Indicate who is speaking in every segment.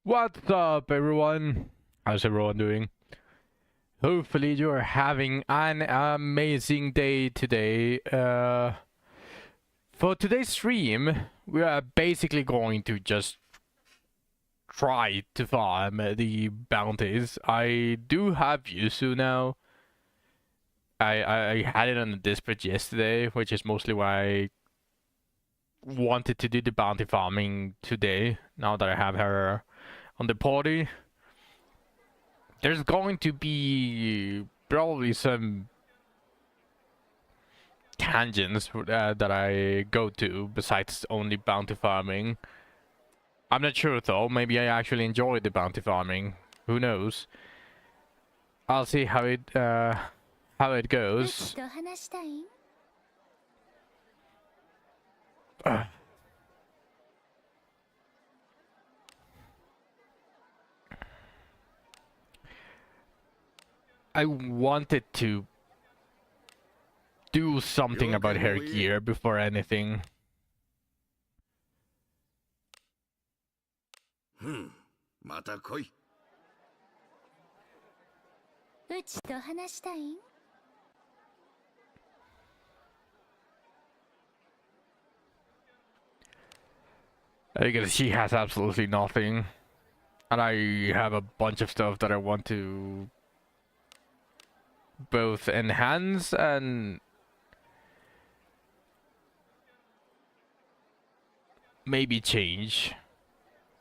Speaker 1: What's up, everyone? How's everyone doing? Hopefully you're having an amazing day today. For today's stream, we are basically going to just try to farm the bounties. I do have Yuzu now. I had it on the dispatch yesterday, which is mostly why I wanted to do the bounty farming today, now that I have her on the party. There's going to be probably some tangents that I go to besides only bounty farming. I'm not sure though, maybe I actually enjoy the bounty farming. Who knows? I'll see how it goes. I wanted to do something about her gear before anything. Because she has absolutely nothing. And I have a bunch of stuff that I want to both enhance and maybe change.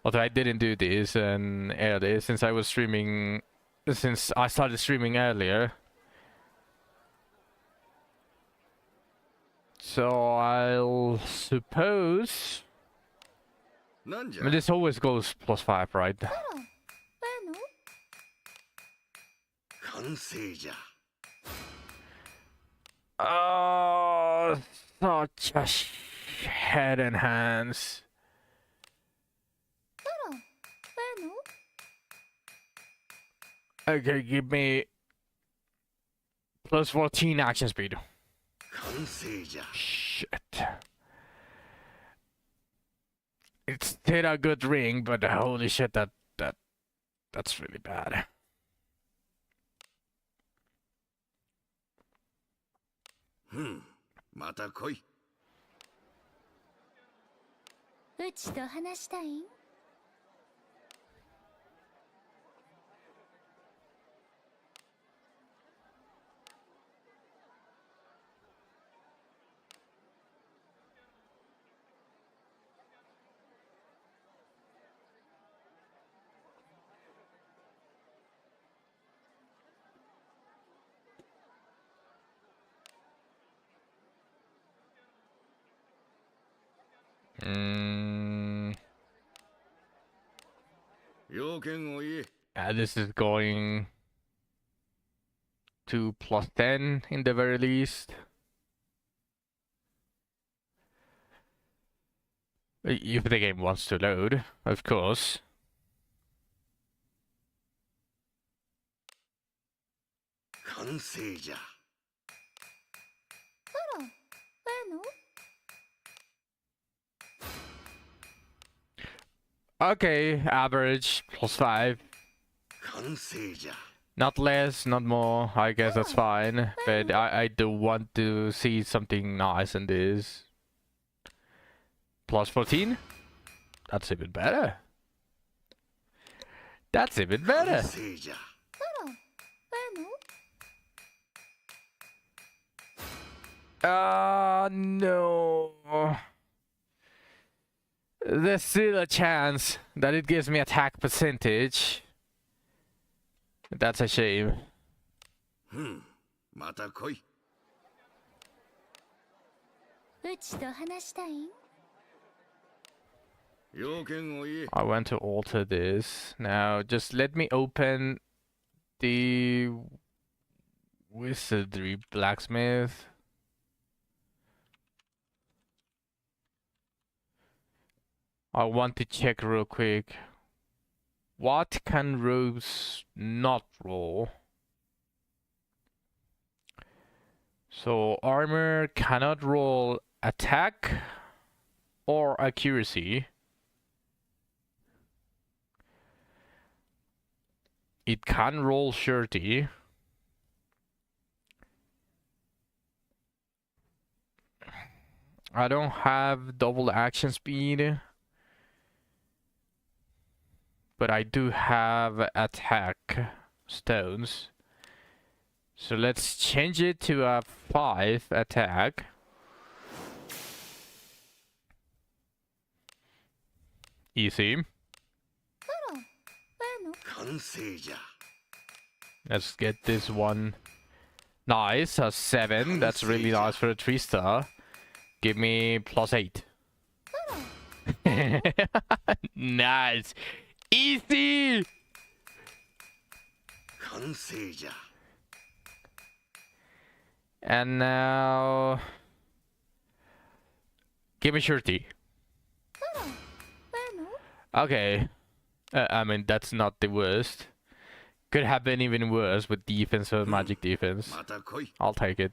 Speaker 1: Although I didn't do this and earlier since I started streaming earlier. So I'll suppose. I mean, this always goes +5, right? Oh, such a head and hands. Okay, give me +14 action speed. Shit. It's still a good ring, but holy shit, that's really bad. This is going to +10 in the very least. If the game wants to load, of course. Okay, average +5. Not less, not more. I guess that's fine. But I do want to see something nice in this. +14? That's even better. That's even better. No. There's still a chance that it gives me attack percentage. That's a shame. I want to alter this. Now, just let me open the Wizardry blacksmith. I want to check real quick. What can rogues not roll? So armor cannot roll attack or accuracy. It can roll surety. I don't have double action speed, but I do have attack stones. So let's change it to a 5 attack. Easy. Let's get this one. Nice, a 7. That's really nice for a 3-star. Give me +8. Nice. Easy. And now give me surety. Okay. I mean, that's not the worst. Could have been even worse with defense or magic defense. I'll take it.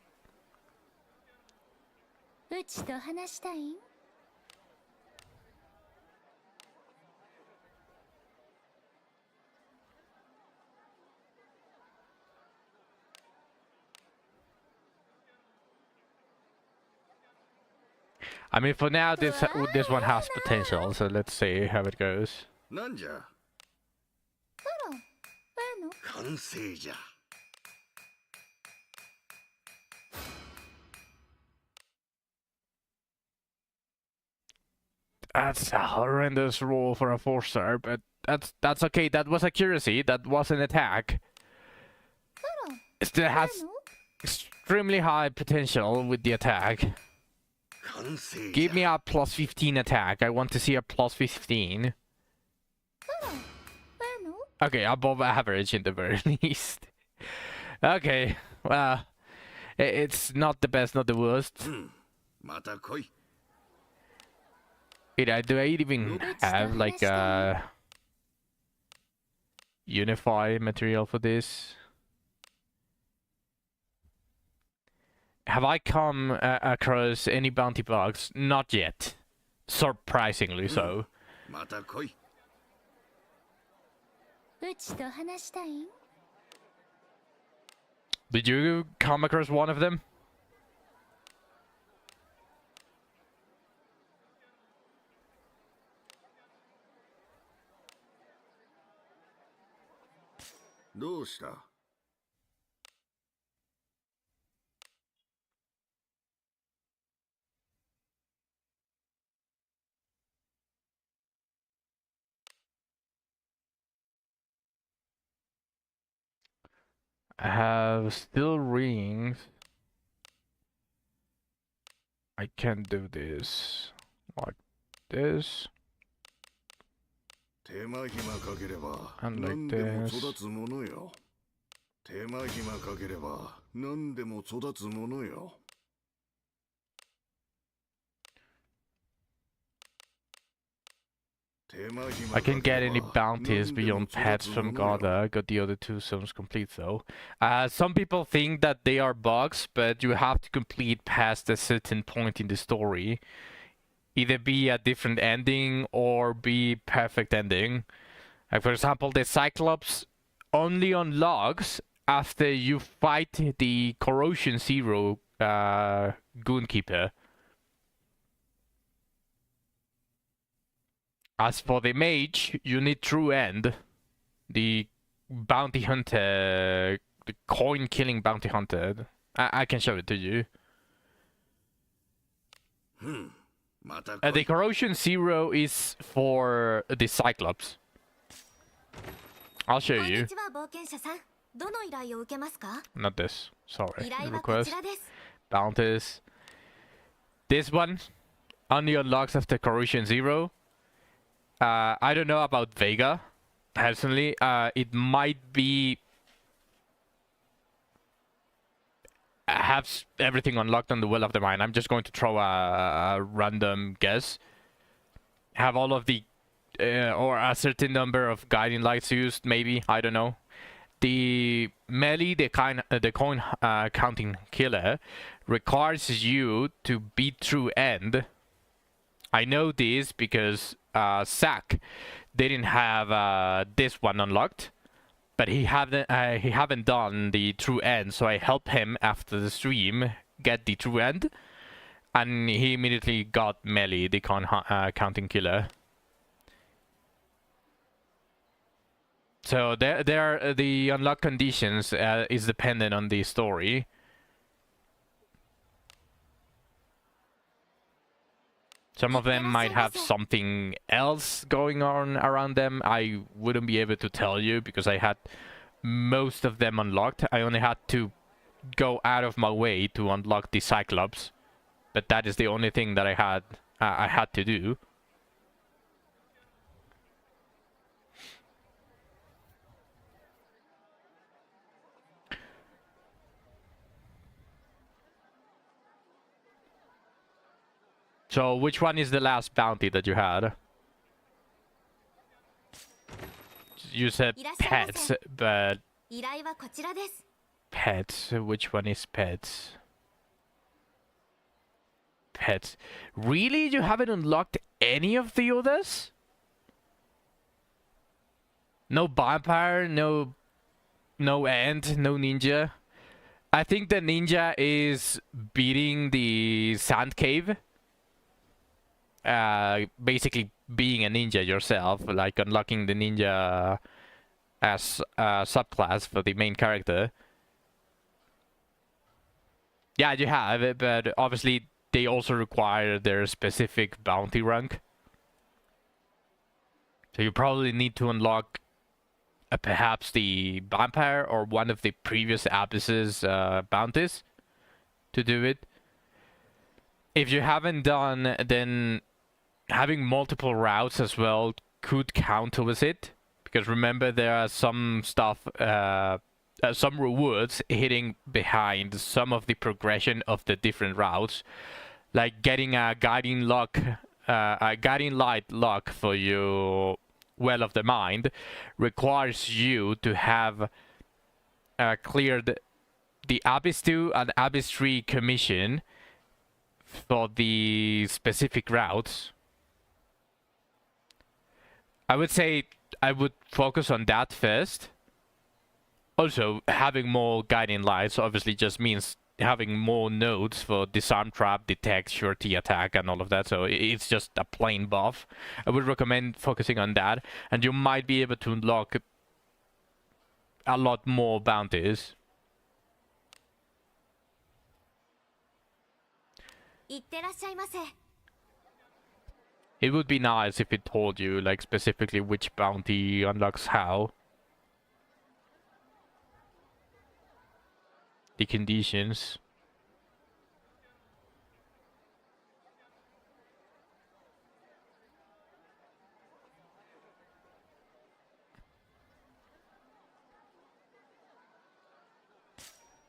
Speaker 1: I mean, for now, this one has potential, so let's see how it goes. That's a horrendous roll for a 4-star, but that's okay. That was accuracy. That was an attack. It still has extremely high potential with the attack. Give me a +15 attack. I want to see a +15. Okay, above average in the very least. Okay, well, it's not the best, not the worst. Do I even have like a unify material for this? Have I come across any bounty bugs? Not yet. Surprisingly so. Did you come across one of them? I have still rings. I can do this like this. And like this. I can't get any bounties beyond pets from Gada. Got the other 2 zones complete though. Some people think that they are bugs, but you have to complete past a certain point in the story. Either be a different ending or be perfect ending. Like for example, the Cyclops only unlocks after you fight the Corrosion Zero Goonkeeper. As for the mage, you need True End, the bounty hunter, the coin-killing bounty hunter. I can show it to you. The Corrosion Zero is for the Cyclops. I'll show you. Not this. Sorry. Request. Bounties. This one only unlocks after Corrosion Zero. I don't know about Vega, personally. It might be... have everything unlocked on the Will of the Mind. I'm just going to throw a random guess. Have all of the... or a certain number of guiding lights used, maybe. I don't know. The melee, the coin counting killer, requires you to beat True End. I know this because Zack didn't have this one unlocked. but he haven't done the true end, so I helped him after the stream get the true end, and he immediately got Melee, the counting killer. So there, the unlock conditions is dependent on the story. Some of them might have something else going on around them. I wouldn't be able to tell you because I had most of them unlocked. I only had to go out of my way to unlock the Cyclops, but that is the only thing that I had to do. So which one is the last bounty that you had? You said pets, but pets, which one is pets? Pets. Really? You haven't unlocked any of the others? No vampire, no ant, no ninja. I think the ninja is beating the sand cave. Basically being a ninja yourself, like unlocking the ninja as a subclass for the main character. Yeah, you have it, but obviously they also require their specific bounty rank. So you probably need to unlock perhaps the vampire or one of the previous Abyss's bounties to do it. If you haven't done, then having multiple routes as well could count towards it, because remember there are some stuff, some rewards hitting behind some of the progression of the different routes, like getting a guiding light lock for your Well of the Mind requires you to have cleared the Abyss 2 and Abyss 3 commission for the specific routes. I would say I would focus on that first. Also, having more guiding lights obviously just means having more nodes for disarm, trap, detect, surety, attack, and all of that. So it's just a plain buff. I would recommend focusing on that, and you might be able to unlock a lot more bounties. It would be nice if it told you, like, specifically which bounty unlocks how. The conditions.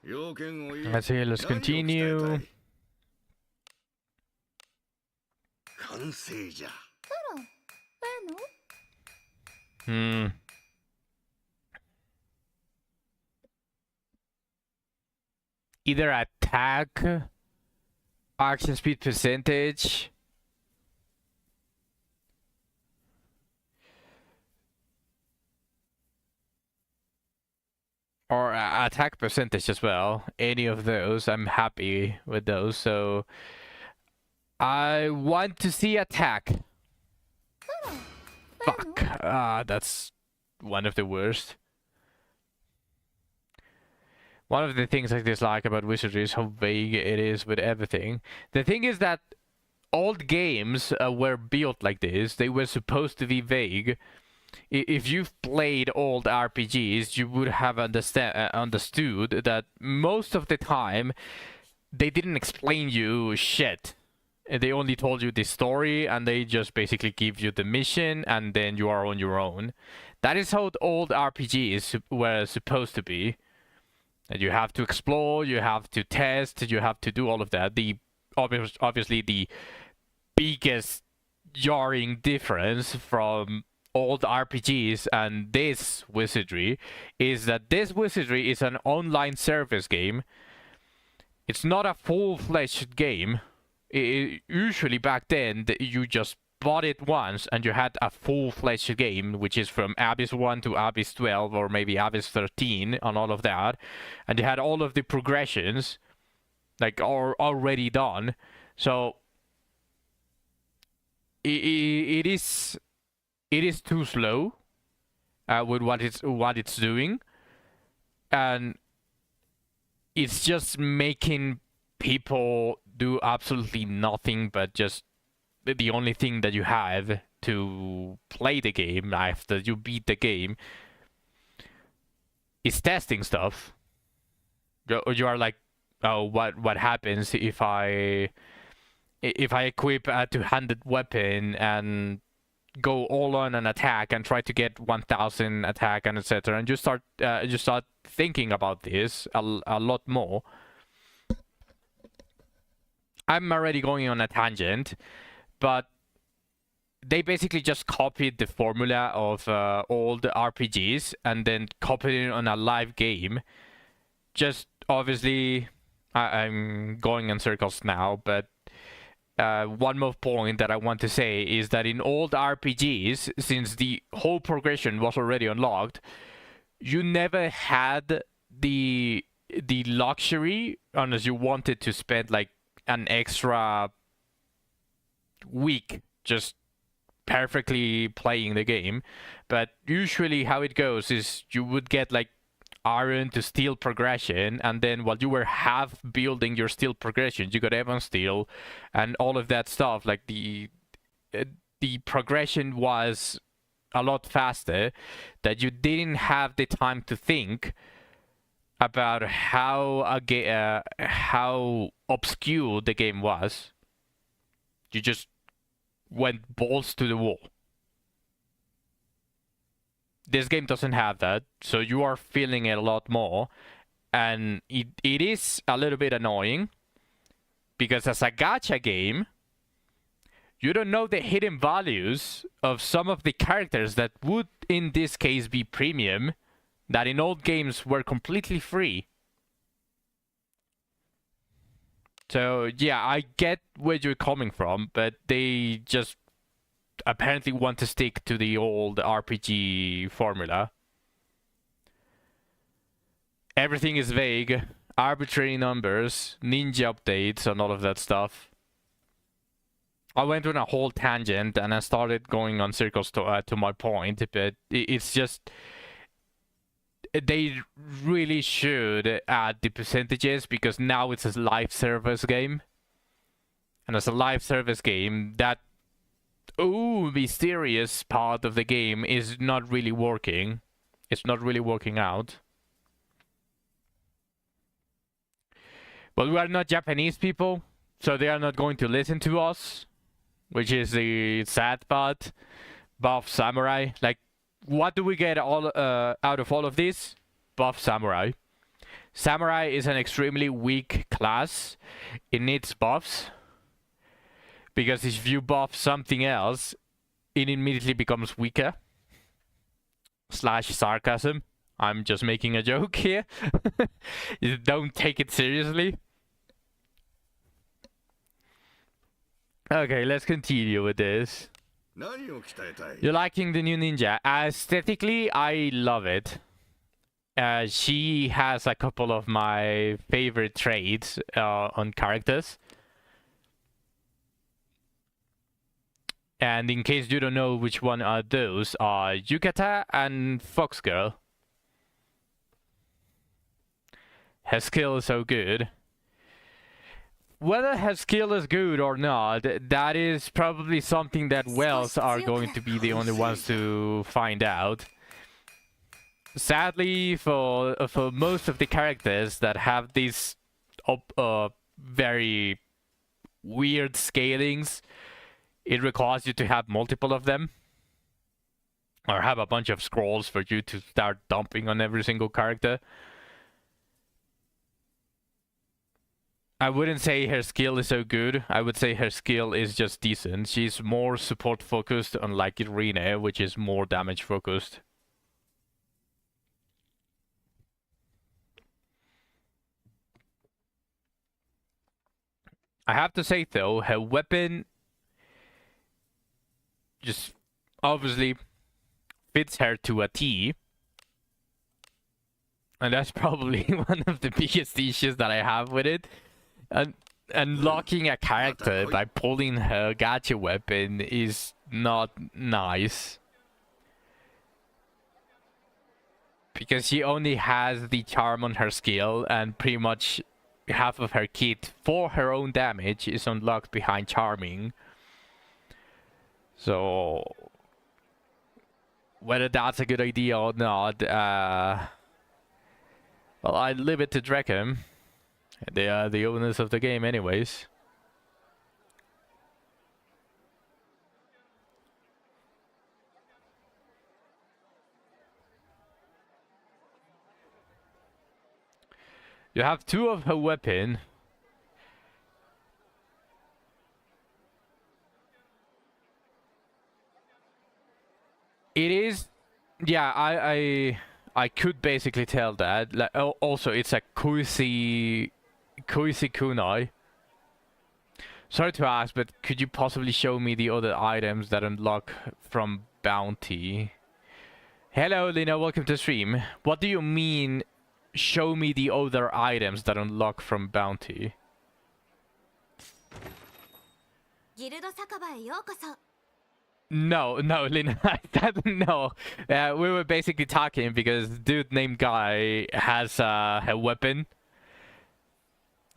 Speaker 1: Let's see, let's continue. Either attack, action speed percentage, or attack percentage as well. Any of those, I'm happy with those. So I want to see attack. Fuck. That's one of the worst. One of the things I dislike about Wizardry is how vague it is with everything. The thing is that old games were built like this. They were supposed to be vague. If you've played old RPGs, you would have understood that most of the time they didn't explain you shit. They only told you the story, and they just basically give you the mission, and then you are on your own. That is how old RPGs were supposed to be. And you have to explore, you have to test, you have to do all of that. Obviously the biggest jarring difference from old RPGs and this Wizardry is that this Wizardry is an online service game. It's not a full-fledged game. Usually back then you just bought it once and you had a full-fledged game, which is from Abyss 1 to Abyss 12 or maybe Abyss 13 and all of that, and you had all of the progressions like already done. So it is too slow with what it's doing, and it's just making people do absolutely nothing but just the only thing that you have to play the game after you beat the game is testing stuff. You are like, oh, what happens if I equip a two-handed weapon and go all on an attack and try to get 1000 attack and etc. And you start thinking about this a lot more. I'm already going on a tangent, but they basically just copied the formula of old RPGs and then copied it on a live game. Just obviously, I'm going in circles now, but one more point that I want to say is that in old RPGs, since the whole progression was already unlocked, you never had the luxury, unless you wanted to spend like an extra week just perfectly playing the game. But usually how it goes is you would get like iron to steel progression, and then while you were half building your steel progression, you got Evan steel and all of that stuff. Like the progression was a lot faster, that you didn't have the time to think about how obscure the game was. You just went balls to the wall. This game doesn't have that, so you are feeling it a lot more, and it is a little bit annoying because as a gacha game, you don't know the hidden values of some of the characters that would in this case be premium, that in old games were completely free. So yeah, I get where you're coming from, but they just apparently want to stick to the old RPG formula. Everything is vague, arbitrary numbers, ninja updates, and all of that stuff. I went on a whole tangent and I started going on circles to my point, but it's just they really should add the percentages, because now it's a live service game, and as a live service game, that mysterious part of the game is not really working. It's not really working out. But we are not Japanese people, so they are not going to listen to us, which is the sad part. Buff Samurai, like, what do we get all out of all of this? Buff Samurai. Samurai is an extremely weak class. It needs buffs, because if you buff something else, it immediately becomes weaker. Slash sarcasm. I'm just making a joke here. Don't take it seriously. Okay, let's continue with this. You're liking the new ninja. Aesthetically, I love it. She has a couple of my favorite traits on characters. And in case you don't know which one are those, are Yukata and Fox Girl. Her skill is so good. Whether her skill is good or not, that is probably something that Wells are going to be the only ones to find out. Sadly, for most of the characters that have these very weird scalings, it requires you to have multiple of them, or have a bunch of scrolls for you to start dumping on every single character. I wouldn't say her skill is so good. I would say her skill is just decent. She's more support focused, unlike Irene, which is more damage focused. I have to say though, her weapon just obviously fits her to a T. And that's probably one of the biggest issues that I have with it. And unlocking a character by pulling her gacha weapon is not nice. Because she only has the charm on her skill, and pretty much half of her kit for her own damage is unlocked behind charming. So whether that's a good idea or not, well, I leave it to Draken. They are the owners of the game anyways. You have 2 of her weapon. It is, yeah, I could basically tell that. Like, also, it's a Kuisi kunai. Sorry to ask, but could you possibly show me the other items that unlock from bounty? Hello, Lina, welcome to stream. What do you mean, show me the other items that unlock from bounty? No, Lina, no. We were basically talking because dude named Guy has her weapon.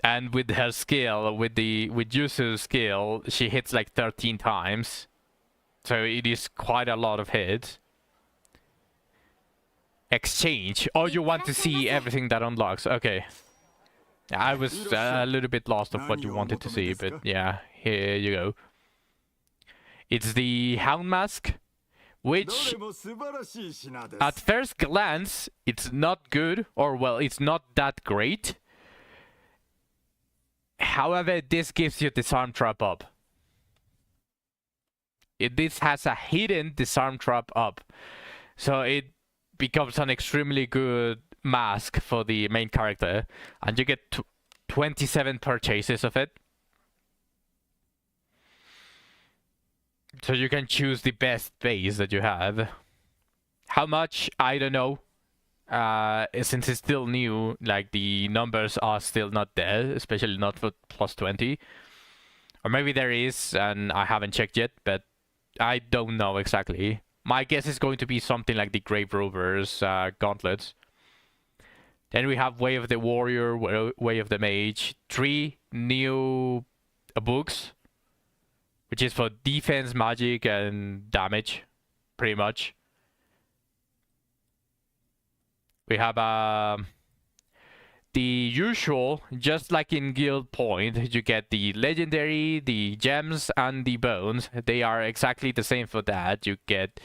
Speaker 1: And with her skill, with Yusu's skill, she hits like 13 times. So it is quite a lot of hits. Exchange. Oh, you want to see everything that unlocks. Okay. I was a little bit lost of what you wanted to see, but yeah, here you go. It's the Hound Mask, which at first glance, it's not good, or well, it's not that great. However, this gives you disarm trap up. This has a hidden disarm trap up. So it becomes an extremely good mask for the main character. And you get 27 purchases of it. So you can choose the best base that you have. How much? I don't know. Since it's still new, like the numbers are still not there, especially not for plus 20. Or maybe there is, and I haven't checked yet, but I don't know exactly. My guess is going to be something like the Grave Rover's gauntlets. Then we have Way of the Warrior, Way of the Mage. 3 new books, which is for defense, magic, and damage, pretty much. We have the usual, just like in Guild Point, you get the legendary, the gems, and the bones. They are exactly the same for that. You get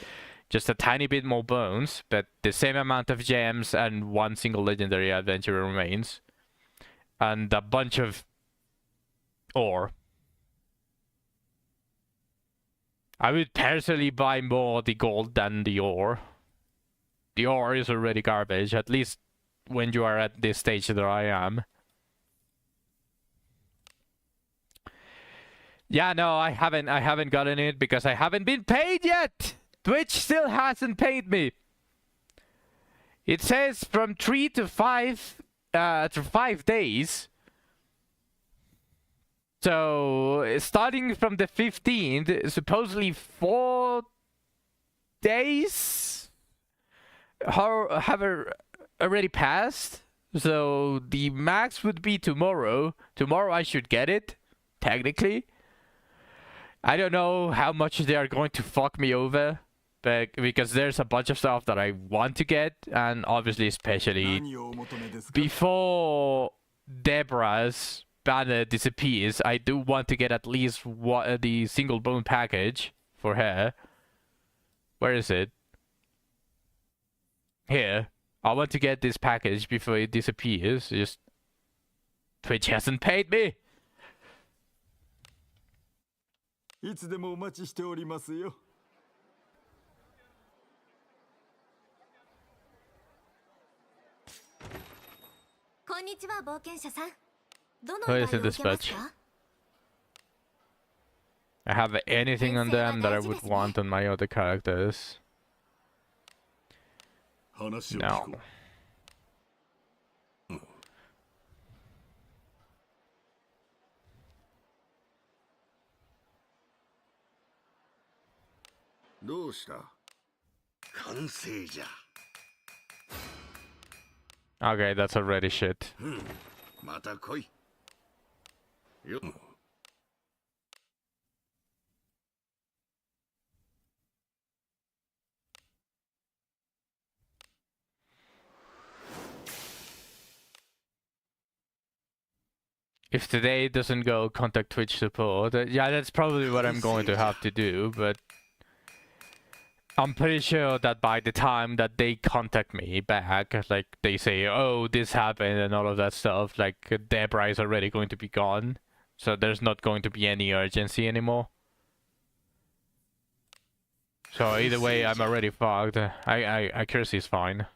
Speaker 1: just a tiny bit more bones, but the same amount of gems and 1 single legendary adventure remains. And a bunch of ore. I would personally buy more the gold than the ore. The ore is already garbage, at least when you are at this stage that I am. Yeah, no, I haven't gotten it because I haven't been paid yet! Twitch still hasn't paid me. It says from 3 to 5 days. So starting from the 15th, supposedly 4 days have already passed. So the max would be tomorrow. Tomorrow I should get it, technically. I don't know how much they are going to fuck me over, but because there's a bunch of stuff that I want to get, and obviously especially before Deborah's banner disappears, I do want to get at least the single bone package for her. Where is it? Here. I want to get this package before it disappears. Just Twitch hasn't paid me. Where is the dispatch? I have anything on them that I would want on my other characters. No. Okay, that's already shit. If today doesn't go, contact Twitch support. Yeah, that's probably what I'm going to have to do, but I'm pretty sure that by the time that they contact me back, like they say, oh, this happened and all of that stuff, like Debra is already going to be gone. So there's not going to be any urgency anymore. So either way, I'm already fucked. Accuracy is fine.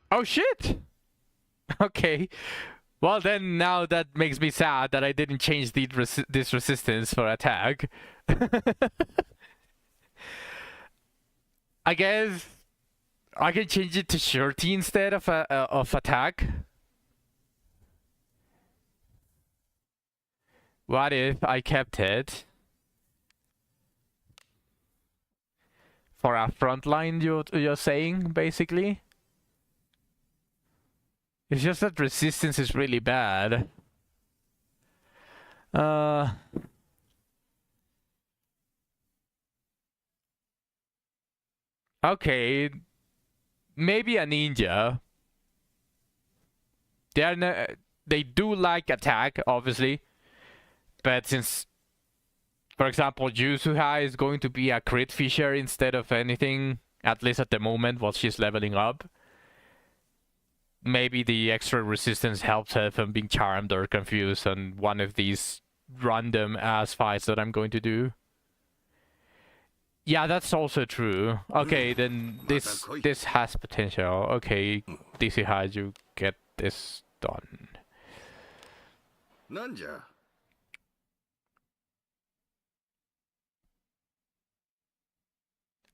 Speaker 1: Oh shit! Okay. Well then, now that makes me sad that I didn't change this resistance for attack. I guess I can change it to surety instead of attack. What if I kept it for a front line? You're saying basically? It's just that resistance is really bad. Okay, maybe a ninja. They do like attack, obviously, but since, for example, Yusuha is going to be a crit fisher instead of anything, at least at the moment while she's leveling up, maybe the extra resistance helps her from being charmed or confused on one of these random ass fights that I'm going to do. Yeah, that's also true. Okay, then this has potential. Okay, DC had you get this done.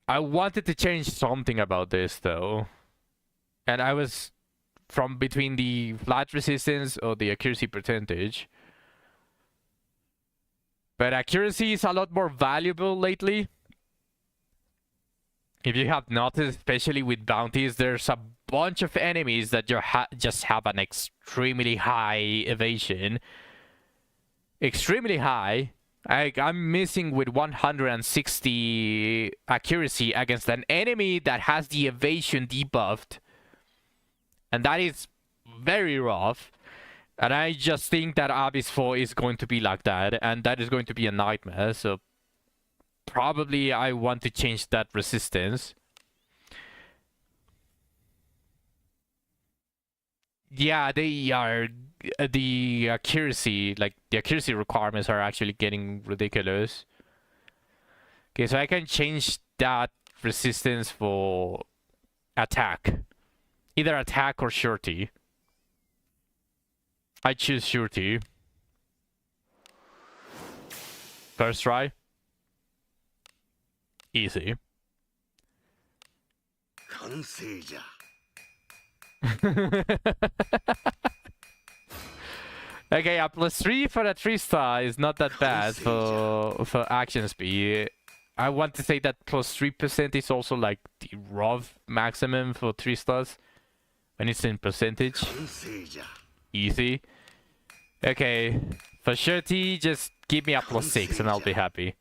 Speaker 1: I wanted to change something about this though. And I was from between the flat resistance or the accuracy percentage. But accuracy is a lot more valuable lately. If you have noticed, especially with bounties, there's a bunch of enemies that just have an extremely high evasion. Extremely high. I'm missing with 160 accuracy against an enemy that has the evasion debuffed. And that is very rough. And I just think that Abyss 4 is going to be like that. And that is going to be a nightmare. So probably I want to change that resistance. Yeah, they are. The accuracy, like the accuracy requirements are actually getting ridiculous. Okay, so I can change that resistance for attack. Either attack or surety. I choose surety. First try. Easy. Okay, a +3 for a 3-star is not that bad for action speed. I want to say that +3% is also like the rough maximum for 3 stars when it's in percentage. Easy. Okay, for surety, just give me a +6 and I'll be happy.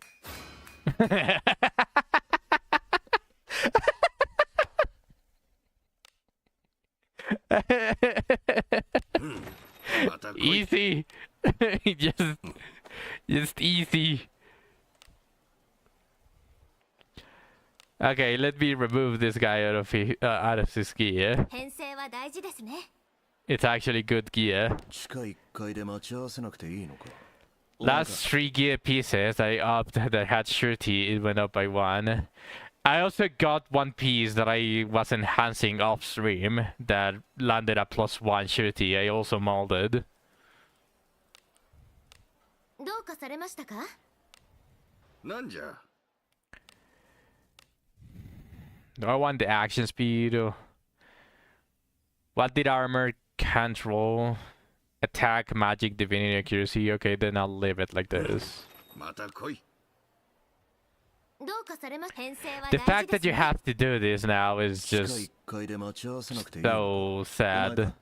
Speaker 1: Easy. just easy. Okay, let me remove this guy out of his gear. It's actually good gear. Last 3 gear pieces I upped that had surety, it went up by 1. I also got 1 piece that I was enhancing off stream that landed at +1 surety. I also molded. Do I want the action speed? What did armor can't roll? Attack, magic, divinity, accuracy. Okay, then I'll leave it like this. The fact that you have to do this now is just so sad.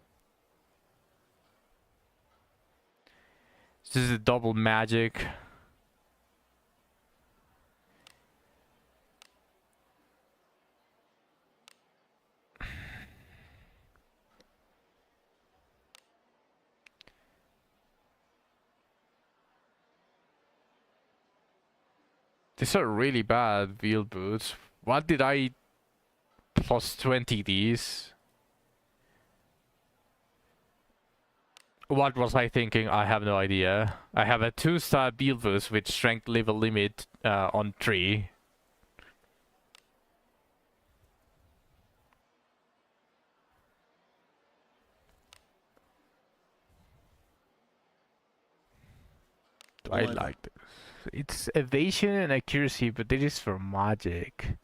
Speaker 1: This is a double magic. These are really bad wheel boots. What did I +20 these? What was I thinking? I have no idea. I have a 2-star wheel boots with strength level limit on 3. I like this. It's evasion and accuracy, but it is for magic.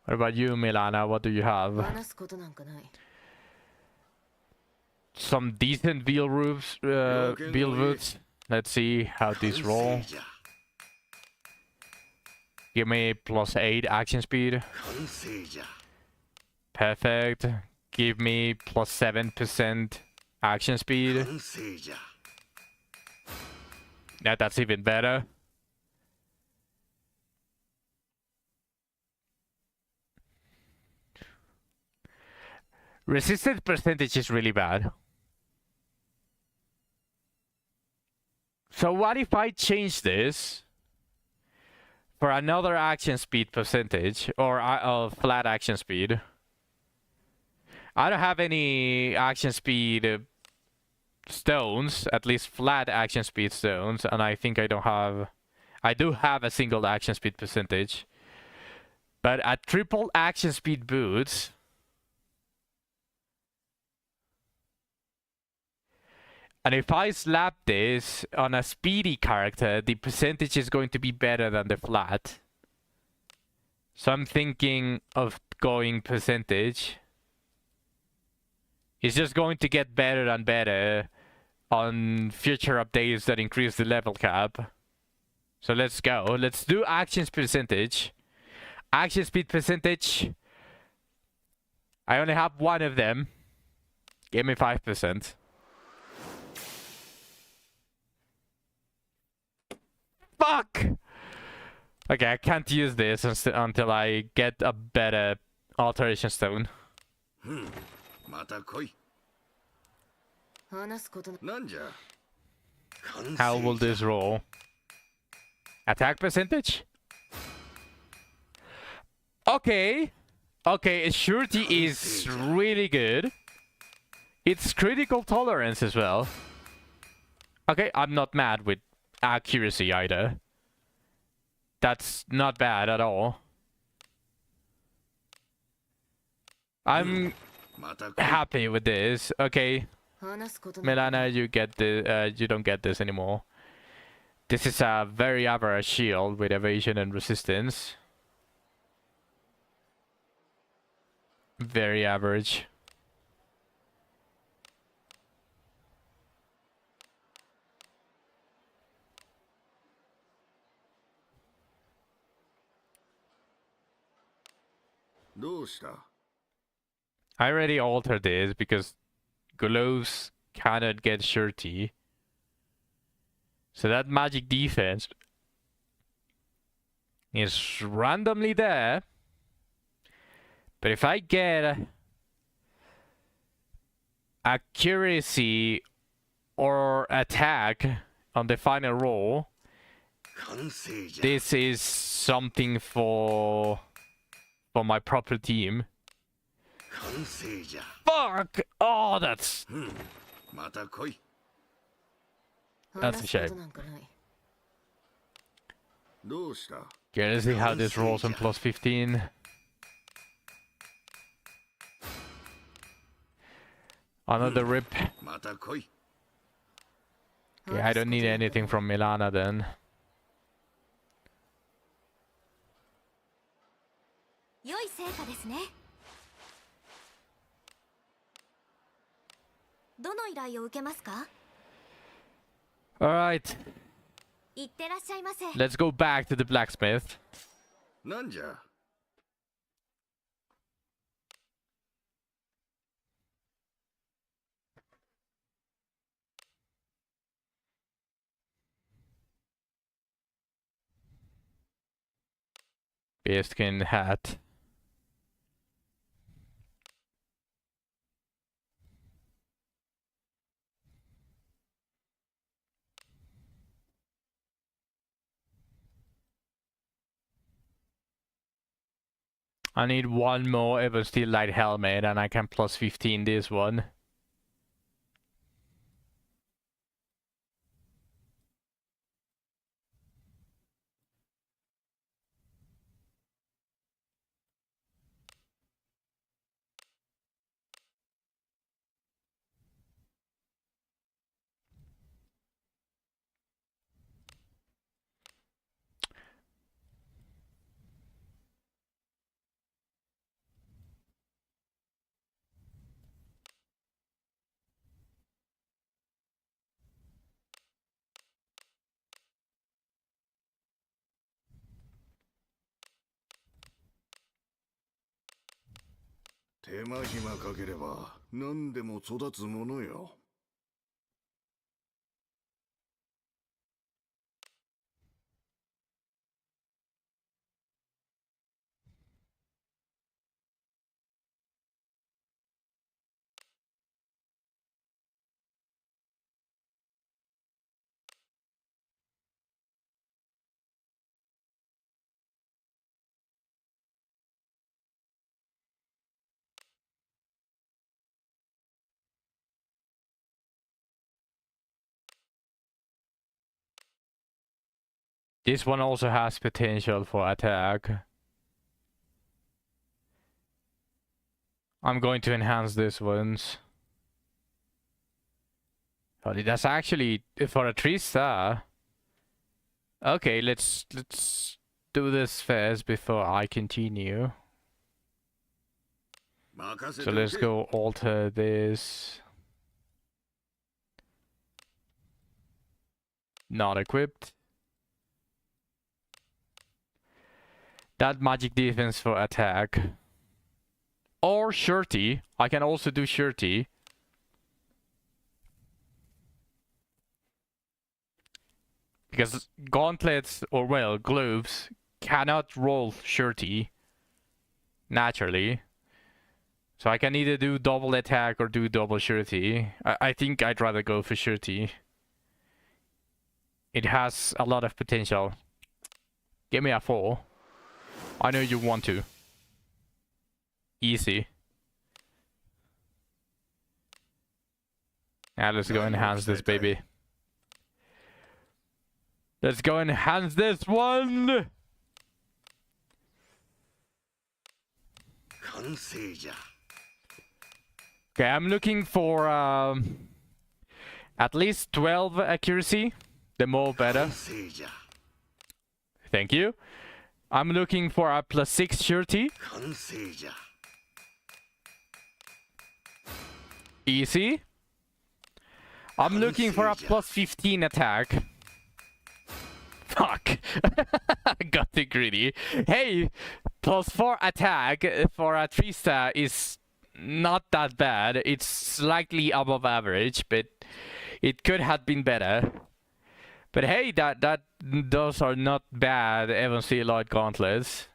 Speaker 1: What about you, Milana? What do you have? Some decent wheel boots. Let's see how these roll. Give me +8 action speed. Perfect. Give me +7% action speed. Yeah, that's even better. Resistance percentage is really bad. So what if I change this for another action speed percentage or flat action speed? I don't have any action speed stones, at least flat action speed stones, and I think I do have a single action speed percentage. But at triple action speed boots, and if I slap this on a speedy character, the percentage is going to be better than the flat. So I'm thinking of going percentage. It's just going to get better and better on future updates that increase the level cap. So let's go. Let's do action percentage. Action speed percentage. I only have 1 of them. Give me 5%. Fuck! Okay, I can't use this until I get a better alteration stone. How will this roll? Attack percentage? Okay. Okay, surety is really good. It's critical tolerance as well. Okay, I'm not mad with accuracy either. That's not bad at all. I'm happy with this. Okay. Milana, you get the you don't get this anymore. This is a very average shield with evasion and resistance. Very average. I already altered this because gloves cannot get surety. So that magic defense is randomly there. But if I get accuracy or attack on the final roll, This is something for my proper team. Fuck! Oh, that's a shame. Okay, let's see how this rolls on plus 15. Another rip. Okay, I don't need anything from Milana then. Alright. Let's go back to the blacksmith. Bearskin hat. I need one more Ever Steel Light helmet and I can plus 15 this one. This one also has potential for attack. I'm going to enhance this ones. Oh, that's actually for a 3-star. Okay, let's do this first before I continue. So let's go alter this. Not equipped. That magic defense for attack. Or surety. I can also do surety. Because gauntlets, or well, gloves, cannot roll surety naturally. So I can either do double attack or do double surety. I think I'd rather go for surety. It has a lot of potential. Give me a 4. I know you want to. Easy. Now let's go enhance this baby. Let's go enhance this one! Okay, I'm looking for at least 12 accuracy. The more better. Thank you. I'm looking for a plus 6 surety. Easy. I'm looking for a plus 15 attack. Fuck. I got too greedy. Hey, plus 4 attack for a 3-star is not that bad. It's slightly above average, but it could have been better. But hey, those are not bad Evan Steel Light gauntlets.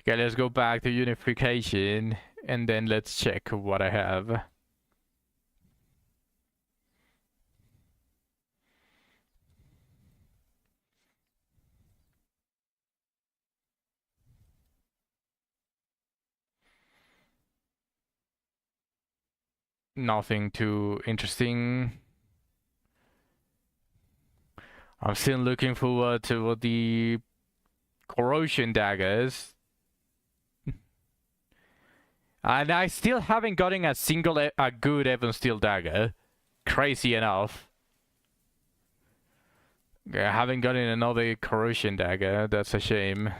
Speaker 1: Okay, let's go back to unification. and then let's check what I have. Nothing too interesting. I'm still looking forward to what the corrosion daggers. And I still haven't gotten a single a good Ebon Steel dagger. Crazy enough. I haven't gotten another corrosion dagger. That's a shame.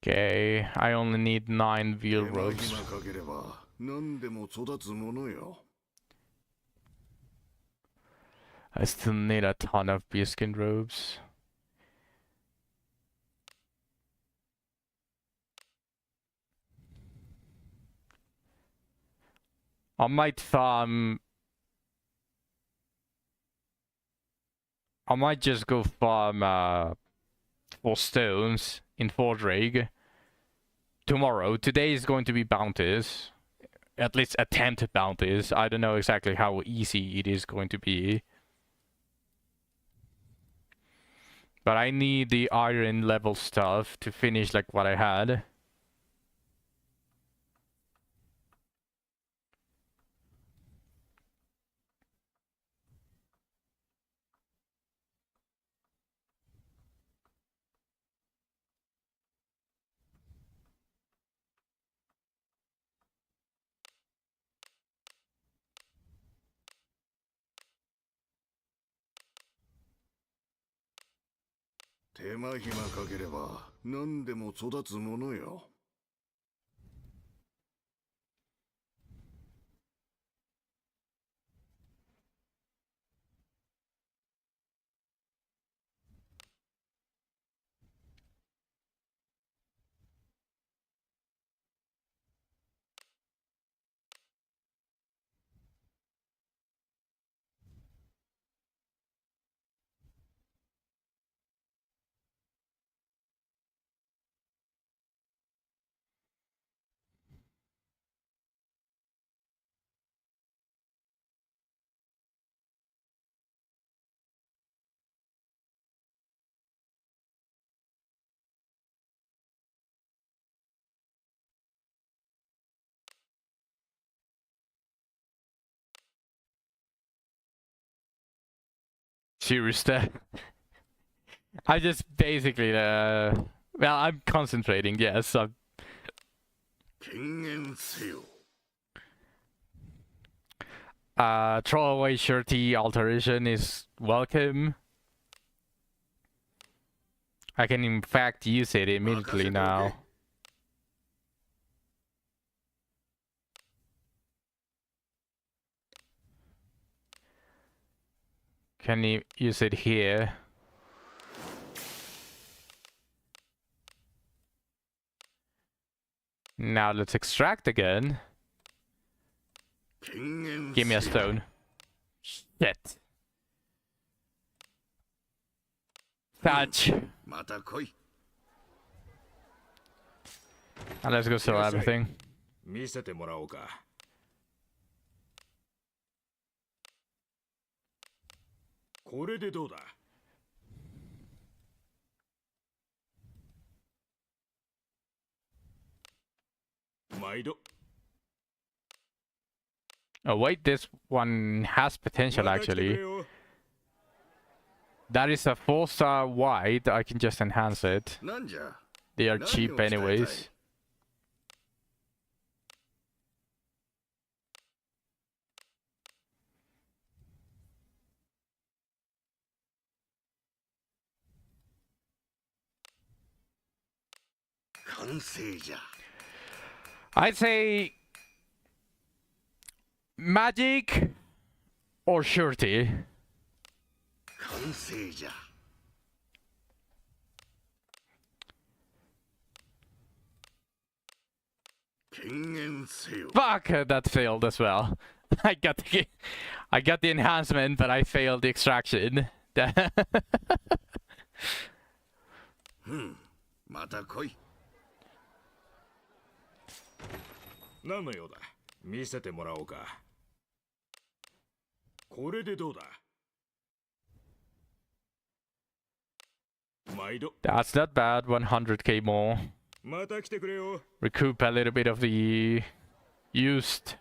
Speaker 1: Okay, I only need 9 veal robes. I still need a ton of bearskin robes. I might farm. I might just go farm for stones in Fordraig tomorrow. Today is going to be bounties. At least attempt bounties. I don't know exactly how easy it is going to be. But I need the iron level stuff to finish like what I had. Serious that. I just basically well, I'm concentrating, yes. Throwaway shirty alteration is welcome. I can in fact use it immediately now. Can you use it here? Now let's extract again. Give me a stone. Shit. Fudge. And let's go sell everything.
Speaker 2: 見せてもらおうか。これでどうだ。毎度。
Speaker 1: Oh wait, this one has potential actually. That is a 4-star white. I can just enhance it. They are cheap anyways. I'd say magic or surety.
Speaker 3: 完成じゃ。権限せよ。
Speaker 1: Fuck, that failed as well. I got the enhancement, but I failed the extraction.
Speaker 3: また来い。
Speaker 2: 何の用だ。見せてもらおうか。これでどうだ。毎度。
Speaker 1: That's not bad. 100k more.
Speaker 2: また来てくれよ。
Speaker 1: Recoup a little bit of the used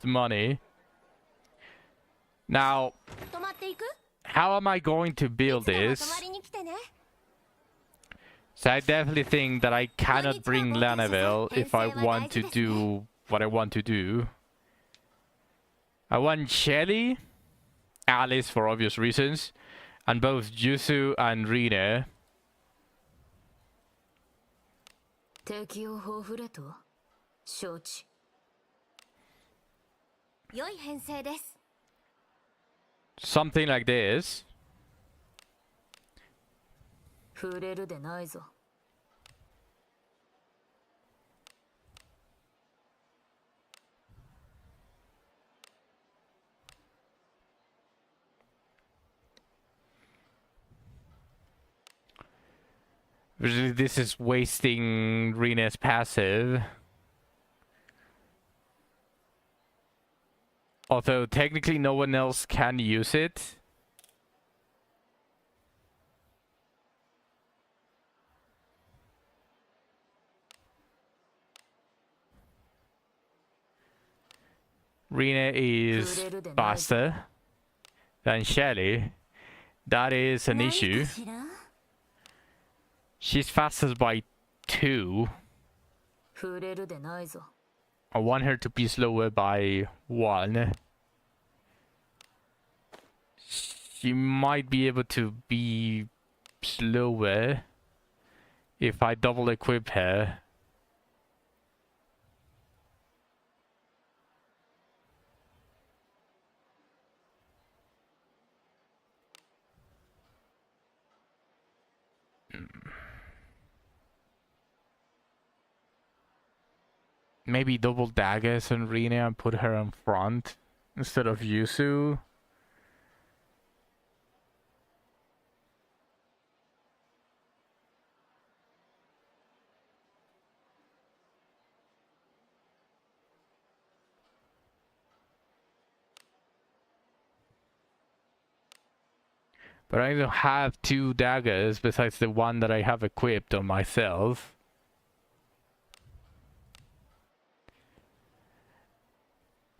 Speaker 1: money. Now,
Speaker 4: 泊まっていく？
Speaker 1: how am I going to
Speaker 4: い
Speaker 1: build
Speaker 4: つでも泊
Speaker 1: this?
Speaker 4: まりに来てね。
Speaker 1: So I definitely think that I cannot bring Lanavel if I want to do what I want to do. I want Shelly, Alice for obvious reasons, and both Jusu and Rina.
Speaker 4: 敵をほふれと承知。良い編成です。
Speaker 1: Something like this.
Speaker 4: 触れるでないぞ。
Speaker 1: This is wasting Rina's passive. Although technically no one else can use it. Rina is faster than Shelly. That is an issue.
Speaker 4: 何かしら？
Speaker 1: She's faster by 2.
Speaker 4: 触れるでないぞ。
Speaker 1: I want her to be slower by 1. She might be able to be slower if I double equip her. Maybe double daggers on Rina and put her in front instead of Yusu. But I don't have 2 daggers besides the one that I have equipped on myself.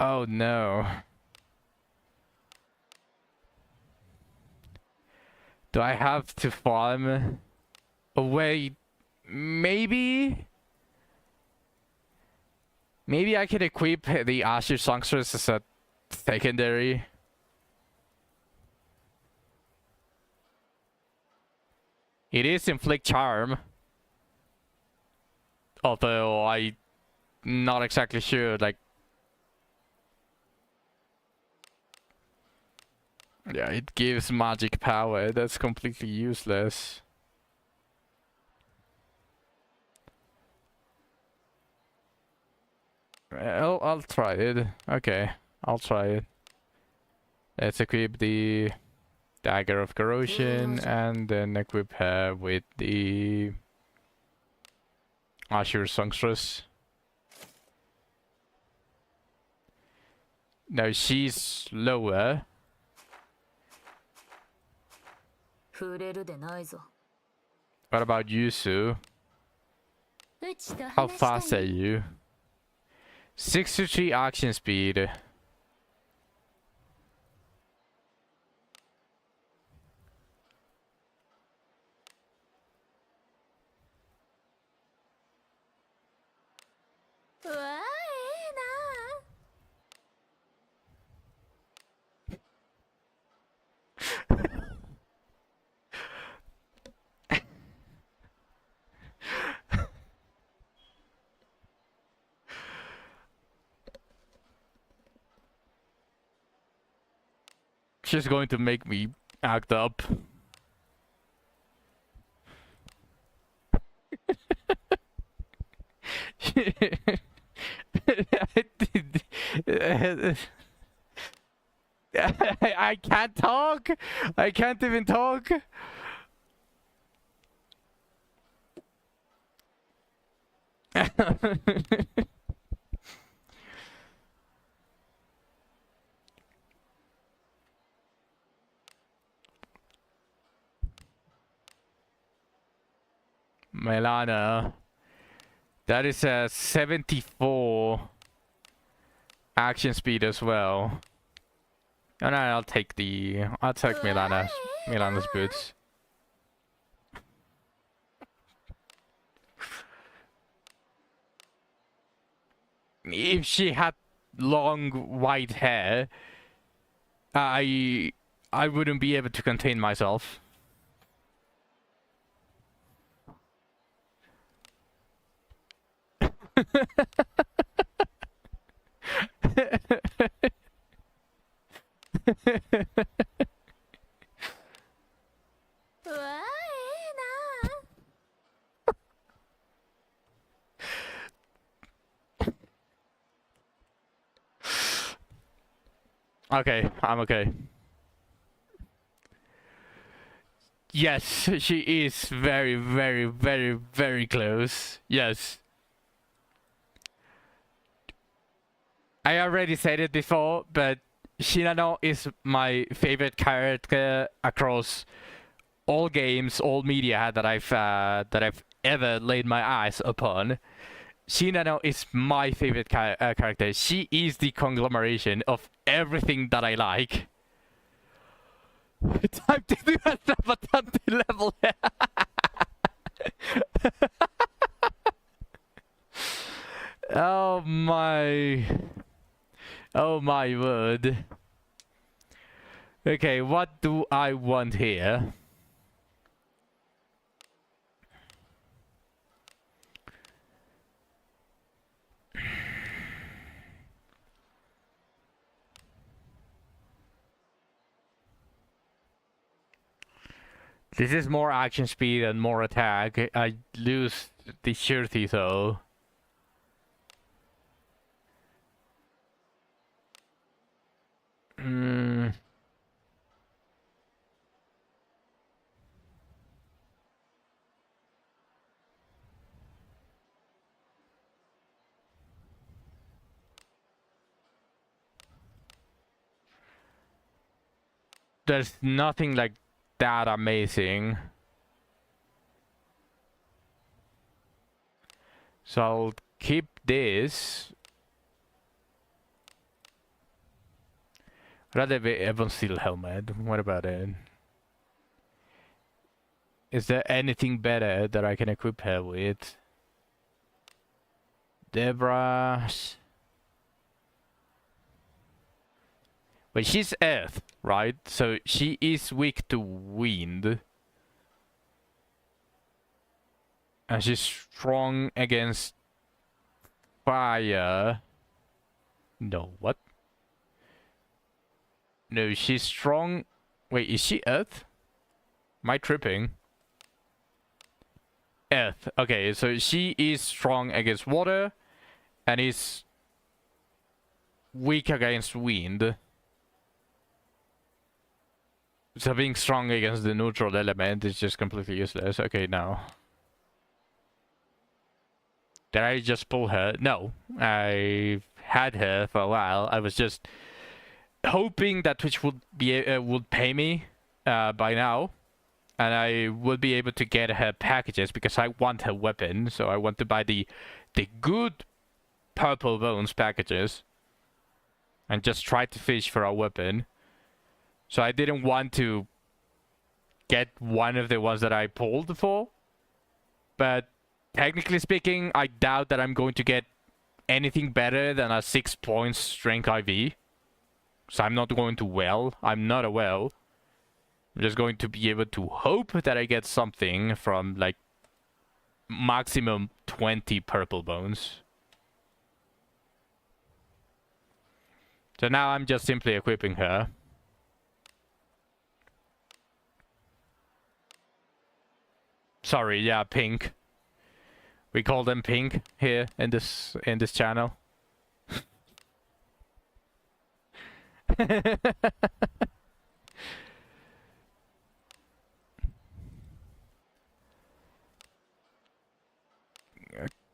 Speaker 1: Oh no. Do I have to farm? Oh wait, maybe? Maybe I can equip the Asher Songstress as a secondary. It is Inflict Charm. Although I'm not exactly sure, like... Yeah, it gives magic power. That's completely useless. Well, I'll try it. Okay, I'll try it. Let's equip the Dagger of Corrosion and then equip her with the Asher Songstress. Now she's lower.
Speaker 4: 触れるでないぞ。
Speaker 1: What about Yusu?
Speaker 4: うちと
Speaker 1: How
Speaker 4: 話
Speaker 1: fast
Speaker 4: した
Speaker 1: are
Speaker 4: い。
Speaker 1: you? 63 action speed.
Speaker 4: うわあ、ええな。
Speaker 1: She's going to make me act up. I can't talk. I can't even talk. Melana. That is a 74 action speed as well. And I'll take Milana's boots. If she had long white hair, I wouldn't be able to contain myself. Okay, I'm okay. Yes, she is very, very, very, very close. Yes. I already said it before, but Shinano is my favorite character across all games, all media that I've ever laid my eyes upon. Shinano is my favorite character. She is the conglomeration of everything that I like. Time to do a Sabatante level. Oh my. Oh my word. Okay, what do I want here? This is more action speed and more attack. I lose the surety though. There's nothing like that amazing. So I'll keep this. Rather be Ebon Steel helmet. What about it? Is there anything better that I can equip her with? Deborah's. But she's Earth, right? So she is weak to wind. And she's strong against fire. No, what? No, she's strong. Wait, is she Earth? Am I tripping? Earth. Okay, so she is strong against water and is weak against wind. So being strong against the neutral element is just completely useless. Okay, now. Did I just pull her? No. I had her for a while. I was just hoping that Twitch would pay me by now. And I would be able to get her packages because I want her weapon. So I want to buy the good purple bones packages. And just try to fish for a weapon. So I didn't want to get one of the ones that I pulled for. But technically speaking, I doubt that I'm going to get anything better than a 6 points strength IV. So I'm not going to well. I'm not a well. I'm just going to be able to hope that I get something from like maximum 20 purple bones. So now I'm just simply equipping her. Sorry, yeah, pink. We call them pink here in this channel.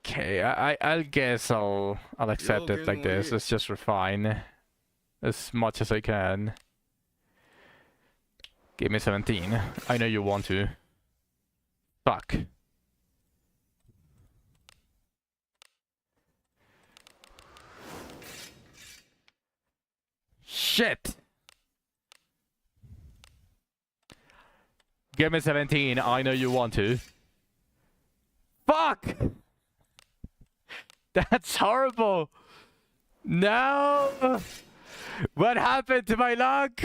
Speaker 1: Okay, I'll guess I'll accept it like this. Let's just refine as much as I can. Give me 17. I know you want to. Fuck. Shit! Give me 17. I know you want to. Fuck! That's horrible! No! What happened to my luck?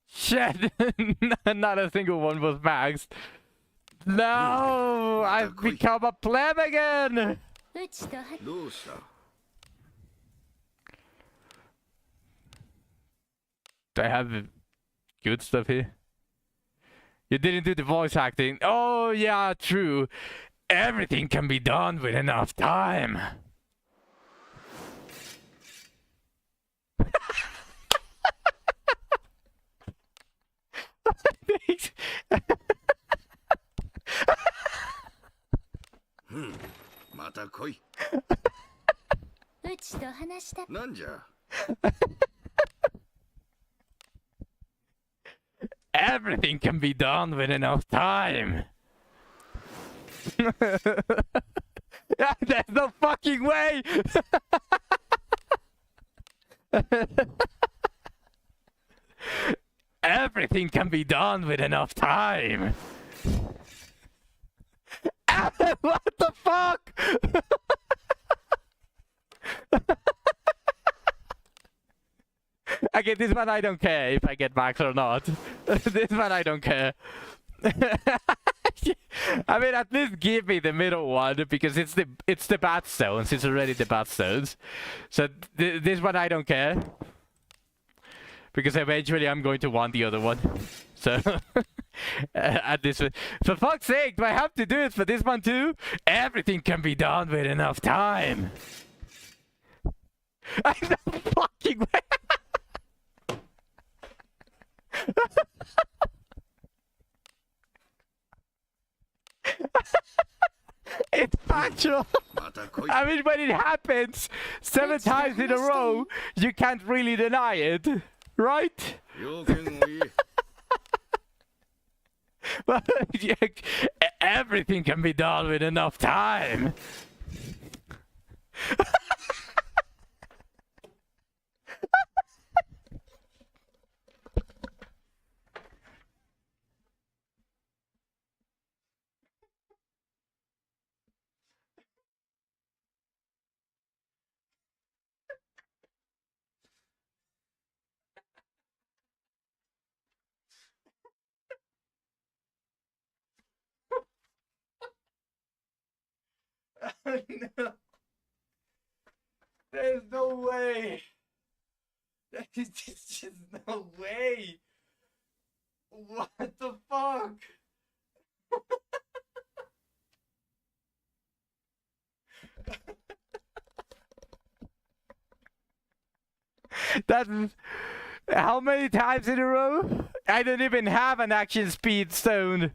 Speaker 1: Shit! Not a single one was maxed. No! I've become a pleb again!
Speaker 4: うちとは
Speaker 3: どうした
Speaker 1: Do I have good stuff here? You didn't do the voice acting. Oh, yeah, true. Everything can be done with enough time.
Speaker 3: Hmm. また来い。
Speaker 4: うちと話した
Speaker 3: なんじゃ
Speaker 1: Everything can be done with enough time. There's no fucking way. Everything can be done with enough time. What the fuck? Okay, this one I don't care if I get max or not. This one I don't care. I mean, at least give me the middle one because it's the bat stones. It's already the bat stones. So this one I don't care because eventually I'm going to want the other one. So at this, for fuck's sake, do I have to do it for this one too? Everything can be done with enough time. I no fucking way. It's factual.
Speaker 3: また来い。
Speaker 1: I mean, when it happens 7 times in a row, you can't really deny it, right?
Speaker 3: 要件を言え。
Speaker 1: Well, yeah, everything can be done with enough time. No. There's no way. There's just no way. What the fuck? That's how many times in a row? I don't even have an action speed stone.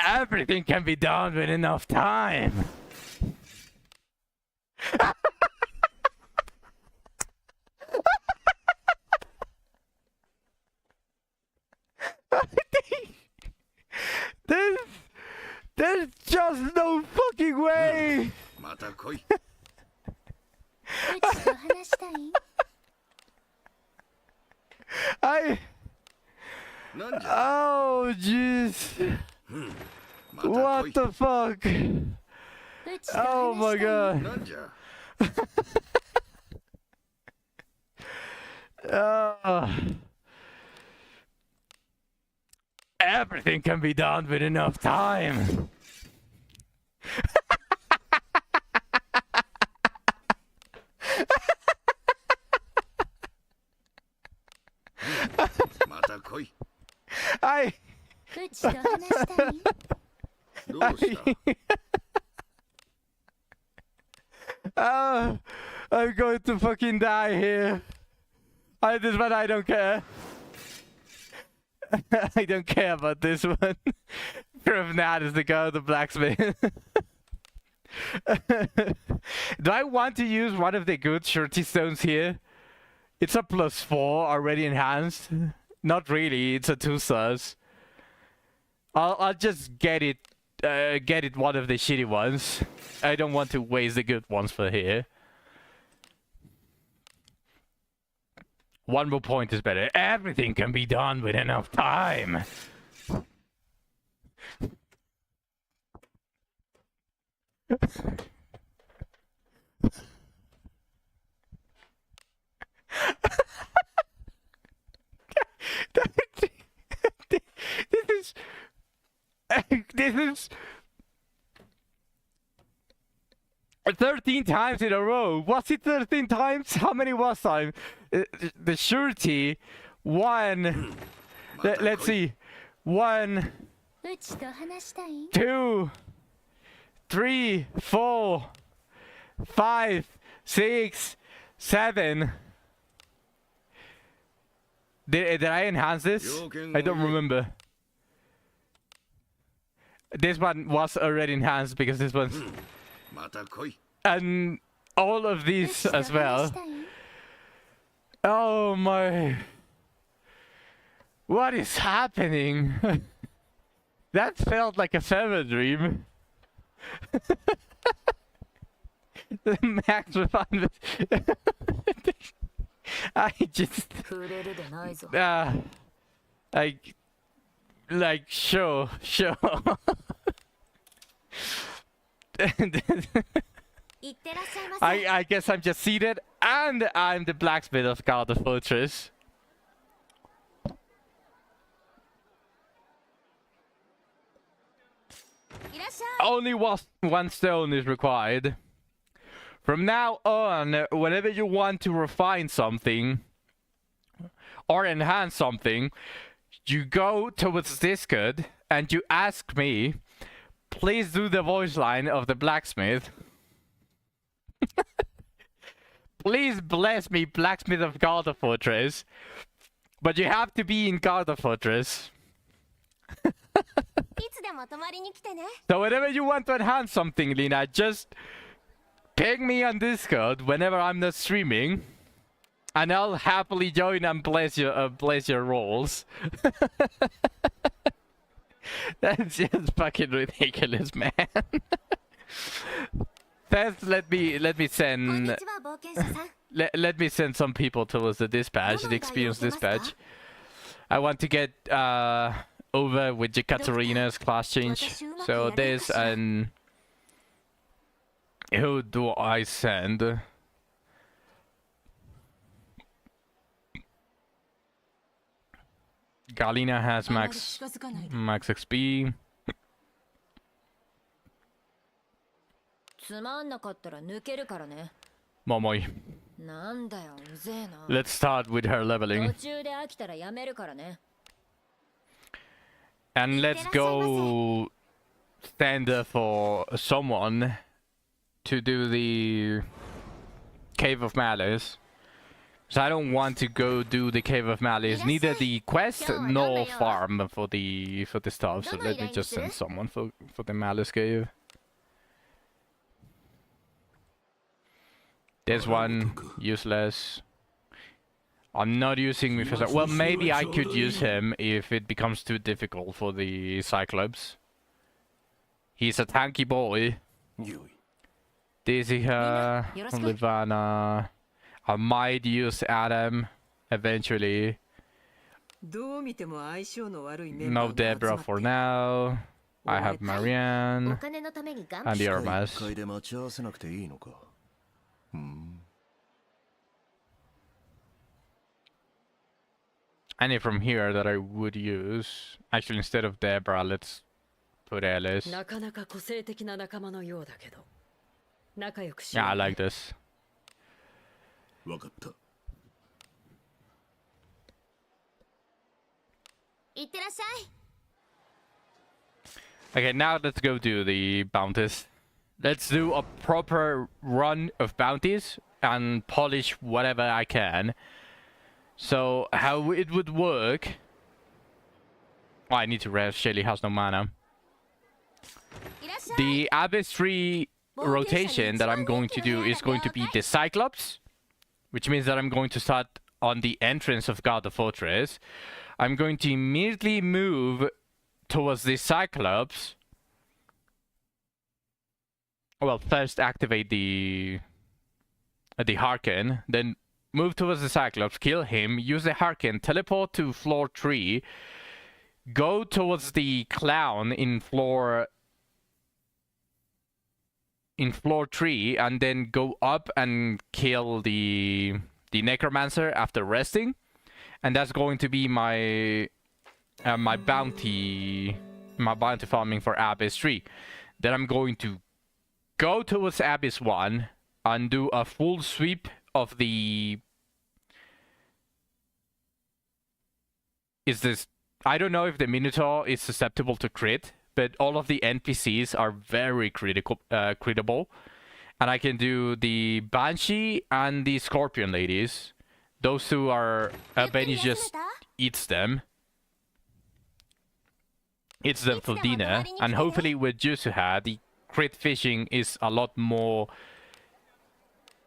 Speaker 1: Everything can be done with enough time. There's just no fucking way.
Speaker 3: また来い。
Speaker 4: うちと話したい
Speaker 1: I.
Speaker 3: なんじゃ
Speaker 1: Oh, jeez.
Speaker 3: また来
Speaker 1: What
Speaker 3: い。
Speaker 1: the fuck?
Speaker 4: うちと
Speaker 1: Oh
Speaker 4: 話
Speaker 1: my
Speaker 4: したい
Speaker 1: god.
Speaker 3: なんじゃ
Speaker 1: Everything can be done with enough time.
Speaker 3: また来い。
Speaker 1: I
Speaker 4: うちと話したい。
Speaker 3: どうした？
Speaker 1: oh, I'm going to fucking die here. This one I don't care. I don't care about this one. From that is the guy, the blacksmith. Do I want to use one of the good shorty stones here? It's a +4 already enhanced. Not really. It's a 2 stars. I'll just get it one of the shitty ones. I don't want to waste the good ones for here. One more point is better. Everything can be done with enough time. This is 13 times in a row. Was it 13 times? How many was time? The surety. One. Let's see. 1,
Speaker 4: うちと話したい。
Speaker 1: 2, 3, 4, 5, 6, 7. Did I enhance this? I don't remember. This one was already enhanced because this one's...
Speaker 3: また来い。
Speaker 1: And all of
Speaker 4: う
Speaker 1: these
Speaker 4: ちと
Speaker 1: as
Speaker 4: 話
Speaker 1: well.
Speaker 4: したい。
Speaker 1: Oh my... What is happening? That felt like a fever dream. The max refinement. I just...
Speaker 4: 触れるでないぞ。
Speaker 1: Like, sure.
Speaker 4: いってらっしゃいませ。
Speaker 1: I guess I'm just seated, and I'm the blacksmith of God the Fortress.
Speaker 4: いらっしゃい。
Speaker 1: Only one stone is required. From now on, whenever you want to refine something or enhance something, you go towards Discord and you ask me, please do the voice line of the blacksmith. Please bless me, blacksmith of Garda Fortress. But you have to be in Garda Fortress.
Speaker 4: いつでも泊まりに来てね。
Speaker 1: So whenever you want to enhance something, Lina, just ping me on Discord whenever I'm not streaming. And I'll happily join and bless your rolls. That's just fucking ridiculous, man. First, let me
Speaker 4: こんに
Speaker 1: send
Speaker 4: ちは、冒険者さん。
Speaker 1: let me send some people towards the dispatch, the experience dispatch. I want to get over with Jekaterina's class change. So there's an... Who do I send? Galina has max XP.
Speaker 4: つまんなかったら抜けるからね。
Speaker 1: Momoy.
Speaker 4: なんだよ、うぜえな。
Speaker 1: Let's start with her
Speaker 4: 途
Speaker 1: leveling.
Speaker 4: 中で飽きたらやめるからね。
Speaker 1: And let's go stand there for someone to do the Cave of Malice. So I don't want to go do the Cave of Malice, neither the quest nor farm for the stuff. So let me just send someone for the Malice Cave. There's one useless. I'm not using Mufasa. Well, maybe I could use him if it becomes too difficult for the Cyclops. He's a tanky boy. Daisy her, Livana. I might use Adam eventually. No Deborah for now. I have Marianne
Speaker 4: お金のために頑張
Speaker 1: and
Speaker 4: る。
Speaker 1: the Armas.
Speaker 3: 会で待ち合わせなくていいのか。
Speaker 1: Any from here that I would use. Actually, instead of Deborah, let's put Alice.
Speaker 5: なかなか個性的な仲間のようだけど仲良くし
Speaker 1: Yeah,
Speaker 5: よ
Speaker 1: I
Speaker 5: う
Speaker 1: like this.
Speaker 3: わかった。
Speaker 4: いってらっしゃい。
Speaker 1: Okay, now let's go do the bounties. Let's do a proper run of bounties and polish whatever I can. So how it would work... Oh, I need to rest. Shelly has no mana. The Abyss Tree rotation that I'm going to do is going to be the Cyclops, which means that I'm going to start on the entrance of God the Fortress. I'm going to immediately move towards the Cyclops. Well, first activate the Harken, then move towards the Cyclops, kill him, use the Harken, teleport to floor 3, go towards the Clown in floor 3, and then go up and kill the Necromancer after resting. And that's going to be my my bounty farming for Abyss 3. Then I'm going to go towards Abyss 1 and do a full sweep of the... I don't know if the Minotaur is susceptible to crit, but all of the NPCs are very critable. And I can do the Banshee and the Scorpion Ladies. Those two are... Benny just eats them. Eats them for dinner. And hopefully with Jusuha, the crit fishing is a lot more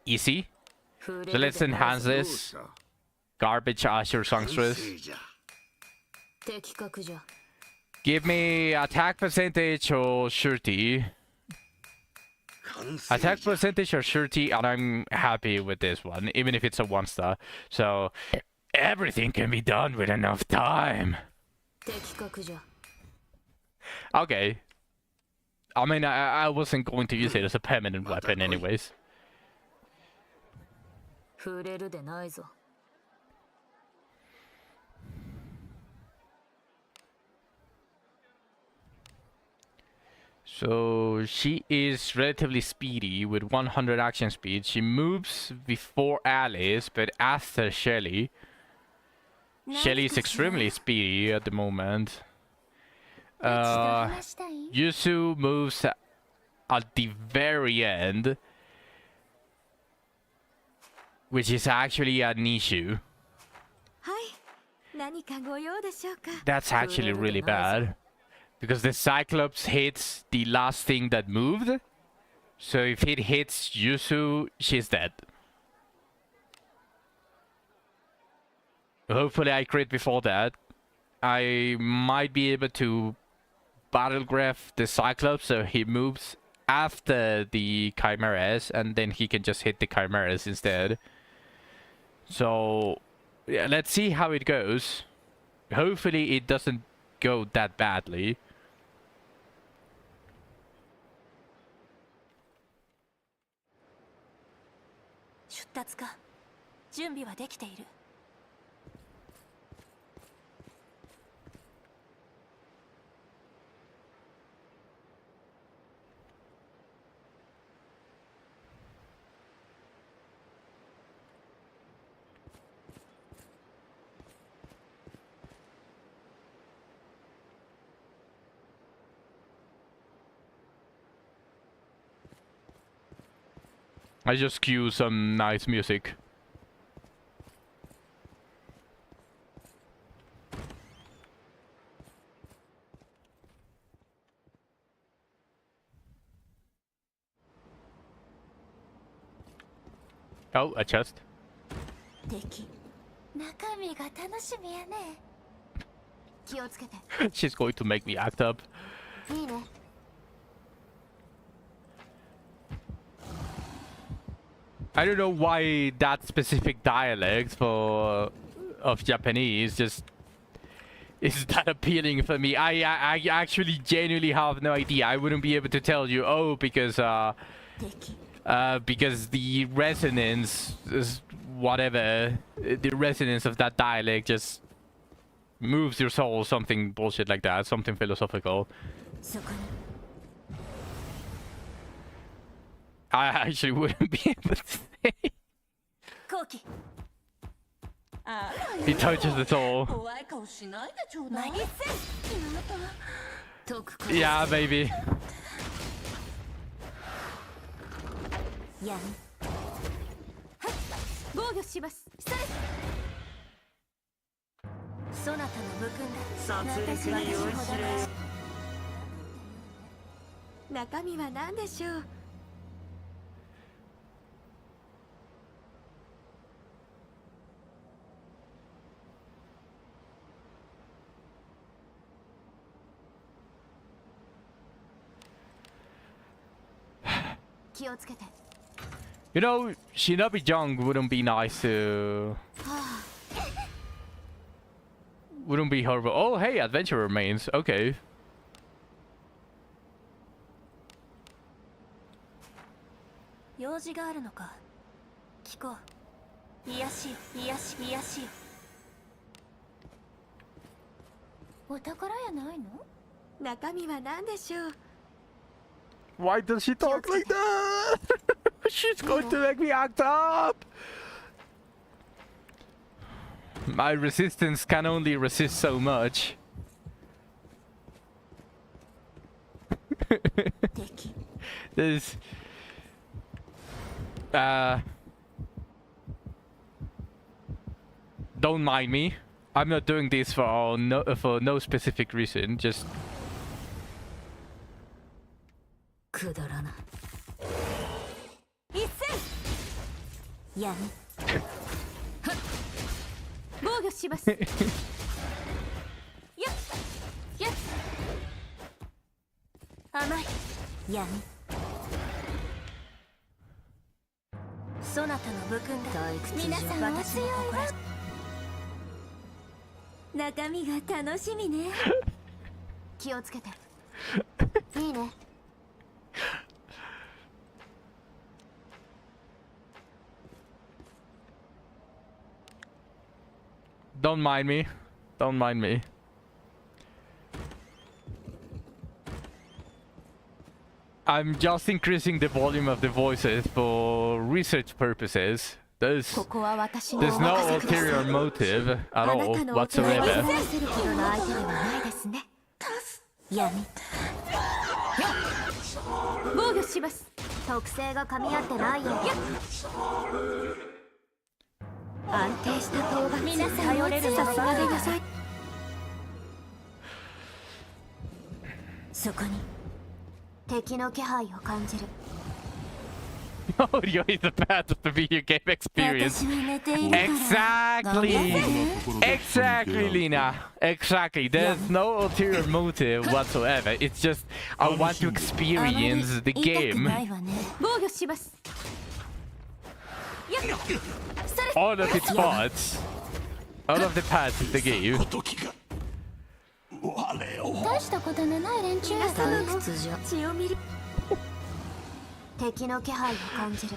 Speaker 1: easy. So let's enhance this. Garbage Asher Songstress. Give me attack percentage or surety. Attack percentage or surety, and I'm happy with this one, even if it's a 1-star. So everything can be done with enough time. Okay. I mean, I wasn't going to use it as a permanent weapon anyways. So she is relatively speedy with 100 action speed. She moves before Alice, but after Shelly. Shelly is extremely speedy at the moment. Yusu moves at the very end, which is actually an issue. That's actually really bad, because the Cyclops hits the last thing that moved. So if it hits Yusu, she's dead. Hopefully I crit before that. I might be able to battlegraph the Cyclops so he moves after the Chimeras, and then he can just hit the Chimeras instead. So yeah, let's see how it goes. Hopefully it doesn't go that badly. I just cue some nice music. Oh, a chest. She's going to make me act up. I don't know why that specific dialect of Japanese just is that appealing for me. I actually genuinely have no idea. I wouldn't be able to tell you. Oh, because the resonance is whatever. The resonance of that dialect just moves your soul. Something bullshit like that. Something philosophical. I actually wouldn't be able to say.
Speaker 4: き
Speaker 1: He touches the soul.
Speaker 5: 怖い顔しないでちょうだい。
Speaker 4: 解くこと
Speaker 1: Yeah, baby.
Speaker 4: やん防御しますそれそなたの武君だ
Speaker 5: 殺戮に酔いしれ。
Speaker 4: 中身は何でしょう 気をつけて
Speaker 1: You know, Shinobi Jung wouldn't be nice to... Wouldn't be horrible. Oh, hey, adventure remains. Okay.
Speaker 4: 用事があるのか聞こう癒しよ癒し癒しよお宝やないの中身は何でしょう
Speaker 1: Why does she talk like that? She's going to make me act up! My resistance can only resist so much.
Speaker 4: 敵
Speaker 1: This... Don't mind me. I'm not doing this for no specific reason. Just
Speaker 4: くだらな一戦やん防御しますやっやっ甘いやんそなたの武君だ皆さん私の心中身が楽しみね気をつけていいね
Speaker 1: don't mind me. Don't mind me. I'm just increasing the volume of the voices for research purposes. There's no ulterior motive at all whatsoever.
Speaker 4: 防御します特性が噛み合ってないよ安定した討伐皆さん頼れるさすがでなさいそこに敵の気配を感じる
Speaker 1: Audio is a part of the video game experience. Exactly! Exactly, Lina. Exactly. There's no ulterior motive whatsoever. It's just I want to experience the game. All of its parts. All of the parts of the game.
Speaker 4: 大したことのない連中や退屈じゃ血を見る敵の気配を感じる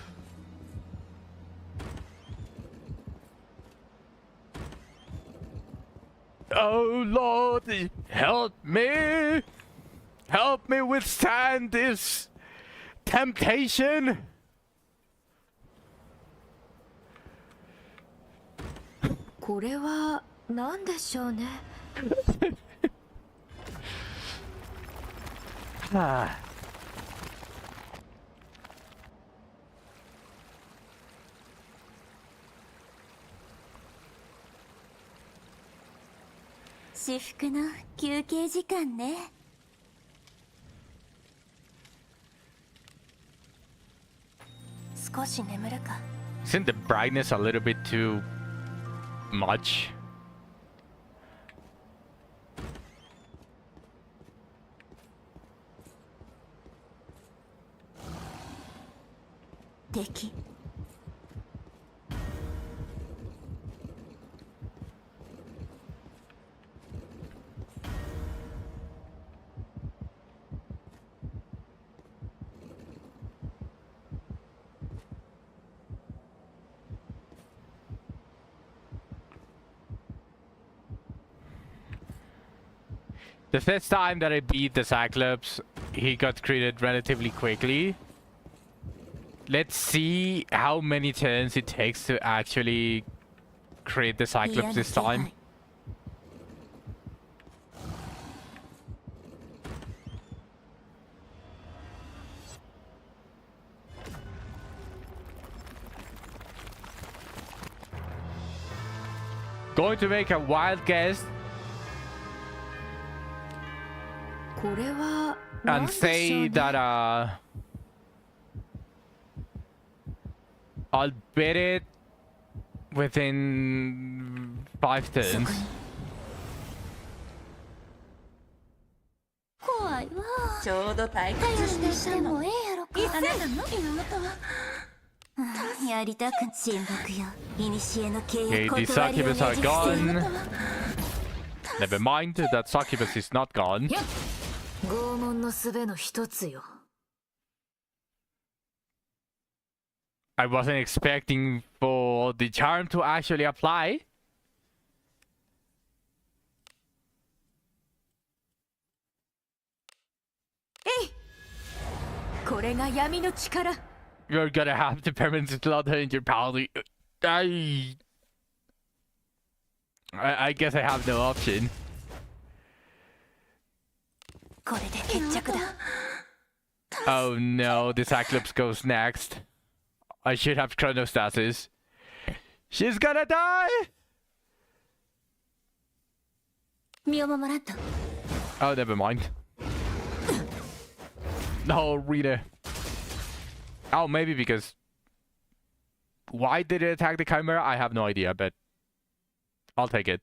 Speaker 1: Oh Lord, help me! Help me withstand this temptation!
Speaker 4: これは何でしょうね
Speaker 1: Ah.
Speaker 4: 至福の休憩時間ね 少し眠るか
Speaker 1: Isn't the brightness a little bit too much?
Speaker 4: 敵
Speaker 1: The first time that I beat the Cyclops, he got created relatively quickly. Let's see how many turns it takes to actually create the Cyclops this time. Going to make a wild guess and say that I'll bet it within 5 turns.
Speaker 4: 怖いわ。
Speaker 5: ちょうど退
Speaker 4: 頼
Speaker 5: 屈
Speaker 4: りにしてもええやろか。
Speaker 5: あなたの言うことは
Speaker 4: やりたく沈黙よ。古の契
Speaker 1: Okay,
Speaker 4: 約
Speaker 1: the
Speaker 4: 断りをね
Speaker 1: succubus
Speaker 4: じ
Speaker 1: are
Speaker 4: 伏せる
Speaker 1: gone. Never mind, that succubus is not gone.
Speaker 4: 拷問の術の一つよ。
Speaker 1: I wasn't expecting for the charm to actually apply.
Speaker 4: これが闇の力。
Speaker 1: You're gonna have the permanent slaughter in your party. I guess I have no option.
Speaker 4: これで決着だ。
Speaker 1: Oh no, the Cyclops goes next. I should have chronostasis. She's gonna die!
Speaker 4: 身を守らんと。
Speaker 1: Oh, never mind. No, Rita. Oh, maybe because... Why did it attack the Chimera? I have no idea, but... I'll take it.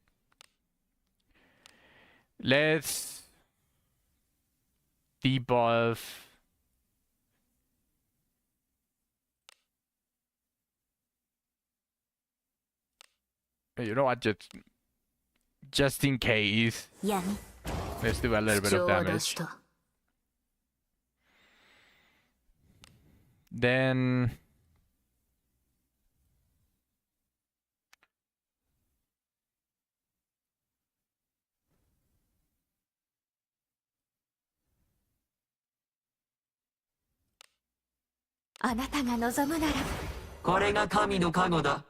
Speaker 1: Let's... debuff... You know what, just in case,
Speaker 4: 闇。
Speaker 1: let's do a little
Speaker 4: 不
Speaker 1: bit
Speaker 4: 調
Speaker 1: of
Speaker 4: を出
Speaker 1: damage.
Speaker 4: した。
Speaker 1: Then...
Speaker 4: あなたが望むなら。
Speaker 6: これが神の加護だ。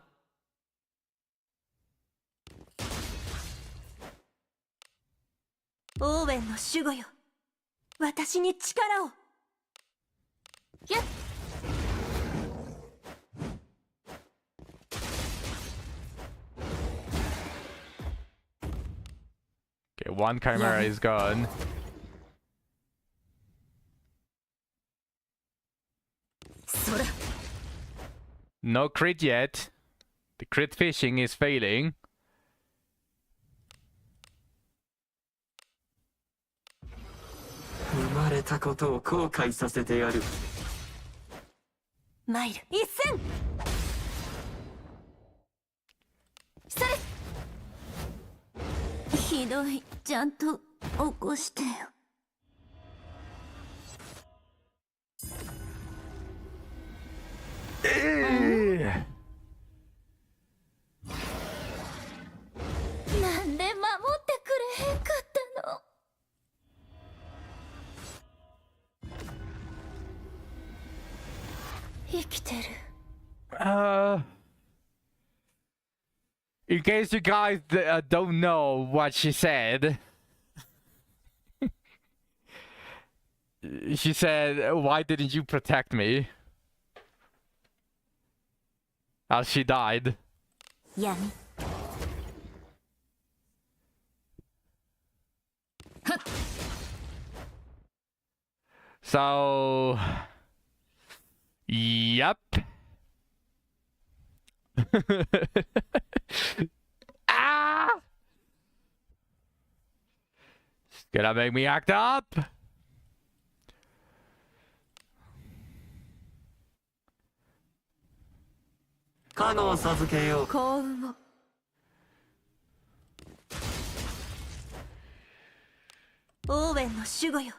Speaker 4: オーウェンの守護よ。私に力を。やっ。
Speaker 1: Okay, one Chimera is gone. No crit yet. The crit fishing is failing.
Speaker 6: 生まれたことを後悔させてやる。
Speaker 4: マイル一戦。それ。ひどい。ちゃんと起こしてよ。 なんで守ってくれへんかったの。生きてる。
Speaker 1: In case you guys don't know what she said, she said, "Why didn't you protect me?" As she died.
Speaker 4: 闇。
Speaker 1: So, yep. Ah! She's gonna make me act up.
Speaker 6: 加護を授けよう。
Speaker 4: 幸運を。 オーウェンの守護よ。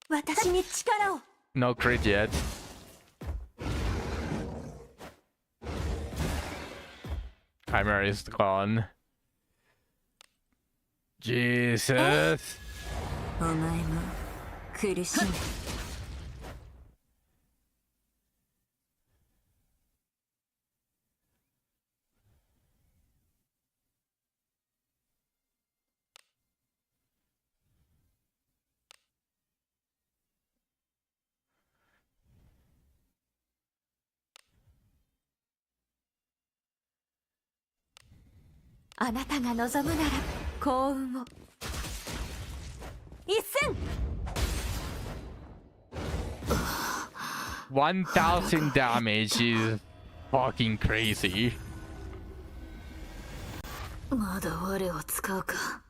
Speaker 4: 私に力を。
Speaker 1: No crit yet. Chimera is gone. Jesus.
Speaker 4: お前も苦しむ。あなたが望むなら幸運を。一戦。
Speaker 1: 1000 damage is fucking crazy.
Speaker 4: まだ我を使うか。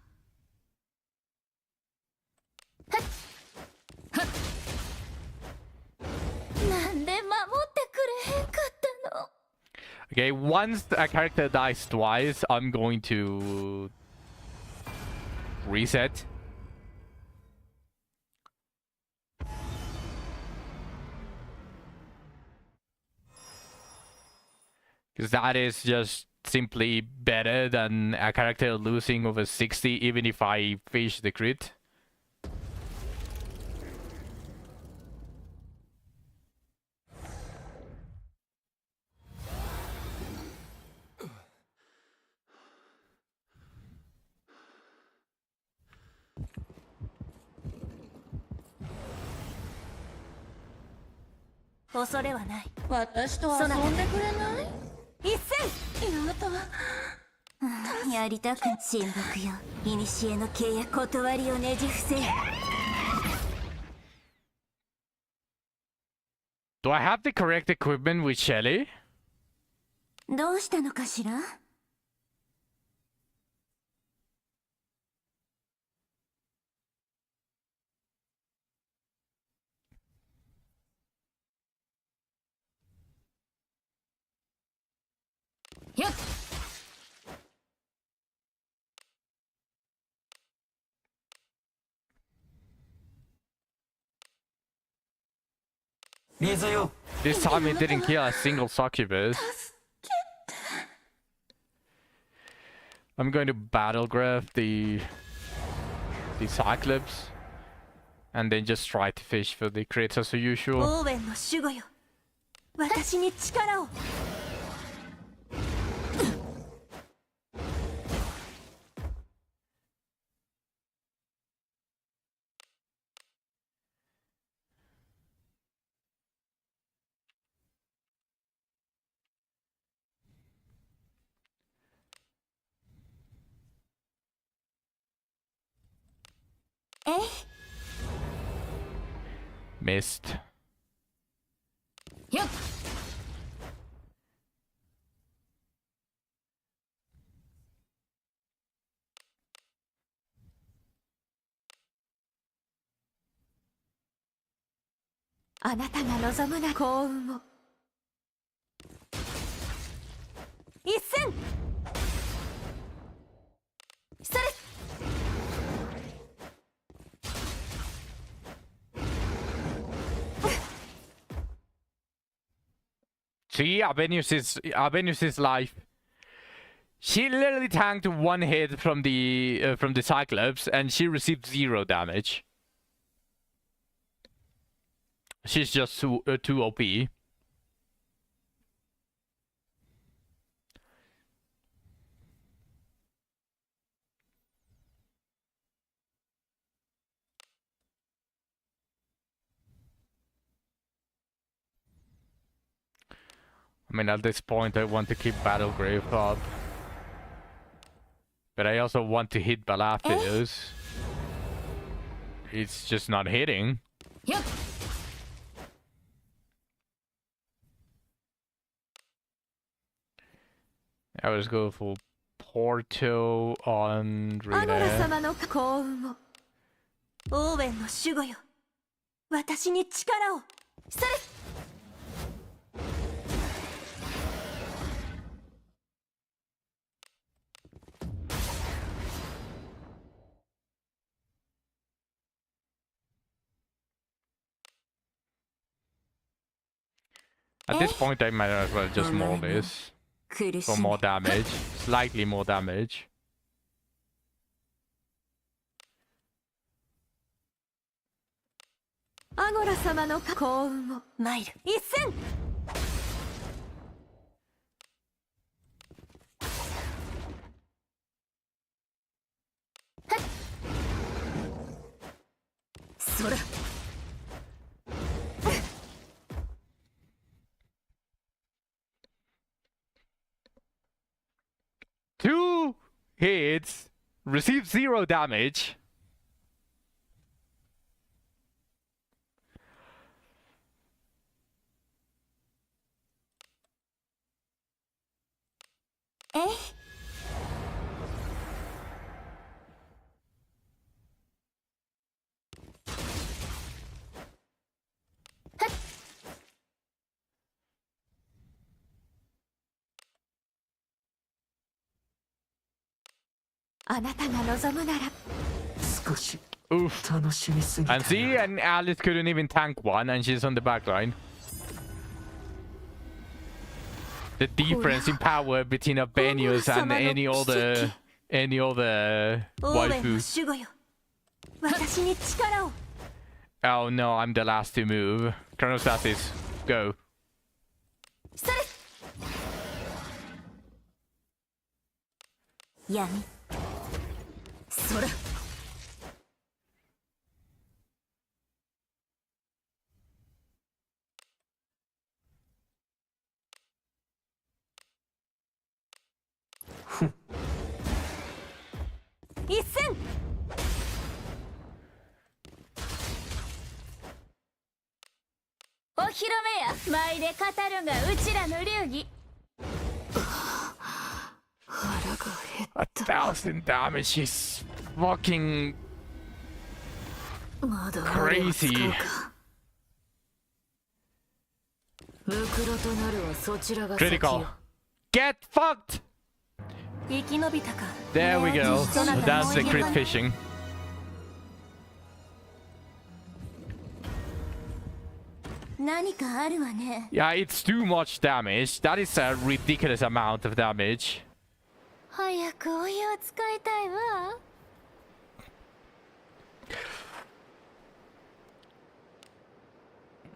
Speaker 4: なんで守ってくれへんかったの。
Speaker 1: Okay, once a character dies twice, I'm going to reset. Because that is just simply better than a character losing over 60, even if I fish the crit.
Speaker 5: 「私と遊んでくれない？
Speaker 4: 一戦。
Speaker 5: やだ。
Speaker 4: やりたく親睦よ。古の契約断りをねじ伏せ。
Speaker 1: Do I have the correct equipment with Shelly?
Speaker 4: どうしたのかしら。よっ。
Speaker 6: 水よ
Speaker 1: This time it didn't kill a single succubus. I'm going to battle graph the Cyclops and then just try to fish for the crits as usual.
Speaker 4: オーウェンの守護よ。私に力を。えい。
Speaker 1: Missed.
Speaker 4: よっ。あなたが望むな幸運を。一戦。それ。
Speaker 1: See, Abenius' life. She literally tanked one hit from the Cyclops, and she received 0 damage. She's just too OP. I mean, at this point, I want to keep Battlegrave up. But I also want to hit Balatheus. It's just not hitting.
Speaker 4: Yep.
Speaker 1: I was going for Porto on Rita.
Speaker 4: 様の幸運を。オーウェンの守護よ。私に力を。それ。
Speaker 1: At this point, I might as well just maul this for more damage, slightly more damage.
Speaker 4: アゴラ様の幸運を参る。一戦。そら。
Speaker 1: 2 hits, receive 0 damage.
Speaker 4: Eh? あなたが望むなら
Speaker 6: 少し
Speaker 1: Oof.
Speaker 6: 楽しみすぎた
Speaker 1: And see, and Alice couldn't even tank one, and she's on the back line. The difference in power between Abenius and any other waifu.
Speaker 4: 守護よ私に力を
Speaker 1: Oh no, I'm the last to move. Chronostasis, go.
Speaker 4: それ闇空一戦お披露目や舞で語るがうちらの流儀
Speaker 1: 1,000 damage is fucking crazy.
Speaker 4: ムクロとなるはそちらが
Speaker 1: Critical. Get fucked!
Speaker 4: 生き延びたか
Speaker 1: There we go. That's the crit fishing.
Speaker 4: 何かあるわね
Speaker 1: Yeah, it's too much damage. That is a ridiculous amount of damage.
Speaker 4: 早くお湯を使いたいわ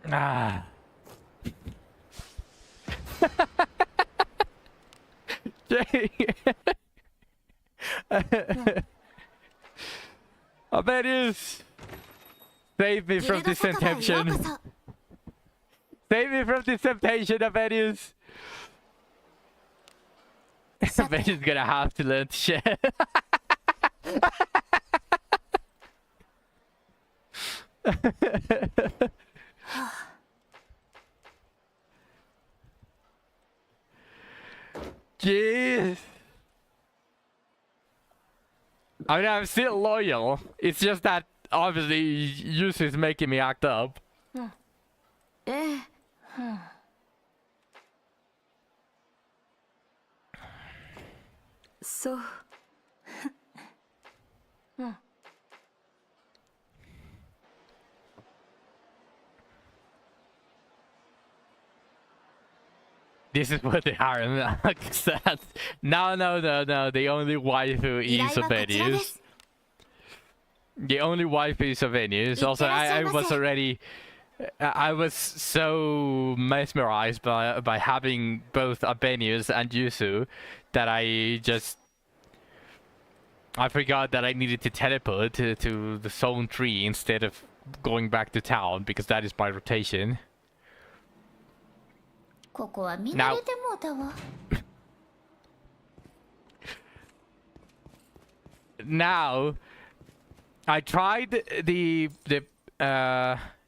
Speaker 1: Ah. Jay. Abenius! Save me from this temptation. Save me from this temptation, Abenius! Abenius gonna have to learn to share. Jeez. I mean, I'm still loyal. It's just that obviously Yusu is making me act up.
Speaker 4: ええ そう
Speaker 1: This is what the harem said. No. The only waifu is Abenius. The only waifu is Abenius. Also, I was already... I was so mesmerized by having both Abenius and Yusu that I forgot that I needed to teleport to the zone 3 instead of going back to town, because that is by rotation.
Speaker 4: ここは見慣れてもうたわ
Speaker 1: Now, I tried the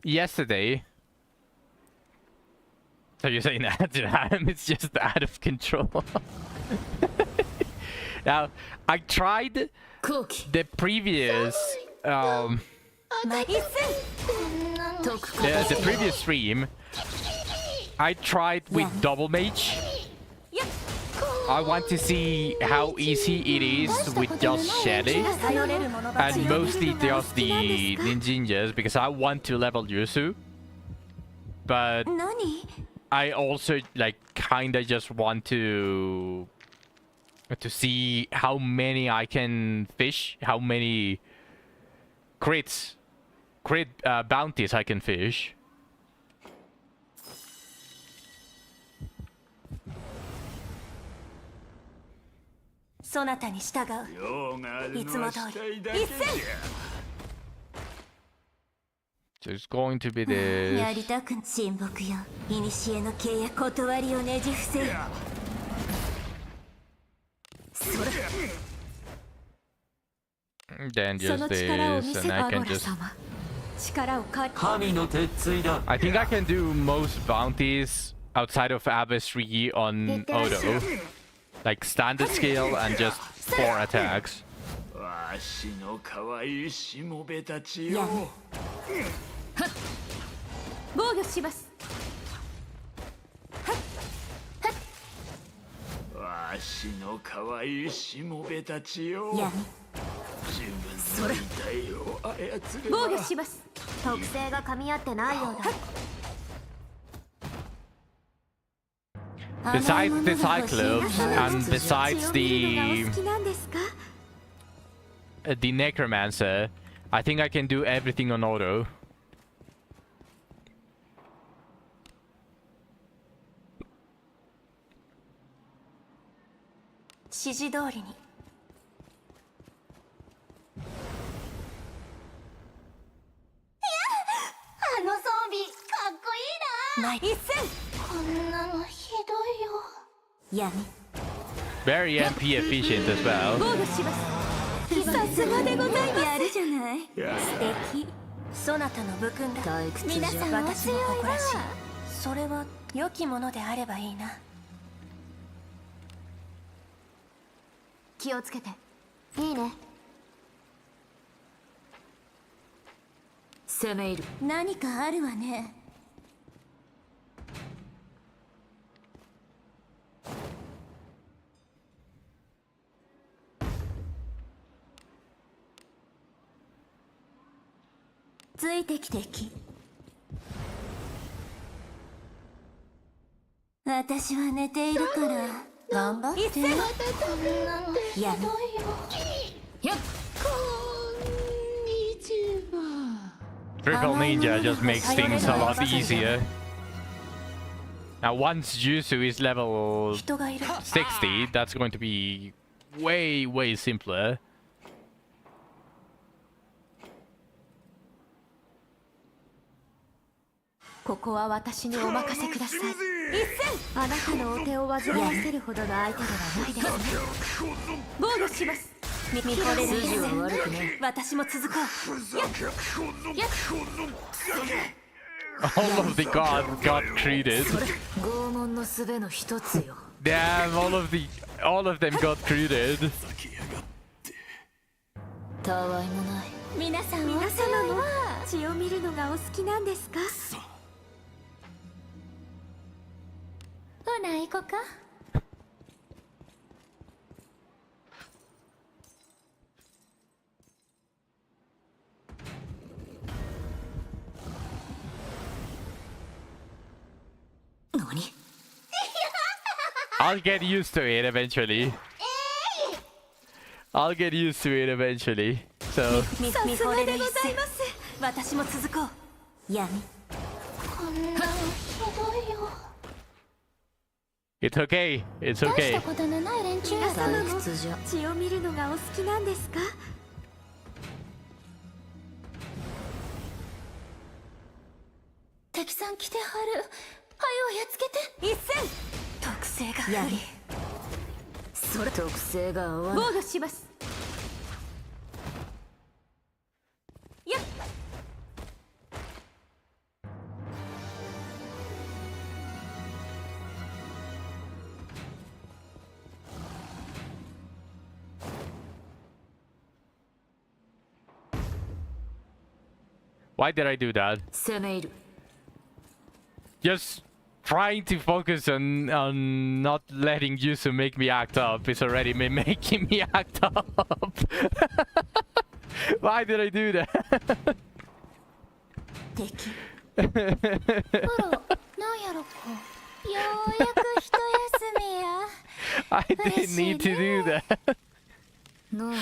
Speaker 1: yesterday. So you're saying that it's just out of control. Now, I tried
Speaker 4: 後期
Speaker 1: the previous the previous stream. I tried with double mage. I want to see how easy it is with just Shelly and mostly just the ninjas, because I want to level Yusu. But
Speaker 4: 何
Speaker 1: I also like kinda just want to see how many I can fish, how many crit bounties I can fish.
Speaker 4: そなたに従う
Speaker 2: 用がある
Speaker 4: いつも通
Speaker 2: のはした
Speaker 4: り
Speaker 2: いだけじゃ
Speaker 1: So it's going to be
Speaker 4: や
Speaker 1: this.
Speaker 4: りたく親睦よ古の契約断りをねじ伏せそら
Speaker 1: Then
Speaker 5: そ
Speaker 1: just
Speaker 5: の力を見
Speaker 1: this,
Speaker 5: せ
Speaker 1: and I
Speaker 5: アゴ
Speaker 1: can
Speaker 5: ラ
Speaker 1: just.
Speaker 5: 様力を借り
Speaker 6: 神の鉄槌だ
Speaker 1: I think I can do most bounties outside of Abyss 3 on Odo. Like standard skill and just 4 attacks.
Speaker 2: わしの可愛いしもべたち
Speaker 5: や
Speaker 2: よ
Speaker 5: め防御します
Speaker 2: わしの可愛いしもべたちよ
Speaker 5: や
Speaker 2: 自分の遺体を操れ
Speaker 5: め
Speaker 2: ば
Speaker 5: 防御します
Speaker 4: 特性が噛み合ってないようだ
Speaker 1: Besides the Cyclops and besides
Speaker 5: 好きなんですか
Speaker 1: the Necromancer, I think I can do everything on Odo.
Speaker 5: 指示通りに
Speaker 4: あの装備かっこいいな
Speaker 5: ない一戦
Speaker 4: こんなのひどいよ
Speaker 5: やめ
Speaker 1: Very MP efficient as well.
Speaker 5: 防御しますさすがでございますやるじゃない素敵そなたの武君だ
Speaker 4: 退屈じゃ
Speaker 5: 皆さん私も誇らしいそれは良きものであればいいな
Speaker 4: 気をつけていいね
Speaker 5: 攻め入る何かあるわねついてきてき私は寝ているから頑張って
Speaker 4: こんなのひどいよ
Speaker 5: やめやっ
Speaker 1: Triple Ninja just makes things a lot easier. Now once Jutsu is level
Speaker 5: 人がいる
Speaker 1: 60, that's going to be way simpler.
Speaker 5: ここは私にお任せください一戦あなたのお手を煩わせるほどの相手ではないですね防御します見惚れる筋は悪くない私も続こうやっ
Speaker 1: All of the gods got treated.
Speaker 5: 拷問の術の一つよ
Speaker 1: Damn, all of them got treated.
Speaker 5: たわいもない皆さんは血を見るのがお好きなんですかほな行こか何
Speaker 1: I'll get used to it eventually. I'll get used to it eventually. So
Speaker 5: 見惚れる一戦私も続こう闇
Speaker 4: こんなのひどいよ
Speaker 1: it's okay. It's
Speaker 4: 大し
Speaker 1: okay.
Speaker 4: たことのない連中や
Speaker 5: 様も血を見るのがお好きなんですか敵さん来てはるはよやっつけて一戦特性が不利それ特性が合わない防御しますやっ
Speaker 1: Why did I do that?
Speaker 5: 攻め入る
Speaker 1: Just trying to focus on not letting Yusu make me act up is already making me act up. Why did I do that?
Speaker 5: 敵
Speaker 4: プロなんやろかようやく一休みや
Speaker 1: I didn't need to do that.
Speaker 5: の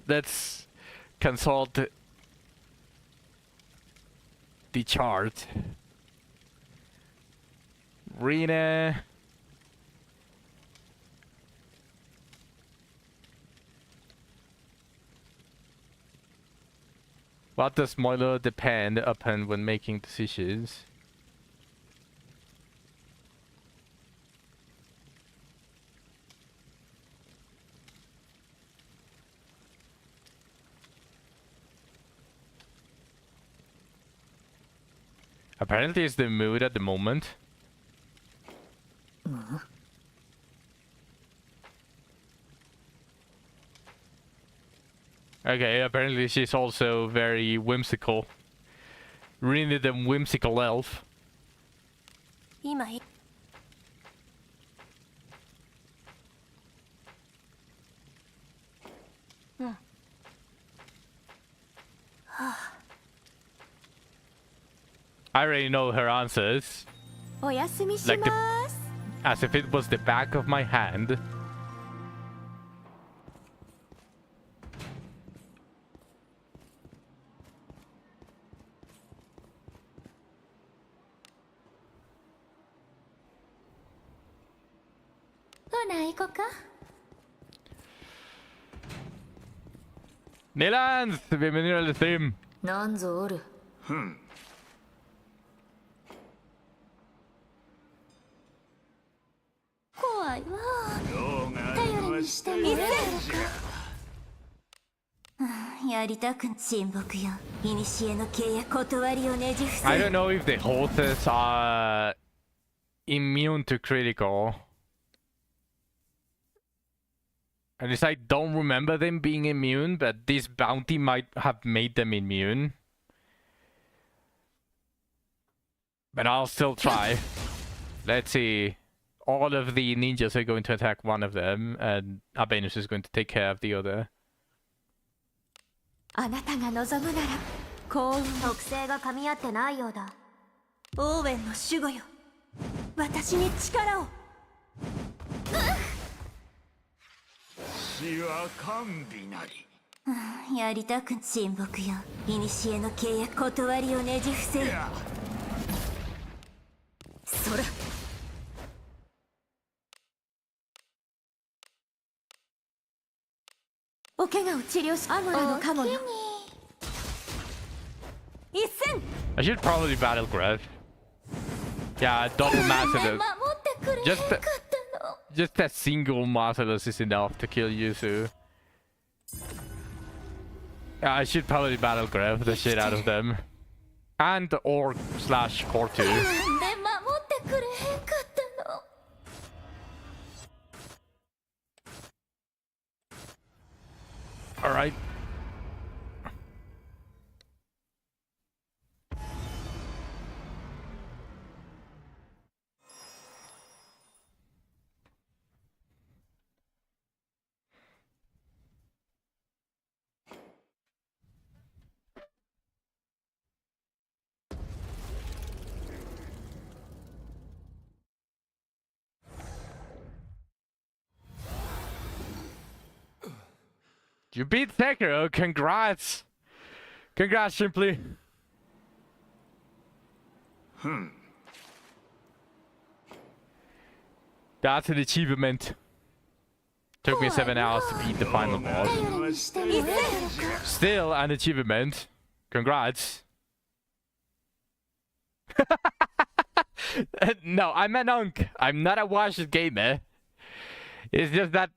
Speaker 1: Let's consult the chart. Rena. What does Moilo depend upon when making decisions? Apparently it's the mood at the moment. Okay, apparently she's also very whimsical. Really the whimsical elf.
Speaker 5: 今い
Speaker 1: I already know her answers.
Speaker 5: お休みし
Speaker 1: Like
Speaker 5: ます
Speaker 1: as if it was the back of my hand. Nilans, bienvenido al stream.
Speaker 4: なんぞおる
Speaker 5: 怖いわ
Speaker 2: 用があり
Speaker 5: 頼りに
Speaker 2: まし
Speaker 5: したてもらえるかやりたく親睦よ古の契約断りをねじ伏せ
Speaker 1: I don't know if the horses are immune to critical. At least I don't remember them being immune, but this bounty might have made them immune. But I'll still try. Let's see. All of the ninjas are going to attack one of them, and Abenus is going to take care of the other.
Speaker 5: あなたが望むなら幸運
Speaker 4: 特性が噛み合ってないようだ
Speaker 5: オーウェンの守護よ私に力を
Speaker 2: 死は甘美なり
Speaker 5: やりたく親睦よ古の契約断りをねじ伏せるそらお怪我を治療しアムロのカモよ一戦
Speaker 1: I should probably battle Gref. Yeah, double Marcellus.
Speaker 5: 守ってくれ
Speaker 1: Just
Speaker 5: へんかったの
Speaker 1: just a single Marcellus is enough to kill Yuzu. Yeah, I should probably battle Gref the shit out of them. And Orc slash Core 2.
Speaker 5: で守ってくれへんかったの
Speaker 1: Alright. You beat Sekiro, congrats! Congrats, Simply. That's an achievement. Took me 7 hours to beat the final boss.
Speaker 5: 頼りにしてもらえるか
Speaker 1: Still an achievement. Congrats. No, I'm an unk. I'm not a washed gamer. It's just that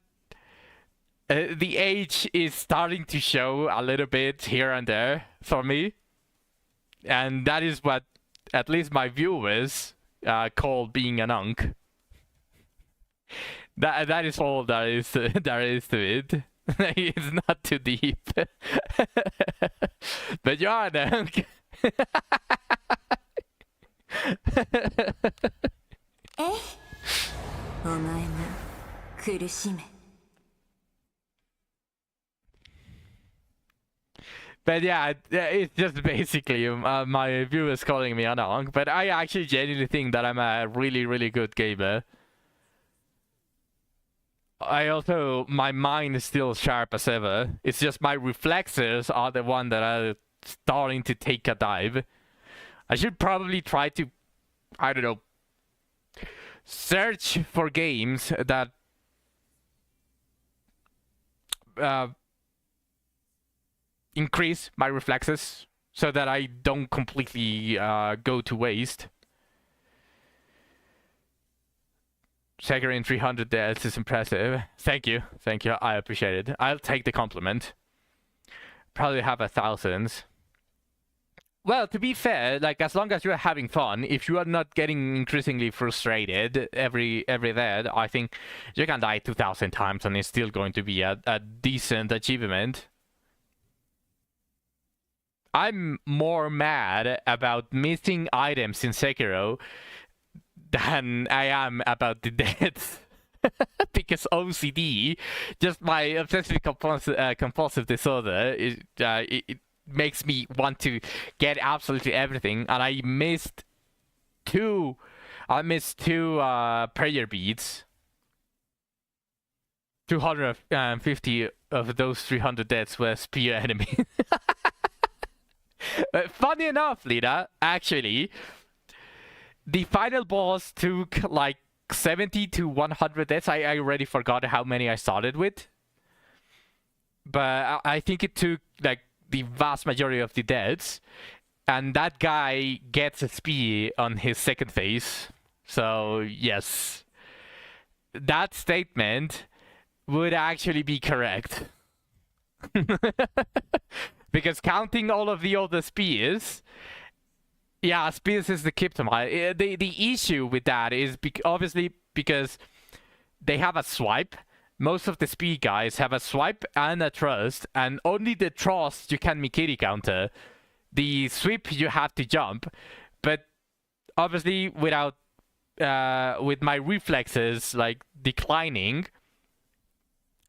Speaker 1: the age is starting to show a little bit here and there for me. And that is what at least my viewers call being an unk. That is all there is to it. It's not too deep. But you are an unk.
Speaker 5: えお前も苦しめ
Speaker 1: But yeah, it's just basically my viewers calling me an unk. But I actually genuinely think that I'm a really, really good gamer. My mind is still sharp as ever. It's just my reflexes are the one that are starting to take a dive. I should probably try to, I don't know, search for games that increase my reflexes so that I don't completely go to waste. Sekiro in 300 deaths is impressive. Thank you. Thank you. I appreciate it. I'll take the compliment. Probably have 1,000. Well, to be fair, like as long as you're having fun, if you are not getting increasingly frustrated every day, I think you can die 2,000 times and it's still going to be a decent achievement. I'm more mad about missing items in Sekiro than I am about the deaths. Because OCD, just my obsessive compulsive disorder, it makes me want to get absolutely everything, and I missed two prayer beads. 250 of those 300 deaths were spear enemies. Funny enough, Lida, actually, the final boss took like 70 to 100 deaths. I already forgot how many I started with, but I think it took like the vast majority of the deaths, and that guy gets a spear on his second phase. So yes, that statement would actually be correct. Because counting all of the other spears, yeah, spears is the kryptonite. The issue with that is obviously because they have a swipe. Most of the speed guys have a swipe and a thrust, and only the thrust you can Mikiri counter. The sweep you have to jump, but obviously without with my reflexes like declining,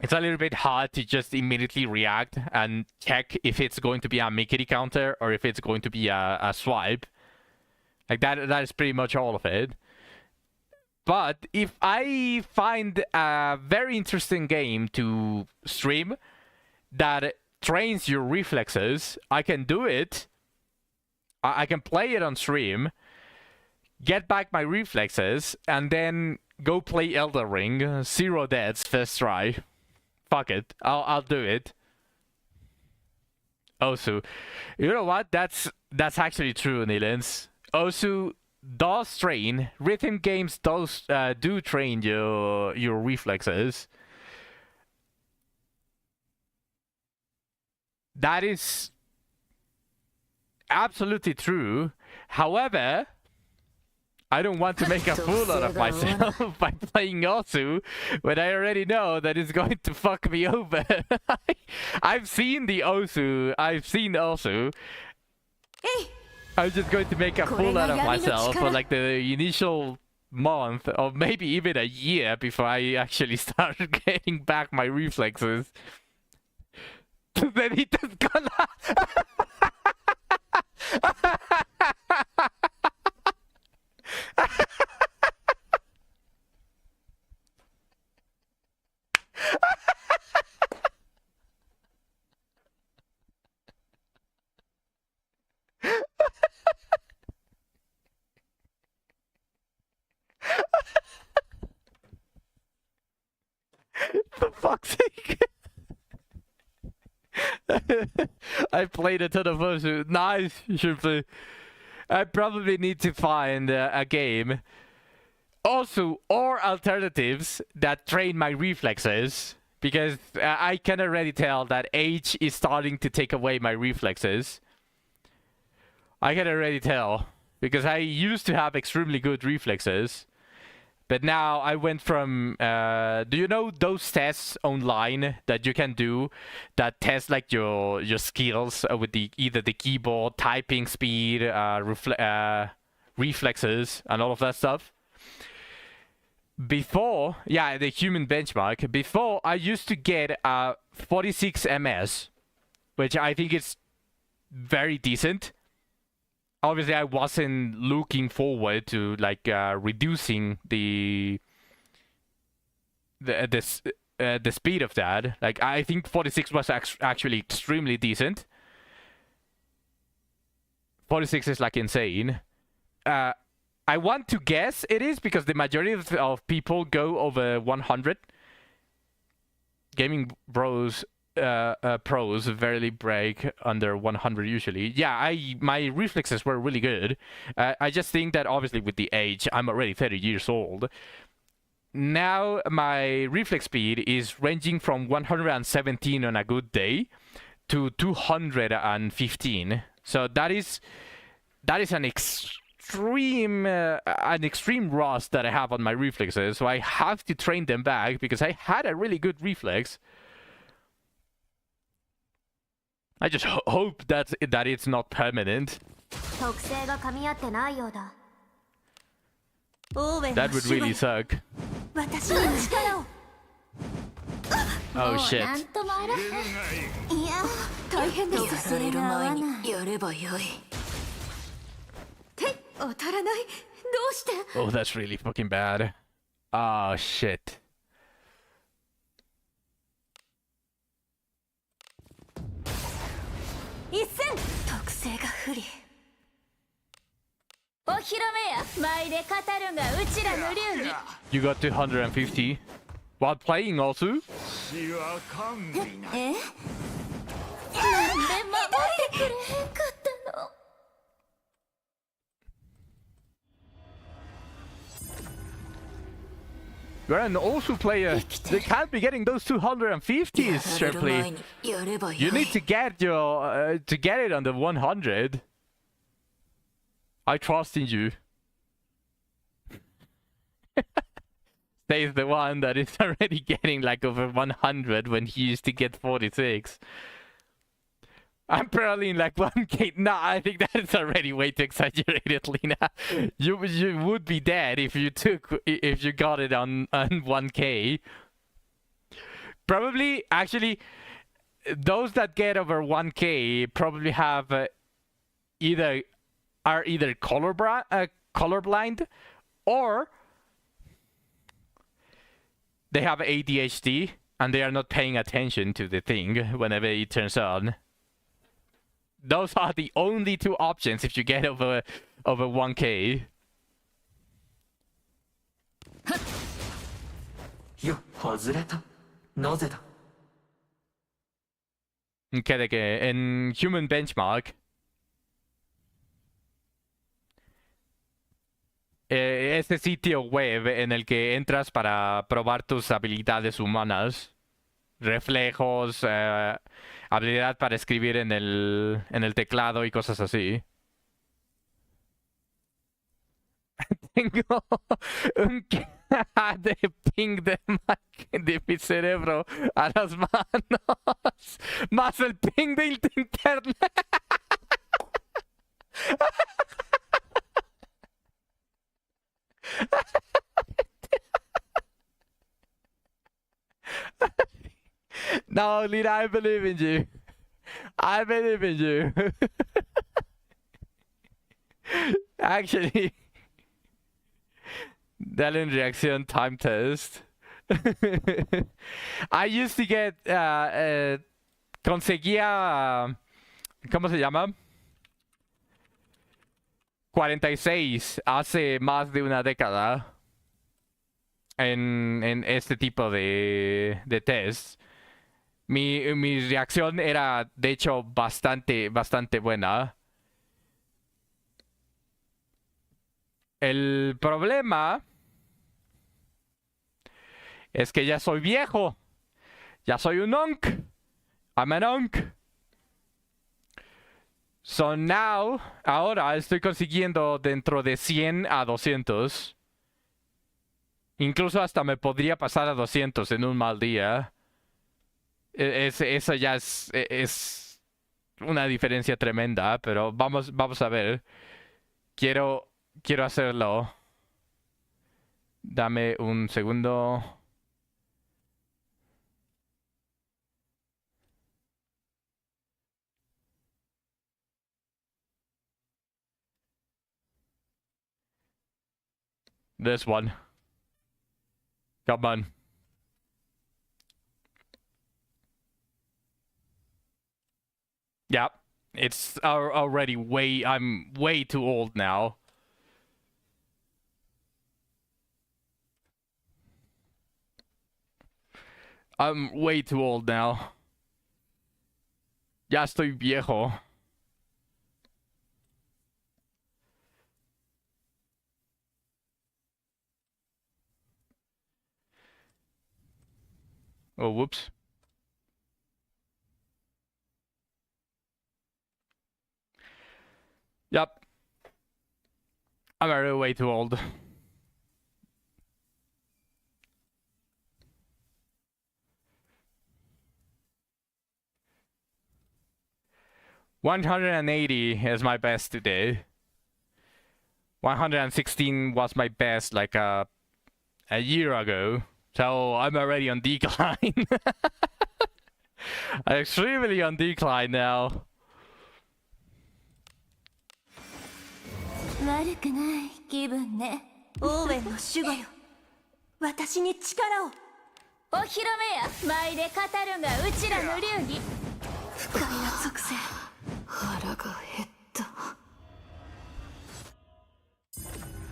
Speaker 1: it's a little bit hard to just immediately react and check if it's going to be a Mikiri counter or if it's going to be a swipe. Like that is pretty much all of it. But if I find a very interesting game to stream that trains your reflexes, I can do it. I can play it on stream, get back my reflexes, and then go play Elden Ring. 0 deaths first try. Fuck it, I'll do it. Osu, you know what? That's actually true, Nilens. Osu does train. Rhythm games do train your reflexes. That is absolutely true. However, I don't want to make a fool out of myself by playing Osu when I already know that it's going to fuck me over. I've seen the Osu. I've seen Osu. I'm just going to make a fool out of myself for like the initial month or maybe even a year before I actually start getting back my reflexes. Then he just gonna... For fuck's sake. I played a ton of Osu. Nice, Shrimply. I probably need to find a game. Also, or alternatives that train my reflexes. Because I can already tell that age is starting to take away my reflexes. I can already tell. Because I used to have extremely good reflexes. But now I went from, do you know those tests online that you can do that test like your skills with either the keyboard, typing speed, reflexes, and all of that stuff? Before, yeah, the human benchmark. Before, I used to get 46 ms, which I think is very decent. Obviously, I wasn't looking forward to like reducing the speed of that. Like, I think 46 was actually extremely decent. 46 is like insane. I want to guess it is because the majority of people go over 100. Gaming pros rarely break under 100 usually. Yeah, my reflexes were really good. I just think that obviously with the age, I'm already 30 years old. Now my reflex speed is ranging from 117 on a good day to 215 So that is an extreme rust that I have on my reflexes. So I have to train them back because I had a really good reflex. I just hope that it's not permanent. That would really suck. Oh shit.
Speaker 5: いや大変ですそれが合わないやればよいて当たらないどうして
Speaker 1: Oh, that's really fucking bad. Oh shit.
Speaker 5: 一戦特性が不利お披露目や舞で語るがうちらの流儀
Speaker 1: You got 250 while playing also?
Speaker 5: えなんで守ってくれへんかったの
Speaker 1: You're an also player. They can't be getting those 250s, Sharply. You need to get it on the 100. I trust in you. Says the one that is already getting like over 100 when he used to get 46. I'm probably in like 1k. No, I think that is already way too exaggerated, Lena. You would be dead if you got it on 1k. Probably, actually, those that get over 1k probably have are either colorblind or they have ADHD and they are not paying attention to the thing whenever it turns on. Those are the only two options if you get over 1k.
Speaker 6: よ外れたなぜだ
Speaker 1: Okay, de que en Human Benchmark ese sitio web en el que entras para probar tus habilidades humanas, reflejos, habilidad para escribir en el teclado y cosas así. Tengo un de ping de mi cerebro a las manos, más el ping del internet. No, Lina, I believe in you. I believe in you. Actually, dale en reacción time test. I used to get conseguía ¿cómo se llama? 46 hace más de una década en este tipo de test. Mi reacción era, de hecho, bastante buena. El problema es que ya soy viejo. Ya soy un onk. I'm an onk. So now, ahora estoy consiguiendo dentro de 100 a 200. Incluso hasta me podría pasar a 200 en un mal día. Eso ya es una diferencia tremenda, pero vamos a ver. Quiero hacerlo. Dame un segundo. This one. Come on. Yeah, it's already I'm way too old now. I'm way too old now. Ya estoy viejo. Oh, whoops. Yep. I'm already way too old. $180 is my best today. 116 was my best like a year ago. So I'm already on decline. I'm extremely on decline now.
Speaker 5: 悪くない気分ね。オーウェンの守護よ。私に力を。お披露目や。舞で語るがうちらの流儀。不快な属性。腹が減った。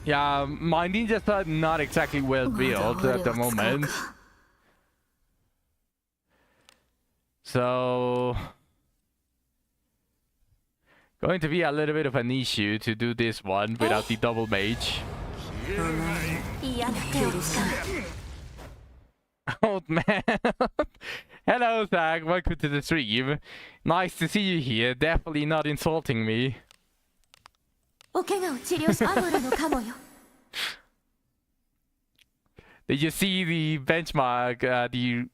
Speaker 1: Yeah, my ninjas are not exactly well built at the moment. So going to be a little bit of an issue to do this one without the double mage. Old man. Hello, Zach. Welcome to the stream. Nice to see you here. Definitely not insulting me.
Speaker 5: お怪我を治療しアムロのカモよ。
Speaker 1: Did you see the benchmark?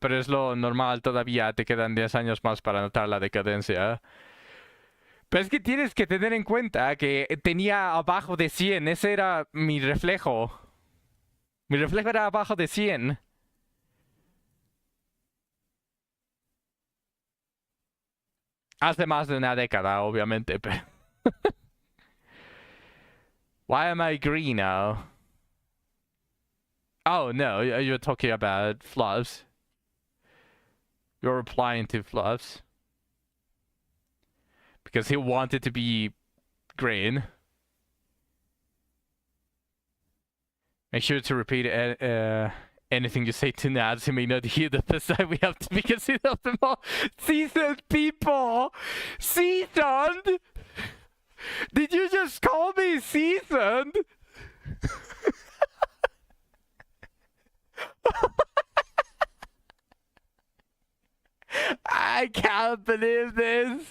Speaker 1: Pero es lo normal, todavía te quedan 10 años más para notar la decadencia. Pero es que tienes que tener en cuenta que tenía abajo de 100, ese era mi reflejo. Mi reflejo era abajo de 100. Hace más de una década, obviamente, pero... Why am I green now? Oh, no, you're talking about Fluffs. You're replying to Fluffs. Because he wanted to be green. Make sure to repeat anything you say to Nads. He may not hear the first time we have to be considered of them all. Seasoned people! Seasoned? Did you just call me seasoned? I can't believe this.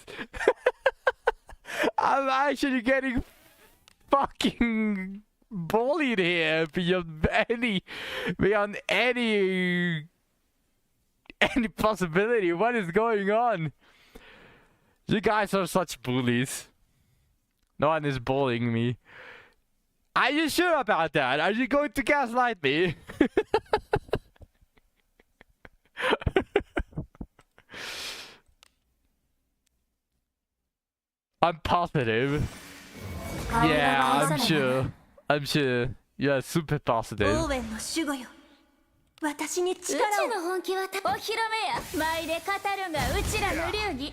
Speaker 1: I'm actually getting fucking bullied here beyond any possibility. What is going on? You guys are such bullies. No one is bullying me. Are you sure about that? Are you going to gaslight me? I'm positive. Yeah, I'm sure. I'm sure. You're super positive.
Speaker 5: オーウェンの守護よ。私に力を。うちの本気はお披露目や。舞で語るがうちらの流儀。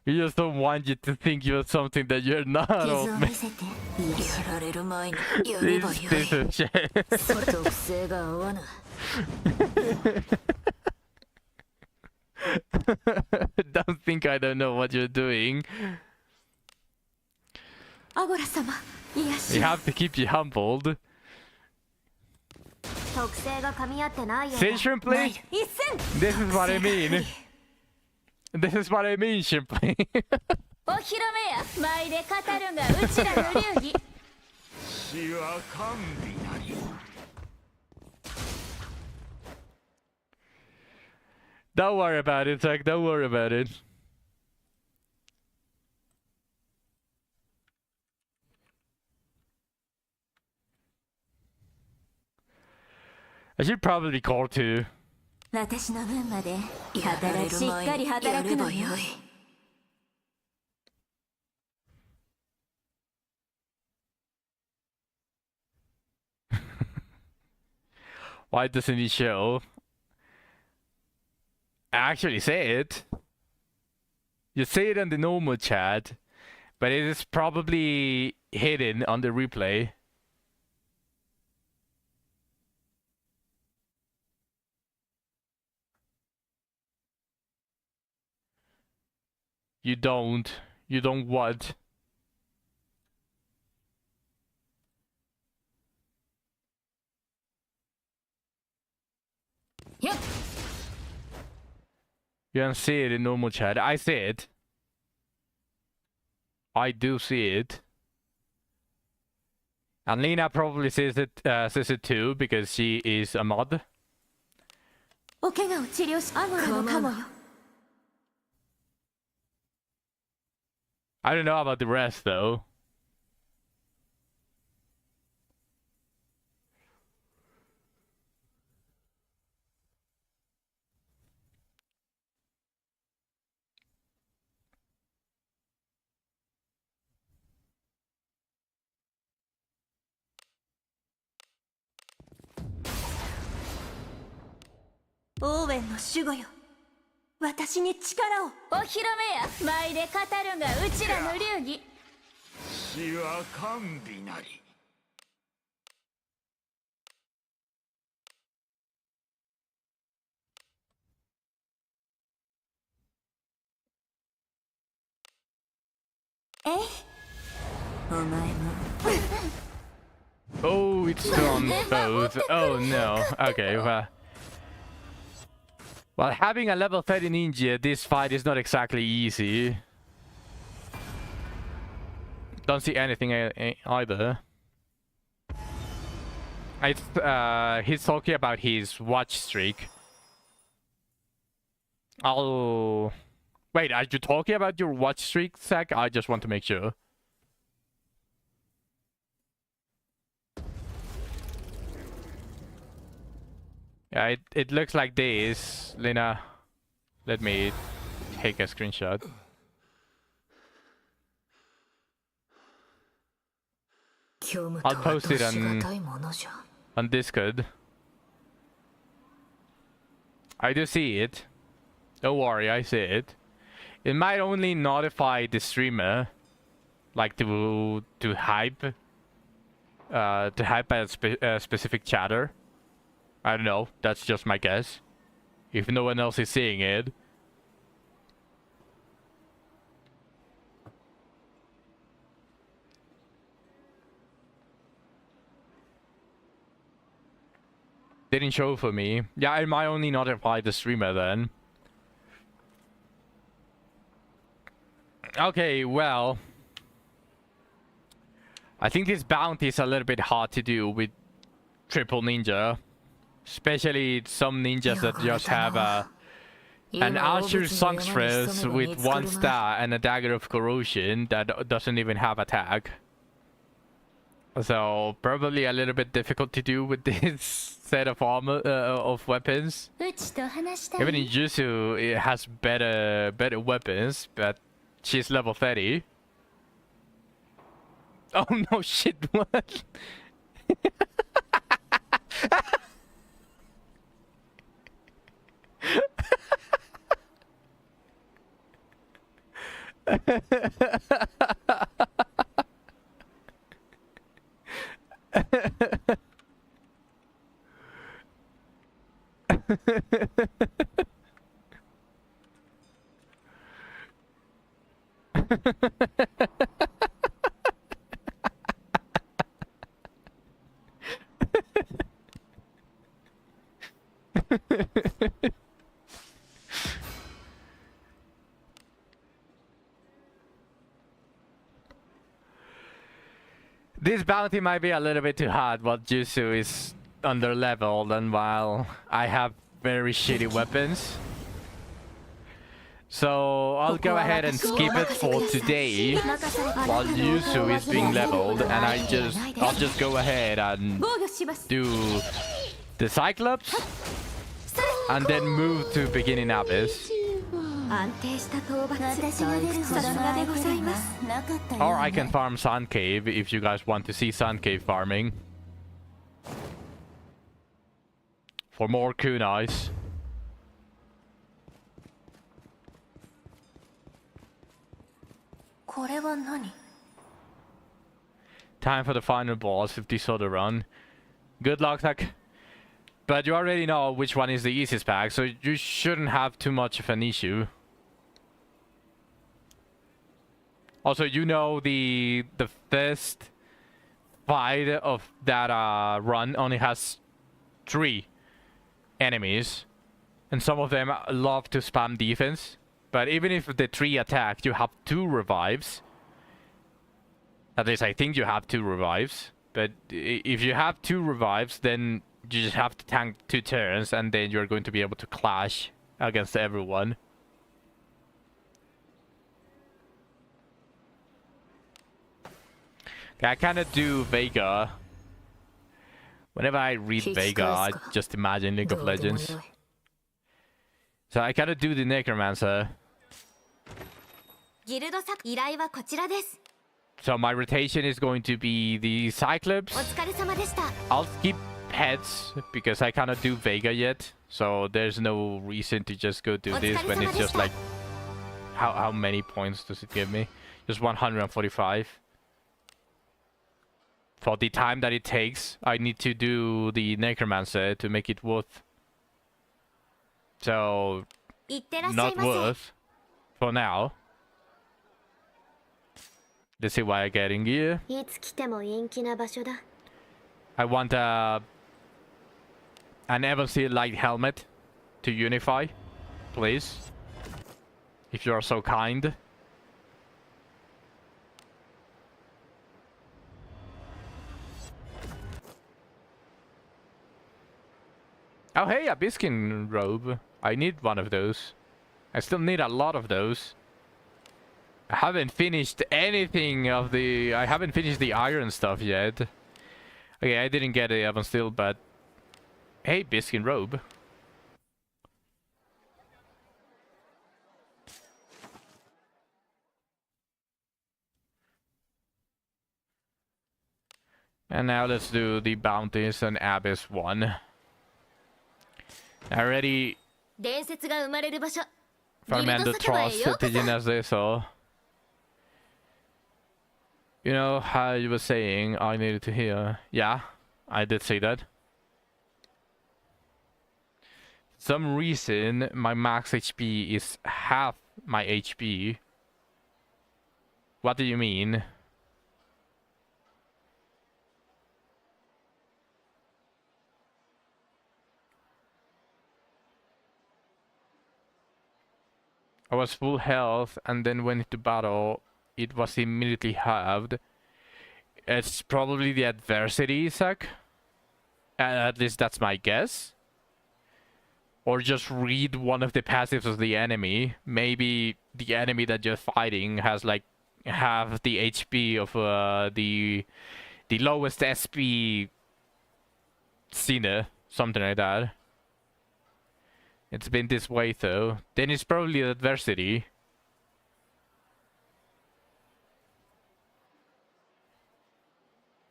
Speaker 1: We just don't want you to think you're something that you're not, old man.
Speaker 5: やられる前にや
Speaker 1: This piece of shit.
Speaker 5: 属性が合わない。
Speaker 1: Don't think I don't know what you're doing.
Speaker 5: アゴラ様、いやし。
Speaker 1: We have to keep you humbled.
Speaker 4: 特性が噛み合ってないよ。
Speaker 1: Say Shrimply?
Speaker 5: 一戦。
Speaker 1: This is what I mean. This is what I mean, Shrimply.
Speaker 5: お披露目や。舞で語るがうちらの流儀。
Speaker 2: 死は甘美なり。
Speaker 1: Don't worry about it, Zach. Don't worry about it. I should probably call too.
Speaker 5: 私の分まで働きしっかり働くのよ。
Speaker 1: Why doesn't he show? Actually say it. You say it in the normal chat, but it is probably hidden on the replay. You don't. You don't what? You don't see it in normal chat. I see it. I do see it. And Lena probably says it too because she is a mod.
Speaker 5: お怪我を治療しアゴラのカモよ
Speaker 1: I don't know about the rest though.
Speaker 5: オーウェンの守護よ私に力をお披露目や舞で語るがうちらの流儀
Speaker 2: 死は甘美なり
Speaker 5: えお前も
Speaker 1: Oh, it's on both. Oh no. Okay, well. Well, having a level 30 ninja, this fight is not exactly easy. Don't see anything either. He's talking about his watch streak. Oh, wait, are you talking about your watch streak, Zach? I just want to make sure. Yeah, it looks like this. Lena, let me take a screenshot. I'll post it on Discord. I do see it. Don't worry, I see it. It might only notify the streamer, like to hype a specific chatter. I don't know. That's just my guess. If no one else is seeing it. Didn't show for me. Yeah, it might only notify the streamer then. Okay, well. I think this bounty is a little bit hard to do with Triple Ninja. Especially some ninjas that just have an Archer Songstress with 1 star and a Dagger of Corrosion that doesn't even have attack. So probably a little bit difficult to do with this set of armor of weapons. Even in Jutsu, it has better weapons, but she's level 30. Oh no shit! What? This bounty might be a little bit too hard, but Jutsu is under leveled, and while I have very shitty weapons. So I'll go ahead and skip it for today while Jutsu is being leveled, and I'll just go ahead and do the Cyclops and then move to beginning Abyss. Or I can farm Sun Cave if you guys want to see Sun Cave farming. For more kunais. Time for the final boss if this other run. Good luck, Tuck. But you already know which one is the easiest pack, so you shouldn't have too much of an issue. Also, you know the first fight of that run only has 3 enemies. And some of them love to spam defense. But even if the 3 attack, you have 2 revives. At least I think you have 2 revives. But if you have 2 revives, then you just have to tank 2 turns, and then you're going to be able to clash against everyone. Okay, I kind of do Vega. Whenever I read Vega, I just imagine League of Legends. So I kind of do the Necromancer. So my rotation is going to be the Cyclops. I'll skip Pets because I cannot do Vega yet. So there's no reason to just go do this when it's just like... How many points does it give me? Just 145. For the time that it takes, I need to do the Necromancer to make it worth. So, not worth for now. Let's see what I get in gear. I want an Evansteel light helmet to unify, please. If you are so kind. Oh hey, a Biskin robe. I need one of those. I still need a lot of those. I haven't finished anything of the... I haven't finished the iron stuff yet. Okay, I didn't get it Evansteel, but... Hey, Biskin robe. And now let's do the bounties and Abyss 1. I already... Fernando Trust Tiginese, so... You know how you were saying I needed to hear? Yeah, I did say that. For some reason, my max HP is half my HP. What do you mean? I was full health and then went into battle. It was immediately halved. It's probably the adversity, Isaac. At least that's my guess. Or just read one of the passives of the enemy. Maybe the enemy that you're fighting has like half the HP of the lowest SP Cena, something like that. It's been this way though. Then it's probably adversity.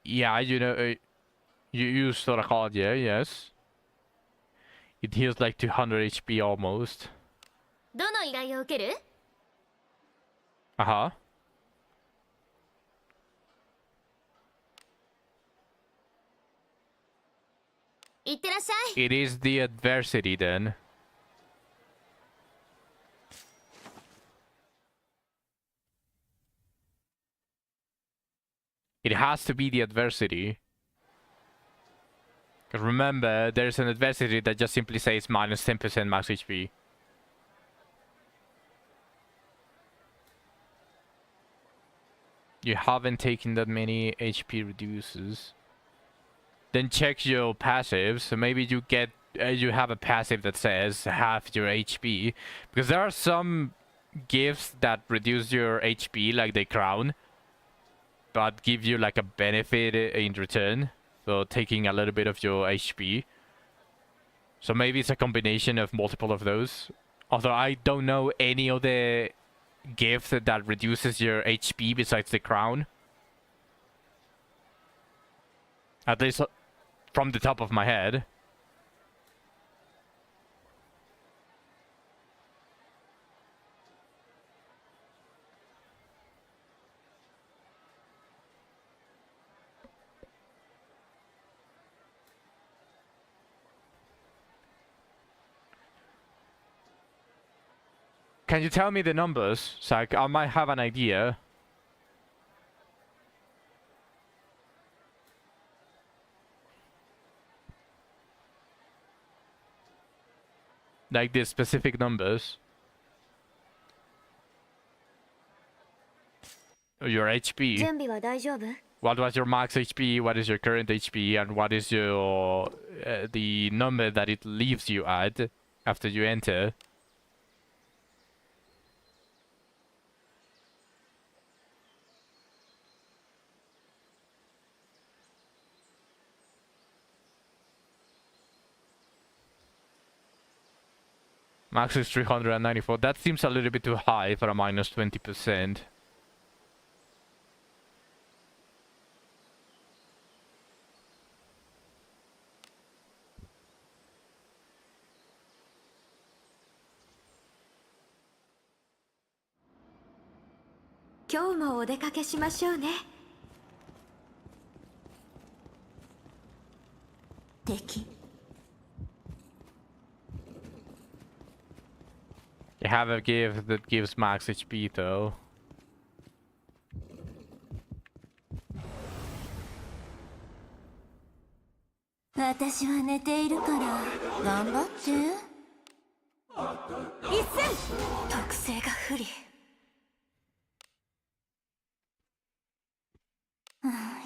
Speaker 1: Yeah, you know, you use Sorakadia, yes. It heals like 200 HP almost. Uh-huh. It is the adversity then. It has to be the adversity. Because remember, there's an adversity that just simply says minus 10% max HP. You haven't taken that many HP reduces. Then check your passives. So maybe you get you have a passive that says half your HP. Because there are some gifts that reduce your HP, like the crown, but give you like a benefit in return. So taking a little bit of your HP. So maybe it's a combination of multiple of those. Although I don't know any of the gift that reduces your HP besides the crown. At least from the top of my head. Can you tell me the numbers? So I might have an idea. Like the specific numbers. Your HP.
Speaker 4: 準備は大丈夫？
Speaker 1: What was your max HP? What is your current HP? And what is your the number that it leaves you at after you enter? Max is 394. That seems a little bit too high for a minus 20%.
Speaker 5: 今日もお出かけしましょうね。敵。
Speaker 1: You have a gift that gives max HP though.
Speaker 4: 私は寝ているから頑張って。
Speaker 5: 一戦特性が不利。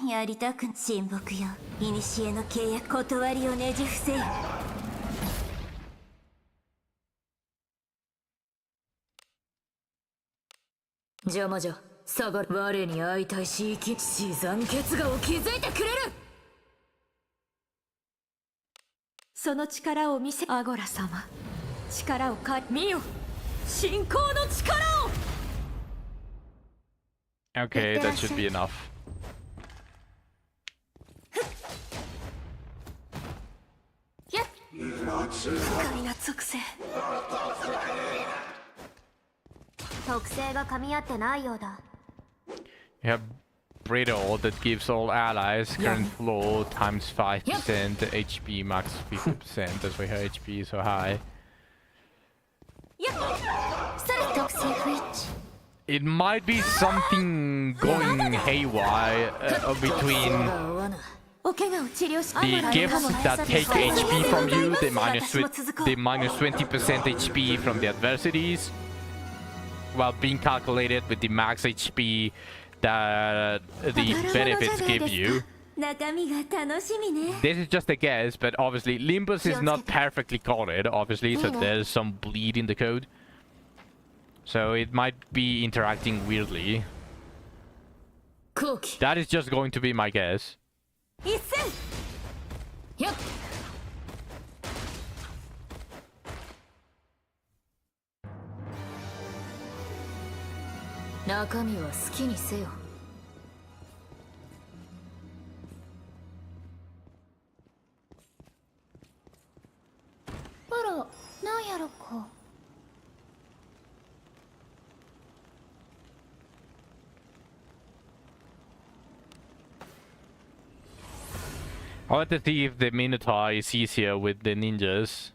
Speaker 4: やりたく親睦よ。古の契約断りをねじ伏せよ。
Speaker 5: 邪魔じゃ。下がる。我に会いたいし、死産結合を築いてくれる。その力を見せ、アゴラ様。力を見よ。信仰の力を。
Speaker 1: Okay, that should be enough.
Speaker 5: 不快な属性。
Speaker 4: 特性が噛み合ってないようだ。
Speaker 1: You have Brittle that gives all allies current flow times 5%, HP max 50%. That's why her HP is so high.
Speaker 4: 特性不一致。
Speaker 1: It might be something going haywire between the gifts that take HP from you, the minus 20% HP from the adversities, while being calculated with the max HP that the benefits give you. This is just a guess, but obviously Limbus is not perfectly coded, obviously, so there's some bleed in the code. So it might be interacting weirdly. That is just going to be my guess.
Speaker 5: 中身は好きにせよ。
Speaker 4: あら、なんやろか。
Speaker 1: I want to see if the Minotaur is easier with the ninjas.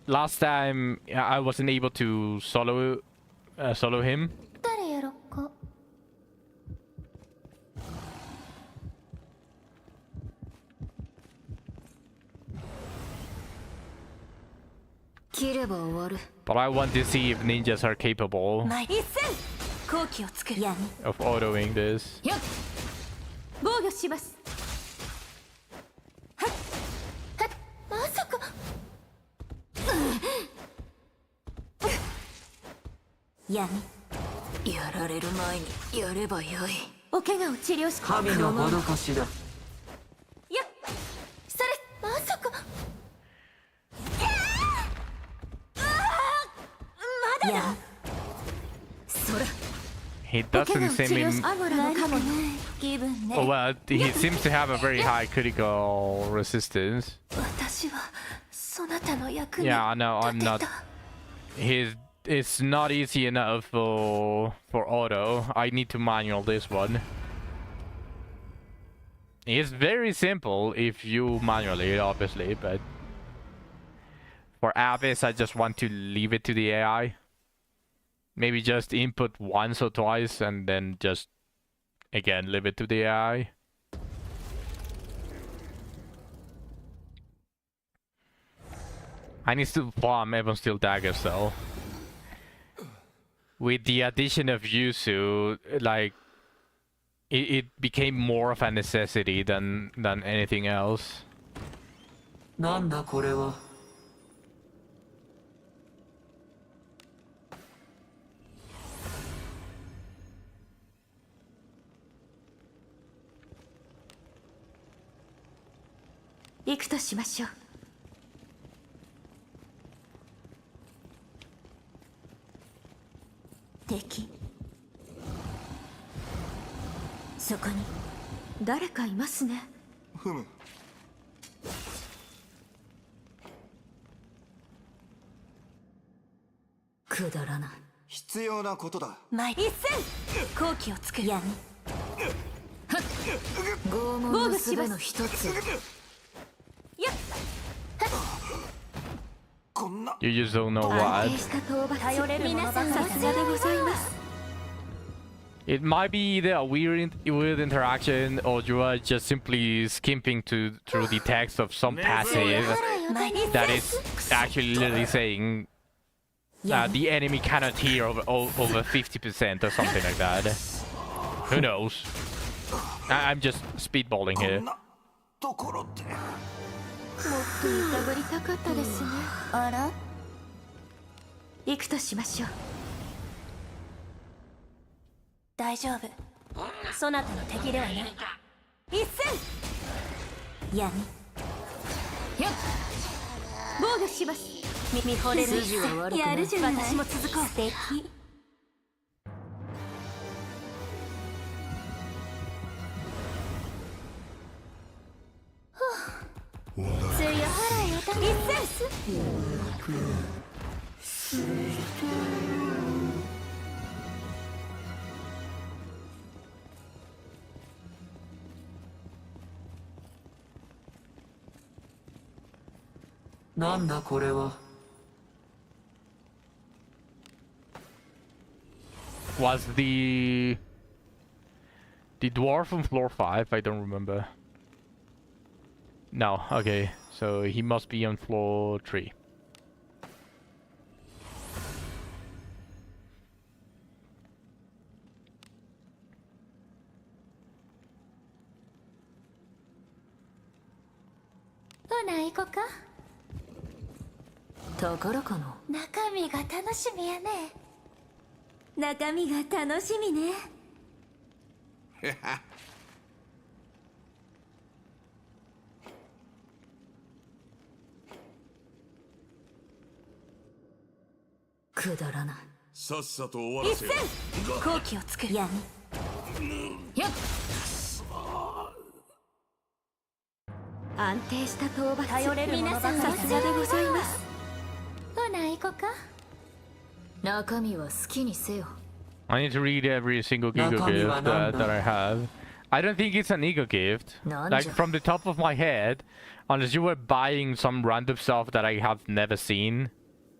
Speaker 1: Last time I wasn't able to solo him.
Speaker 4: 誰やろか。
Speaker 5: 切れば終わる。
Speaker 1: But I want to see if ninjas are capable
Speaker 5: 一戦好機を作る。
Speaker 1: of autoing this.
Speaker 5: 防御します。
Speaker 4: まさか。
Speaker 5: やられる前にやればよい。お怪我を治療し。
Speaker 6: 神の施しだ。
Speaker 4: それまさか。
Speaker 5: まだだ。それ。
Speaker 1: He doesn't seem oh well, he seems to have a very high critical resistance.
Speaker 5: 私はそなたの役に
Speaker 1: Yeah, no, I'm not. It's not easy enough for auto. I need to manual this one. It's very simple if you manually, obviously, but for Abyss, I just want to leave it to the AI. Maybe just input once or twice and then just again leave it to the AI. I need to farm Ebon Steel daggers though. With the addition of Yuzu, like it became more of a necessity than anything else.
Speaker 6: なんだこれは。
Speaker 5: 行くとしましょう。敵。そこに誰かいますね。
Speaker 3: ふむ。
Speaker 5: くだらない。
Speaker 3: 必要なことだ。
Speaker 5: 前一戦好機を作る。闇。拷問の術の一つ。
Speaker 3: こんな。
Speaker 1: You just don't know
Speaker 5: 安
Speaker 1: what.
Speaker 5: 定した討伐。頼れる者ばかり。さすがでございます。
Speaker 1: It might be either a weird interaction, or you are just simply skipping through the text of some passive that is actually literally saying the enemy cannot hear over 50% or something like that. Who knows? I'm just speedballing
Speaker 3: こ
Speaker 1: here.
Speaker 3: んなところで。
Speaker 5: もっといたぶりたかったですね。あら？行くとしましょう。大丈夫。そなたの敵ではない。一戦。闇。よっ。防御します。見惚れる一戦。やるじゃない。私も続こう。素敵。つや払いをた一戦。
Speaker 6: なんだこれは。
Speaker 1: Was the dwarf on floor 5? I don't remember. No, okay. So he must be on floor 3.
Speaker 4: Una 行こか。
Speaker 5: 宝かな。
Speaker 4: 中身が楽しみやね。
Speaker 5: 中身が楽しみね。くだらない。
Speaker 2: さっさと終わらせよ。
Speaker 5: 好機を作る。闇。よっ。安定した討伐。頼れる者ばかり。さすがでございます。
Speaker 4: Una 行こか。
Speaker 5: 中身は好きにせよ。
Speaker 1: I need to read every single Giga gift that I have. I don't think it's an ego gift. Like from the top of my head, unless you were buying some random stuff that I have never seen,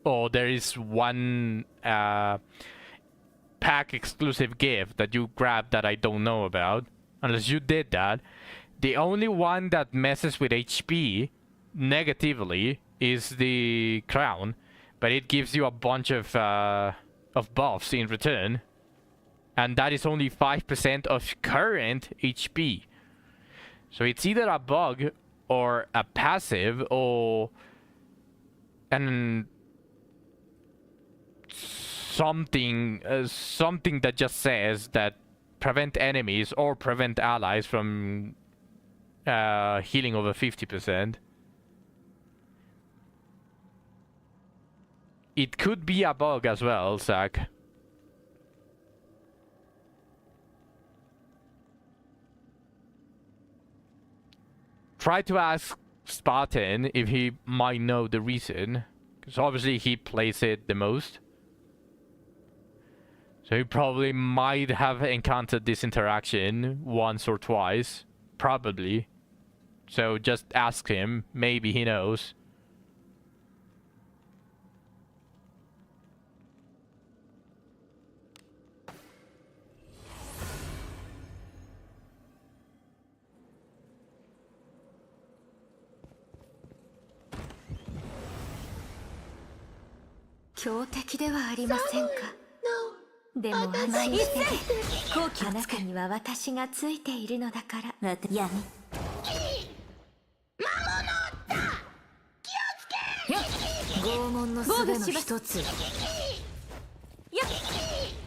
Speaker 1: or there is one pack exclusive gift that you grabbed that I don't know about. Unless you did that, the only one that messes with HP negatively is the crown, but it gives you a bunch of buffs in return. And that is only 5% of current HP. So it's either a bug or a passive or something that just says that prevent enemies or prevent allies from healing over 50%. It could be a bug as well, Zach. Try to ask Spartan if he might know the reason, because obviously he plays it the most. So he probably might have encountered this interaction once or twice, probably. So just ask him, maybe he knows.
Speaker 5: 強敵ではありませんか。でも安心して後期の中には私がついているのだから。闇拷問の術の一つ。やっ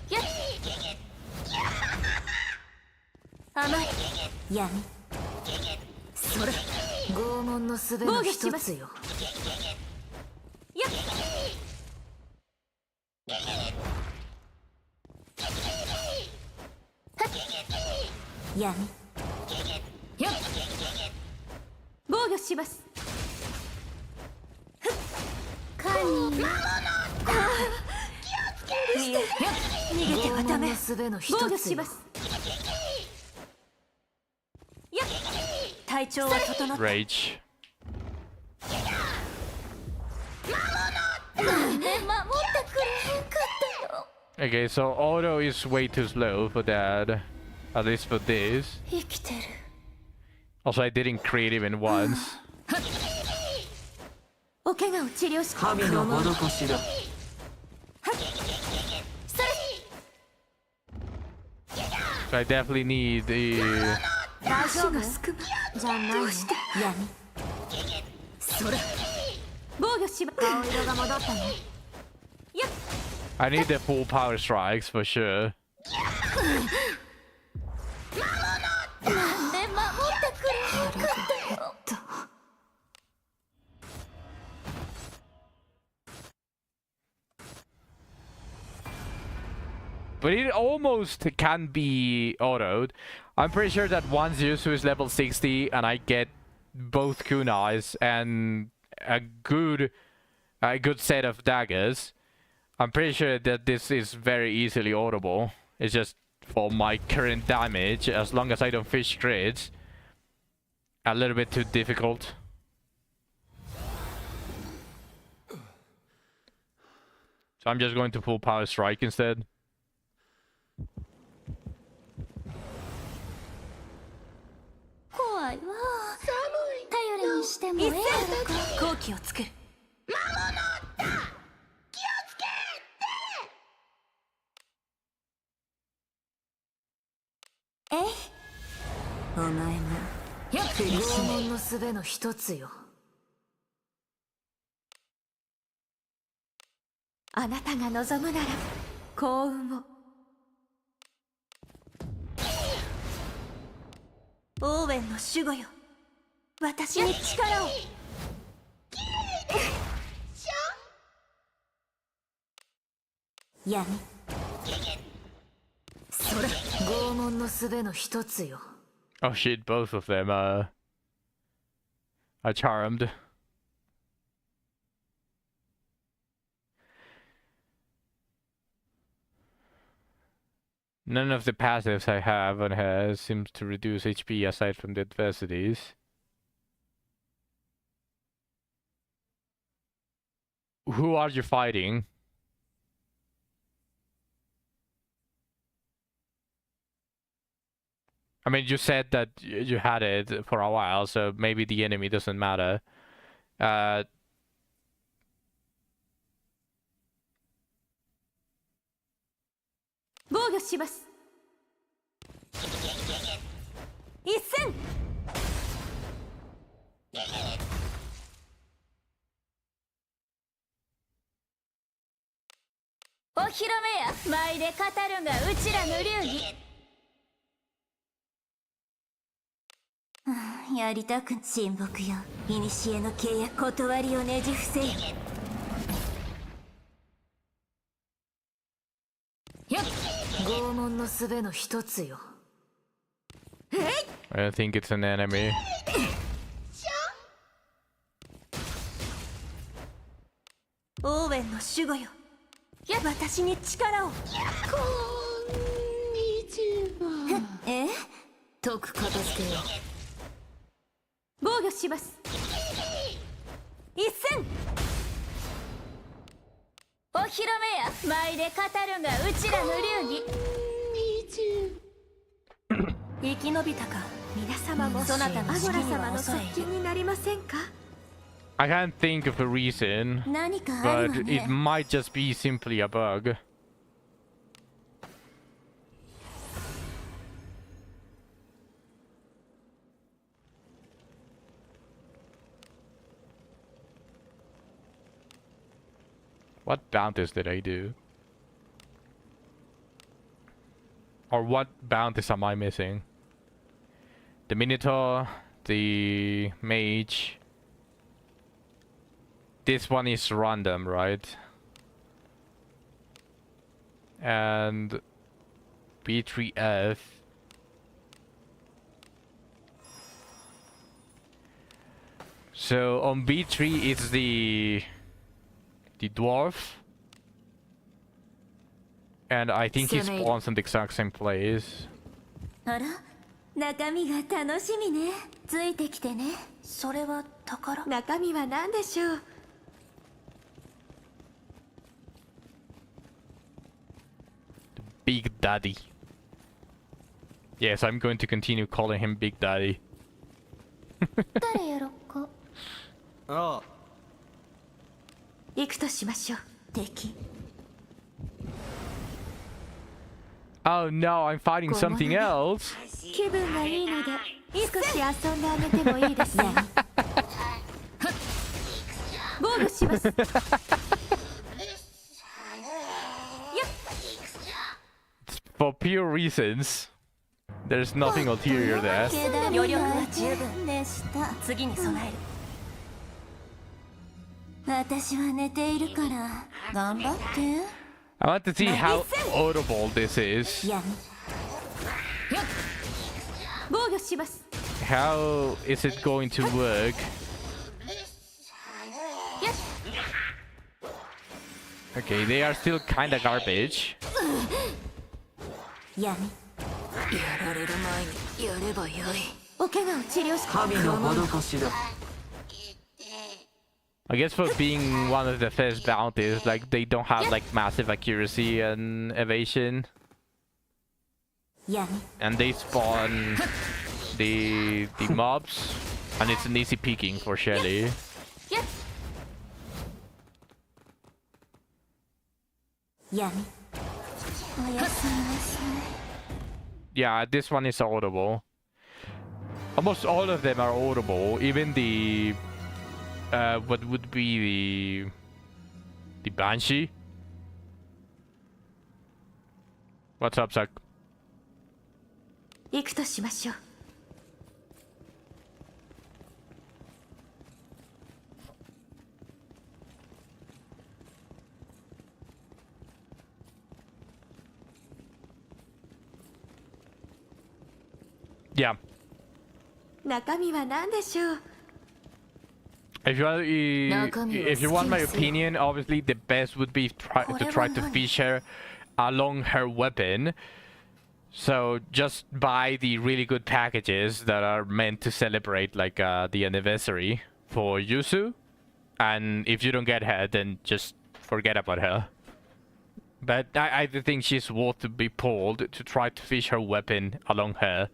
Speaker 5: やっ甘い闇それ拷問の術の一つよ。やっ闇やっ防御します。カニー逃げてはダメ。防御します。やっ体調は整った。
Speaker 1: Rage. Okay, so auto is way too slow for that. At least for this.
Speaker 5: 生きてる。
Speaker 1: Also, I didn't create even once.
Speaker 5: お怪我を治療し
Speaker 6: 神の施しだ。
Speaker 1: So I definitely need the...
Speaker 5: 大丈夫じゃないの。闇それ防御しば顔色が戻ったね。やっ
Speaker 1: I need the full power strikes for sure.
Speaker 5: なんで守ってくれなかったよ。
Speaker 1: But it almost can be autoed. I'm pretty sure that once Yuzu is level 60 and I get both kunais and a good set of daggers, I'm pretty sure that this is very easily audible. It's just for my current damage, as long as I don't fish grids, a little bit too difficult. So I'm just going to full power strike instead.
Speaker 4: 怖いわ。頼りにしてもええやろか。
Speaker 5: 好機を作る。えいお前も拷問の術の一つよ。あなたが望むなら幸運を。オーウェンの守護よ、私に力を。闇それ拷問の術の一つよ。
Speaker 1: Oh shit, both of them are charmed. None of the passives I have on her seems to reduce HP aside from the adversities. Who are you fighting? I mean, you said that you had it for a while, so maybe the enemy doesn't matter.
Speaker 4: Oh, やりたく親睦よ。古の契約断りをねじ伏せよ。
Speaker 5: やっ拷問の術の一つよ。
Speaker 1: I don't think it's an enemy.
Speaker 5: オーウェンの守護よ、や私に力を。こんにちは。え解く片付けよ。防御します。一戦
Speaker 4: お披露目や。舞で語るがうちらの流儀。
Speaker 5: 生き延びたか。皆様もそなたのアゴラ様の側近になりませんか。
Speaker 1: I can't think of a reason,
Speaker 5: 何かある
Speaker 1: but
Speaker 5: わ
Speaker 1: it
Speaker 5: ね
Speaker 1: might just be simply a bug. What bounties did I do? Or what bounties am I missing? The Minotaur, the Mage. This one is random, right? And B3F. So on B3 it's the dwarf. And I think he spawns in the exact same place.
Speaker 5: あら中身が楽しみねついてきてねそれは宝中身は何でしょう
Speaker 1: Big Daddy. Yes, I'm going to continue calling him Big Daddy.
Speaker 5: 誰やろっか
Speaker 3: ああ
Speaker 5: 行くとしましょう敵
Speaker 1: Oh no, I'm fighting something else.
Speaker 5: 気分がいいので少し遊んであげてもいいですね防御します
Speaker 1: For pure reasons. There's nothing ulterior there.
Speaker 5: 余力は十分でした次に備える私は寝ているから頑張って
Speaker 1: I want to see how audible this is.
Speaker 5: 闇防御します
Speaker 1: How is it going to work? Okay, they are still kinda garbage.
Speaker 5: 闇やられる前にやればよいお怪我を治療し
Speaker 6: 神の施しだ
Speaker 1: I guess for being one of the first bounties, like they don't have like massive accuracy and evasion.
Speaker 5: 闇
Speaker 1: And they spawn the mobs, and it's an easy peeking for Shelly.
Speaker 5: 闇おやすみなさい
Speaker 1: Yeah, this one is audible. Almost all of them are audible. Even the what would be the Banshee. What's up, Zach?
Speaker 5: 行くとしましょう
Speaker 1: Yeah.
Speaker 5: 中身は何でしょう
Speaker 1: If you want my opinion, obviously the best would be to try to fish her along her weapon. So just buy the really good packages that are meant to celebrate like the anniversary for Yuzu. And if you don't get her, then just forget about her. But I think she's worth to be pulled to try to fish her weapon along her.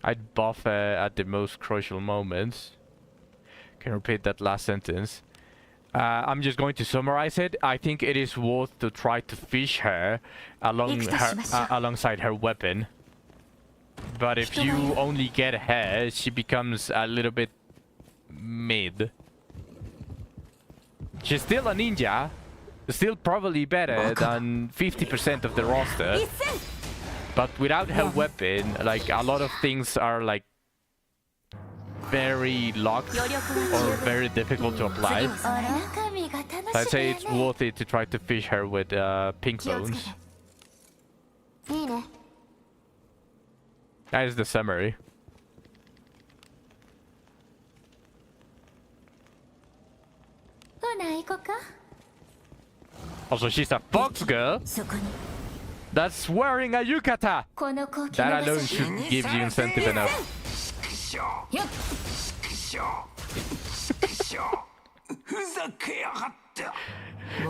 Speaker 1: I'd buff at the most crucial moments. Can repeat that last sentence. I'm just going to summarize it. I think it is worth to try to fish her along her alongside her weapon. But if you only get her, she becomes a little bit mid. She's still a ninja. Still probably better than 50% of the roster. But without her weapon, like a lot of things are like very locked or very difficult to apply. So I'd say it's worth it to try to fish her with pink bones.
Speaker 4: いいね
Speaker 1: That is the summary.
Speaker 5: ほな行こか
Speaker 1: Also, she's a fox girl
Speaker 5: そこに
Speaker 1: that's wearing a yukata.
Speaker 5: この高貴
Speaker 1: That
Speaker 5: な
Speaker 1: alone should give you incentive enough.
Speaker 5: よっ
Speaker 3: ふざけやがって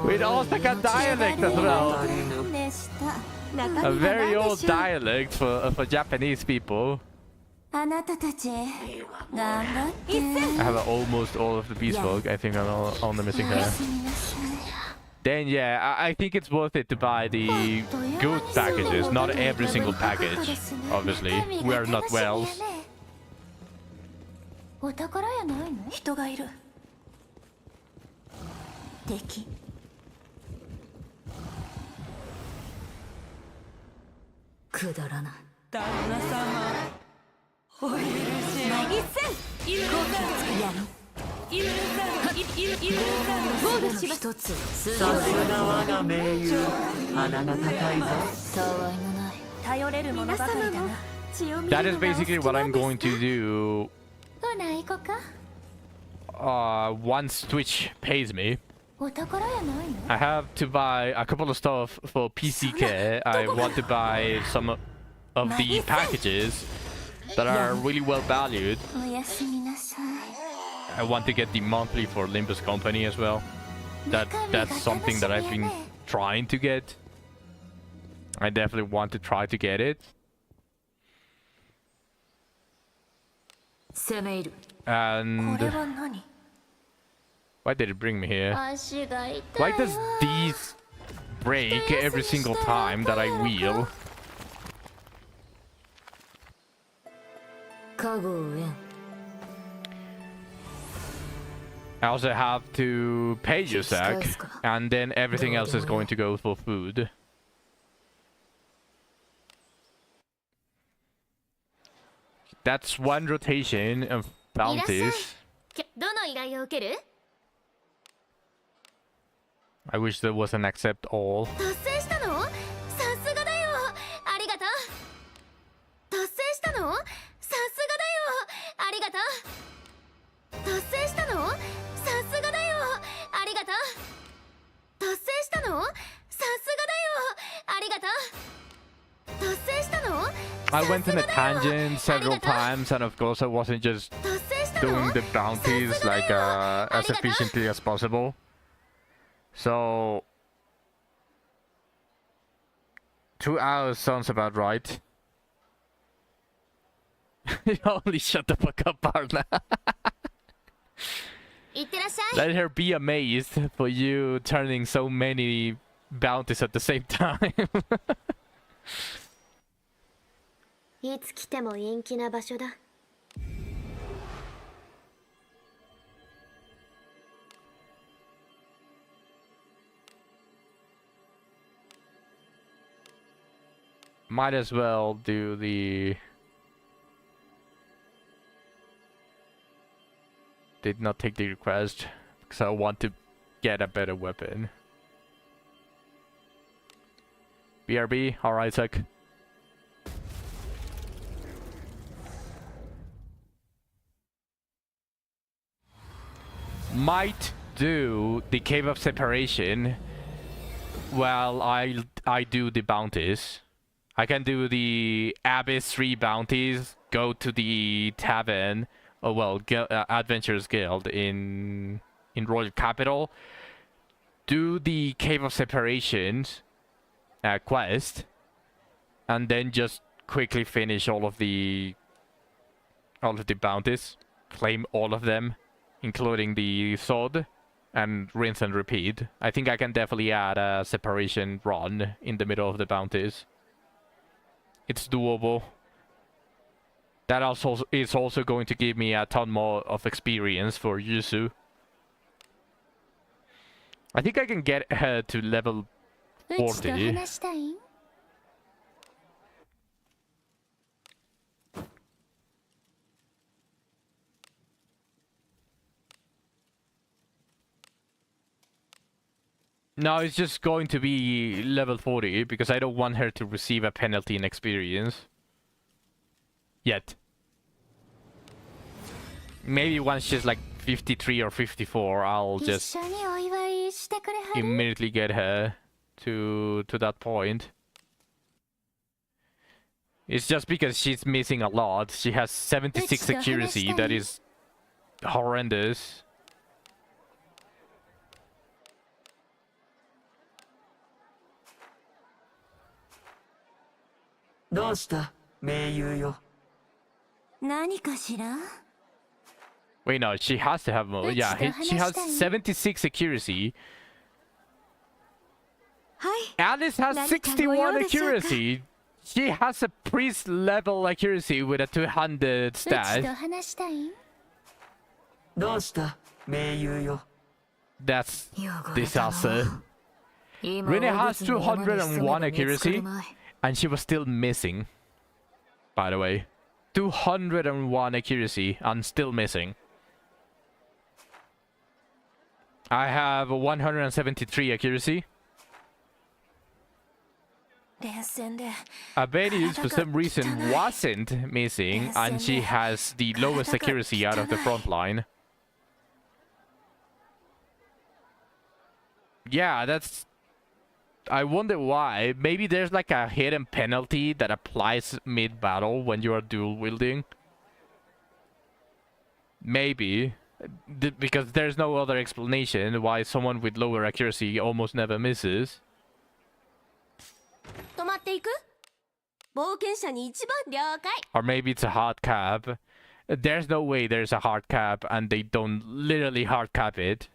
Speaker 1: With Osaka dialect as well.
Speaker 5: でした中
Speaker 1: A
Speaker 5: 身が
Speaker 1: very
Speaker 5: 何
Speaker 1: old
Speaker 5: でしょう
Speaker 1: dialect for Japanese people.
Speaker 5: あなたたち頑張って
Speaker 1: I have almost all of the beast folk. I think I'm only missing her. Then yeah, I think it's worth it to buy the good packages. Not every single package, obviously. We are not wells.
Speaker 4: お宝やないの？
Speaker 5: 人がいる敵くだらない旦那様お許し一戦やろ防御します一つ
Speaker 6: さすが我が盟友鼻が高いぞ
Speaker 4: たわいもない
Speaker 5: 頼れるものばかりだな
Speaker 1: That is basically what I'm going to do.
Speaker 4: ほな行こか
Speaker 1: Once Twitch pays me.
Speaker 4: お宝やないの？
Speaker 1: I have to buy a couple of stuff for PCK. I want to buy some of the packages that are really well valued.
Speaker 4: おやすみなさい
Speaker 1: I want to get the monthly for Olympus Company as well. That's something that I've been trying to get. I definitely want to try to get it.
Speaker 5: 攻め入る
Speaker 1: And
Speaker 5: これは何
Speaker 1: why did it bring me here?
Speaker 4: 足が痛い
Speaker 1: Why
Speaker 4: わ
Speaker 1: does these break every single time that I wheel?
Speaker 5: 加護園
Speaker 1: I also have to pay Yusak, and then everything else is going to go for food. That's one rotation of bounties.
Speaker 4: どの依頼を受ける？
Speaker 1: I wish there was an accept all.
Speaker 4: 達成したの？さすがだよ。ありがとう。達成したの？さすがだよ。ありがとう。達成したの？さすがだよ。ありがとう。達成したの？さすがだよ。ありがとう。達成したの？
Speaker 1: I went on a tangent several times, and of course I wasn't just
Speaker 4: 達成したの？
Speaker 1: doing the bounties like as efficiently as possible. So 2 hours sounds about right. Holy shut the fuck up, partner.
Speaker 4: いってらっしゃい。
Speaker 1: Let her be amazed for you turning so many bounties at the same time.
Speaker 4: いつ来ても陰気な場所だ。
Speaker 1: Might as well do the... Did not take the request because I want to get a better weapon. BRB, alright, Zach. Might do the Cave of Separation while I do the bounties. I can do the Abyss 3 bounties, go to the tavern, or well, Adventurers Guild in Royal Capital, do the Cave of Separation quest, and then just quickly finish all of the bounties, claim all of them, including the sword, and rinse and repeat. I think I can definitely add a separation run in the middle of the bounties. It's doable. That also is also going to give me a ton more of experience for Yuzu. I think I can get her to level
Speaker 4: うちと
Speaker 1: 40.
Speaker 4: 話したいん？
Speaker 1: No, it's just going to be level 40 because I don't want her to receive a penalty in experience. Yet. Maybe once she's like 53 or 54, I'll
Speaker 4: 一
Speaker 1: just
Speaker 4: 緒にお祝いしてくれはる？
Speaker 1: immediately get her to that point. It's just because she's missing a lot. She has 76 accuracy. That is horrendous.
Speaker 6: どうした盟友よ。
Speaker 5: 何かしら？
Speaker 1: Wait, no, she has to have more. Yeah, she has 76 accuracy.
Speaker 5: はい。
Speaker 1: Alice has 61 accuracy. She has a priest level accuracy with a 200
Speaker 4: うちと
Speaker 1: stat.
Speaker 4: 話したい？
Speaker 6: どうした盟友よ。
Speaker 1: That's disaster. Rene has 201 accuracy, and she was still missing. By the way, 201 accuracy and still missing. I have 173 accuracy.
Speaker 5: 連戦で
Speaker 1: Abenius, for some reason, wasn't missing, and she has the lowest accuracy out of the front line. Yeah, that's... I wonder why. Maybe there's like a hidden penalty that applies mid-battle when you are dual wielding. Maybe. Because there's no other explanation why someone with lower accuracy almost never misses.
Speaker 5: 止まっていく？冒険者に一番了解。
Speaker 1: Or maybe it's a hard cap. There's no way there's a hard cap and they don't literally hard cap it.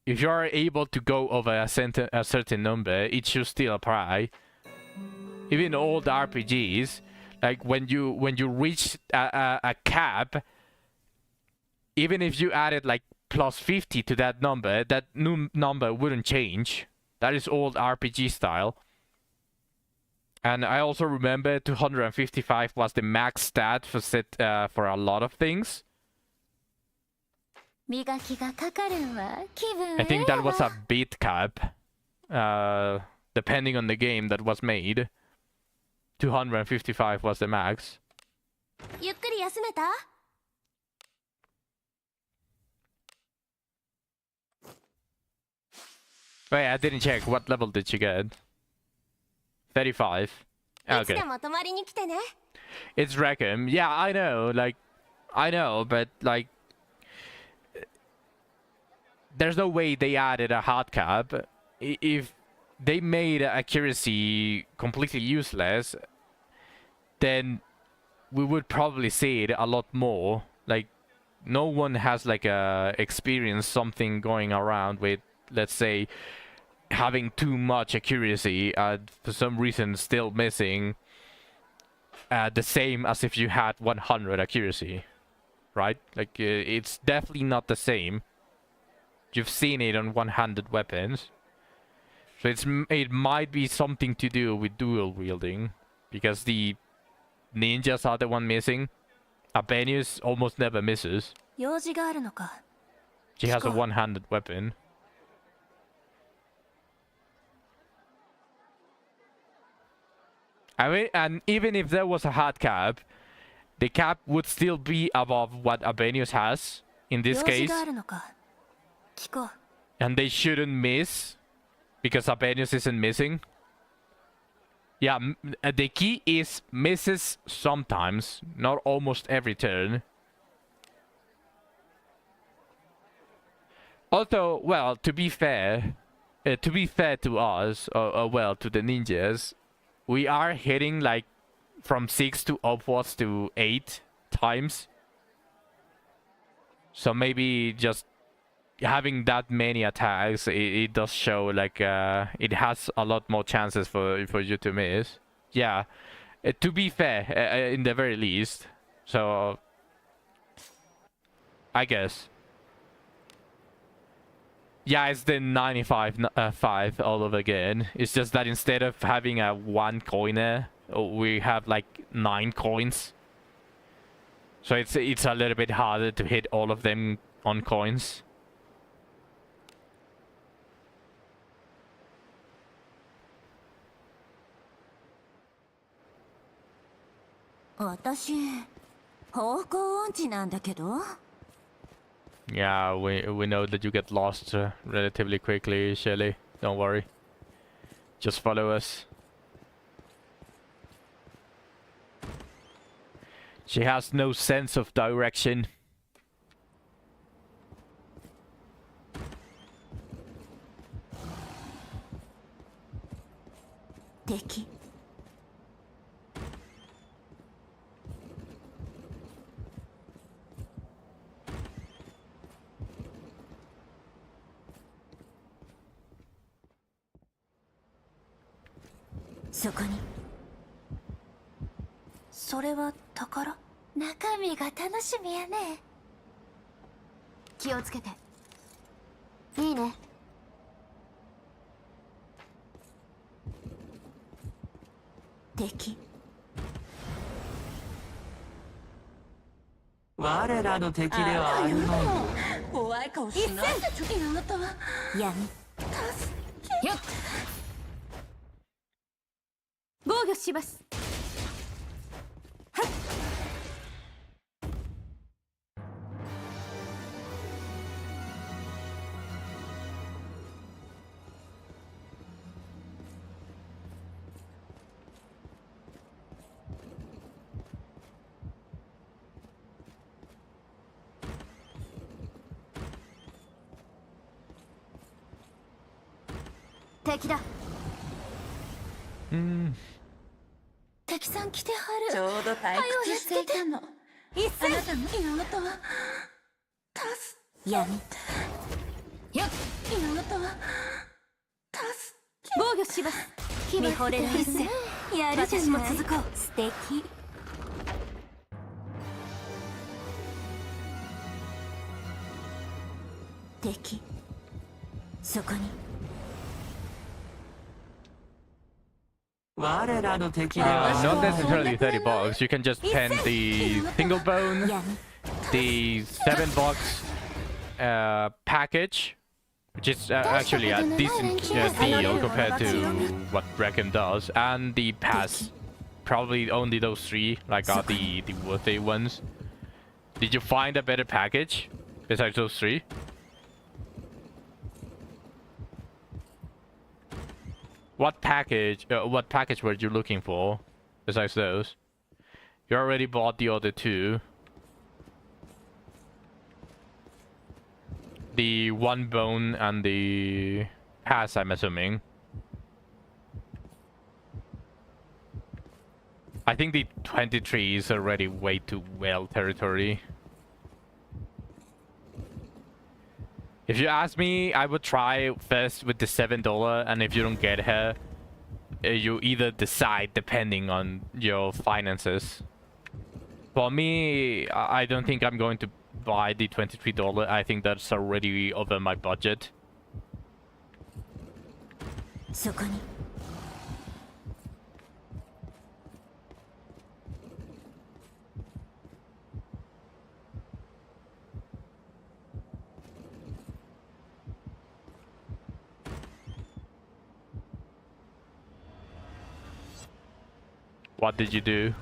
Speaker 1: If you are able to go over a certain number, it should still apply. Even old RPGs, like when you reach a cap, even if you added like plus 50 to that number, that new number wouldn't change. That is old RPG style. And I also remember 255 was the max stat for a lot of things.
Speaker 4: 磨きがかかるわ。気分
Speaker 1: I think that was a bit cap. Depending on the game that was made. 255 was the max.
Speaker 5: ゆっくり休めた？
Speaker 1: Wait, I didn't check. What level did you get? 35.
Speaker 5: いつ
Speaker 1: Okay.
Speaker 5: でも泊まりに来てね。
Speaker 1: It's Reckham. Yeah, I know. Like, I know, but like... There's no way they added a hard cap. If they made accuracy completely useless, then we would probably see it a lot more. Like, no one has like experienced something going around with, let's say, having too much accuracy and for some reason still missing the same as if you had 100 accuracy, right? Like, it's definitely not the same. You've seen it on one-handed weapons. So it might be something to do with dual wielding. Because the ninjas are the one missing. Abenius almost never misses.
Speaker 5: 用事があるのか。
Speaker 1: She has a one-handed weapon. I mean, and even if there was a hard cap, the cap would still be above what Abenius has in this
Speaker 5: 用事
Speaker 1: case.
Speaker 5: があるのか。聞こう。
Speaker 1: And they shouldn't miss because Abenius isn't missing. Yeah, the key is misses sometimes, not almost every turn. Although, well, to be fair to us, well, to the ninjas, we are hitting like from 6 to upwards to 8 times. So maybe just having that many attacks, it does show like it has a lot more chances for you to miss. Yeah, to be fair, in the very least. So I guess. Yeah, it's the 95-5 all over again. It's just that instead of having a 1 coiner, we have like 9 coins. So it's a little bit harder to hit all of them on coins. Yeah, we know that you get lost relatively quickly, Shelly. Don't worry. Just follow us. She has no sense of direction.
Speaker 5: 敵。そこに。それは宝？
Speaker 4: 中身が楽しみやね。気をつけて。いいね。
Speaker 5: 敵。
Speaker 6: 我らの敵ではあるまい。
Speaker 5: 怖い顔しない。闇。防御します。
Speaker 4: 敵だ。
Speaker 5: 敵さん来てはる。ちょうど退屈していたの。一斉。あなたの妹は闇。よっ。妹は防御します。見惚れる一斉。やるじゃない。私も続こう。素敵。敵。そこに。
Speaker 6: 我らの敵では
Speaker 1: Not necessarily $30. You can just pen the single bone, the 7 box package, which is actually a decent deal compared to what Reckham does, and the pass. Probably only those three, like the worthy ones. Did you find a better package besides those three? What package were you looking for besides those? You already bought the other two. The one bone and the pass, I'm assuming. I think the 23 is already way too well territory. If you ask me, I would try first with the $7, and if you don't get her, you either decide depending on your finances. For me, I don't think I'm going to buy the $23. I think that's already over my budget.
Speaker 5: そこに。
Speaker 1: What did you do?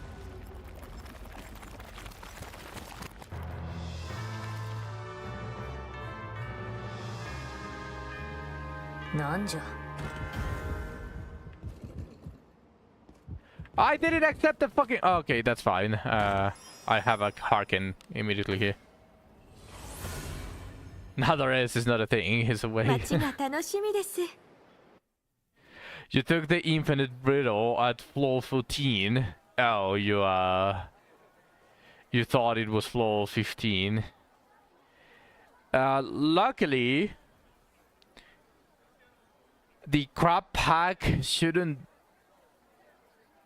Speaker 1: I didn't accept the fucking... Okay, that's fine. I have a Harkin immediately here. Now the rest is not a thing, it's a way.
Speaker 5: 街が楽しみです。
Speaker 1: You took the infinite riddle at floor 14. Oh, you thought it was floor 15. Luckily, the crab pack shouldn't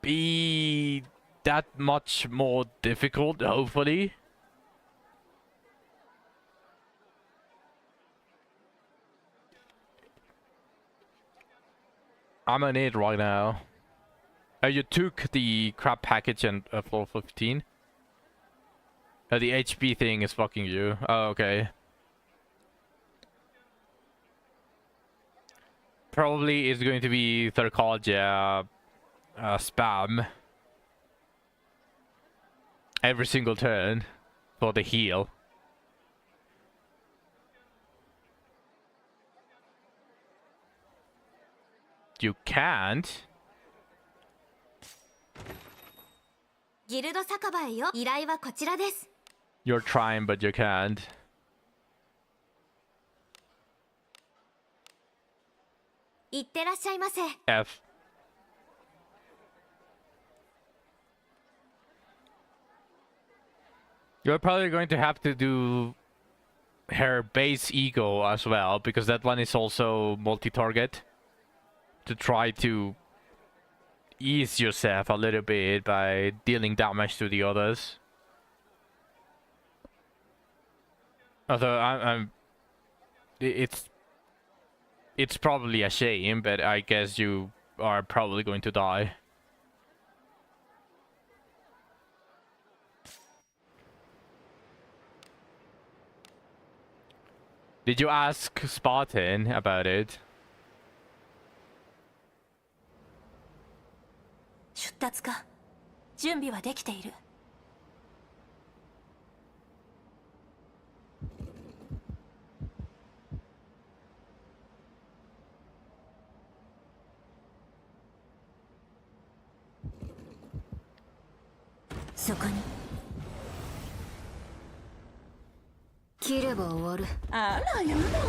Speaker 1: be that much more difficult, hopefully. I'm on it right now. You took the crab package and floor 15? The HP thing is fucking you. Oh, okay. Probably it's going to be Tharkalja spam. Every single turn for the heal. You can't.
Speaker 4: ギルド酒場へよ。依頼はこちらです。
Speaker 1: You're trying, but you can't.
Speaker 4: いってらっしゃいませ。
Speaker 1: F. You're probably going to have to do her base ego as well, because that one is also multi-target. To try to ease yourself a little bit by dealing damage to the others. Although it's probably a shame, but I guess you are probably going to die. Did you ask Spartan about it?
Speaker 5: 出立か。準備はできている。そこに。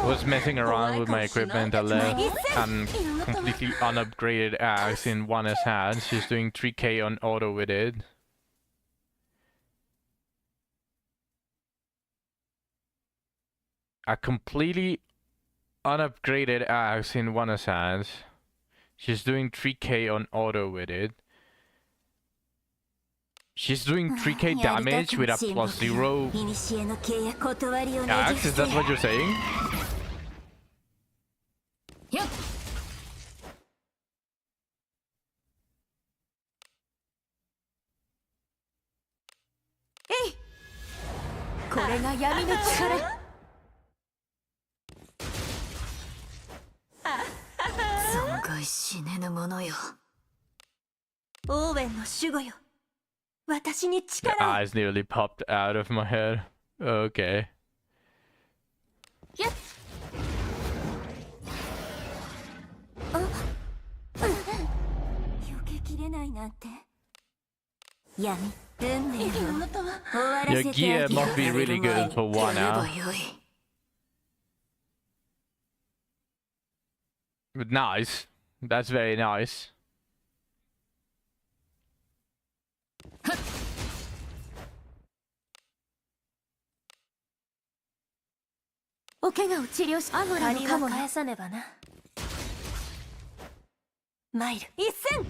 Speaker 1: Was messing around with my equipment. I left an completely unupgraded axe in Wanna's hands. She's doing 3k on auto with it. A completely unupgraded axe in Wanna's hands. She's doing 3k on auto with it. She's doing 3k damage with a +0 axe, is that what you're saying?
Speaker 5: Hey! これが闇の力。存外死ねぬものよ。オーウェンの守護よ。
Speaker 1: The eyes nearly popped out of my head. Okay.
Speaker 5: Yep. 避けきれないなんて。闇。運命よ。終わら
Speaker 1: Your
Speaker 5: せて
Speaker 1: gear must be really good for Wanna. But nice. That's very nice.
Speaker 5: お怪我を治療し、アムラのカモ返さねばな。マイル、一戦。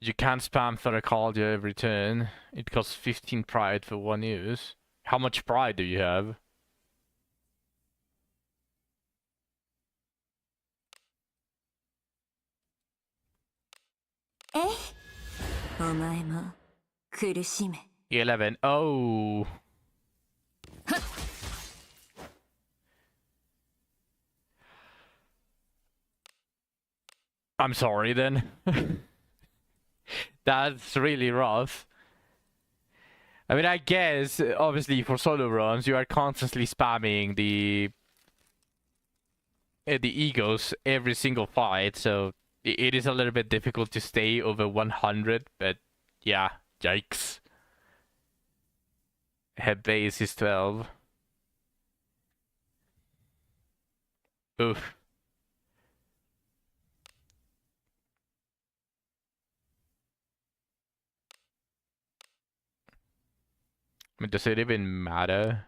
Speaker 1: You can't spam Theracardia every turn. It costs 15 pride for 1 use. How much pride do you have?
Speaker 5: Eh? お前も苦しめ。
Speaker 1: 11. Oh. I'm sorry then. That's really rough. I mean, I guess, obviously, for solo runs, you are constantly spamming the egos every single fight, so it is a little bit difficult to stay over 100, but yeah, yikes. Head base is 12. Oof. I mean, does it even matter?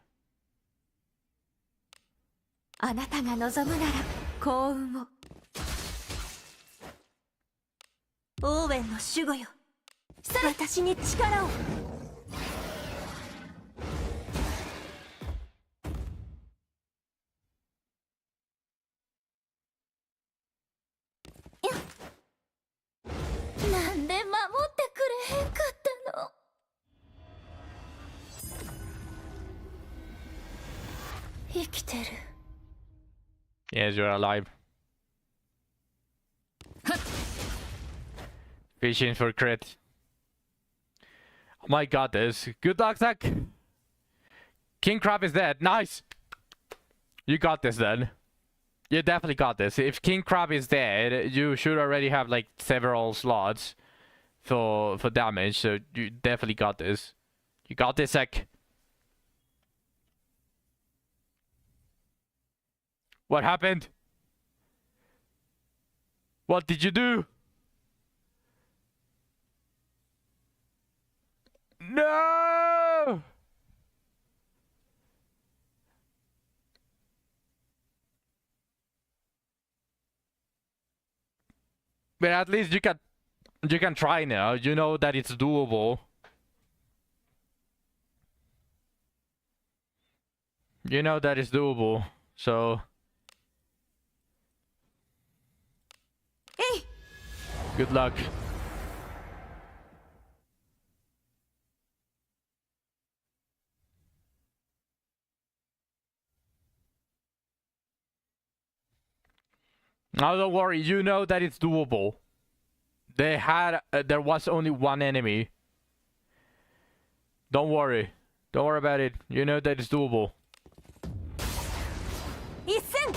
Speaker 5: あなたが望むなら幸運を。オーウェンの守護よ。私に力を。
Speaker 4: なんで守ってくれへんかったの。生きてる。
Speaker 1: Yes, you're alive. Fishing for crit. Oh my god, this. Good luck, Zach. King Crab is dead. Nice. You got this then. You definitely got this. If King Crab is dead, you should already have like several slots for damage. So you definitely got this. You got this, Zach. What happened? What did you do? No! But at least you can try now. You know that it's doable. You know that it's doable. So
Speaker 5: Hey!
Speaker 1: good luck. Now don't worry, you know that it's doable. They had there was only one enemy. Don't worry. Don't worry about it. You know that it's doable.
Speaker 5: 一戦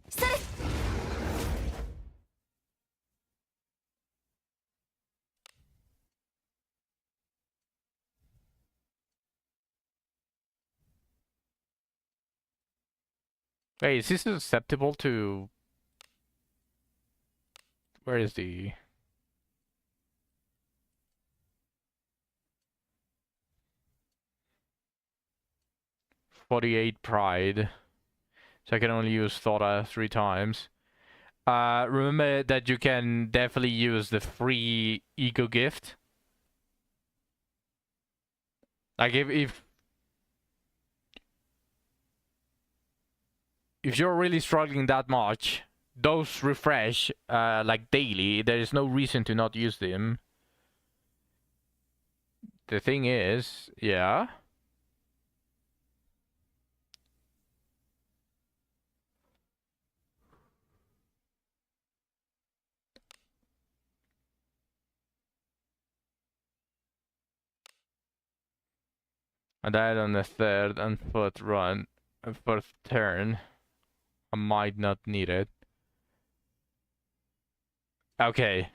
Speaker 5: それ
Speaker 1: Wait, is this susceptible to... Where is the... 48 pride. So I can only use Thora 3 times. Remember that you can definitely use the free ego gift. Like if you're really struggling that much, those refresh like daily. There is no reason to not use them. The thing is, yeah. I died on the third and fourth run, fourth turn. I might not need it. Okay.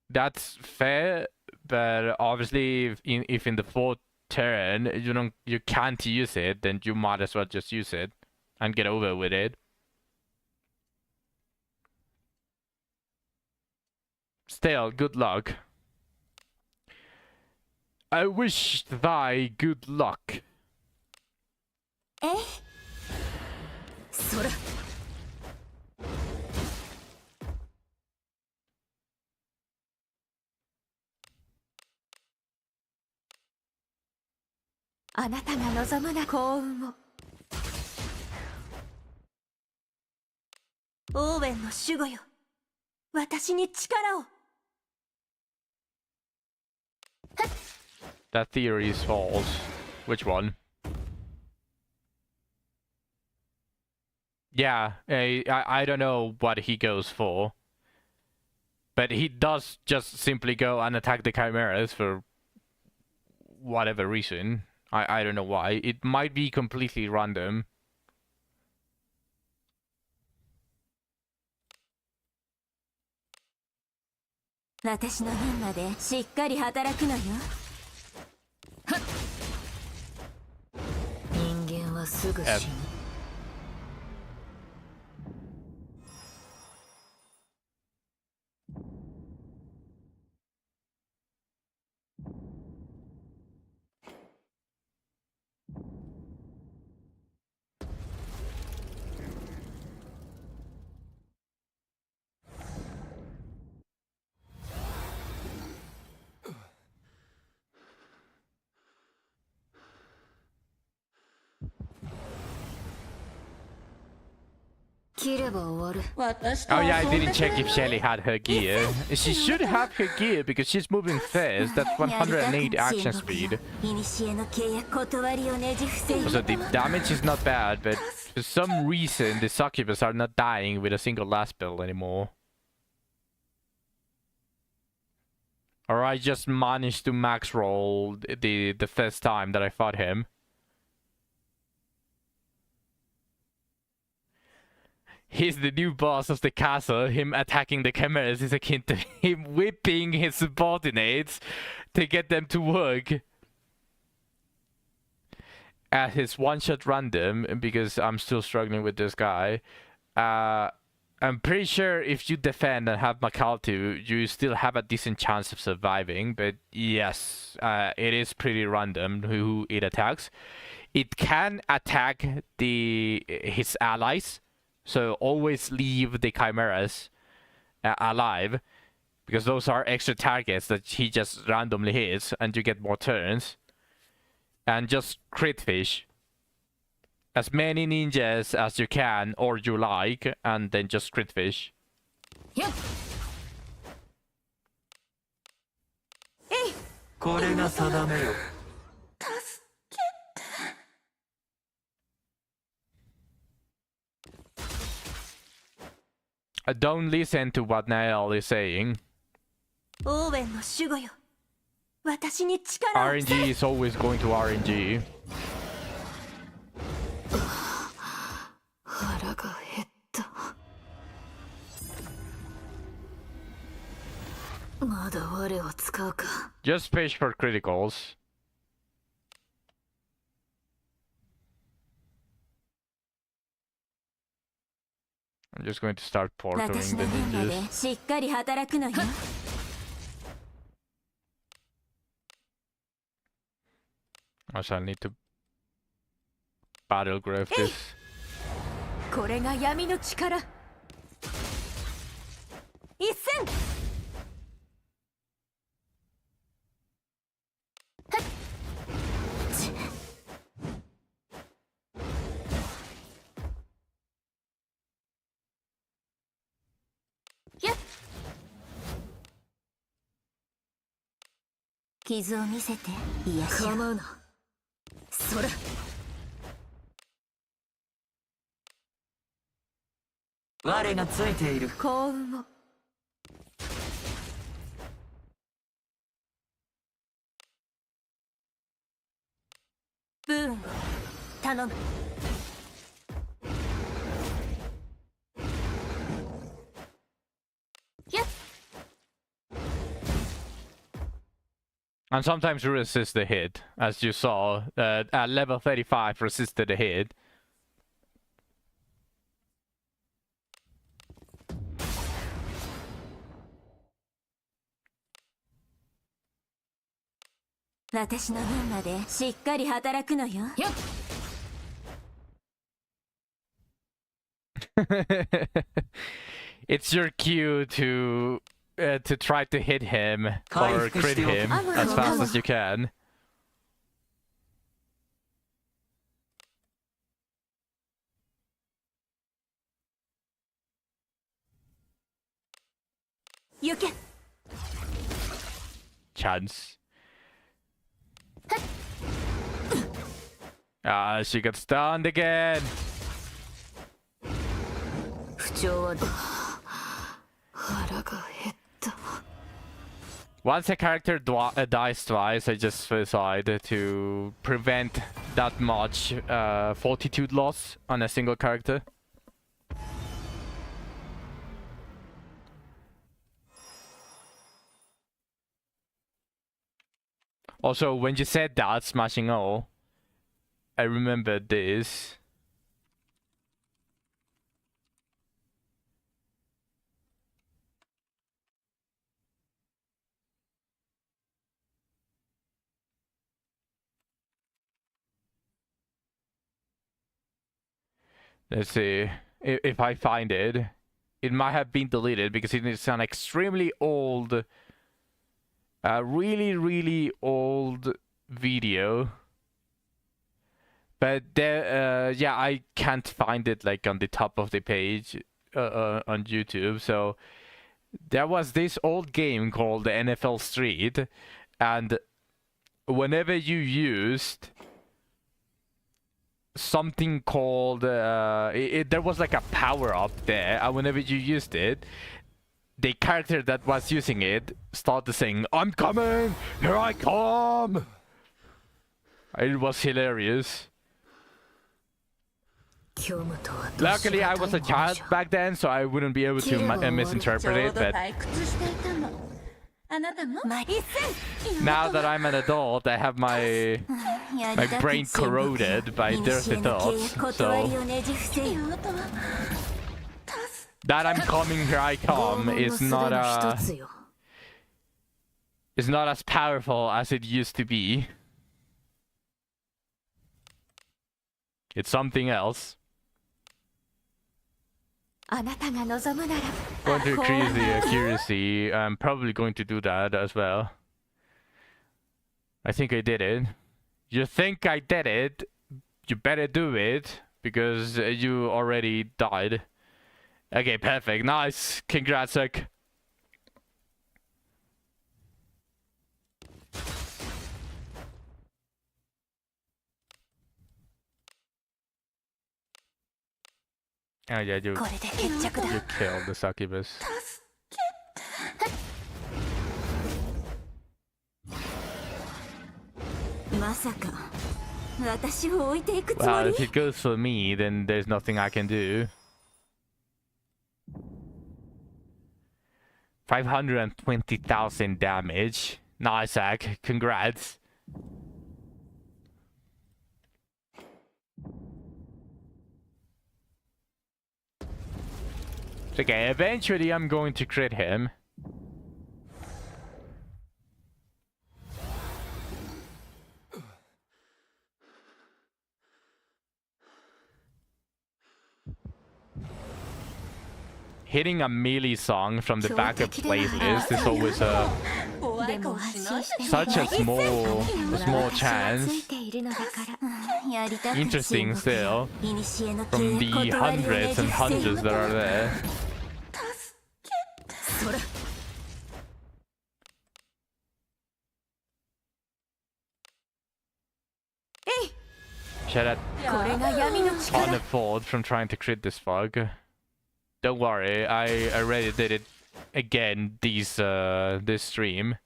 Speaker 1: That's fair, but obviously if in the fourth turn you can't use it, then you might as well just use it and get over with it. Still, good luck. I wish thy good luck.
Speaker 5: えそれ あなたが望むな幸運をオーウェンの守護よ私に力を
Speaker 1: That theory is false. Which one? Yeah, I don't know what he goes for. But he does just simply go and attack the chimeras for whatever reason. I don't know why. It might be completely random.
Speaker 5: 私の分までしっかり働くのよ人間はすぐ死ぬ
Speaker 1: Oh yeah, I didn't check if Shelly had her gear. She should have her gear because she's moving fast. That's 108 action speed. So the damage is not bad, but for some reason the succubus are not dying with a single last spell anymore. Or I just managed to max roll the first time that I fought him. He's the new boss of the castle. Him attacking the chimeras is akin to him whipping his subordinates to get them to work. At his one-shot random, because I'm still struggling with this guy. I'm pretty sure if you defend and have Makaltu, you still have a decent chance of surviving. But yes, it is pretty random who it attacks. It can attack his allies. So always leave the chimeras alive, because those are extra targets that he just randomly hits and you get more turns. And just crit fish as many ninjas as you can or you like, and then just crit fish.
Speaker 4: Yep.
Speaker 6: これが定めよ。
Speaker 1: Don't listen to what Nael is saying.
Speaker 5: オーウェンの守護よ。私に力を。
Speaker 1: RNG is always going to RNG.
Speaker 5: 腹が減った。まだ我を使うか。
Speaker 1: Just fish for criticals. I'm just going to start portering
Speaker 5: 私
Speaker 1: the
Speaker 5: の分まで
Speaker 1: ninjas.
Speaker 5: しっかり働くのよ。
Speaker 1: Also, I need to battle graph this.
Speaker 5: これが闇の力。一戦。傷を見せて癒し構うな。それ。
Speaker 6: 我がついている。
Speaker 5: 幸運を。ブーンを頼む。
Speaker 1: And sometimes resist the hit, as you saw. At level 35, resisted the hit.
Speaker 5: "私の分までしっかり働くのよ."
Speaker 1: It's your cue to try to hit him or crit him as fast as you can. Chance. Ah, she got stunned again. Once a character dies twice, I just decide to prevent that much fortitude loss on a single character. Also, when you said that, smashing all, I remembered this. Let's see if I find it. It might have been deleted because it is an extremely old, really old video. But there, yeah, I can't find it like on the top of the page on YouTube. So there was this old game called NFL Street, and whenever you used something called there was like a power up there, and whenever you used it, the character that was using it started saying, "I'm coming! Here I come!" It was hilarious. Luckily, I was a child back then, so I wouldn't be able to misinterpret it, but now that I'm an adult, I have my brain corroded by dirty thoughts, so that I'm coming, here I come is not as powerful as it used to be. It's something else. Going to increase the accuracy. I'm probably going to do that as well. I think I did it. You think I did it? You better do it, because you already died. Okay, perfect. Nice. Congrats, Zach. Oh yeah, you killed the succubus. Well, if it goes for me, then there's nothing I can do. 520,000 damage. Nice, Zach. Congrats. Okay, eventually I'm going to crit him. Hitting a melee song from the backup playlist is always such a small chance. Interesting still, from the hundreds and hundreds that are there. Should have on the fault from trying to crit this fog. Don't worry, I already did it again this stream.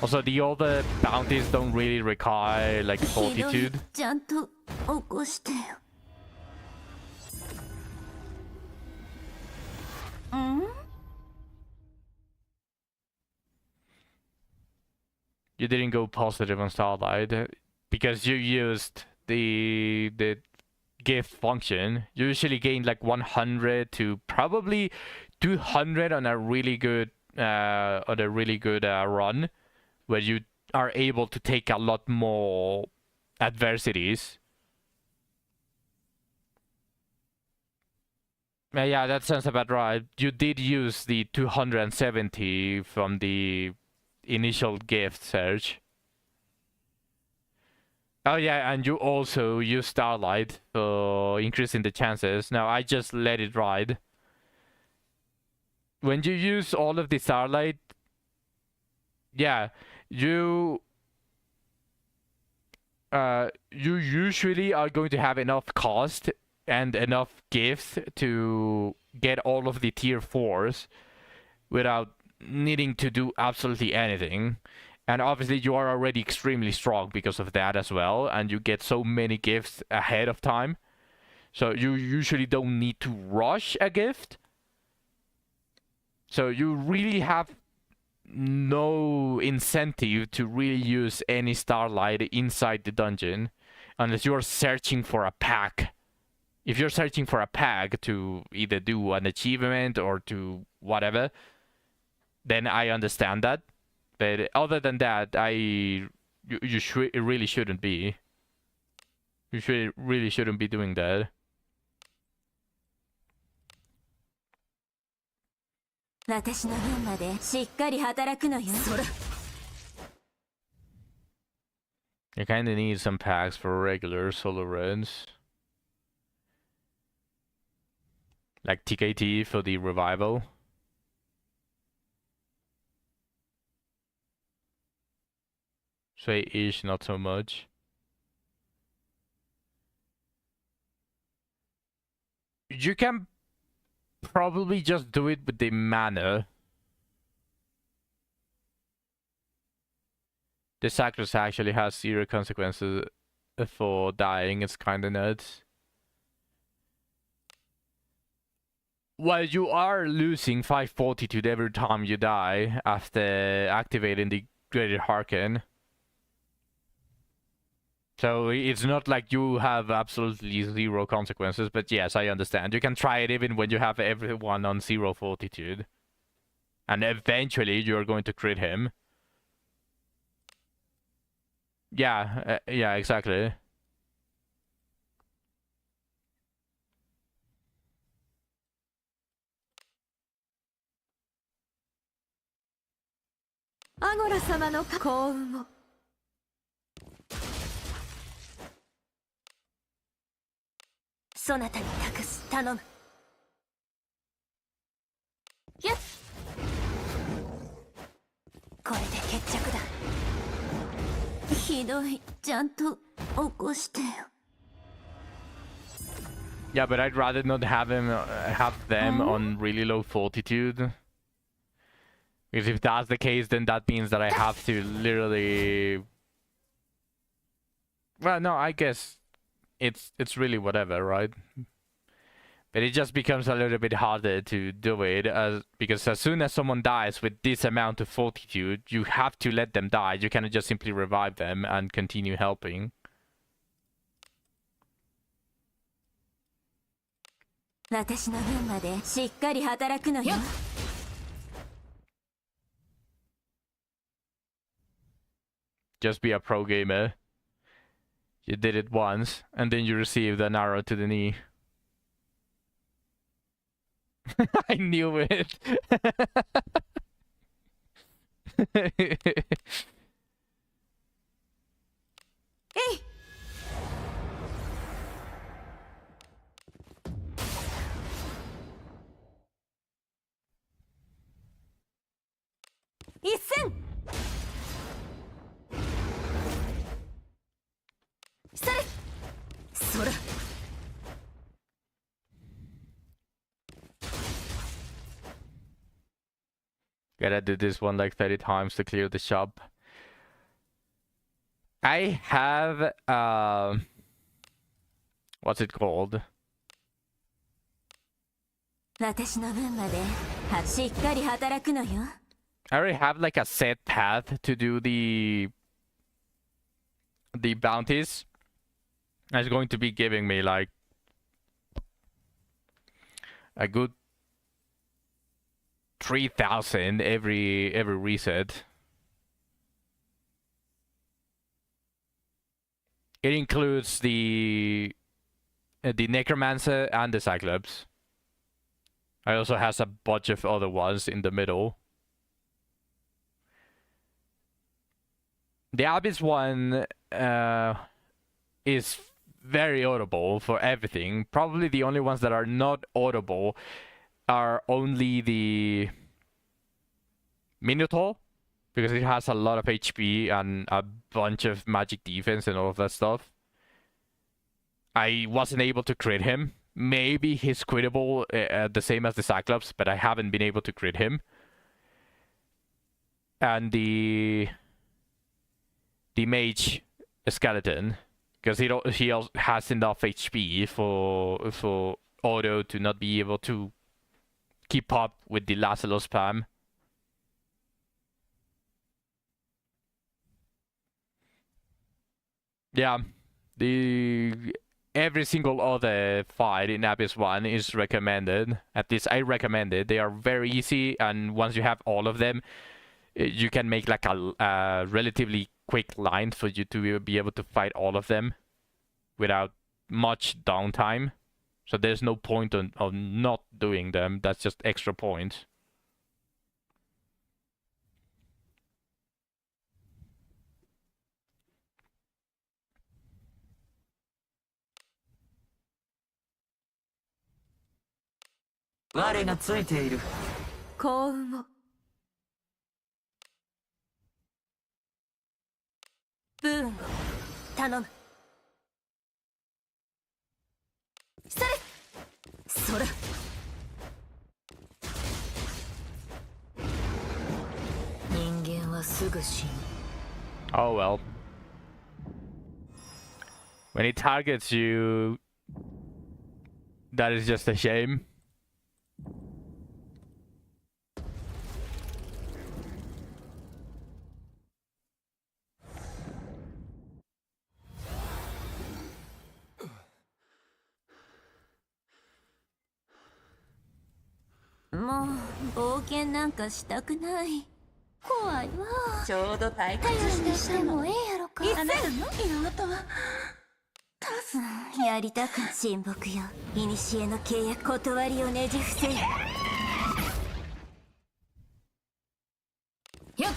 Speaker 1: Also, the other bounties don't really require like fortitude. You didn't go positive on Starlight because you used the gift function. You usually gain like 100 to probably 200 on a really good run, where you are able to take a lot more adversities. Yeah, that sounds about right. You did use the 270 from the initial gift search. Oh yeah, and you also use Starlight for increasing the chances. Now I just let it ride. When you use all of the Starlight, yeah, you usually are going to have enough cost and enough gifts to get all of the tier 4s without needing to do absolutely anything. And obviously you are already extremely strong because of that as well, and you get so many gifts ahead of time. So you usually don't need to rush a gift. So you really have no incentive to really use any Starlight inside the dungeon unless you are searching for a pack. If you're searching for a pack to either do an achievement or to whatever, then I understand that. But other than that, you really shouldn't be. You really shouldn't be doing that. You kinda need some packs for regular solo runs. Like TKT for the revival. Say ish, not so much. You can probably just do it with the mana. The Sacros actually has 0 consequences for dying. It's kinda nuts. Well, you are losing 5 fortitude every time you die after activating the Greater Harken. So it's not like you have absolutely 0 consequences, but yes, I understand. You can try it even when you have everyone on 0 fortitude. And eventually you're going to crit him. Yeah, yeah, exactly.
Speaker 5: Agora様の幸運を。そなたに託す。頼む。やっ。これで決着だ。ひどい。ちゃんと起こしてよ。
Speaker 1: Yeah, but I'd rather not have them on really low fortitude. Because if that's the case, then that means that I have to literally... Well, no, I guess it's really whatever, right? But it just becomes a little bit harder to do it, because as soon as someone dies with this amount of fortitude, you have to let them die. You cannot just simply revive them and continue helping.
Speaker 5: 私の分までしっかり働くのよ。
Speaker 1: Just be a pro gamer. You did it once, and then you received an arrow to the knee. I knew it.
Speaker 5: Hey. 一戦。それ。そら。
Speaker 1: Gotta do this one like 30 times to clear the shop. I have what's it called?
Speaker 5: 私の分までしっかり働くのよ。
Speaker 1: I already have like a set path to do the bounties. It's going to be giving me like a good 3,000 every reset. It includes the Necromancer and the Cyclops. I also has a bunch of other ones in the middle. The Abyss one is very audible for everything. Probably the only ones that are not audible are only the Minotaur, because it has a lot of HP and a bunch of magic defense and all of that stuff. I wasn't able to crit him. Maybe he's crittable the same as the Cyclops, but I haven't been able to crit him. And the Mage Skeleton, because he also has enough HP for auto to not be able to keep up with the Lazalo spam. Yeah, every single other fight in Abyss 1 is recommended. At least I recommend it. They are very easy, and once you have all of them, you can make like a relatively quick line for you to be able to fight all of them without much downtime. So there's no point on not doing them. That's just extra points.
Speaker 6: 我がついている。
Speaker 5: 幸運を。ブーンを頼む。それ。そそれ。人間はすぐ死ぬ。
Speaker 1: Oh well. When he targets you, that is just a shame.
Speaker 5: もう冒険なんかしたくない。怖いわ。ちょうど退屈してもええやろか。あなたの妹はやりたく親睦よ。古の契約断りをねじ伏せよ。よっ。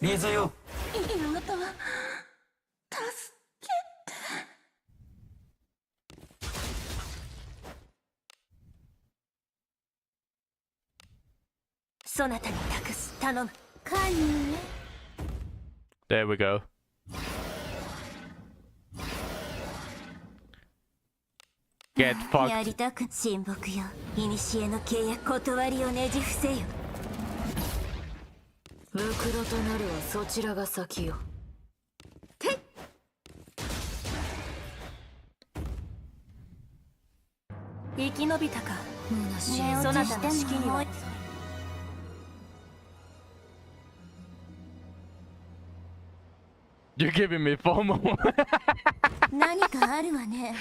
Speaker 6: 水よ。
Speaker 5: 妹はそなたに託す。頼む。カニね。
Speaker 1: There we go. Get
Speaker 5: や
Speaker 1: fucked.
Speaker 5: りたく親睦よ。古の契約断りをねじ伏せよ。ムクロとなるはそちらが先よ。生き延びたか。そなたの式には
Speaker 1: You're giving me FOMO.
Speaker 5: 何かあるわね。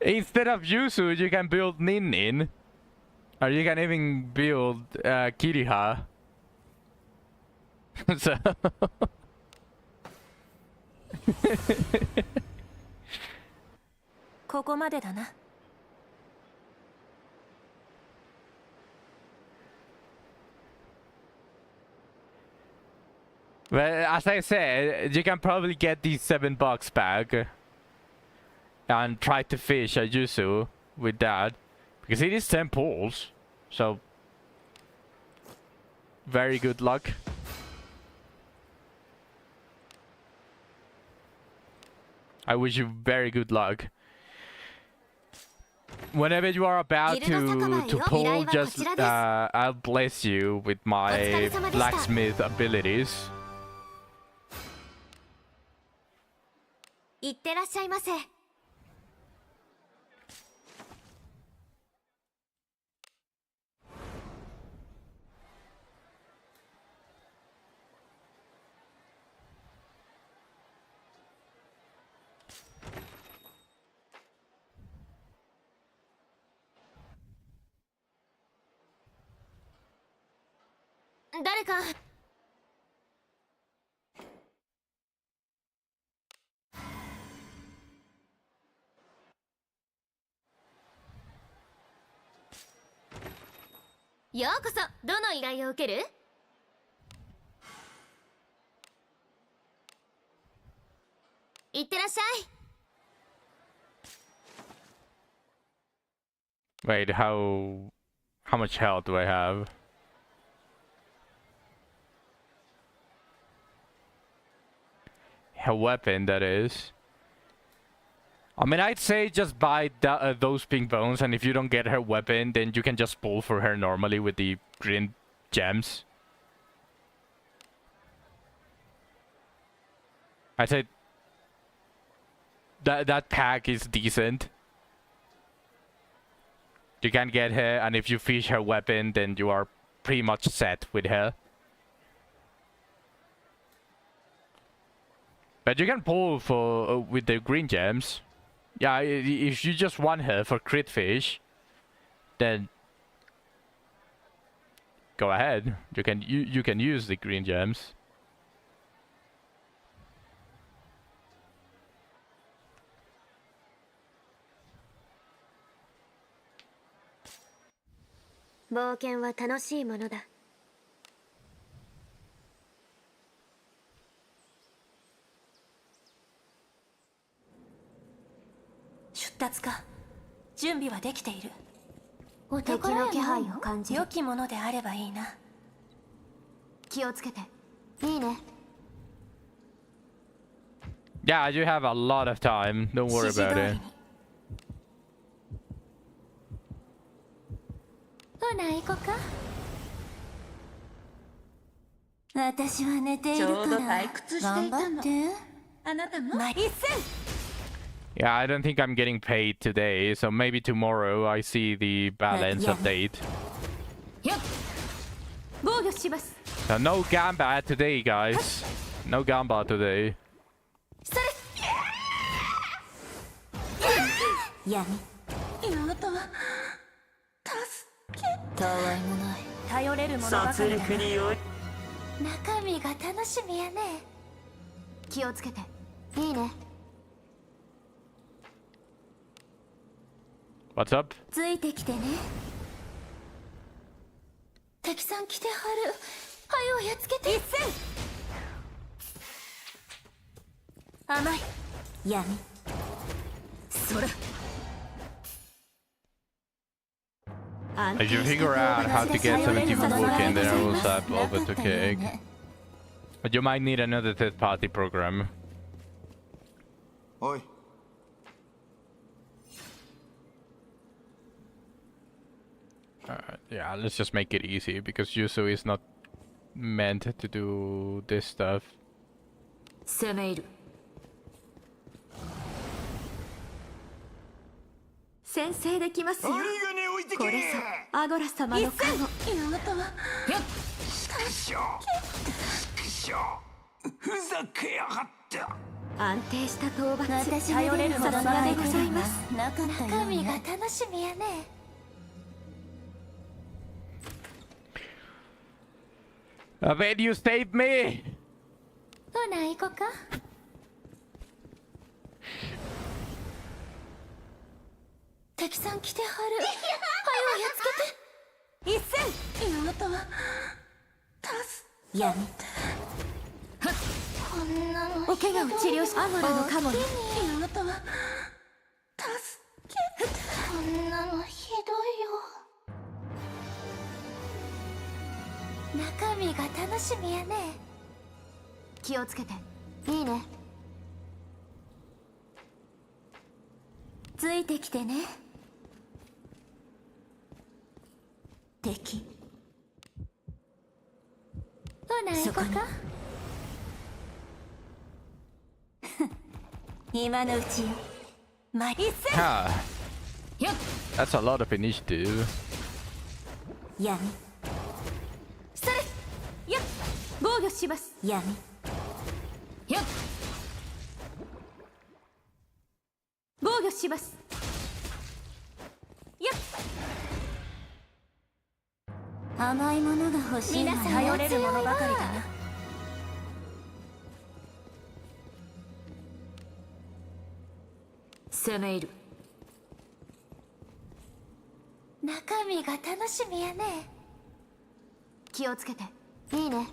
Speaker 1: Instead of Yuzu, you can build Nin. Or you can even build Kiriha. So.
Speaker 5: ここまでだな。
Speaker 1: Well, as I said, you can probably get these $7 back and try to fish a Yuzu with that because it is 10 pulls, so very good luck. I wish you very good luck. Whenever you are about to pull, just I'll bless you with my blacksmith abilities.
Speaker 4: いってらっしゃいませ。誰か。ようこそ。どの依頼を受ける？いってらっしゃい。
Speaker 1: Wait, how much health do I have? A weapon, that is. I mean, I'd say just buy those pink bones, and if you don't get her weapon, then you can just pull for her normally with the green gems. I'd say that pack is decent. You can get her, and if you fish her weapon, then you are pretty much set with her. But you can pull for with the green gems. Yeah, if you just want her for crit fish, then go ahead. You can use the green gems.
Speaker 4: 「冒険は楽しいものだ」。
Speaker 5: 出立か。準備はできている。
Speaker 4: 敵の気配を感じる。
Speaker 5: 良きものであればいいな。
Speaker 4: 気をつけて。いいね。
Speaker 1: Yeah, you have a lot of time. Don't worry
Speaker 5: 指示
Speaker 1: about
Speaker 5: 通り
Speaker 1: it.
Speaker 5: に
Speaker 4: ほな行こか。
Speaker 5: 私は寝ている
Speaker 7: ちょうど
Speaker 5: から
Speaker 7: 退屈していた
Speaker 5: 頑
Speaker 7: の
Speaker 5: 張って
Speaker 7: あなたも
Speaker 5: 一戦
Speaker 1: Yeah, I don't think I'm getting paid today, so maybe tomorrow I see the balance
Speaker 5: yeah.
Speaker 1: update.
Speaker 5: よっ防御します
Speaker 1: So no gamba today, guys. No gamba today.
Speaker 5: それ闇
Speaker 7: 妹は
Speaker 5: たわいもない頼れるものばか
Speaker 6: 殺
Speaker 5: りだ
Speaker 6: 戮によい
Speaker 4: 中身が楽しみやね。
Speaker 5: 気をつけて
Speaker 4: いいね。
Speaker 1: What's up?
Speaker 5: ついてきてね
Speaker 4: 敵さん来てはる。はよやっつけて。
Speaker 5: 一戦甘い闇それ
Speaker 1: If you figure out how to get 17 working, then I will start over to cake. But you might need another third-party program.
Speaker 2: おい
Speaker 1: Yeah, let's just make it easy because Yuzu is not meant to do this stuff.
Speaker 5: 攻め入る先制できますよ
Speaker 2: 針金置いてけ
Speaker 5: これぞアゴラ様の加護
Speaker 7: 妹は
Speaker 3: ふざけやがった
Speaker 5: 安定した討伐
Speaker 4: 私
Speaker 5: 頼れるもの
Speaker 4: さすがでございます
Speaker 5: すなかった
Speaker 4: 中身が楽しみやね。
Speaker 1: When you save me!
Speaker 4: ほな行こか。敵さん来てはる。はよやっつけて。
Speaker 5: 一戦
Speaker 7: 妹は
Speaker 5: 闇
Speaker 4: こんなの
Speaker 5: お怪我を治療しアゴラの加護に
Speaker 7: 妹は
Speaker 4: こんなのひどいよ。中身が楽しみやね。
Speaker 5: 気をつけて
Speaker 4: いいね。
Speaker 5: ついてきてね敵
Speaker 4: ほな行こか。
Speaker 5: 今のうちよま一戦
Speaker 1: Ah,
Speaker 5: よっ
Speaker 1: that's a lot of initiative.
Speaker 5: 闇それよっ防御します闇よっ防御しますよっ甘いものが欲しい
Speaker 4: 皆さん
Speaker 5: 頼れるものばかりだな攻め入る
Speaker 4: 中身が楽しみやね。
Speaker 5: 気をつけて
Speaker 4: いいね。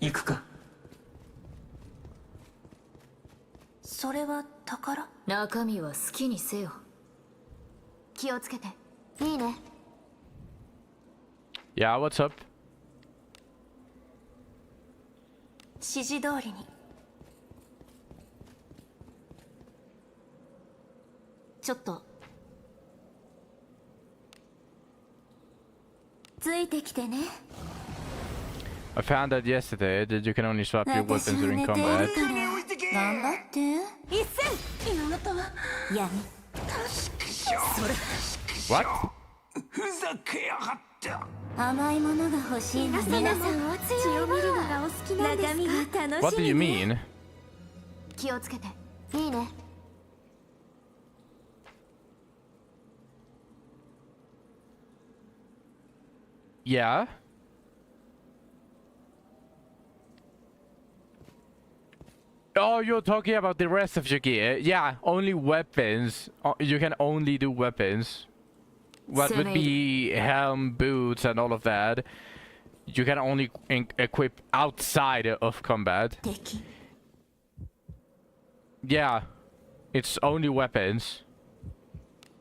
Speaker 6: 行くか
Speaker 5: それは宝中身は好きにせよ気をつけて
Speaker 4: いいね。
Speaker 1: Yeah, what's up?
Speaker 5: 指示通りにちょっとついてきてね
Speaker 1: I found out yesterday that you can only swap your weapons
Speaker 5: 私は
Speaker 1: during
Speaker 5: 寝ている
Speaker 1: combat.
Speaker 5: から
Speaker 2: 置いてけ
Speaker 5: 頑張って一戦
Speaker 7: 妹は
Speaker 5: 闇
Speaker 1: What?
Speaker 3: ふざけやがった
Speaker 5: 甘いものが欲しいの
Speaker 4: 皆さんお強いわ。
Speaker 5: を見るのがお好きなんですか中身が楽
Speaker 1: What
Speaker 5: し
Speaker 1: do
Speaker 5: み
Speaker 1: you
Speaker 5: ね
Speaker 1: mean?
Speaker 5: 気をつけて
Speaker 4: いいね。
Speaker 1: Yeah? Oh, you're talking about the rest of your gear. Yeah, only weapons. You can only do weapons. What would be helm, boots, and all of that? You can only equip outside of combat.
Speaker 5: 敵
Speaker 1: Yeah, it's only weapons.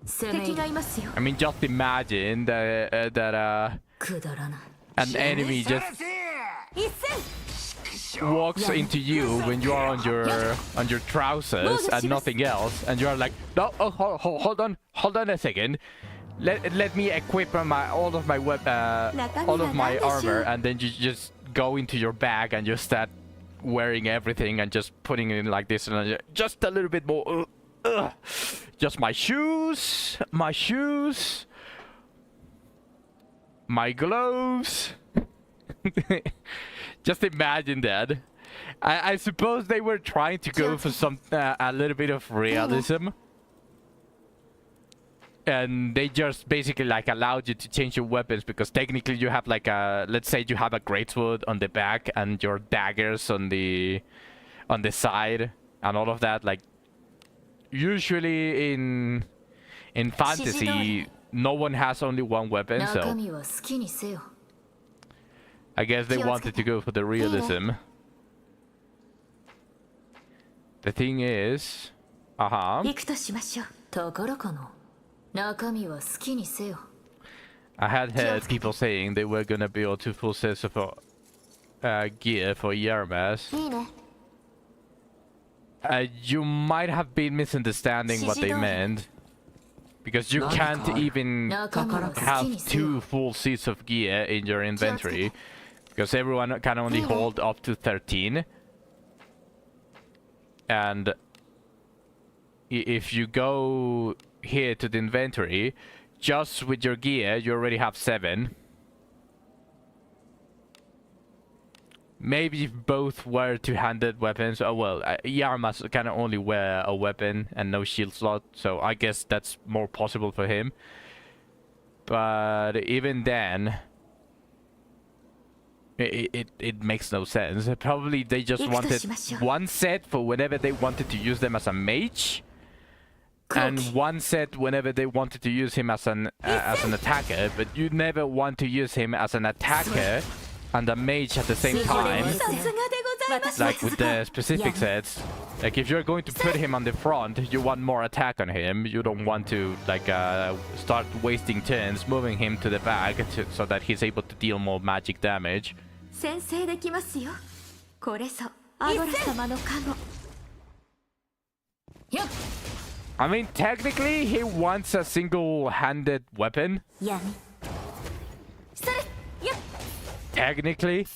Speaker 5: 敵がいますよ
Speaker 1: I mean, just imagine that
Speaker 5: くだらない
Speaker 1: an enemy
Speaker 2: さ
Speaker 1: just
Speaker 2: らせ
Speaker 1: walks into you when you are on your trousers and nothing else, and you are like, no, oh, hold on a second. Let me equip all of my armor, and then you just go into your bag and you start wearing everything and just putting it in like this, and just a little bit more. Just my shoes, my gloves. Just imagine that. I suppose they were trying to go for some a little bit of realism, and they just basically like allowed you to change your weapons, because technically you have like let's say you have a greatsword on the back and your daggers on the side and all of that. Like usually in fantasy, no one has only one weapon, so I guess they wanted to go for the realism. The thing is, I had heard people saying they were gonna build 2 full sets of gear for Yarmas. You might have been misunderstanding what they meant, because you can't even have 2 full sets of gear in your inventory, because everyone can only hold up to 13. And if you go here to the inventory, just with your gear, you already have 7. Maybe if both were 2-handed weapons. Oh well, Yarmas can only wear a weapon and no shield slot, so I guess that's more possible for him. But even then, it makes no sense. Probably they just wanted 1 set for whenever they wanted to use them as a mage, and 1 set whenever they wanted to use him as an attacker. But you never want to use him as an attacker and a mage at the same time, like with the specific sets. Like if you're going to put him on the front, you want more attack on him. You don't want to like start wasting turns moving him to the back so that he's able to deal more magic damage. I mean, technically he wants a single-handed weapon. Technically,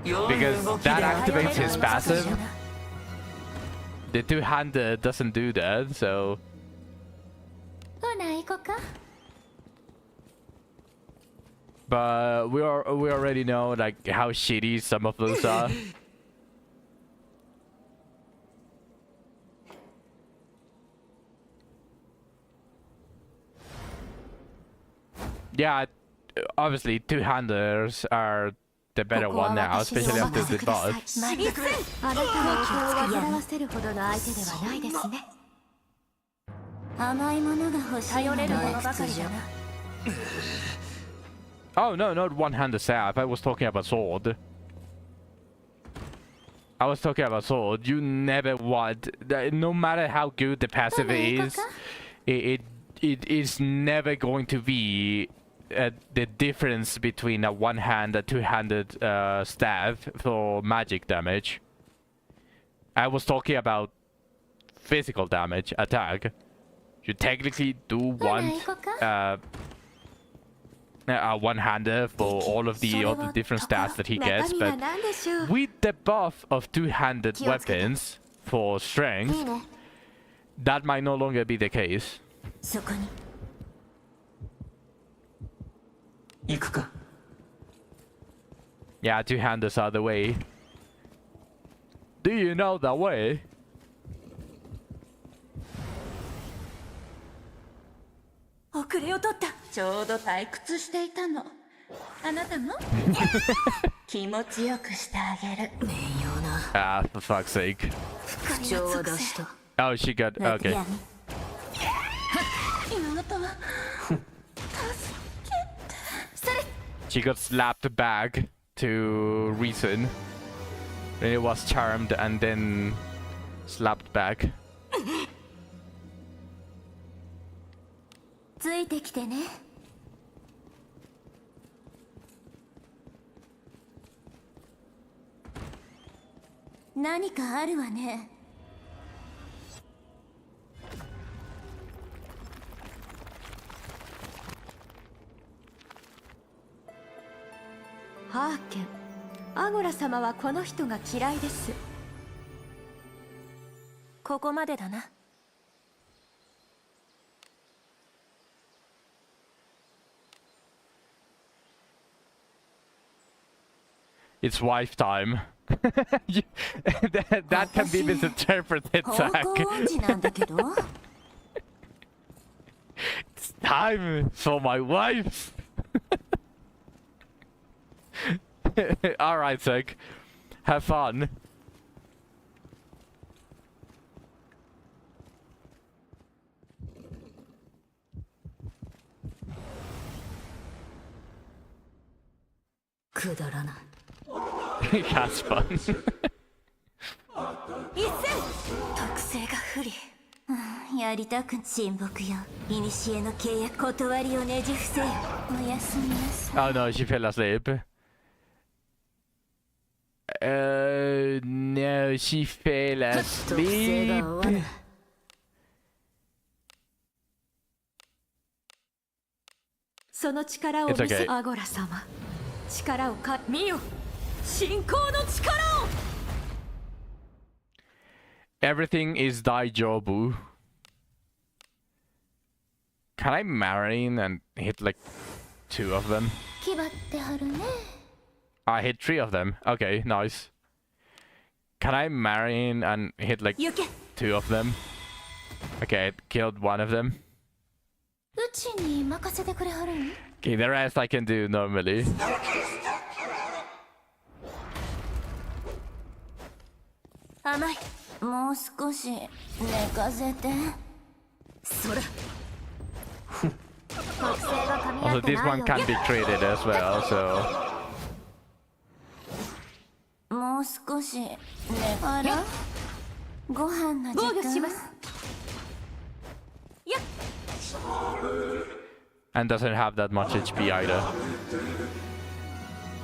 Speaker 1: because that activates his passive. The 2-handed doesn't do that, so. But we already know like how shitty some of those are. Yeah, obviously 2-handers are the better one now, especially after the boss. Oh no, not 1-handed staff. I was talking about sword. You never want, no matter how good the passive is, it is never going to be the difference between a 1-hand and 2-handed staff for magic damage. I was talking about physical damage, attack. You technically do want a 1-hander for all of the different stats that he gets, but with the buff of 2-handed weapons for strength, that might no longer be the case. Yeah, 2-handers are the way. Do you know the way? Ah, for fuck's sake. Oh, she got... okay. She got slapped back to reason. Then it was charmed and then slapped back.
Speaker 5: 何かあるわね。ハーケン、アゴラ様はこの人が嫌いです。ここまでだな。
Speaker 1: It's wife time. that can be misinterpreted,
Speaker 5: 方
Speaker 1: Zack.
Speaker 5: 向音痴なんだけど。
Speaker 1: It's time for my wife. Alright, Zack. Have fun. He has fun.
Speaker 5: 一戦特性が不利。やりたく親睦よ。古の契約断りをねじ伏せよ。おやすみなさい。
Speaker 1: Oh no, she fell asleep. No, she fell asleep.
Speaker 5: その力を
Speaker 1: It's
Speaker 5: 見せ、
Speaker 1: okay.
Speaker 5: アゴラ様。力を見よ。信仰の力を。
Speaker 1: Everything is daijobu. Can I marry and hit like 2 of them?
Speaker 4: 気張ってはるね。
Speaker 1: I hit 3 of them. Okay, nice. Can I marry and hit like
Speaker 5: 行け。
Speaker 1: 2 of them? Okay, I killed 1 of them.
Speaker 4: うちに任せてくれはるん？
Speaker 1: Okay, the rest I can do normally.
Speaker 5: 甘い。もう少し寝かせて。それ。
Speaker 4: 特性が噛み合
Speaker 1: Also,
Speaker 4: って
Speaker 1: this
Speaker 4: ない
Speaker 1: one
Speaker 4: よ。
Speaker 1: can be traded as well, so...
Speaker 5: もう少し寝あら。ご飯の時間。防御します。やっ。
Speaker 1: And doesn't have that much HP either.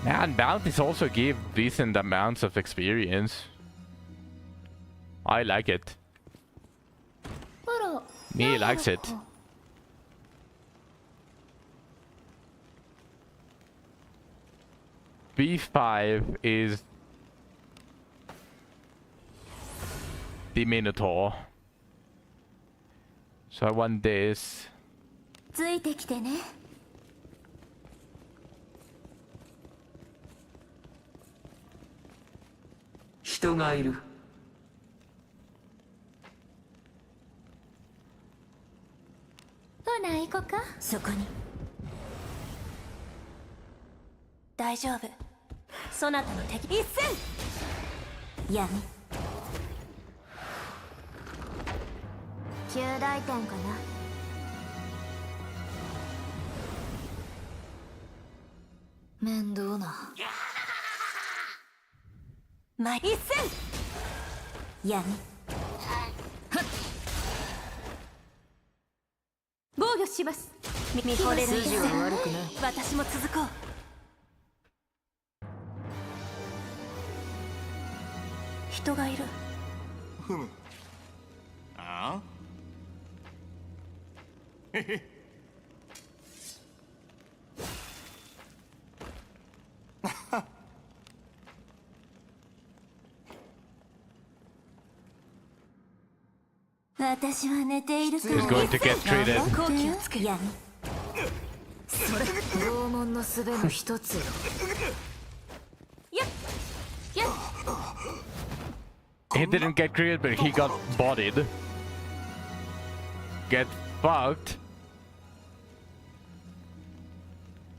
Speaker 1: Man, bounties also give decent amounts of experience. I like it.
Speaker 4: あら。
Speaker 1: Me likes it. B5 is the Minotaur. So I want this.
Speaker 5: ついてきてね。
Speaker 6: 人がいる。
Speaker 4: ほな行こか。
Speaker 5: そこに。大丈夫。そなたの敵。一戦。闇。
Speaker 4: 9大点かな。面倒な。
Speaker 5: 前。一戦。闇。防御します。見惚れる筋は悪くない。私も続こう。人がいる。
Speaker 2: ふむ。ああ。へへ。
Speaker 5: 私は寝ているから。
Speaker 1: He's going to get treated.
Speaker 5: 好機をつけ。闇。
Speaker 4: それ拷問の術の一つよ。
Speaker 5: やっ。やっ。
Speaker 1: He didn't get created, but he got bodied. Get fucked.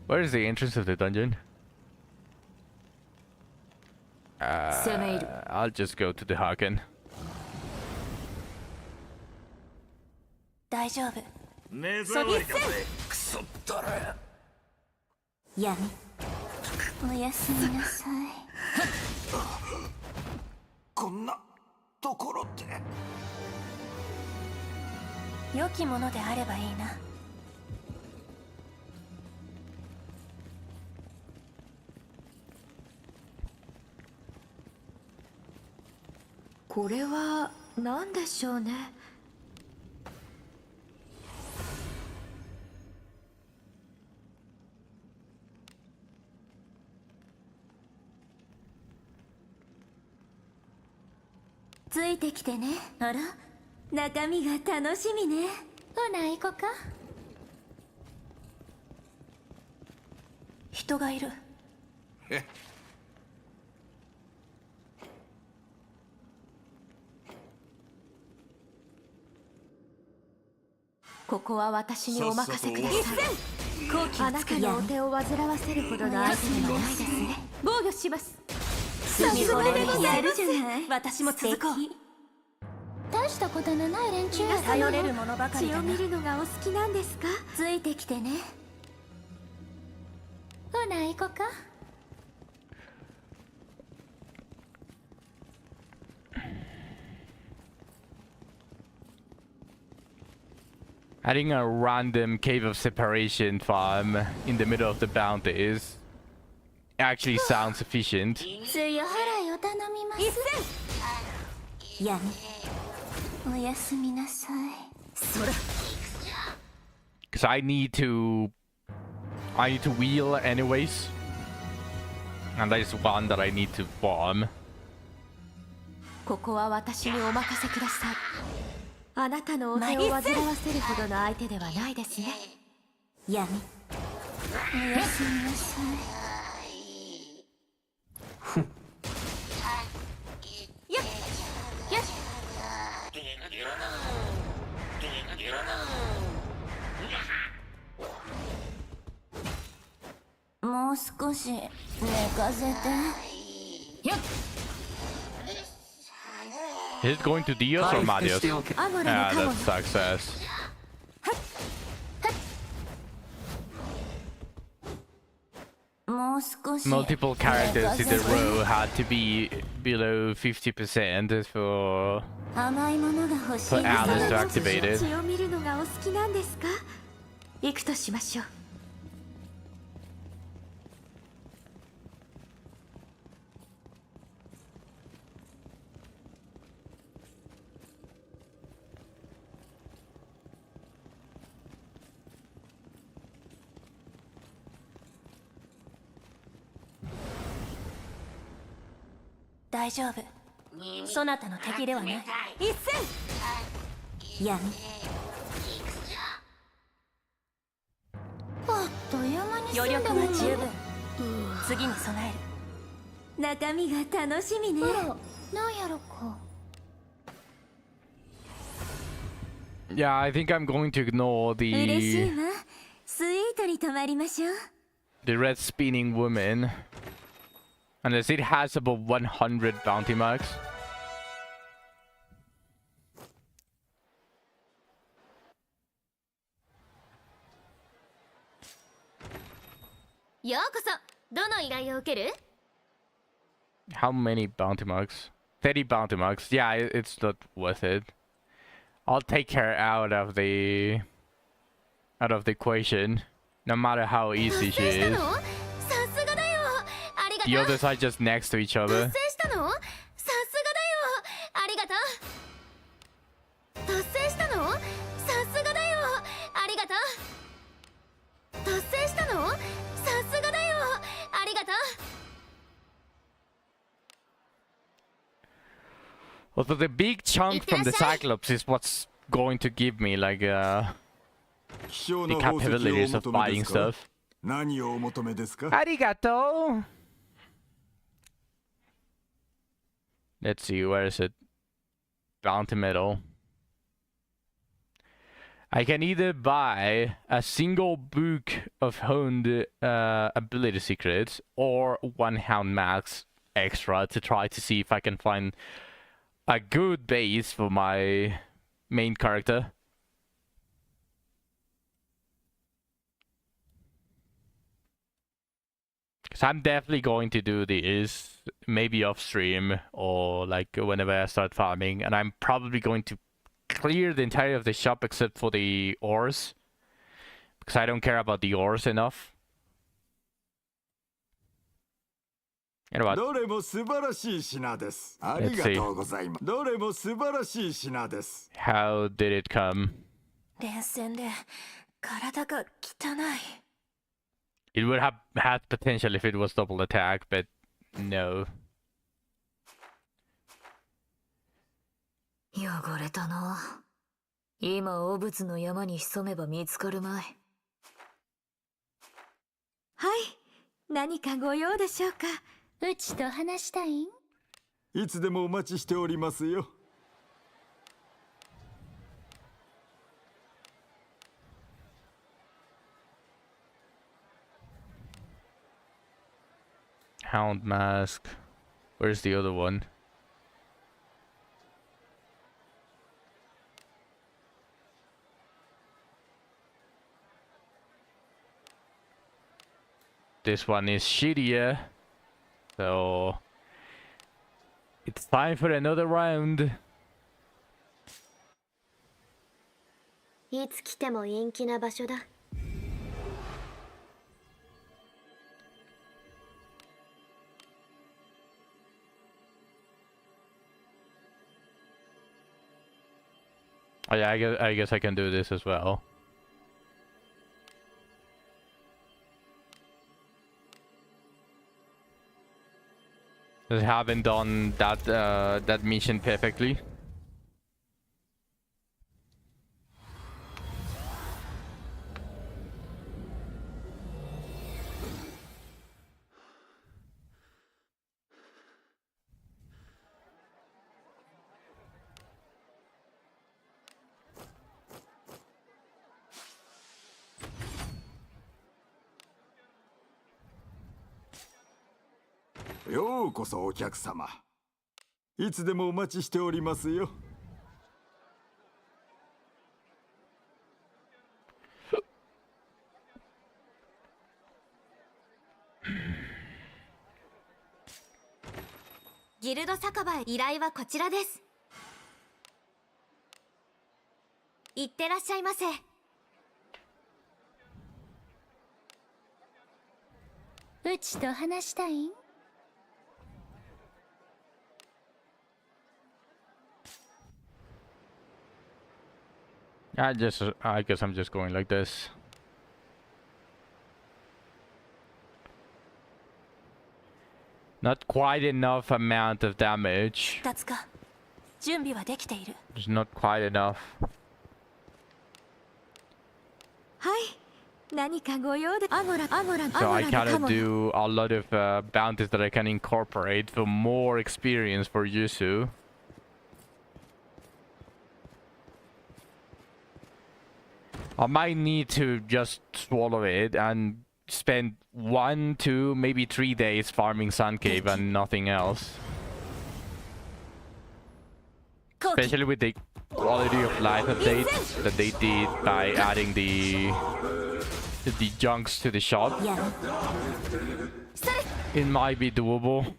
Speaker 1: Where is the entrance of the dungeon? I'll just go to the Haken.
Speaker 5: 大丈夫。
Speaker 2: 目障りかぜ。
Speaker 3: クソったれ。
Speaker 5: 闇。おやすみなさい。
Speaker 3: こんなところで。
Speaker 5: 良きものであればいいな。これは何でしょうね。
Speaker 7: ついてきてね。あら、中身が楽しみね。
Speaker 4: ほな行こか。
Speaker 7: 人がいる。
Speaker 5: ここは私にお任せください。
Speaker 7: 好機
Speaker 5: あなたのお手を煩わせるほどの相手ではないですね。
Speaker 7: 防御します。
Speaker 5: さすがでございます。
Speaker 7: やるじゃない。私も続こう。
Speaker 4: 大したことのない連中や
Speaker 7: 頼れるものばかり
Speaker 5: 血を
Speaker 7: だな。
Speaker 5: 見るのがお好きなんですか？
Speaker 7: ついてきてね。
Speaker 4: ほな行こか。
Speaker 1: Adding a random cave of separation farm in the middle of the bounties actually sounds efficient.
Speaker 4: 強払いを頼みます。
Speaker 7: やめ。おやすみなさい。そら。
Speaker 1: Because I need to wheel anyways. And there's one that I need to farm.
Speaker 5: ここは私にお任せください。あなたのお手を煩わせるほどの相手ではないですね。
Speaker 7: やめ。おやすみなさい。
Speaker 4: よっよし。
Speaker 7: もう少し寝かせて。
Speaker 4: よっ。
Speaker 1: Is it going to Dios or
Speaker 6: 回復し
Speaker 1: Marios?
Speaker 6: ておけ。
Speaker 5: アゴラ
Speaker 1: Yeah,
Speaker 5: のカモ
Speaker 1: that's success. Multiple characters in the row had to be below 50% for
Speaker 7: 甘いものが欲しい
Speaker 1: for Alice to activate it.
Speaker 5: 血を見るのがお好きなんですか？行くとしましょう。
Speaker 7: 大丈夫。そなたの敵ではない。一戦。やめ。
Speaker 4: あっという間に
Speaker 7: 余力
Speaker 4: 済んだ
Speaker 7: は十分。次に備える。中身が楽しみね。
Speaker 4: なんやろか。
Speaker 1: Yeah, I think I'm going to ignore
Speaker 7: 嬉しい
Speaker 1: the
Speaker 7: わ。スイートに泊まりましょう。
Speaker 1: the red spinning woman. Unless it has about 100 bounty marks.
Speaker 4: ようこそ。どの依頼を受ける？
Speaker 1: How many bounty marks? 30 bounty marks. Yeah, it's not worth it. I'll take her out of the equation, no matter how easy she
Speaker 4: 達成した
Speaker 1: is.
Speaker 4: の？さすがだよ。ありがとう。
Speaker 1: The others are just next to each
Speaker 4: 達
Speaker 1: other.
Speaker 4: 成したの？さすがだよ。ありがとう。達成したの？さすがだよ。ありがとう。達成したの？さすがだよ。ありがとう。
Speaker 1: Although the big chunk from the
Speaker 4: いってらっしゃい。
Speaker 1: Cyclops is what's going to give me like the
Speaker 3: 貴重な宝石をお
Speaker 1: capabilities of
Speaker 3: 求め
Speaker 1: buying
Speaker 3: ですか？
Speaker 1: stuff.
Speaker 3: 何をお求めですか？
Speaker 1: Arigato! Let's see, where is it? Bounty medal. I can either buy a single book of honed ability secrets or one hound max extra to try to see if I can find a good base for my main character. Because I'm definitely going to do this, maybe off stream or like whenever I start farming, and I'm probably going to clear the entirety of the shop except for the ores, because I don't care about the ores enough. You know what?
Speaker 3: どれも素晴らしい品です。ありがとうございます。どれも素晴らしい品です。
Speaker 1: How did it come?
Speaker 7: 連戦で体が汚い。
Speaker 1: It would have had potential if it was double attack, but no.
Speaker 5: 汚れたな。今汚物の山に潜めば見つかるまい。はい、何かご用でしょうか。
Speaker 4: うちと話したいん？
Speaker 3: いつでもお待ちしておりますよ。
Speaker 1: Hound mask. Where's the other one? This one is shittier. So it's time for another round.
Speaker 4: いつ来ても陰気な場所だ。
Speaker 1: Oh yeah, I guess I can do this as well. Just haven't done that that mission perfectly.
Speaker 3: Yo ようこそお客様。いつでもお待ちしておりますよ。
Speaker 4: ギルド酒場へ依頼はこちらです。いってらっしゃいませ。うちと話したいん
Speaker 1: I guess I'm just going like this. Not quite enough amount of damage.
Speaker 7: 立つか。準備はできている。
Speaker 1: Just not quite enough.
Speaker 5: はい。何かご用で。アゴラ、アゴラ、アゴ
Speaker 1: So
Speaker 5: ラ
Speaker 1: I
Speaker 5: で
Speaker 1: gotta
Speaker 5: カモ。
Speaker 1: do a lot of bounties that I can incorporate for more experience for Yusu. I might need to just swallow it and spend 1, 2, maybe 3 days farming Sun Cave and nothing else. Especially with the quality of life update that they did by adding the junks to the shop. It might be doable.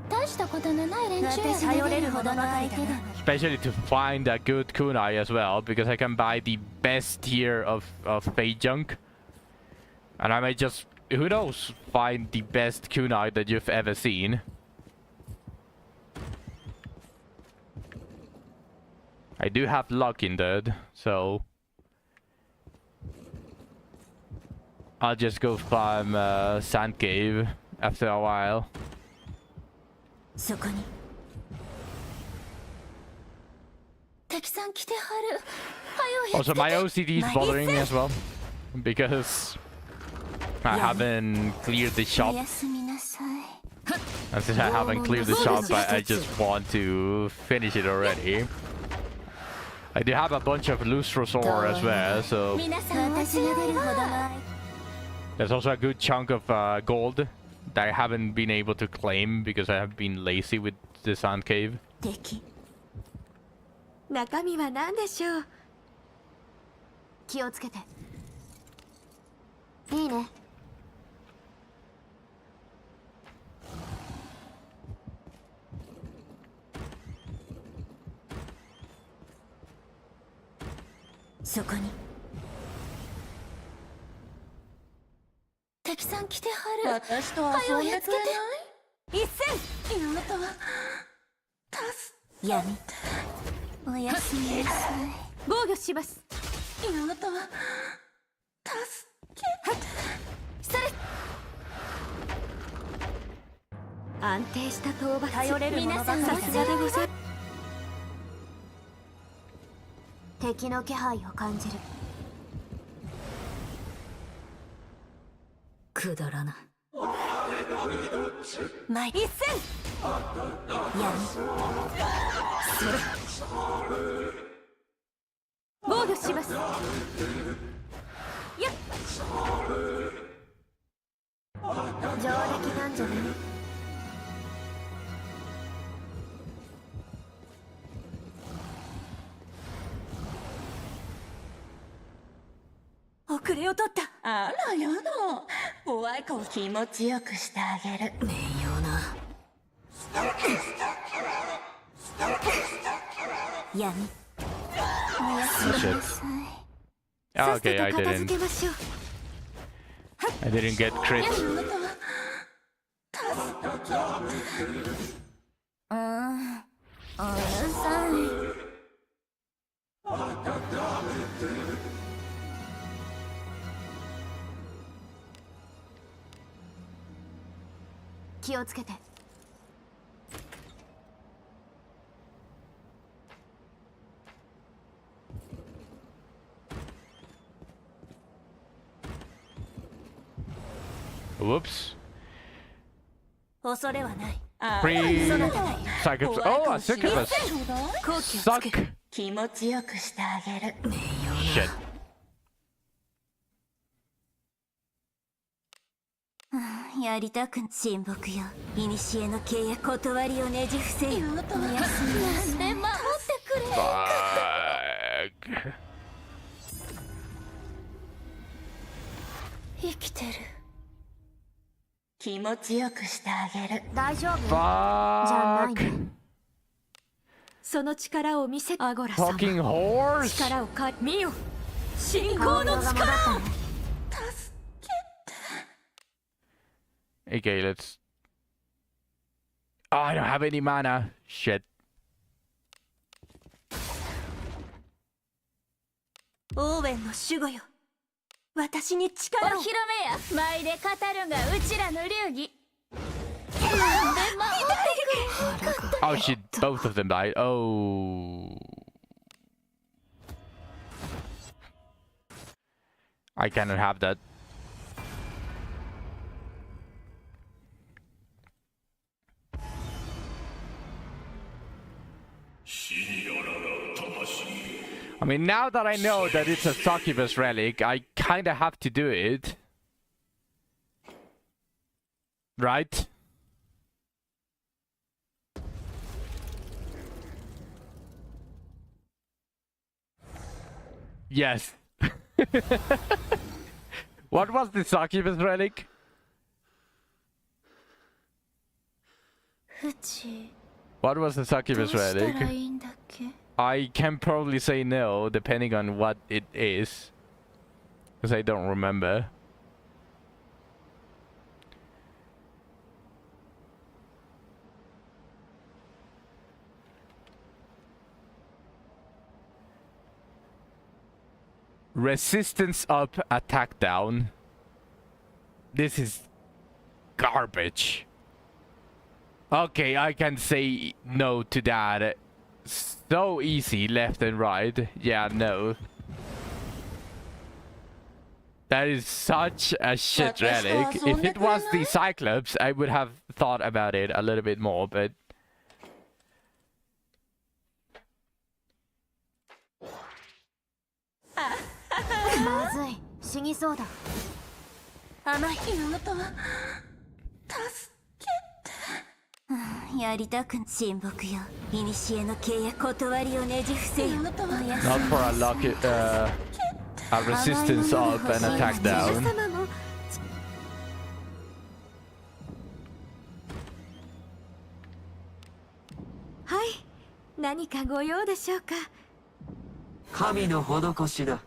Speaker 4: 大したことのない連中やで。
Speaker 7: 頼れるほどの相手だ。
Speaker 1: Especially to find a good kunai as well, because I can buy the best tier of Fate junk. And I might just, who knows, find the best kunai that you've ever seen. I do have luck in that, so I'll just go farm Sand Cave after a while.
Speaker 7: そこに。
Speaker 4: 敵さん来てはる。はよ
Speaker 1: Also, my OCD is bothering me as well, because I haven't cleared the
Speaker 4: お
Speaker 1: shop.
Speaker 4: やすみなさい。
Speaker 1: And since I haven't cleared the shop, I just want to finish it already. I do have a bunch of Lustrosaur as well, so
Speaker 4: 皆さん私が出るほどの愛。
Speaker 1: there's also a good chunk of gold that I haven't been able to claim because I have been lazy with the Sand Cave.
Speaker 7: 敵。
Speaker 5: 中身は何でしょう。
Speaker 4: 気をつけて。いいね。
Speaker 7: そこに。
Speaker 4: 敵さん来てはる。
Speaker 7: 私と遊んでくれない？
Speaker 5: 一戦
Speaker 7: 闇おやすみなさい。
Speaker 5: 防御します。安定した討伐。
Speaker 7: 頼れる者ばかりだ。
Speaker 5: さすがでござる。
Speaker 7: 敵の気配を感じる。くだらない。
Speaker 5: 前一戦
Speaker 7: 闇
Speaker 5: 防御します。やっ
Speaker 7: 上出来なんじゃない？
Speaker 5: 遅れを取った。
Speaker 8: あらやだ、怖い顔気持ちよくしてあげる。
Speaker 7: 面用な。闇おやすみなさい。
Speaker 1: Oh, okay,
Speaker 5: さ
Speaker 1: I
Speaker 5: っさと片付
Speaker 1: didn't.
Speaker 5: けましょう。
Speaker 1: I didn't get crit.
Speaker 7: おやさい。気をつけて。
Speaker 1: Whoops.
Speaker 7: 恐れはない。
Speaker 1: Pre
Speaker 7: そなたがいる。
Speaker 1: Cyclops. Oh, a succubus.
Speaker 7: 好機をつけ。
Speaker 1: Suck.
Speaker 8: 気持ちよくしてあげる。
Speaker 1: Shit.
Speaker 7: やりたく親睦よ。古の契約断りをねじ伏せよ。おやすみなさい。
Speaker 4: で守ってくれ。
Speaker 1: Fuck.
Speaker 4: 生きてる。
Speaker 8: 気持ちよくしてあげる。
Speaker 7: 大丈夫じゃない
Speaker 1: Fuck.
Speaker 7: ね。
Speaker 5: その力を見せ。アゴラ様。
Speaker 1: Fucking horse.
Speaker 5: 力を見よ。信仰の
Speaker 7: 顔色が戻
Speaker 5: 力。
Speaker 7: ったね。
Speaker 1: Okay, let's. Oh, I don't have any mana. Shit.
Speaker 5: オーウェンの守護よ。私に
Speaker 4: お
Speaker 5: 力を。
Speaker 4: 披露目や。舞で語るがうちらの流儀。
Speaker 1: Oh shit, both of them died. Oh. I cannot have that. I mean, now that I know that it's a succubus relic, I kinda have to do it. Right? Yes. What was the succubus relic?
Speaker 4: うち
Speaker 1: What was the
Speaker 4: どう
Speaker 1: succubus
Speaker 4: したら
Speaker 1: relic?
Speaker 4: いいんだっけ。
Speaker 1: I can probably say no, depending on what it is. Because I don't remember. Resistance up, attack down. This is garbage. Okay, I can say no to that. So easy, left and right. Yeah, no. That is such a shit relic. If it was the Cyclops, I would have thought about it a little bit more, but...
Speaker 7: まずい。死にそうだ。
Speaker 5: 甘い。
Speaker 7: やりたく親睦よ。古の契約断りをねじ伏せよ。おやす
Speaker 1: Not
Speaker 7: み
Speaker 1: for
Speaker 7: な
Speaker 1: a
Speaker 7: さい。
Speaker 1: lucky, a resistance up and attack
Speaker 5: 皆
Speaker 1: down.
Speaker 5: 様も。はい。何かご用でしょうか。
Speaker 6: 神の施しだ。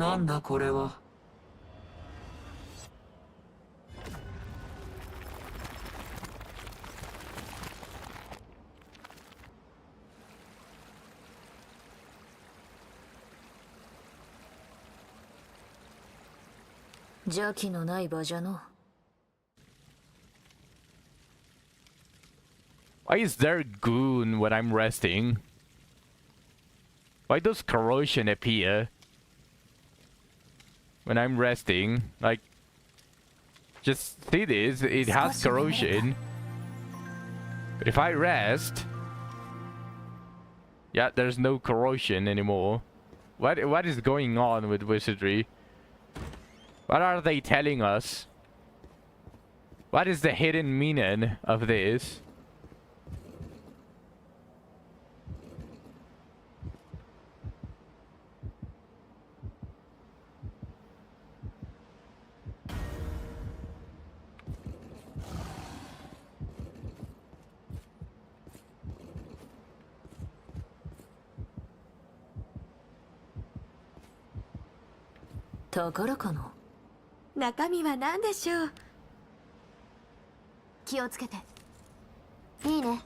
Speaker 6: なんだこれは。
Speaker 5: 邪気のない場じゃの。
Speaker 1: Why is there goon when I'm resting? Why does corrosion appear when I'm resting? Like, just see this, it has corrosion. But if I rest, yeah, there's no corrosion anymore. What is going on with Wizardry? What are they telling us? What is the hidden meaning of this?
Speaker 5: 中身は何でしょう。気をつけて。いいね。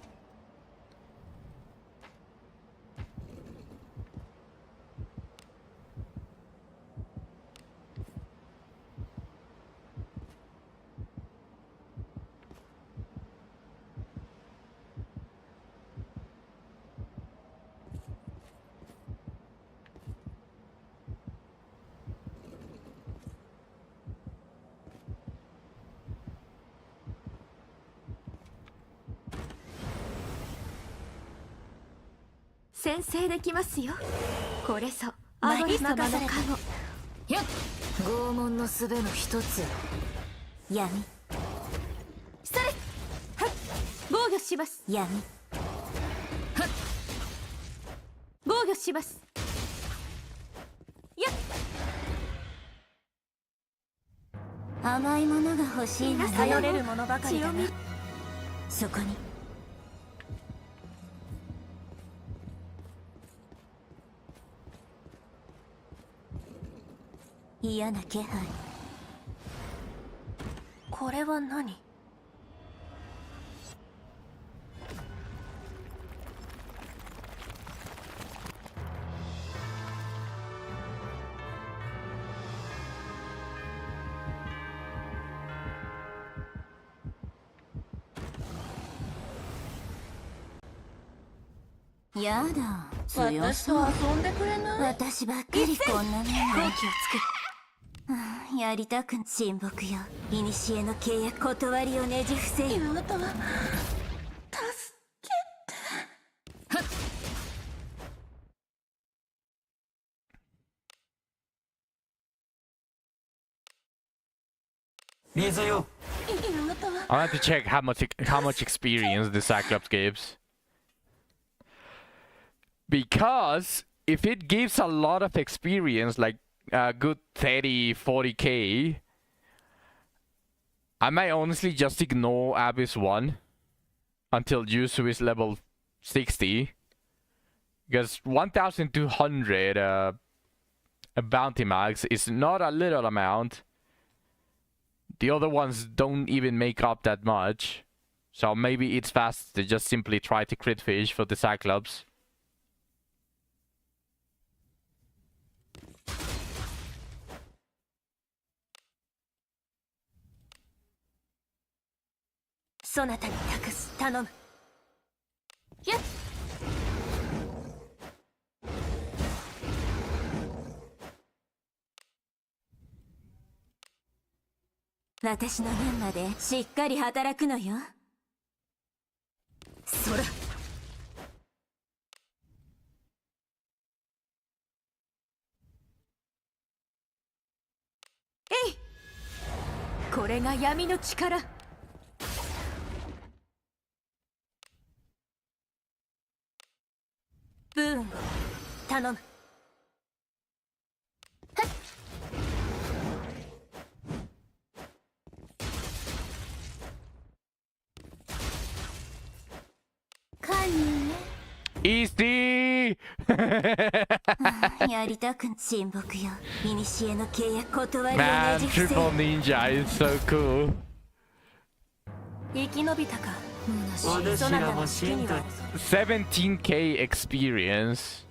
Speaker 5: 先制できますよ。これぞアゴリ様の加護。やっ、拷問の術の一つ。闇。それ。はっ。防御します。闇。はっ。防御します。やっ。甘いものが欲しいな。頼れるものばかりだな。そこに。嫌な気配。これは何？やだ、強そう。私と遊んでくれない？私ばっかりこんな目に。好機を作る。やりたく親睦よ。古の契約断りをねじ伏せよ。妹は助けて。
Speaker 6: 水よ。
Speaker 1: I'll have to check how much experience the Cyclops gives. Because if it gives a lot of experience, like a good 30-40k, I might honestly just ignore Abyss 1 until Yuzu is level 60. Because 1200 bounty max is not a little amount. The other ones don't even make up that much. So maybe it's fast to just simply try to crit fish for the Cyclops.
Speaker 5: Sonata に託す。頼む。やっ。私の分までしっかり働くのよ。そら。えい。これが闇の力。ブーンを頼む。
Speaker 1: Easy!
Speaker 7: やりたく親睦よ。古の契約断りをね
Speaker 1: Man,
Speaker 7: じ伏せ
Speaker 1: triple ninja is so cool.
Speaker 7: 生き延びたか。
Speaker 6: 私らも進化
Speaker 1: 17k experience.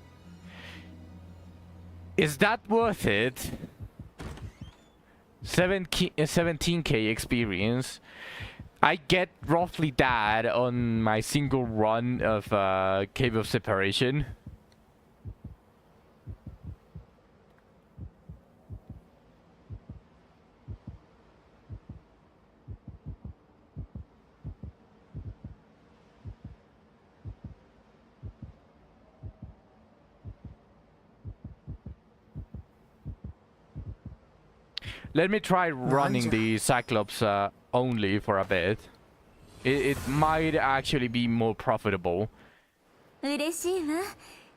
Speaker 1: Is that worth it? 17k experience. I get roughly that on my single run of Cave of Separation. Let me try running the Cyclops only for a bit. It might actually be more profitable.
Speaker 7: 嬉しいわ。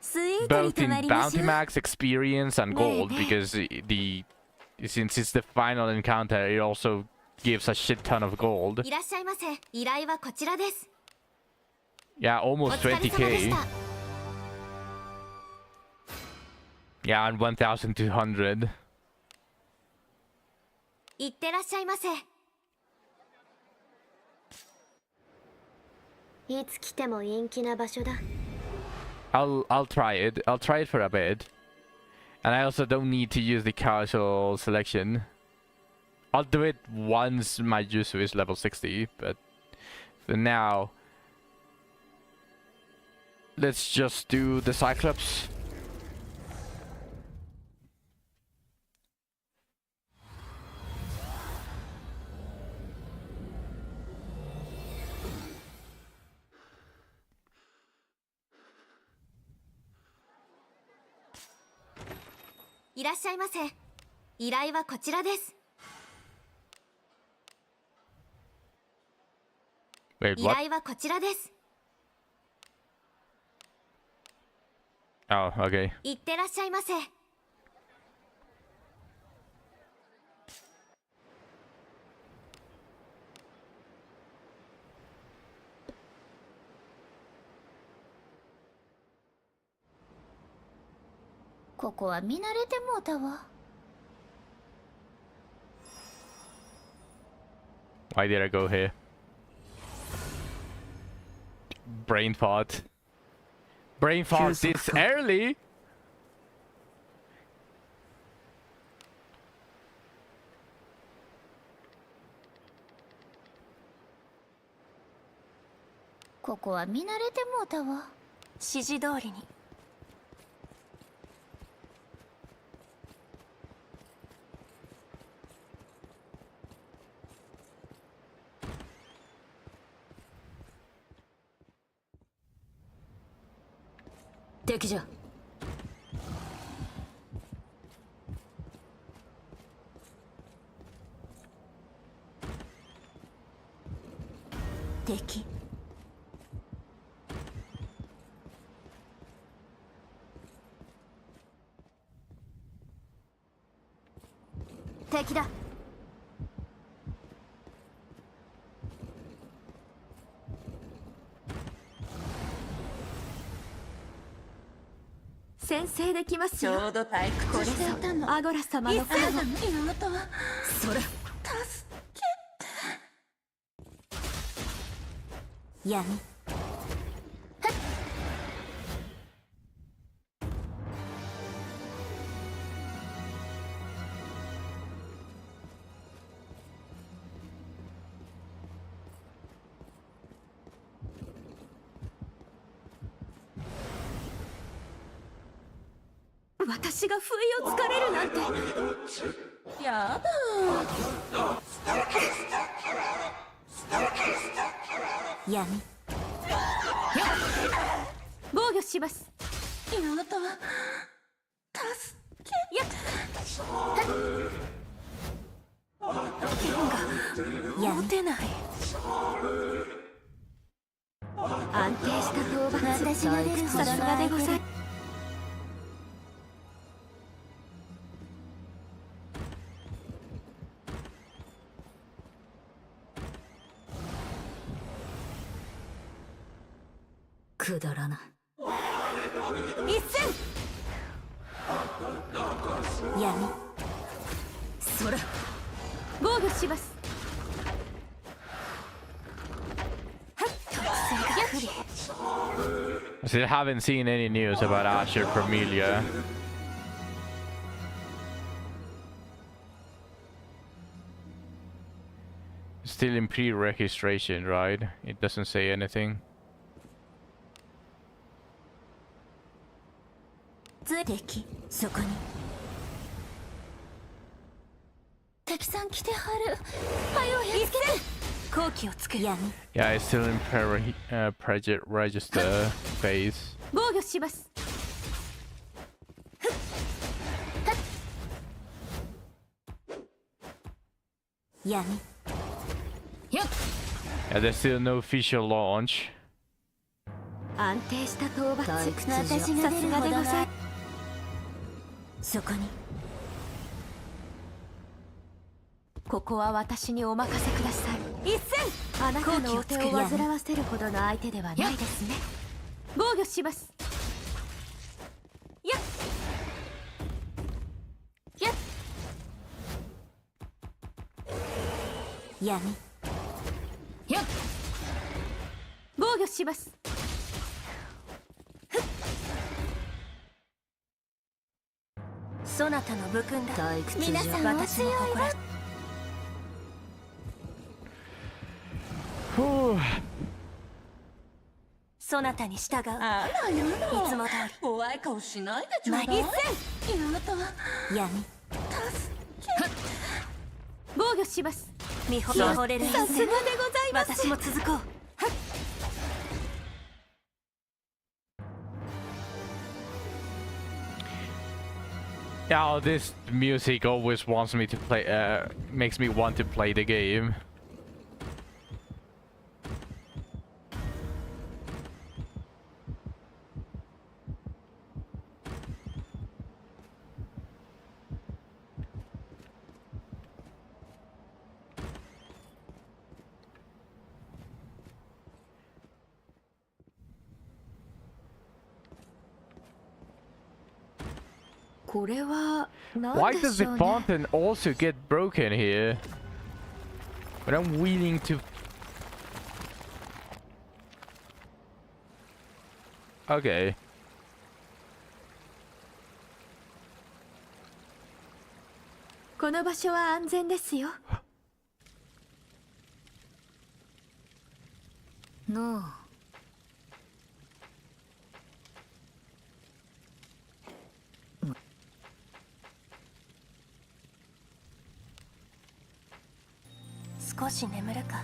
Speaker 7: スイートに
Speaker 1: Both
Speaker 7: 泊
Speaker 1: in
Speaker 7: まりまし
Speaker 1: bounty
Speaker 7: ょう。
Speaker 1: max experience and gold, because since it's the final encounter, it also gives a shit ton of gold.
Speaker 4: いらっしゃいませ。依頼はこちらです。
Speaker 1: Yeah,
Speaker 4: お
Speaker 1: almost
Speaker 4: 疲れ様でし
Speaker 1: 20k.
Speaker 4: た。
Speaker 1: Yeah, and 1,200.
Speaker 4: いってらっしゃいませ。いつ来ても陰気な場所だ。
Speaker 1: I'll try it. I'll try it for a bit. And I also don't need to use the casual selection. I'll do it once my Jutsu is level 60, but for now, let's just do the Cyclops.
Speaker 4: 「いらっしゃいませ。依頼はこちらです。
Speaker 1: Wait,
Speaker 4: 依
Speaker 1: what?
Speaker 4: 頼はこちらです。
Speaker 1: Oh, okay.
Speaker 4: いってらっしゃいませ。
Speaker 7: ここは見慣れてもうたわ。
Speaker 1: Why did I go here? Brain fart. Brain fart this early?
Speaker 7: ここは見慣れてもうたわ。指示通りに。敵じゃ。敵。敵だ。先制できます
Speaker 8: ち
Speaker 7: よ。
Speaker 8: ょうど退屈していたの。
Speaker 7: アゴラ様の声が。
Speaker 8: 妹は
Speaker 7: それ。
Speaker 8: 助
Speaker 7: 闇。私が不意をつかれるなんて。
Speaker 8: やだ。
Speaker 7: 闇。防御します。
Speaker 8: 妹は助け
Speaker 7: やっ。剣が持てない。安定した討伐。私が出るほどの相手でござい。くだらない。
Speaker 5: 一戦
Speaker 7: 闇
Speaker 5: 空防御します。
Speaker 1: I still haven't seen any news about Asher Promelia. Still in pre-registration, right? It doesn't say anything.
Speaker 7: 敵そこに
Speaker 4: 敵さん来てはる。はよやっつけて。
Speaker 5: 好機をつけ
Speaker 7: 闇
Speaker 1: Yeah, it's still in pre-register phase.
Speaker 5: 防御します。
Speaker 7: 闇
Speaker 1: Yeah, there's still no official launch.
Speaker 5: 安定した討伐。
Speaker 7: 退屈じゃ
Speaker 5: 私が出るほどの愛。
Speaker 7: そこに
Speaker 5: ここは私にお任せください。一戦あなたのお手を煩わせるほどの相手ではないですね。防御します。やっやっ
Speaker 7: 闇
Speaker 5: やっ防御します。
Speaker 7: そなたの武勲だ退屈じゃ
Speaker 4: 皆さんお
Speaker 7: 私の
Speaker 4: 強い
Speaker 7: 心
Speaker 4: わ。
Speaker 7: そなたに従う
Speaker 8: あらやだ
Speaker 7: いつも通
Speaker 8: 怖い顔しないでちょうだい
Speaker 7: ま一
Speaker 8: やだ
Speaker 7: り闇
Speaker 5: 防御します。
Speaker 7: 見惚れる
Speaker 5: さすがでございます。
Speaker 7: 私も続こう
Speaker 1: Yeah, this music always wants me to play, makes me want to play the game. Why does the fountain also get broken here? But I'm willing to... Okay.
Speaker 5: この場所は安全ですよ。
Speaker 7: の少し眠るか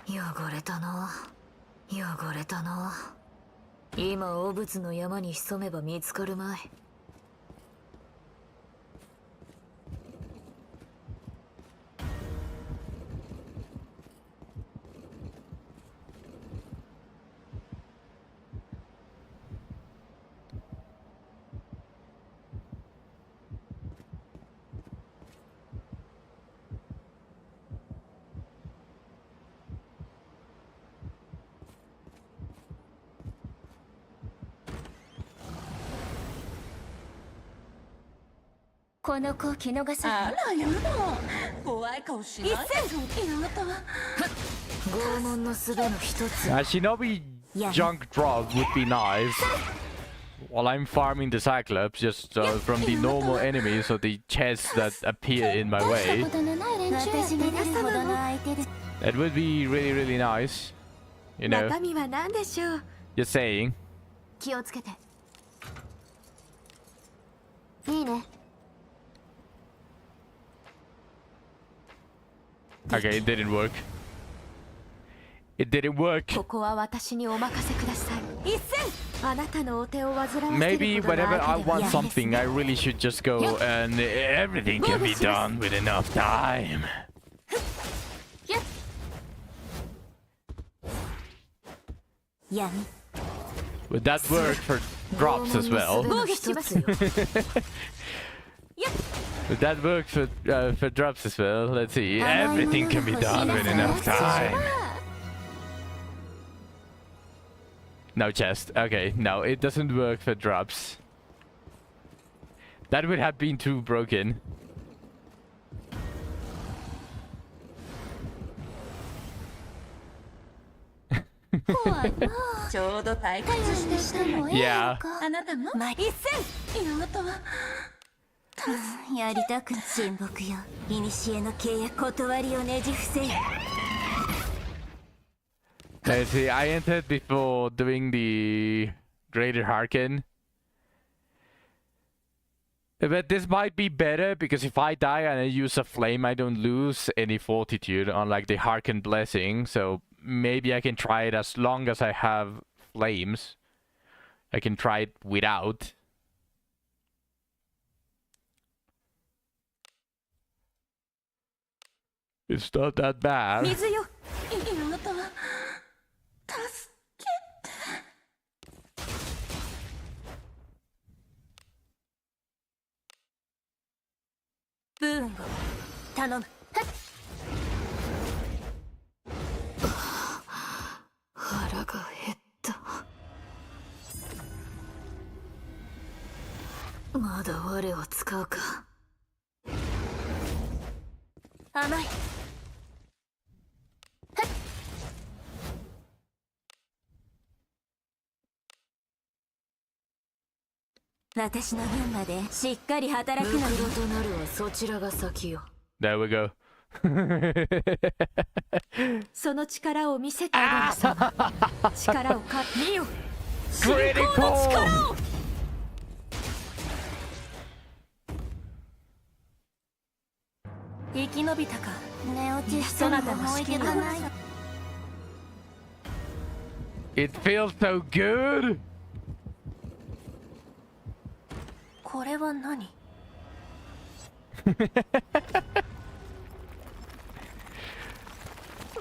Speaker 7: 汚れたな汚れたな今汚物の山に潜めば見つかるまい
Speaker 4: この子気逃さ
Speaker 8: あらやだ怖い顔しないでちょうだいやだ
Speaker 7: 拷問の術の一つ
Speaker 1: Shinobi junk drop would be nice. While I'm farming the Cyclops, just from the normal enemies or the chests that appear in my
Speaker 4: ん。大した
Speaker 1: way.
Speaker 4: ことのない連中や
Speaker 7: 私に出るほどの相手で
Speaker 1: That would be really, really nice. You know,
Speaker 5: 中身は何でしょう。
Speaker 1: just saying.
Speaker 4: 気をつけて。いいね。
Speaker 1: Okay, it didn't work. It didn't work.
Speaker 5: ここは私にお任せください。一戦あなたのお手を煩わせるほどの
Speaker 1: Maybe
Speaker 5: 相手では
Speaker 1: whenever I
Speaker 5: ない
Speaker 1: want
Speaker 5: ですね。
Speaker 1: something, I really should just go and everything can be done with enough time.
Speaker 7: 闇
Speaker 1: Would that work for drops as well?
Speaker 5: 防御しますよ。やっ
Speaker 1: But that works for drops as well. Let's see. Everything can be done with enough time. No chest. Okay, no, it doesn't work for drops. That would have been too broken.
Speaker 8: ちょうど退屈してきたの。
Speaker 1: Yeah.
Speaker 8: あなたも一戦。妹は
Speaker 7: やりたく親睦よ。古の契約断りをねじ伏せよ。
Speaker 1: Let's see, I entered before doing the Greater Harken. But this might be better because if I die and I use a flame, I don't lose any fortitude, unlike the Harken Blessing. So maybe I can try it as long as I have flames. I can try it without. It's not that bad.
Speaker 8: 水よ。妹は助けて。
Speaker 7: ブーンを頼む。腹が減った。まだ我を使うか。甘い。私の分までしっかり働くのよ。となるはそちらが先よ。
Speaker 1: There we go.
Speaker 5: その力を見せてあげる。力を見よ。最高の力を。
Speaker 7: 生き延びたか。寝落ちしたのも置いてかない。
Speaker 1: It feels so good.
Speaker 7: これは何？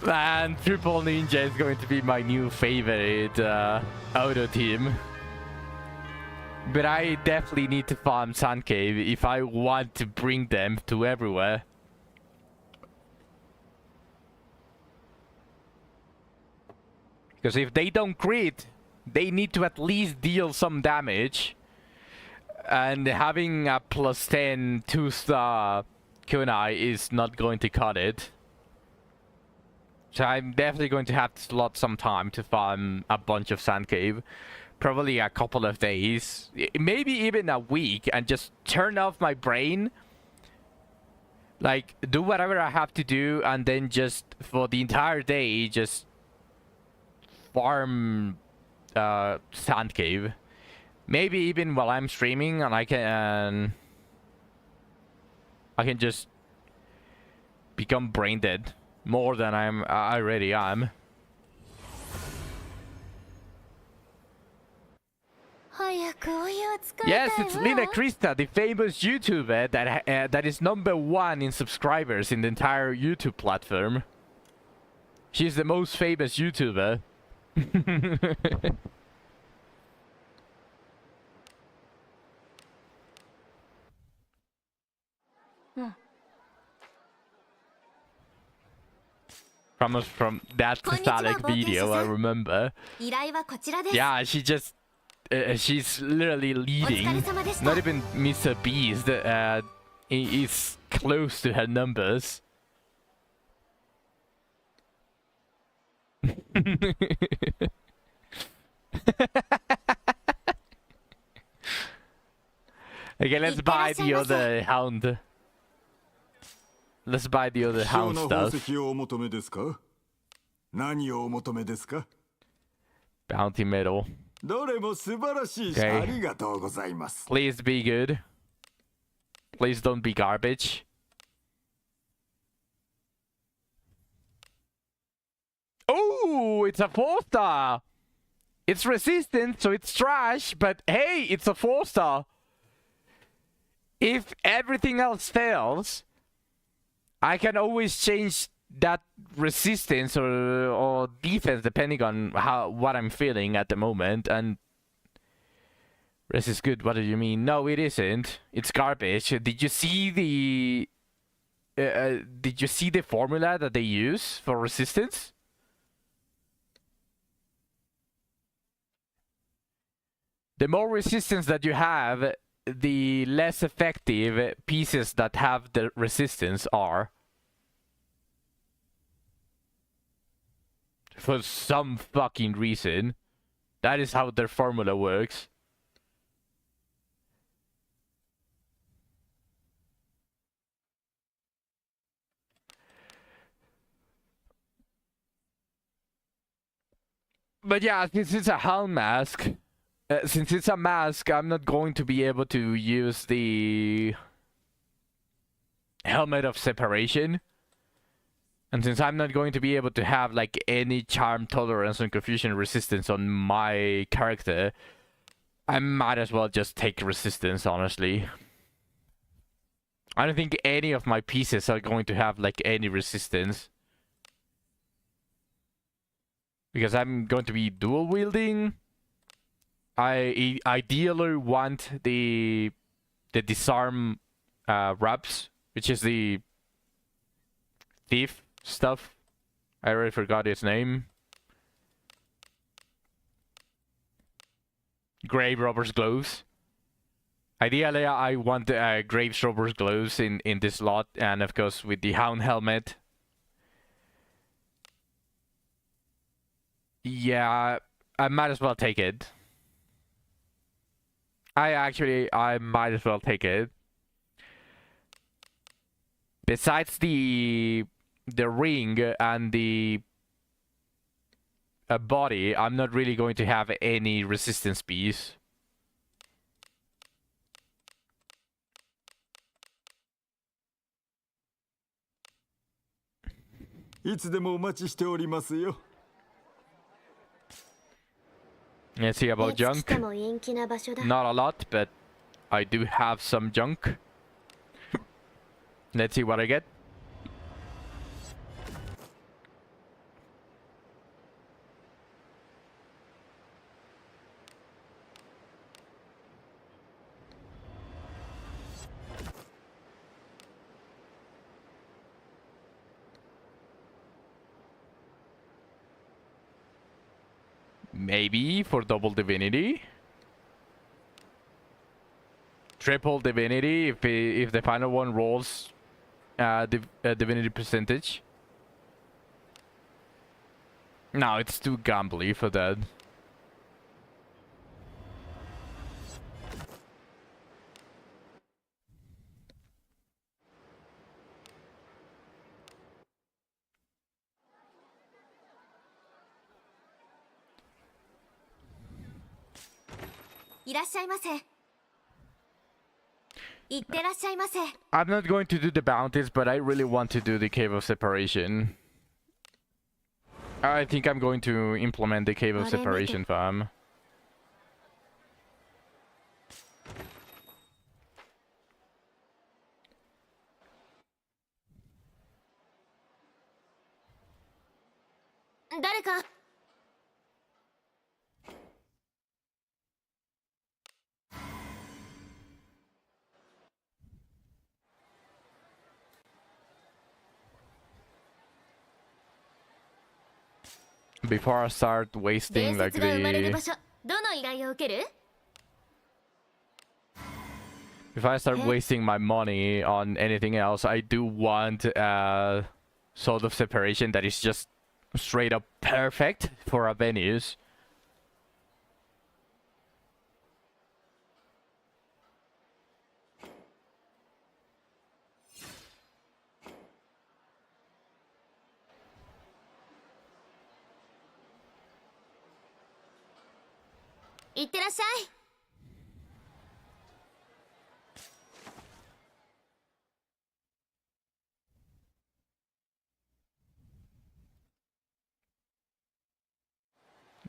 Speaker 1: Man, Triple Ninja is going to be my new favorite auto team. But I definitely need to farm Sun Cave if I want to bring them to everywhere. Because if they don't crit, they need to at least deal some damage. And having a plus 10 2-star kunai is not going to cut it. So I'm definitely going to have to slot some time to farm a bunch of Sand Cave. Probably a couple of days. Maybe even a week. And just turn off my brain. Like, do whatever I have to do. And then just, for the entire day, just farm Sand Cave. Maybe even while I'm streaming, and I can just become brain dead more than I already am. Yes, it's Lina Krista, the famous YouTuber that is #1 in subscribers in the entire YouTube platform. She's the most famous YouTuber. From that nostalgic video, I remember. Yeah, she's literally leading. Not even Mr. Beast is close to her numbers. Okay, let's buy the other hound. Let's buy the other hound stuff. Bounty medal. Okay. Please be good. Please don't be garbage. Oh, it's a 4-star. It's resistant, so it's trash, but hey, it's a 4-star. If everything else fails, I can always change that resistance or defense depending on what I'm feeling at the moment, and This is good. What do you mean? No, it isn't. It's garbage. Did you see the? Did you see the formula that they use for resistance? The more resistance that you have, the less effective pieces that have the resistance are. For some fucking reason. That is how their formula works. But yeah, since it's a helm mask, since it's a mask, I'm not going to be able to use the helmet of separation. And since I'm not going to be able to have like any charm tolerance and confusion resistance on my character, I might as well just take resistance, honestly. I don't think any of my pieces are going to have like any resistance. Because I'm going to be dual wielding. I ideally want the disarm wraps, which is the thief stuff. I already forgot its name. Grave Robber's gloves. Ideally, I want Grave Robber's gloves in this lot, and of course with the Hound helmet. Yeah, I might as well take it. I might as well take it. Besides the ring and the body, I'm not really going to have any resistance piece. Let's see about junk. Not a lot, but I do have some junk. Let's see what I get. Maybe for double divinity. Triple divinity if the final one rolls divinity percentage. No, it's too gambly for that. I'm not going to do the bounties, but I really want to do the Cave of Separation. I think I'm going to implement the Cave of Separation farm. Before I start wasting like if I start wasting my money on anything else, I do want Sword of Separation that is just straight up perfect for our venues.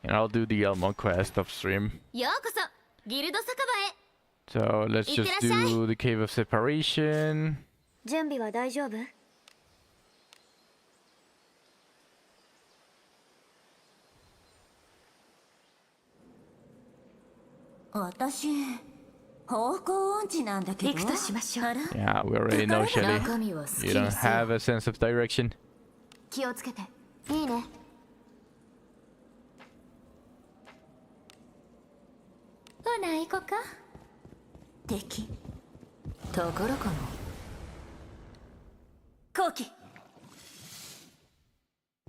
Speaker 1: And I'll do the Elmo quest off stream. So let's just do the Cave of Separation.
Speaker 8: 私方向音痴なんだけど。
Speaker 5: 行くとしましょう。
Speaker 1: Yeah, we already know, Shelly.
Speaker 5: 中身は好き
Speaker 1: You
Speaker 5: に
Speaker 1: don't
Speaker 5: せよ。
Speaker 1: have a sense of direction.
Speaker 4: 気をつけて。いいね。ほな行こか。
Speaker 8: 敵。
Speaker 5: ところかも。
Speaker 7: 後期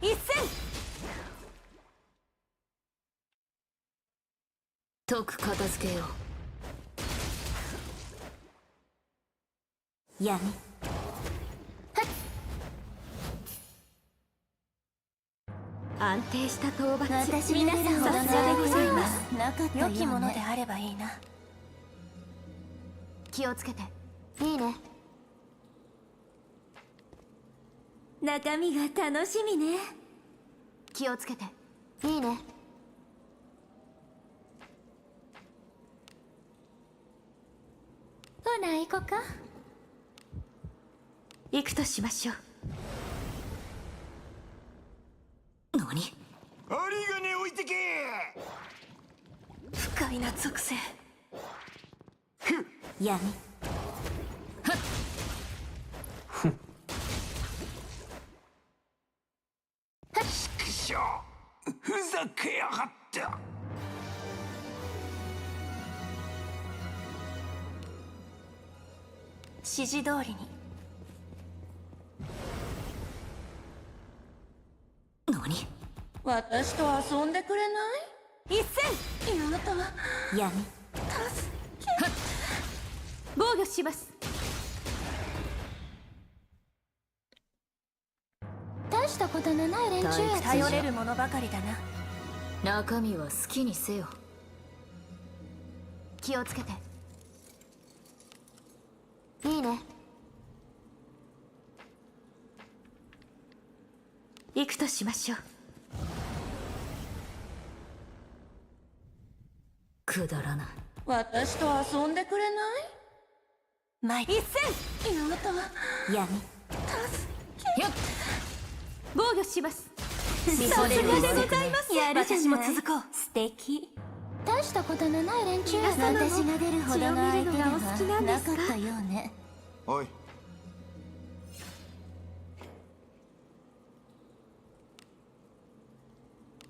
Speaker 7: 一戦。
Speaker 5: 解く片付けよう。
Speaker 8: 闇。
Speaker 5: 安定した討伐。
Speaker 8: 私が出るほどの
Speaker 5: さすがでございます。
Speaker 8: なかったよ
Speaker 7: 良きもので
Speaker 8: ね。
Speaker 7: あればいいな。
Speaker 4: 気をつけて。いいね。
Speaker 5: 中身が楽しみね。
Speaker 4: 気をつけて。いいね。ほな行こか。
Speaker 5: 行くとしましょう。何？
Speaker 3: 有り金置いてけ。
Speaker 7: 不快な属性。
Speaker 8: 闇。
Speaker 3: くしょふざけやがった。
Speaker 7: 指示通りに。
Speaker 5: 何？
Speaker 8: 私と遊んでくれない？
Speaker 7: 一戦。
Speaker 8: やだ。闇。
Speaker 5: 防御します。
Speaker 4: 大したことのない連中やつ。
Speaker 7: 頼れるものばかりだな。
Speaker 5: 中身は好きにせよ。
Speaker 4: 気をつけて。いいね。
Speaker 5: 行くとしましょう。くだらない。
Speaker 8: 私と遊んでくれない？
Speaker 7: 前一戦。
Speaker 8: やだ。闇。
Speaker 5: よっ防御します。
Speaker 7: 見惚れる
Speaker 5: さすがでございます。
Speaker 8: やるじゃない。
Speaker 7: 私も続こう。
Speaker 8: 素敵。
Speaker 4: 大したことのない連中やつ。
Speaker 8: 私が出るほどの相手で
Speaker 5: 血を見るのがお好きな
Speaker 8: は
Speaker 5: んですか？
Speaker 8: なかったようね。
Speaker 3: おい。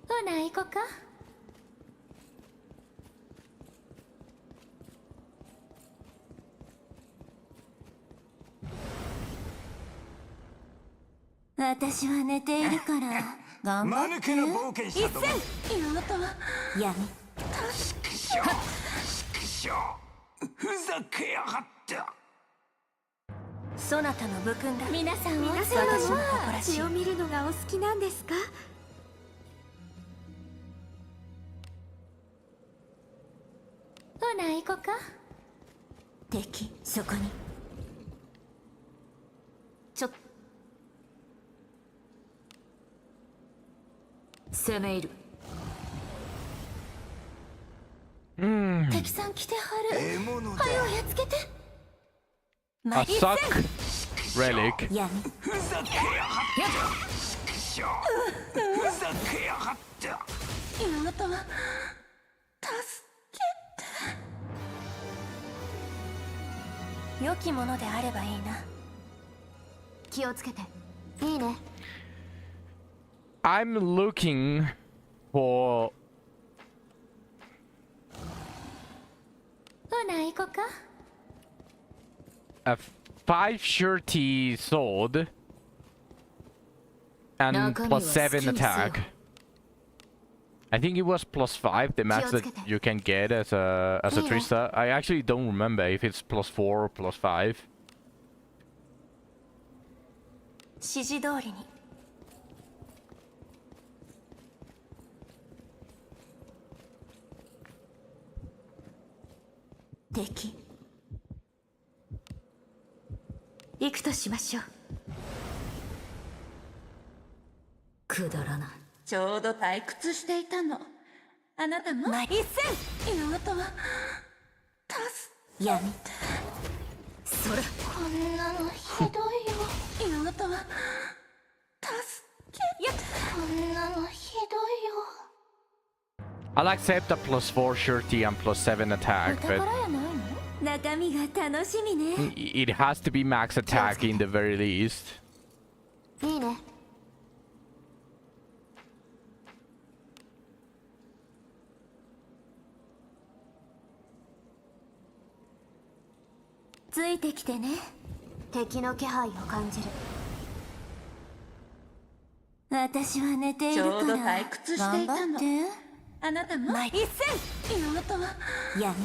Speaker 4: ほな行こか。
Speaker 8: 私は寝ているから頑張って。
Speaker 3: 間抜けな冒険者ども。
Speaker 8: やだ。闇。
Speaker 3: くしょくしょふざけやがった。
Speaker 7: そなたの武君だ。
Speaker 4: 皆さんは
Speaker 5: 皆様
Speaker 7: 私の
Speaker 5: は
Speaker 7: 誇らしい
Speaker 5: 血を見るのがお好きなんですか？
Speaker 4: ほな行こか。
Speaker 8: 敵。そこに。
Speaker 5: ちょっ攻め入る。
Speaker 4: 敵さん来てはる。
Speaker 3: 獲物だ。
Speaker 4: はよやっつけて。
Speaker 1: A suck relic.
Speaker 8: 闇。
Speaker 3: ふざけやがった。くしょふざけやがった。
Speaker 8: やだ。
Speaker 7: 良きものであればいいな。
Speaker 4: 気をつけて。いいね。
Speaker 1: I'm looking for
Speaker 4: ほな行こか。
Speaker 1: a 5 shirty sword and plus 7 attack. I think it was plus 5, the max that you can get as a Trista. I actually don't remember if it's plus 4 or plus 5.
Speaker 7: 指示通りに。
Speaker 8: 敵。
Speaker 5: 行くとしましょう。くだらない。
Speaker 8: ちょうど退屈していたの。あなたも？
Speaker 7: 前一戦。
Speaker 8: やだ。闇。
Speaker 5: それ。
Speaker 8: こんなのひどいよ。やだ。こんなのひどいよ。
Speaker 1: I'll accept a +4 surety and +7 attack,
Speaker 4: お
Speaker 1: but
Speaker 4: 宝やないの？
Speaker 5: 中身が楽しみね。
Speaker 1: it has to be max attack in the very least.
Speaker 4: いいね。
Speaker 5: ついてきてね。敵の気配を感じる。私は寝ているから。
Speaker 8: ちょうど退屈していたの
Speaker 5: 頑張っ
Speaker 8: あなたも
Speaker 5: て。一戦。
Speaker 8: 妹は
Speaker 5: 闇。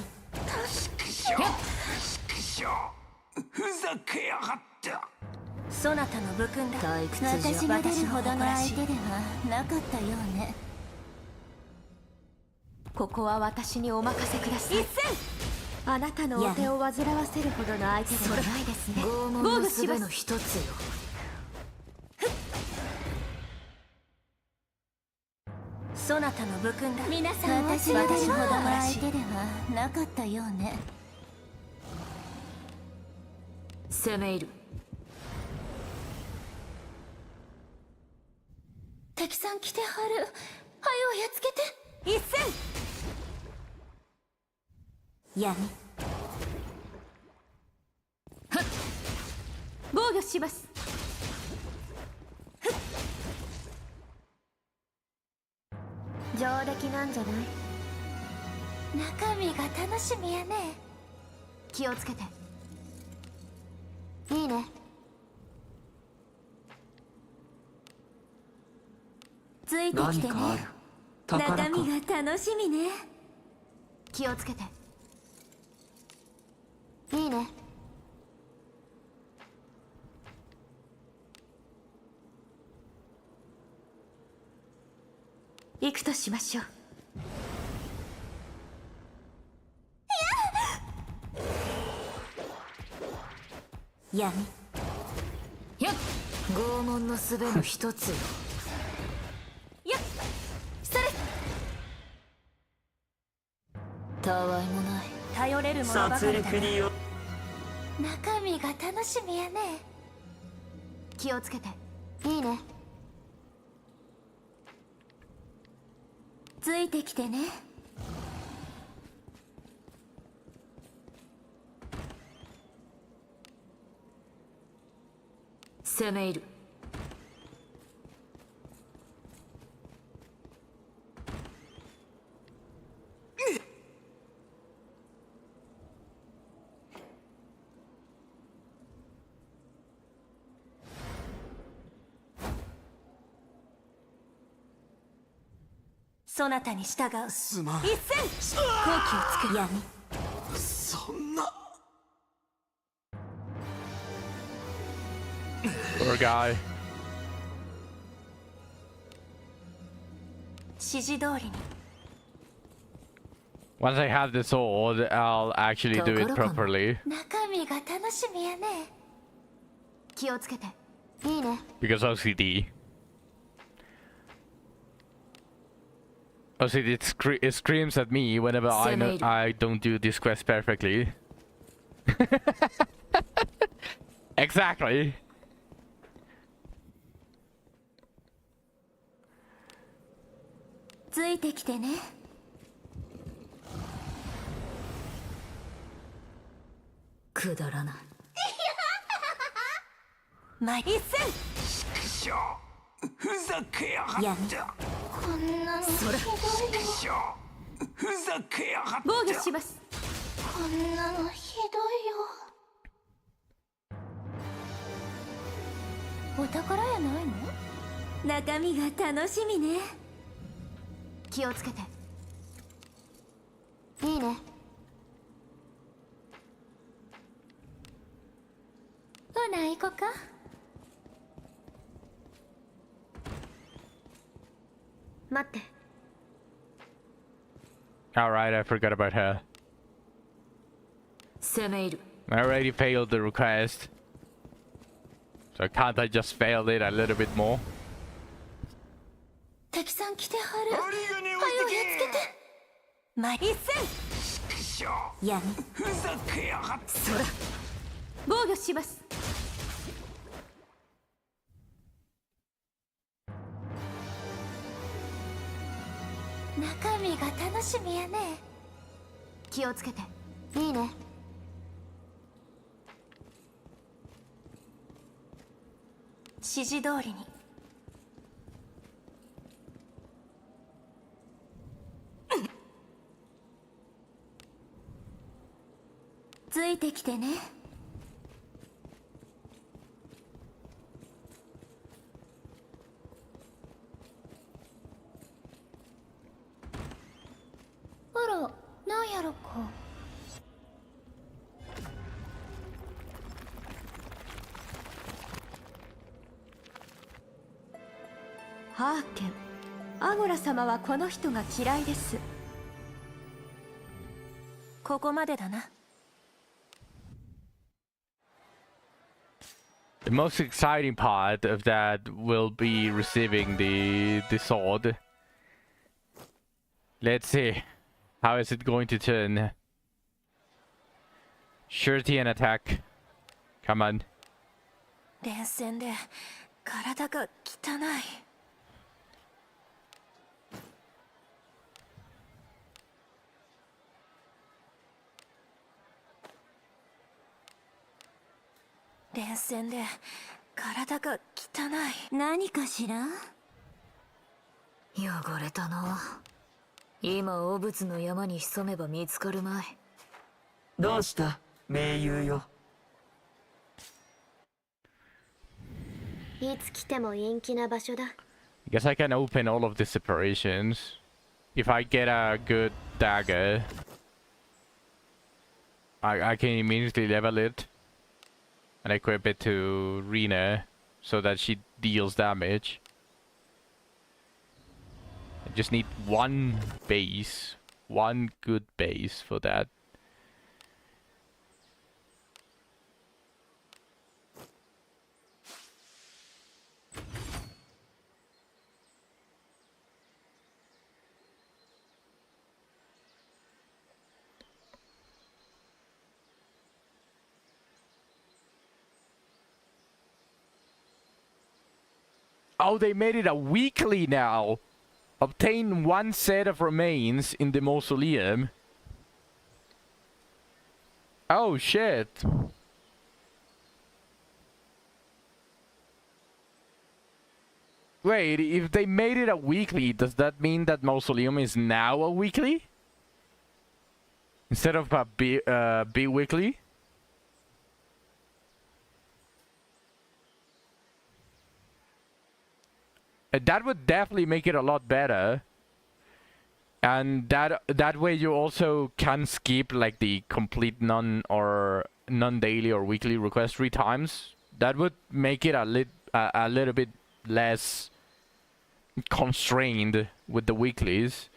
Speaker 3: ふざけやがった。
Speaker 5: そなたの武勲だ。
Speaker 7: 退屈じゃ
Speaker 5: 私が出るほどの相手ではなかったようね。ここは私にお任せください。一戦。あなたのお手を煩わせるほどの相手ではないですね。
Speaker 7: 拷問の術の一つよ。
Speaker 5: そなたの武勲だ。
Speaker 4: 皆さん
Speaker 5: 私が出るほどの相手ではなかったようね。
Speaker 7: 攻め入る。
Speaker 4: 敵さん来てはる。はよやっつけて。
Speaker 5: 一戦。闇。防御します。
Speaker 4: 上出来なんじゃない？中身が楽しみやね。気をつけて。いいね。
Speaker 5: ついてきてね。
Speaker 6: 何かある。宝か。
Speaker 5: 中身が楽しみね。
Speaker 4: 気をつけて。いいね。
Speaker 5: 行くとしましょう。闇。
Speaker 7: 拷問の術の一つよ。
Speaker 5: やっそれ。
Speaker 7: たわいもない。
Speaker 5: 頼れるものばか
Speaker 6: 殺
Speaker 5: りだな。
Speaker 6: 戮によ
Speaker 4: 中身が楽しみやね。気をつけて。いいね。
Speaker 5: ついてきてね。
Speaker 7: 攻め入る。
Speaker 5: そなたに従う。
Speaker 3: すまん。
Speaker 5: 一戦。好機をつく。闇。
Speaker 3: そんな。
Speaker 1: Poor guy.
Speaker 5: 指示通りに。
Speaker 1: Once I have the sword, I'll actually do it properly.
Speaker 4: 中身が楽しみやね。気をつけて。いいね。
Speaker 1: Because OCD. OCD it screams at me whenever I don't do this quest perfectly. Exactly.
Speaker 5: ついてきてね。
Speaker 7: くだらない。
Speaker 5: 一戦。
Speaker 3: ふざけやが
Speaker 5: 闇。
Speaker 3: った。
Speaker 4: こんなのひどいよ。
Speaker 3: ふざけやがった。
Speaker 5: 防御します。
Speaker 4: こんなのひどいよ。お宝やないの？
Speaker 5: 中身が楽しみね。
Speaker 4: 気をつけて。いいね。ほな行こか。待って。
Speaker 1: Alright, I forgot about her.
Speaker 7: 攻め入る。
Speaker 1: I already failed the request. So can't I just fail it a little bit more?
Speaker 4: 敵さん来てはる。は
Speaker 3: 針金
Speaker 4: よ
Speaker 3: 置い
Speaker 4: やっつけて。
Speaker 5: 一戦。闇。
Speaker 3: ふざけやがった。
Speaker 5: 防御します。
Speaker 4: 中
Speaker 7: 中身が楽しみやね。
Speaker 4: 気をつけて。いいね。
Speaker 7: 指示通りに。ついてきてね。
Speaker 4: あら、なんやろか。
Speaker 5: ハーケン、アゴラ様はこの人が嫌いです。
Speaker 7: ここまでだな。
Speaker 1: The most exciting part of that will be receiving the sword. Let's see. How is it going to turn? Surety and attack. Come on.
Speaker 7: 連戦で体が汚い。連戦で体が汚い。
Speaker 8: 何かしら？汚れたな。今汚物の山に潜めば見つかるまい。
Speaker 6: どうした盟友よ。
Speaker 4: いつ来ても陰気な場所だ。
Speaker 1: I guess I can open all of the separations. If I get a good dagger, I can immediately level it and equip it to Rena so that she deals damage. I just need one base, one good base for that. Oh, they made it a weekly now. Obtain one set of remains in the mausoleum. Oh shit. Wait, if they made it a weekly, does that mean that mausoleum is now a weekly? Instead of a bi-weekly? That would definitely make it a lot better. And that way you also can skip like the complete non-daily or weekly request 3 times. That would make it a little bit less constrained with the weeklies.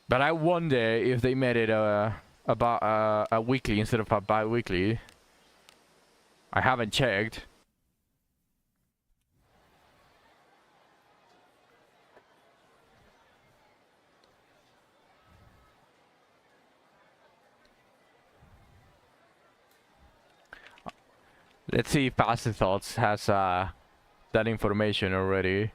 Speaker 1: But I wonder if they made it a weekly instead of a bi-weekly. I haven't checked. Let's see if Past Thoughts has that information already.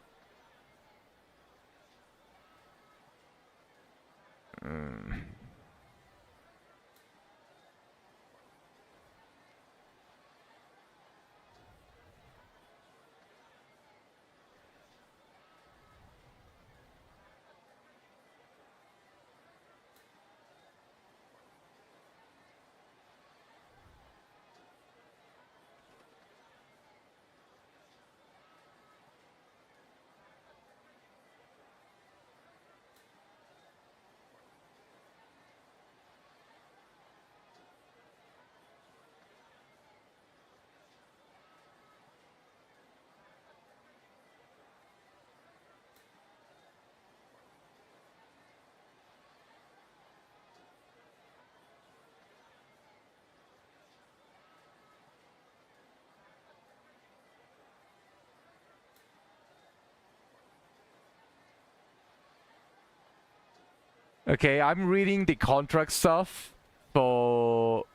Speaker 1: Okay, I'm reading the contract stuff for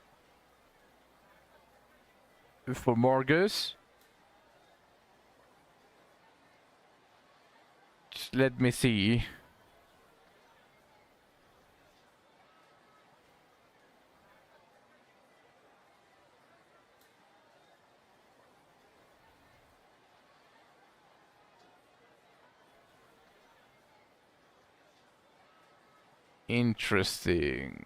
Speaker 1: Morgus. Just let me see. Interesting.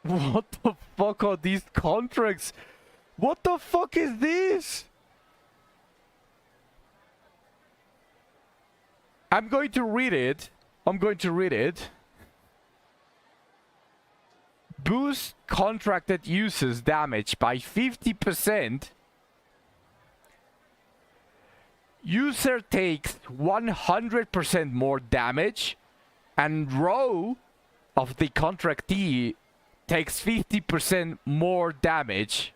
Speaker 1: What the fuck are these contracts? What the fuck is this? I'm going to read it. Boost contracted users damage by 50%. User takes 100% more damage, and row of the contractee takes 50% more damage.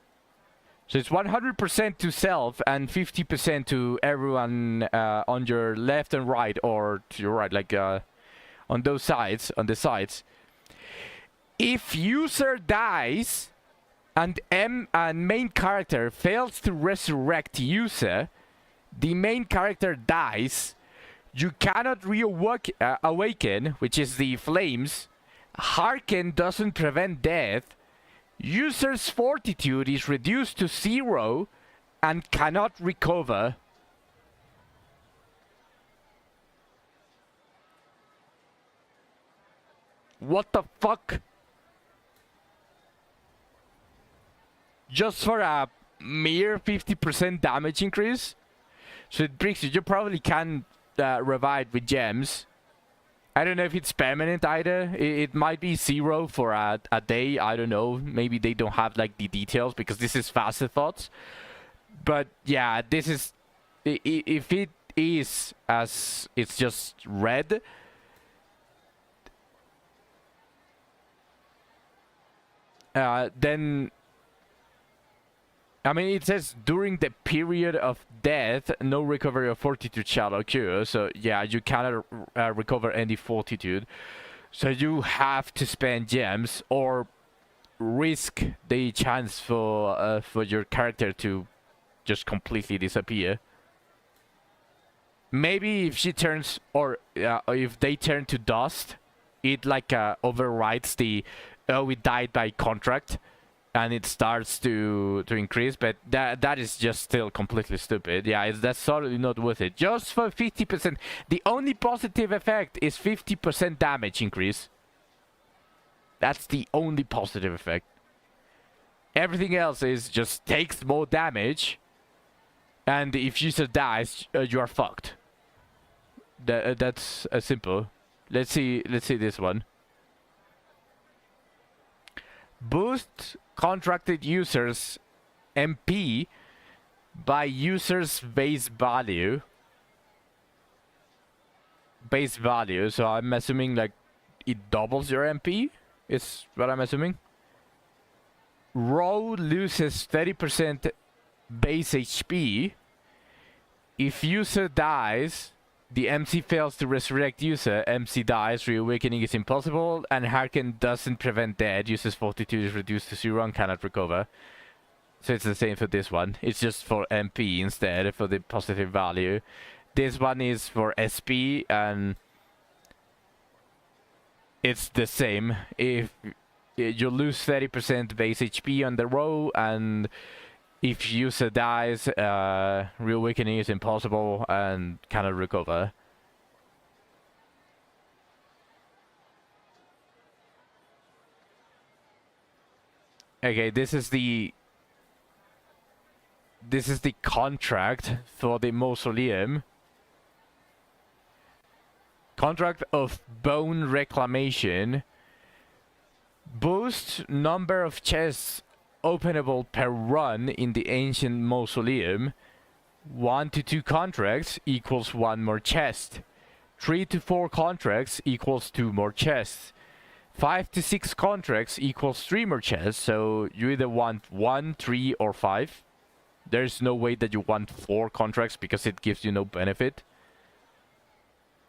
Speaker 1: So it's 100% to self and 50% to everyone on your left and right, or to your right, like on those sides, on the sides. If user dies and main character fails to resurrect user, the main character dies. You cannot awaken, which is the flames. Hearken doesn't prevent death. User's fortitude is reduced to 0 and cannot recover. What the fuck? Just for a mere 50% damage increase? So it brings you probably can revive with gems. I don't know if it's permanent either. It might be 0 for a day. I don't know. Maybe they don't have like the details because this is fast thoughts. But yeah, this is... If it is as it's just red... then... I mean, it says during the period of death, no recovery of fortitude shall occur. So yeah, you cannot recover any fortitude. So you have to spend gems or risk the chance for your character to just completely disappear. Maybe if she turns, or if they turn to dust, it like overrides the we died by contract. And it starts to increase, but that is just still completely stupid. Yeah, that's totally not worth it. Just for 50%. The only positive effect is 50% damage increase. That's the only positive effect. Everything else is just takes more damage. And if user dies, you are fucked. That's simple. Let's see this one. Boost contracted users MP by users base value. So I'm assuming like it doubles your MP is what I'm assuming. Row loses 30% base HP. If user dies, the MC fails to resurrect user. MC dies, reawakening is impossible, and Hearken doesn't prevent death. User's fortitude is reduced to 0 and cannot recover. So it's the same for this one. It's just for MP instead, for the positive value. This one is for SP, and it's the same. If you lose 30% base HP on the row, and if user dies, reawakening is impossible and cannot recover. Okay, this is the contract for the mausoleum. Contract of bone reclamation. Boost number of chests openable per run in the ancient mausoleum. 1 to 2 contracts equals 1 more chest. 3 to 4 contracts equals 2 more chests. 5 to 6 contracts equals 3 more chests. So you either want 1, 3, or 5. There's no way that you want 4 contracts because it gives you no benefit.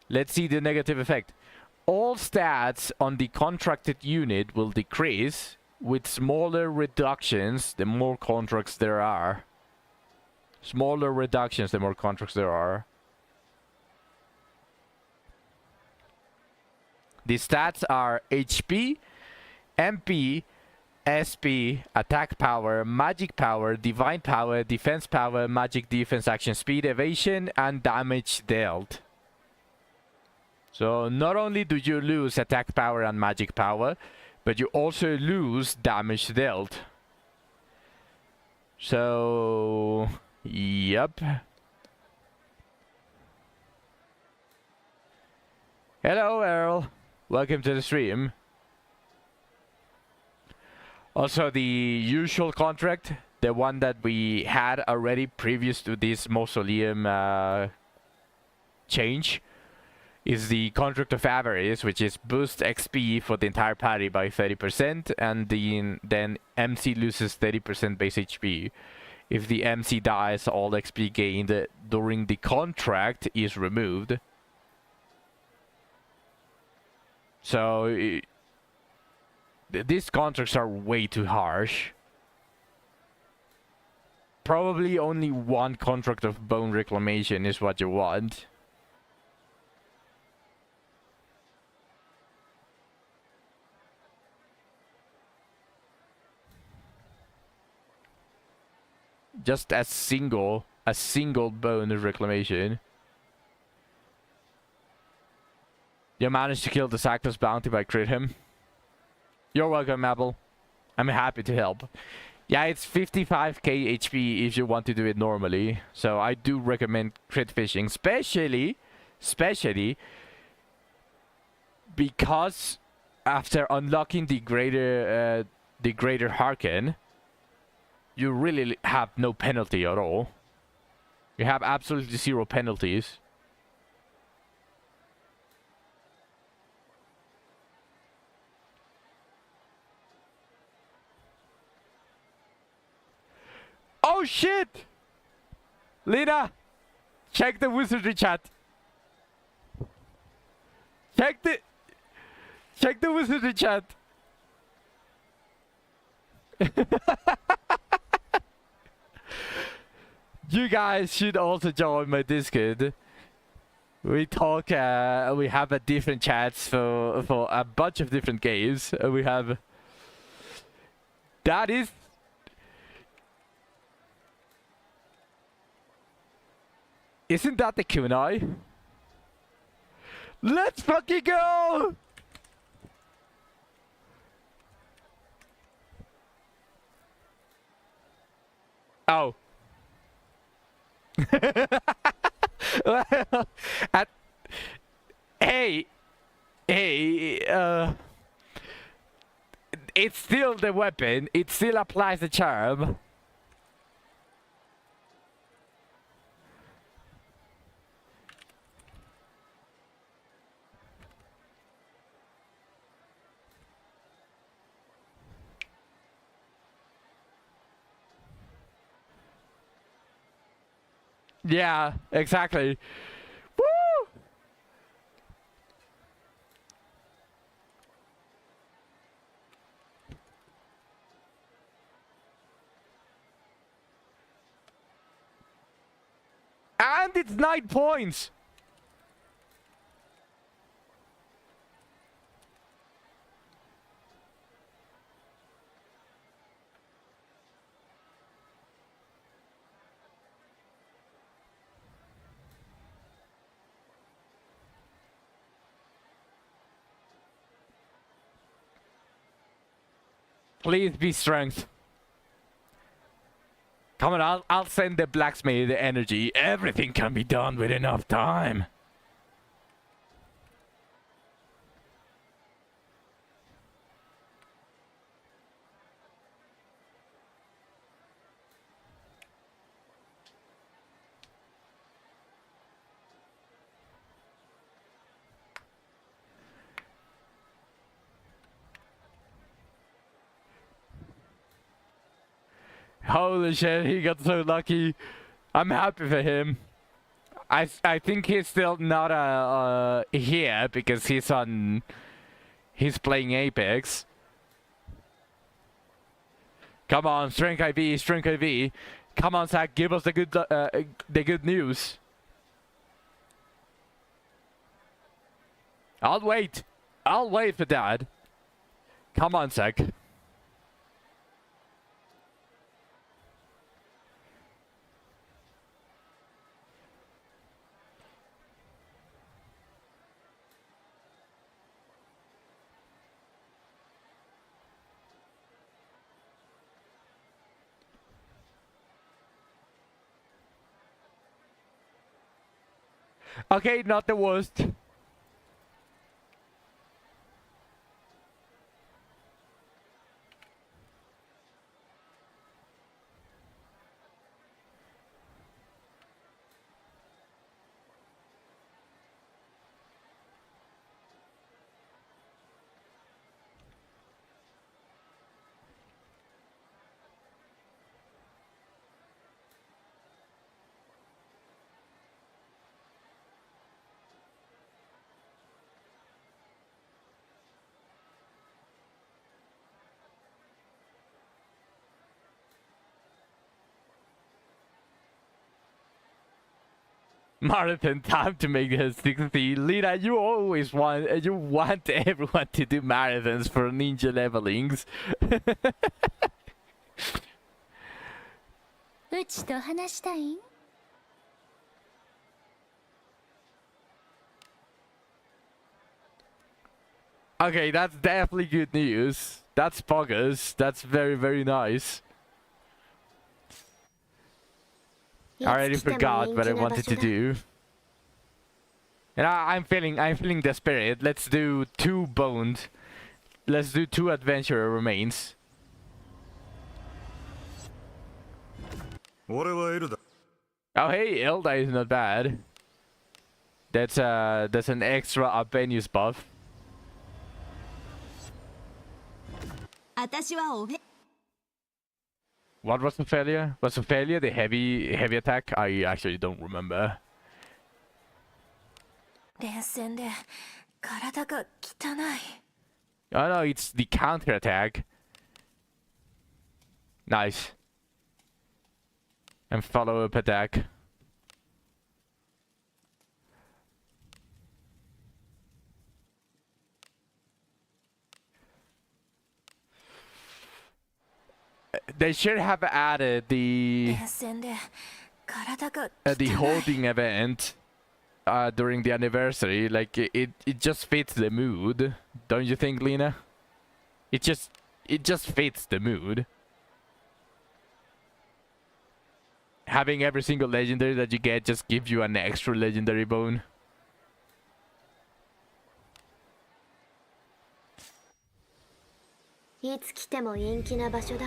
Speaker 1: Let's see the negative effect. All stats on the contracted unit will decrease. With smaller reductions, the more contracts there are. Smaller reductions, the more contracts there are. The stats are HP, MP, SP, attack power, magic power, divine power, defense power, magic defense, action speed, evasion, and damage dealt. So not only do you lose attack power and magic power, but you also lose damage dealt. So, yep. Hello, Earl. Welcome to the stream. Also, the usual contract, the one that we had already previous to this mausoleum change, is the contract of avarice, which is boost XP for the entire party by 30%, and then MC loses 30% base HP. If the MC dies, all XP gained during the contract is removed. So these contracts are way too harsh. Probably only one contract of bone reclamation is what you want. Just a single bone reclamation. You managed to kill the Cyclops bounty by crit him. You're welcome, Apple. I'm happy to help. Yeah, it's 55k HP if you want to do it normally. So I do recommend crit fishing, especially because after unlocking the greater Harken, you really have no penalty at all. You have absolutely zero penalties. Oh shit! Lena! Check the Wizardry chat. Check the Wizardry chat. You guys should also join my Discord. We talk, we have a different chats for a bunch of different games. We have... That is... Isn't that the kunai? Let's fucking go! Oh. Well, hey, it's still the weapon. It still applies the charm. Yeah, exactly. Woo! And it's 9 points. Please be strength. Come on, I'll send the blacksmith the energy. Everything can be done with enough time. Holy shit, he got so lucky. I'm happy for him. I think he's still not here because he's playing Apex. Come on, strength IV, strength IV. Come on, Zach, give us the good news. I'll wait. I'll wait for that. Come on, sec. Okay, not the worst. Marathon time to make the 60. Lina, you want everyone to do marathons for ninja levelings.
Speaker 4: うちと話したいん
Speaker 1: Okay, that's definitely good news. That's bogus. That's very, very nice. I already forgot what I wanted to do. And I'm feeling the spirit. Let's do 2 bones. Let's do 2 adventurer remains.
Speaker 3: 俺はエルだ。
Speaker 1: Oh hey, Elda is not bad. That's an extra Albanius buff.
Speaker 5: 私はおべ
Speaker 1: What was Ophelia? Was Ophelia the heavy attack? I actually don't remember.
Speaker 7: 連戦で体が汚い。
Speaker 1: Oh no, it's the counter attack. Nice. And follow up attack. They should have added the
Speaker 7: 連戦で体が
Speaker 1: the
Speaker 7: 汚い。
Speaker 1: holding event during the anniversary. Like it just fits the mood, don't you think, Lena? It just fits the mood. Having every single legendary that you get just gives you an extra legendary bone.
Speaker 4: いつ来ても陰気な場所だ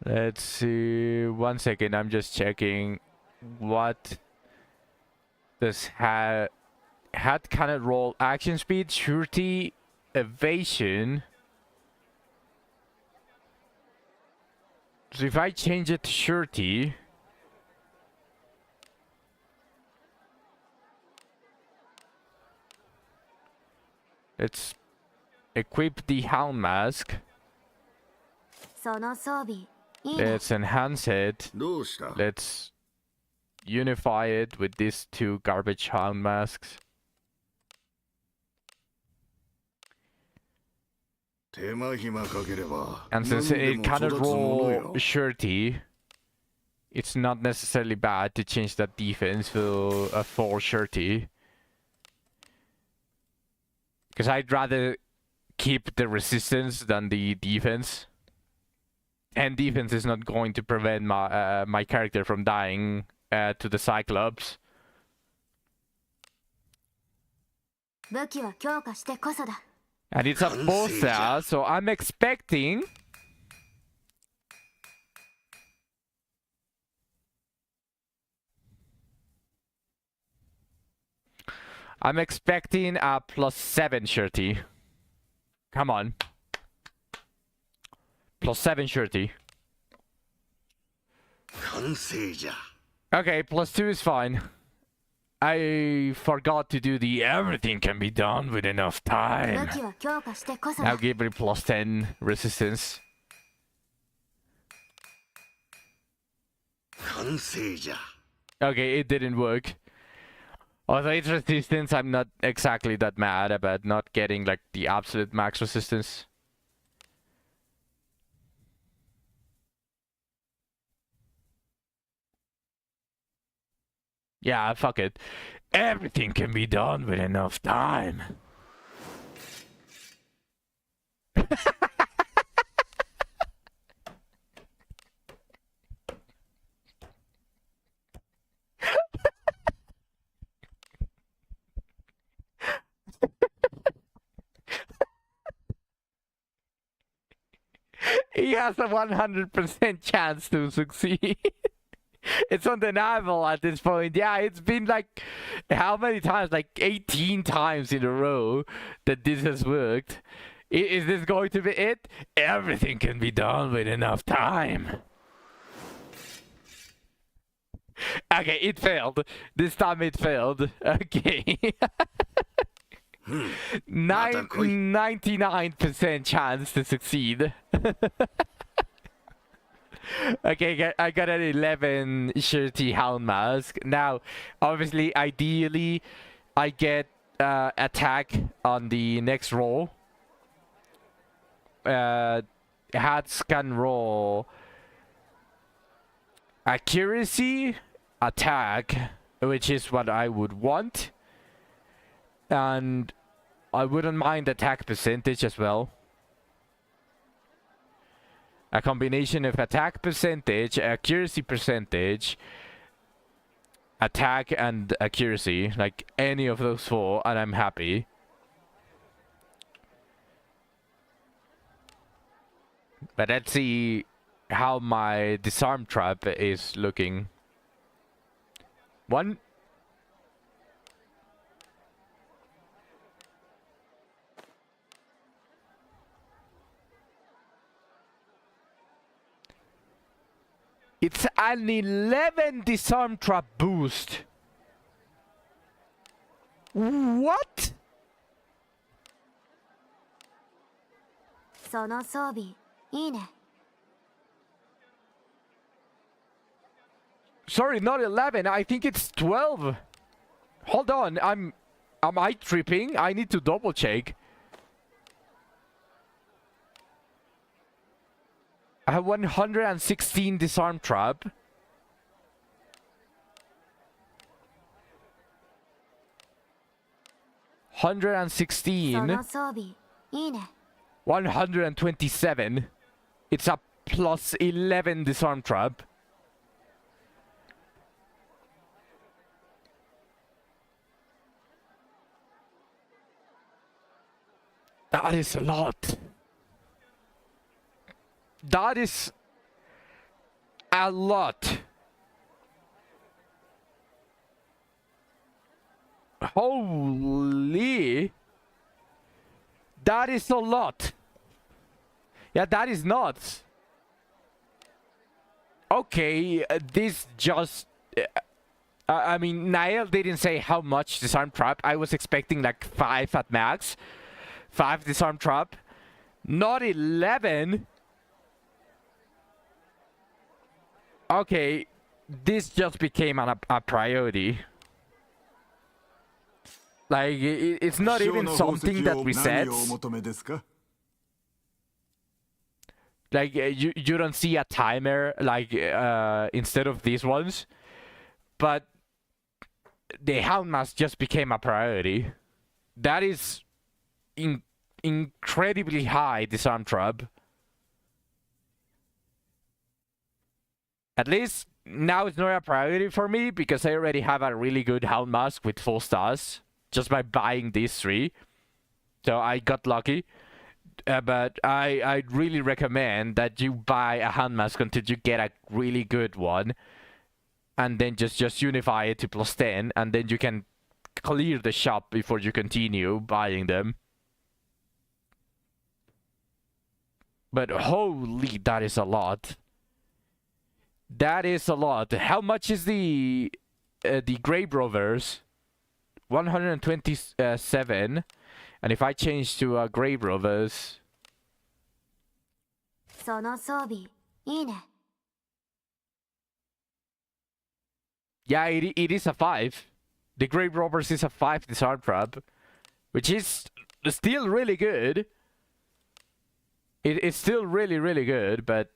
Speaker 1: Let's see. 1 second. I'm just checking. What does had cannot roll action speed, surety, evasion. So if I change it to surety, let's equip the Hound Mask.
Speaker 4: その装備いい
Speaker 1: Let's enhance it.
Speaker 3: どうした？
Speaker 1: Let's unify it with these 2 garbage Hound Masks.
Speaker 3: 手間暇かければ
Speaker 1: And since
Speaker 3: 何で
Speaker 1: it
Speaker 3: も
Speaker 1: cannot
Speaker 3: 育つものよ。
Speaker 1: roll surety, it's not necessarily bad to change that defense to a 4 shirty. Because I'd rather keep the resistance than the defense. And defense is not going to prevent my my character from dying to the Cyclops. And it's a bossa, so I'm expecting... I'm expecting a +7 shirty. Come on. +7 shirty. Okay, +2 is fine. I forgot to do the everything can be done with enough time. Now give me +10 resistance. Okay, it didn't work. Although it's resistance, I'm not exactly that mad about not getting like the absolute max resistance. Yeah, fuck it. Everything can be done with enough time. He has a 100% chance to succeed. It's undeniable at this point. Yeah, it's been like, how many times? Like 18 times in a row that this has worked. Is this going to be it? Everything can be done with enough time. Okay, it failed. This time it failed. Okay. 99% chance to succeed. Okay, I got an 11 shirty Hound Mask. Now, obviously, ideally, I get attack on the next roll. Hats can roll accuracy, attack, which is what I would want. And I wouldn't mind attack percentage as well. A combination of attack percentage, accuracy percentage, attack and accuracy, like any of those 4, and I'm happy. But let's see how my disarm trap is looking. 1. It's an 11 disarm trap boost. What? Sorry, not 11. I think it's 12. Hold on. Am I tripping? I need to double check. I have 116 disarm trap. $116. 127. It's a +11 disarm trap. That is a lot. That is a lot. Holy. That is a lot. Yeah, that is nuts. Okay, this just... I mean, Niall didn't say how much disarm trap. I was expecting like 5 at max. 5 disarm trap. Not 11. Okay, this just became a priority. Like, it's not even something that resets. Like you don't see a timer like instead of these ones, but the Hound Mask just became a priority. That is incredibly high disarm trap. At least now it's not a priority for me because I already have a really good Hound Mask with 4 stars just by buying these 3. So I got lucky. But I'd really recommend that you buy a Hound Mask until you get a really good one. And then just unify it to +10. And then you can clear the shop before you continue buying them. But holy, that is a lot. That is a lot. How much is the Grave Rovers? 127. And if I change to Grave Rovers...
Speaker 4: その装備いいね。
Speaker 1: Yeah, it is a 5. The Grave Robbers is a 5 disarm trap, which is still really good. It's still really good, but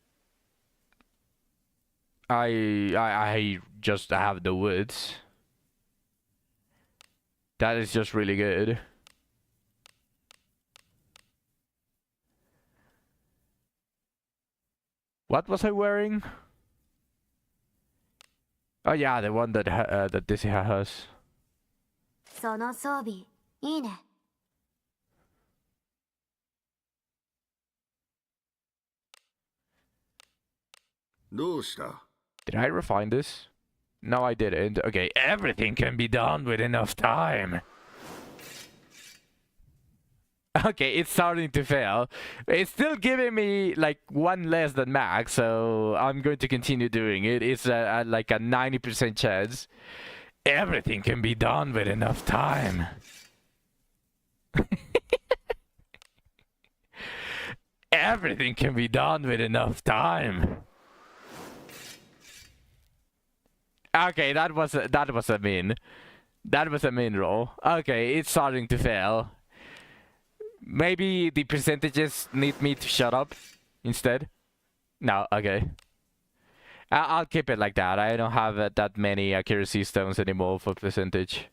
Speaker 1: I just have the woods. That is just really good. What was I wearing? Oh yeah, the one that that this has.
Speaker 4: その装備いいね。
Speaker 3: どうした？
Speaker 1: Did I refine this? No, I didn't. Okay, everything can be done with enough time. Okay, it's starting to fail. It's still giving me like 1 less than max, so I'm going to continue doing it. It's like a 90% chance. Everything can be done with enough time. Everything can be done with enough time. Okay, that was a min. That was a min roll. Okay, it's starting to fail. Maybe the percentages need me to shut up instead. No, okay. I'll keep it like that. I don't have that many accuracy stones anymore for percentage.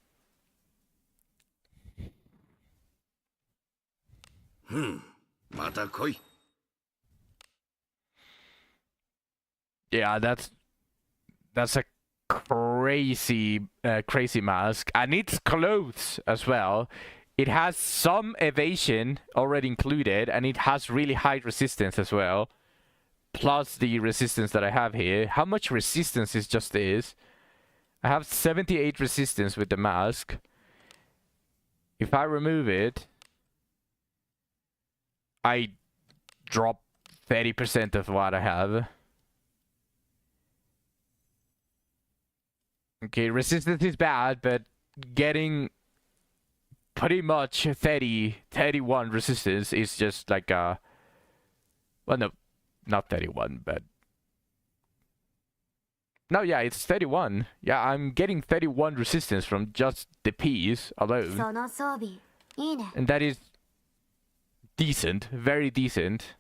Speaker 1: Yeah, that's a crazy crazy mask, and it's clothes as well. It has some evasion already included, and it has really high resistance as well. Plus the resistance that I have here. How much resistance is just this? I have 78 resistance with the mask. If I remove it, I drop 30% of what I have. Okay, resistance is bad, but getting pretty much 31 resistance is just like a... Well, no, not 31, but... No, yeah, it's 31. Yeah, I'm getting 31 resistance from just the piece alone.
Speaker 4: その装備いいね。
Speaker 1: And that is decent, very decent.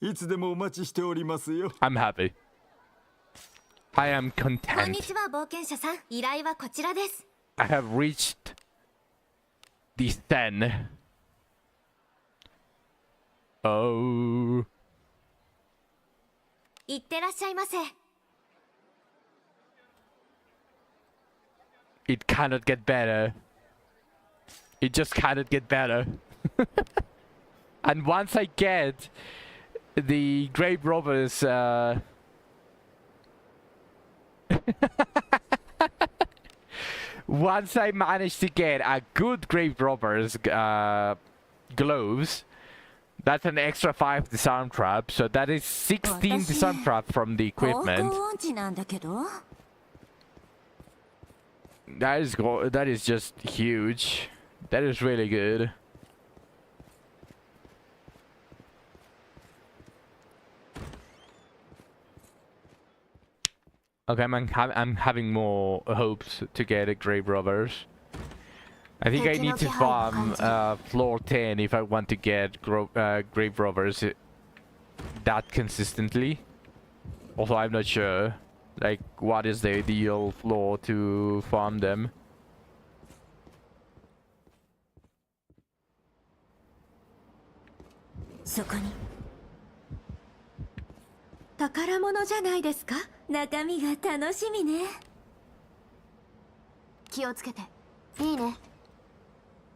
Speaker 1: I'm happy. I am
Speaker 4: こん
Speaker 1: content.
Speaker 4: にちは冒険者さん。依頼はこちらです。
Speaker 1: I have reached the 10. Oh.
Speaker 4: いってらっしゃいませ。
Speaker 1: It cannot get better. It just cannot get better. And once I get the Grave Robbers, once I manage to get a good Grave Robbers gloves, that's an extra 5 disarm trap, so that is 16 disarm trap from the equipment.
Speaker 7: 音痴なんだけど。
Speaker 1: That is just huge. That is really good. Okay, I'm having more hopes to get a Grave Robbers. I think I need to farm floor 10 if I want to get grave robbers that consistently. Also, I'm not sure like what is the ideal floor to farm them.
Speaker 7: そこに
Speaker 5: 宝物じゃないですか。
Speaker 7: 中身が楽しみね。
Speaker 4: 気をつけて。いいね。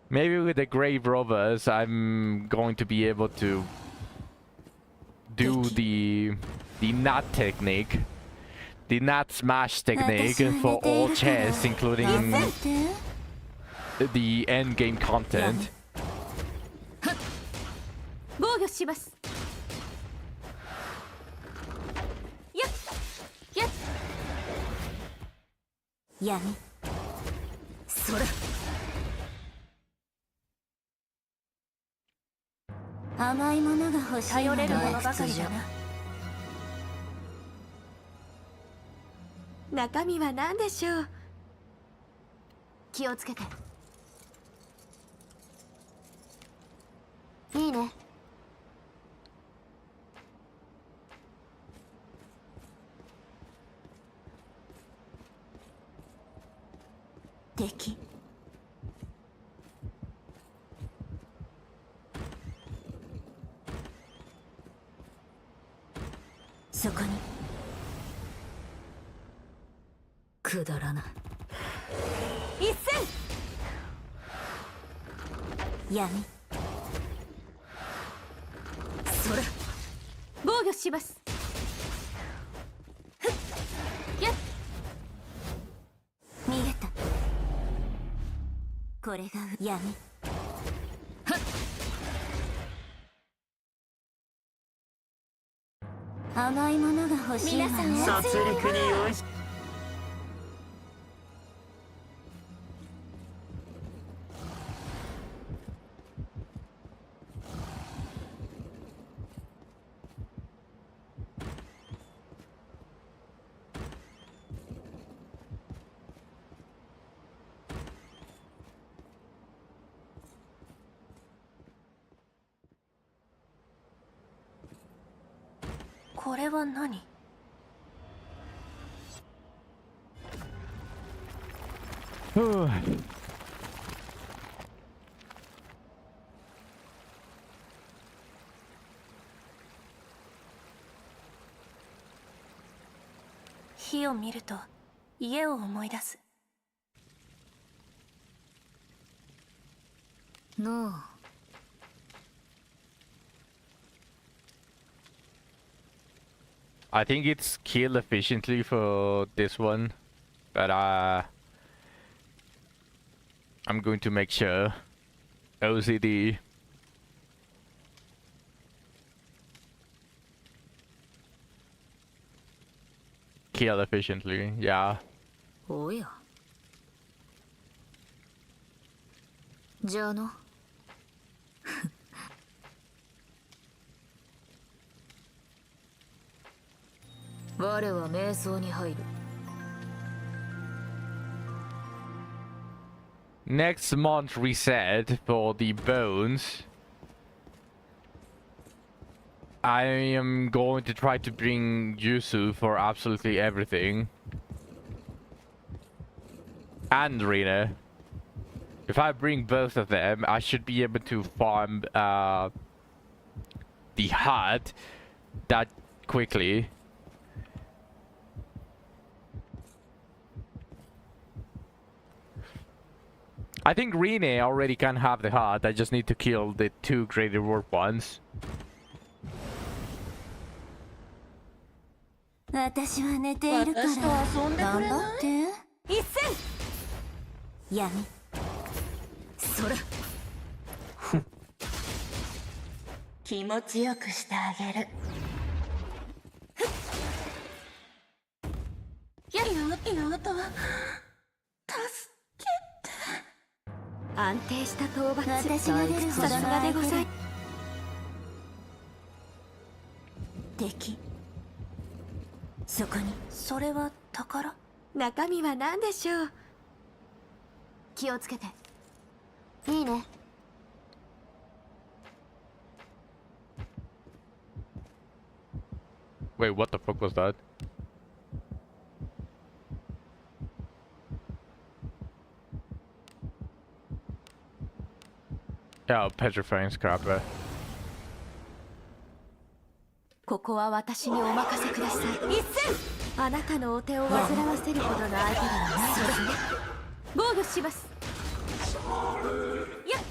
Speaker 1: Maybe with the grave robbers, I'm going to be able to do the nut technique, the nut smash technique for all chests, including the end game content.
Speaker 5: 防御します。やっやっ
Speaker 7: 闇それ甘いものが欲しい。頼れるものばかりだな。
Speaker 5: 中身は何でしょう。
Speaker 4: 気をつけて。いいね。
Speaker 7: 敵そこにくだらない。
Speaker 5: 一戦
Speaker 7: 闇それ
Speaker 5: 防御します。やっ
Speaker 7: 見えた。これが闇甘いものが欲しいわね。
Speaker 6: 殺戮に酔い
Speaker 7: これは何？火を見ると家を思い出す。のう。
Speaker 1: I think it's kill efficiently for this one, but I'm going to make sure. OCD. Kill efficiently, yeah.
Speaker 7: おや。じゃあの。我は瞑想に入る。
Speaker 1: Next month reset for the bones. I am going to try to bring Yusu for absolutely everything. And Rina. If I bring both of them, I should be able to farm the hut that quickly. I think Rene already can have the heart. I just need to kill the two great reward ones.
Speaker 7: 私は寝ているから頑張って。
Speaker 5: 一戦
Speaker 7: 闇それ
Speaker 8: 気持ちよくしてあげる。
Speaker 5: やっ
Speaker 8: やだ
Speaker 5: 安定した討伐。
Speaker 7: 私が出るほどの
Speaker 5: さすがでござい。
Speaker 7: 敵そこに。それは宝？
Speaker 5: 中身は何でしょう。
Speaker 4: 気をつけて。いいね。
Speaker 1: Wait, what the fuck was that? Yeah, petrifying scrapper.
Speaker 5: ここは私にお任せください。一戦。あなたのお手を煩わせるほどの相手ではないですね。防御します。やっ。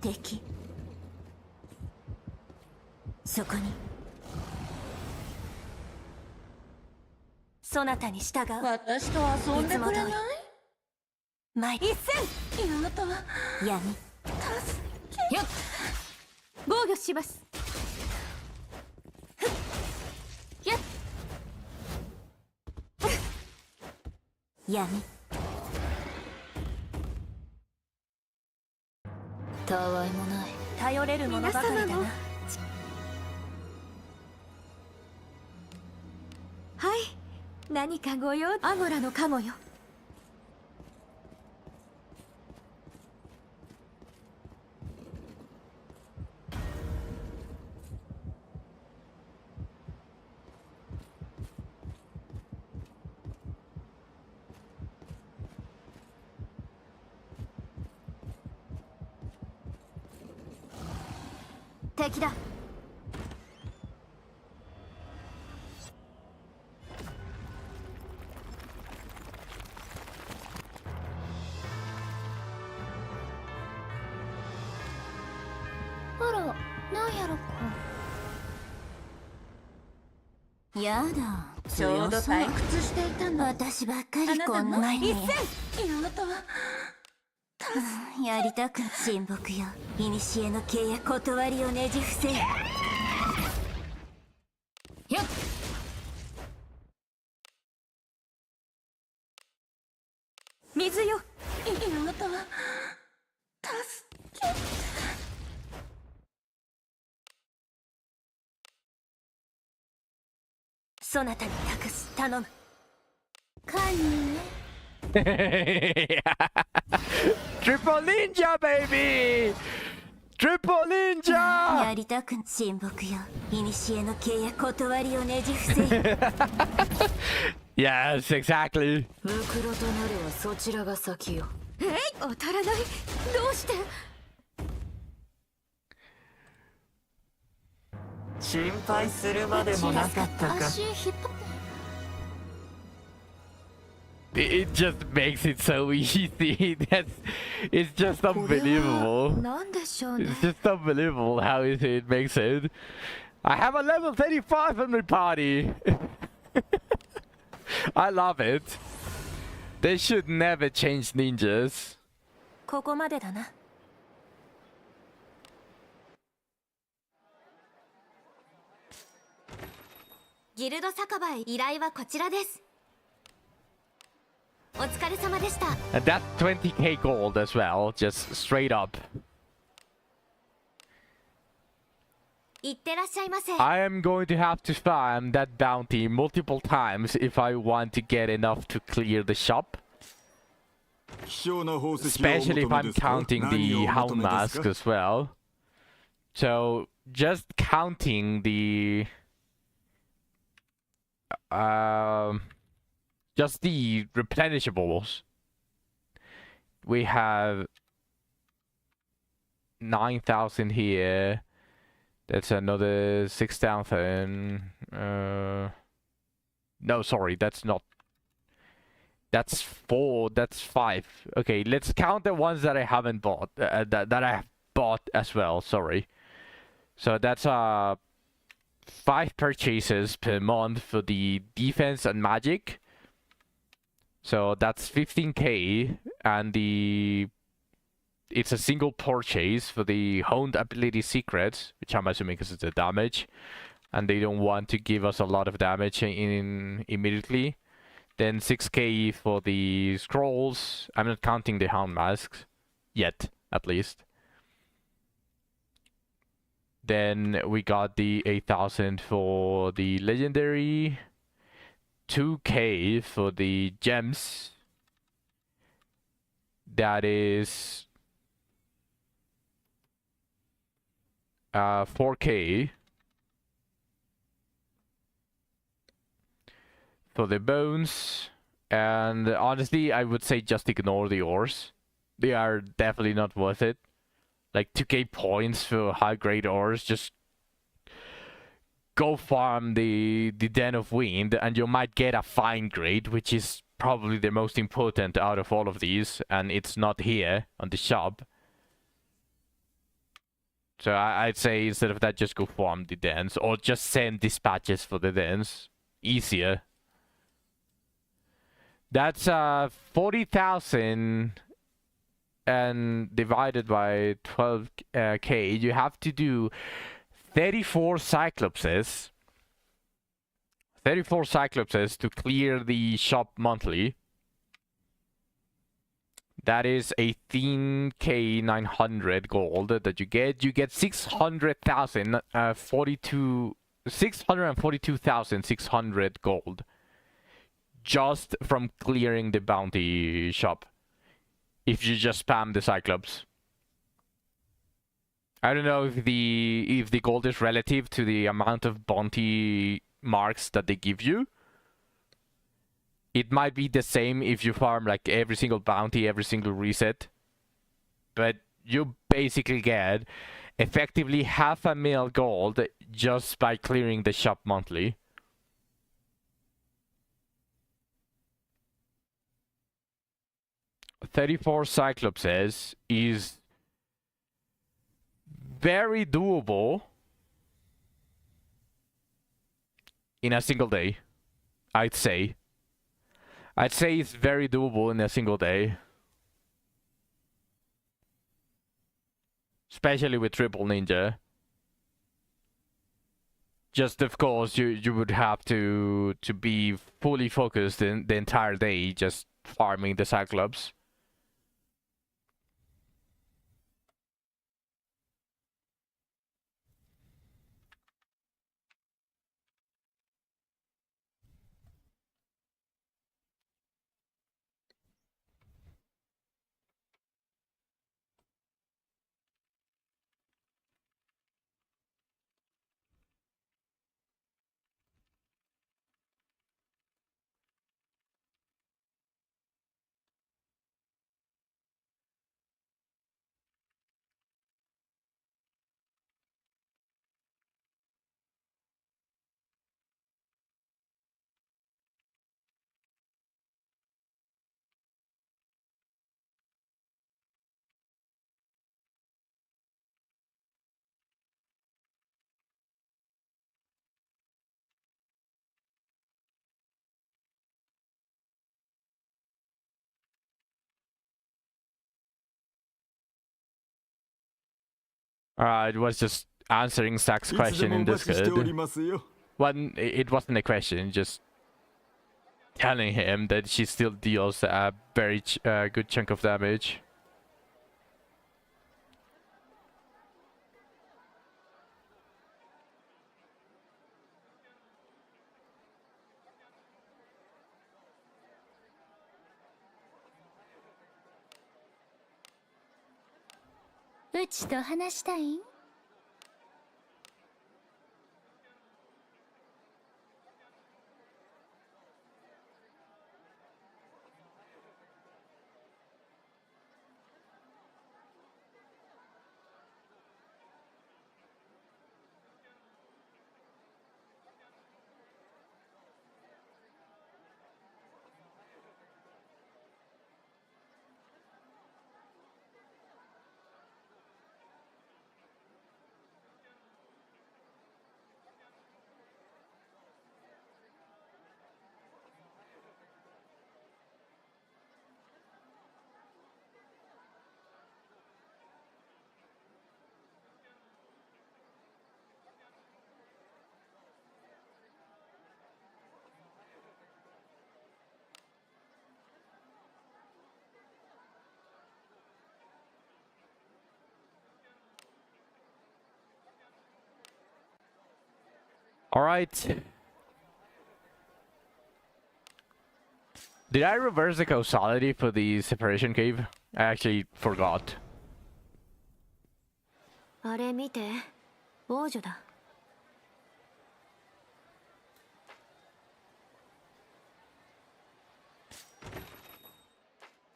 Speaker 7: 敵。そこに。そなたに従う。
Speaker 8: 私と遊んでくれない？
Speaker 7: 前一戦。
Speaker 8: やだ。
Speaker 7: 闇。
Speaker 8: 助け。
Speaker 5: やっ。防御します。やっ。
Speaker 7: 闇。たわいもない。頼れるものばかりだな。はい、何かご用？アゴラのカモよ。敵だ。
Speaker 4: あら、なんやろか。
Speaker 7: やだ。
Speaker 8: ちょうど退屈していたの。
Speaker 7: 私ばっかりこんな前に。
Speaker 8: 一戦。やだ。
Speaker 7: やりたく親睦よ。古の契約断りをねじ伏せ。やっ。水よ。
Speaker 8: やだ。助け。
Speaker 7: そなたに託す。頼む。
Speaker 4: カニね。
Speaker 1: Triple Ninja, baby! Triple Ninja!
Speaker 7: やりたく親睦よ。古の契約断りをねじ伏せ。
Speaker 1: Yes, exactly.
Speaker 5: ムクロとなるはそちらが先よ。当たらない。どうして？
Speaker 6: 心配するまでもなかったか。
Speaker 4: 足引っ張って。
Speaker 1: It just makes it so easy. It's just unbelievable.
Speaker 5: なんでしょうね。
Speaker 1: It's just unbelievable how it makes it. I have a level 35 in my party. I love it. They should never change ninjas.
Speaker 7: ここまでだな。
Speaker 4: ギルド酒場へ依頼はこちらです。お疲れ様でした。
Speaker 1: And that's 20k gold as well, just straight up.
Speaker 4: いってらっしゃいませ。
Speaker 1: I am going to have to farm that bounty multiple times if I want to get enough to clear the shop. Especially if I'm counting the Hound Mask as well. So just counting the just the replenishables. We have 9,000 here. That's another 6,000. No, sorry, that's not. That's 4. That's 5. Okay, let's count the ones that I haven't bought. That I have bought as well. Sorry. So that's 5 purchases per month for the defense and magic. So that's 15k, and it's a single purchase for the honed ability secrets, which I'm assuming is the damage, and they don't want to give us a lot of damage in immediately. Then 6k for the scrolls. I'm not counting the hound masks yet, at least. Then we got the 8,000 for the legendary, 2K for the gems. That is 4K for the bones. And honestly, I would say just ignore the ores. They are definitely not worth it. Like 2K points for high grade ores, just go farm the Den of Wind and you might get a fine grade, which is probably the most important out of all of these, and it's not here on the shop. So I'd say instead of that, just go farm the dens, or just send dispatches for the dens. Easier. That's 40,000 and divided by 12K. You have to do 34 Cyclopses. 34 Cyclopses to clear the shop monthly. That is 18K 900 gold that you get. You get 600,000, 642,600 gold just from clearing the bounty shop. If you just spam the Cyclops. I don't know if the gold is relative to the amount of bounty marks that they give you. It might be the same if you farm like every single bounty, every single reset. But you basically get effectively 500,000 gold just by clearing the shop monthly. "34 Cyclopses is very doable in a single day, I'd say. I'd say it's very doable in a single day. Especially with Triple Ninja. Just of course you would have to be fully focused in the entire day just farming the Cyclops. It was just answering Zach's question in Discord. Well, it wasn't a question, just telling him that she still deals a very good chunk of damage.
Speaker 4: うちと話したいん？
Speaker 1: All right. Did I reverse the causality for the separation cave? I actually forgot.
Speaker 5: あれ見て、王女だ。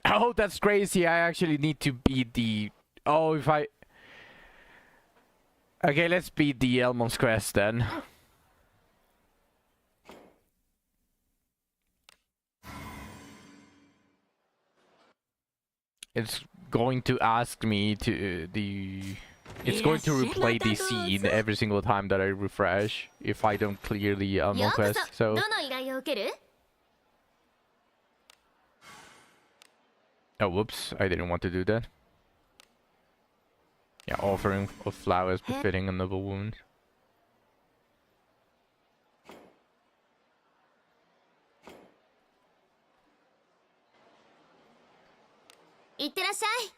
Speaker 1: Oh, that's crazy. I actually need to beat the... Oh, if I... Okay, let's beat the Elmond's quest then. It's going to ask me to It's going to replay the scene every single time that I refresh if I don't clear the Elmond quest. So.
Speaker 4: どの依頼を受ける？
Speaker 1: Oh, whoops! I didn't want to do that. Yeah, offering of flowers befitting a noble wound.
Speaker 4: いってらっしゃい。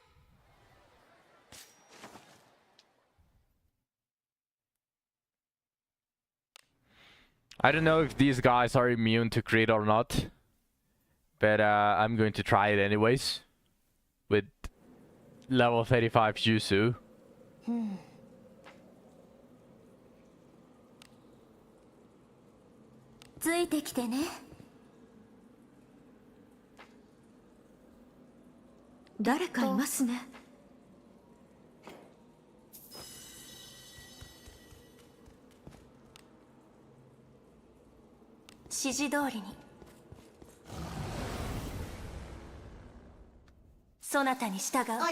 Speaker 1: I don't know if these guys are immune to crit or not, but I'm going to try it anyways with level 35 Yuzu.
Speaker 5: ついてきてね。誰かいますね。
Speaker 7: 指示通りに。そなたに従う。
Speaker 4: お兄さ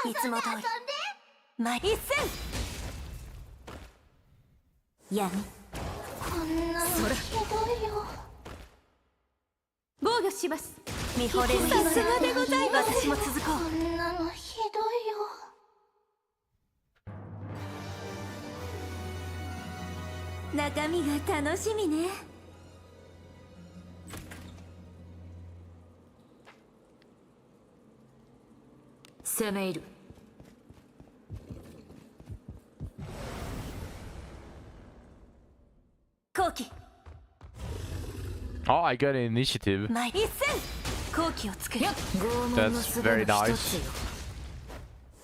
Speaker 4: ん、
Speaker 7: いつも通り。
Speaker 4: 遊んで。
Speaker 7: 前一戦。闇。
Speaker 4: こんなのひどいよ。
Speaker 5: 防御します。
Speaker 7: 見惚れる。
Speaker 5: さすがでございます。
Speaker 7: 私も続こ
Speaker 4: こんなのひどいよ。
Speaker 5: 中身が楽しみね。攻め入る。
Speaker 7: 後期。
Speaker 1: Oh, I got an initiative.
Speaker 7: 前一戦。後期を作る。
Speaker 5: 拷問の
Speaker 1: That's
Speaker 5: 術
Speaker 1: very
Speaker 5: の一
Speaker 1: nice.
Speaker 5: つよ。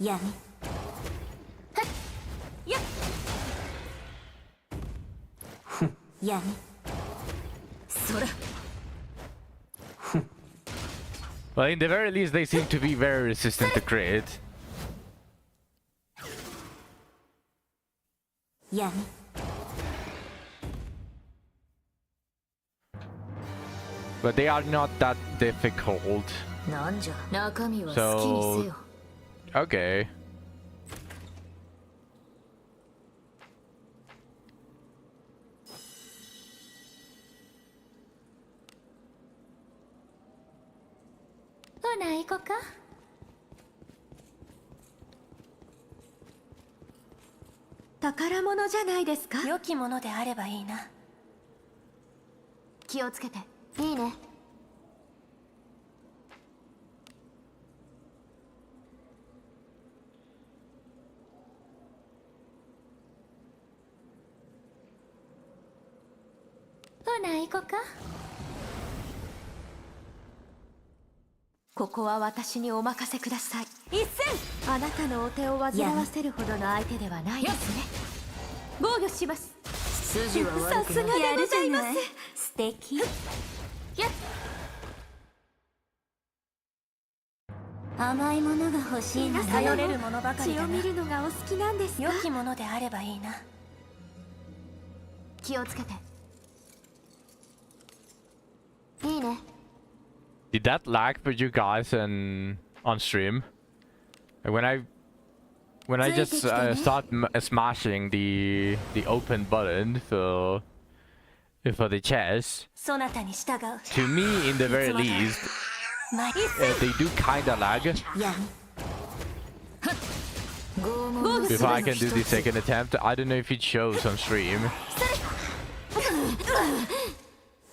Speaker 5: 闇。
Speaker 7: やっ。
Speaker 5: 闇。そら。
Speaker 1: Well, in the very least, they seem to be very resistant to crit.
Speaker 5: 闇。
Speaker 1: But they are not that difficult.
Speaker 5: なんじゃ、中身は好きにせよ。
Speaker 1: Okay.
Speaker 4: ほな行こか。
Speaker 5: 宝物じゃないですか。
Speaker 7: 良きものであればいいな。
Speaker 5: 気をつけて。
Speaker 4: いいね。ほな行こか。
Speaker 5: ここは私にお任せください。
Speaker 7: 一戦。
Speaker 5: あなたのお手を煩わせるほどの相手ではないですね。防御します。
Speaker 8: 筋は悪くない。
Speaker 5: さすがでございます。
Speaker 7: 素敵。
Speaker 4: やっ。
Speaker 8: 甘いものが欲しいなら
Speaker 7: 頼れるものばかり
Speaker 5: 血を
Speaker 7: だな。
Speaker 5: 見るのがお好きなんですか。
Speaker 7: 良きものであればいいな。
Speaker 5: 気をつけて。
Speaker 4: いいね。
Speaker 1: Did that lag for you guys on stream? Like when I just start smashing the open button for the chest,
Speaker 7: そなたに従う。
Speaker 1: to me in the very least,
Speaker 7: 前一戦。
Speaker 1: they do kinda lag
Speaker 5: 闇。拷問の
Speaker 1: if I can do the second attempt. I don't know if it shows on stream.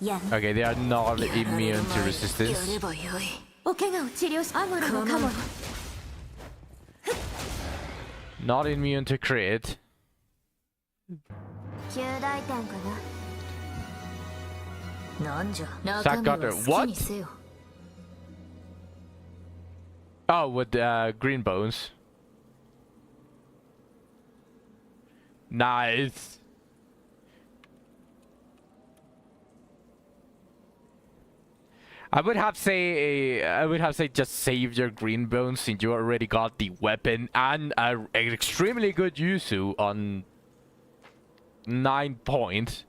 Speaker 5: 闇。
Speaker 1: Okay, they are not immune to
Speaker 8: や
Speaker 1: resistance.
Speaker 8: ればよい。
Speaker 5: お怪我を治療し、アムロのカモ。
Speaker 1: Not immune to crit.
Speaker 4: 9大点かな。
Speaker 5: なんじゃ
Speaker 1: Zack
Speaker 5: 中身
Speaker 1: got
Speaker 5: は
Speaker 1: her.
Speaker 5: 好き
Speaker 1: What?
Speaker 5: にせよ
Speaker 1: Oh, with green bones. Nice. I would have say just save your green bones since you already got the weapon and an extremely good Yuzu on 9 points.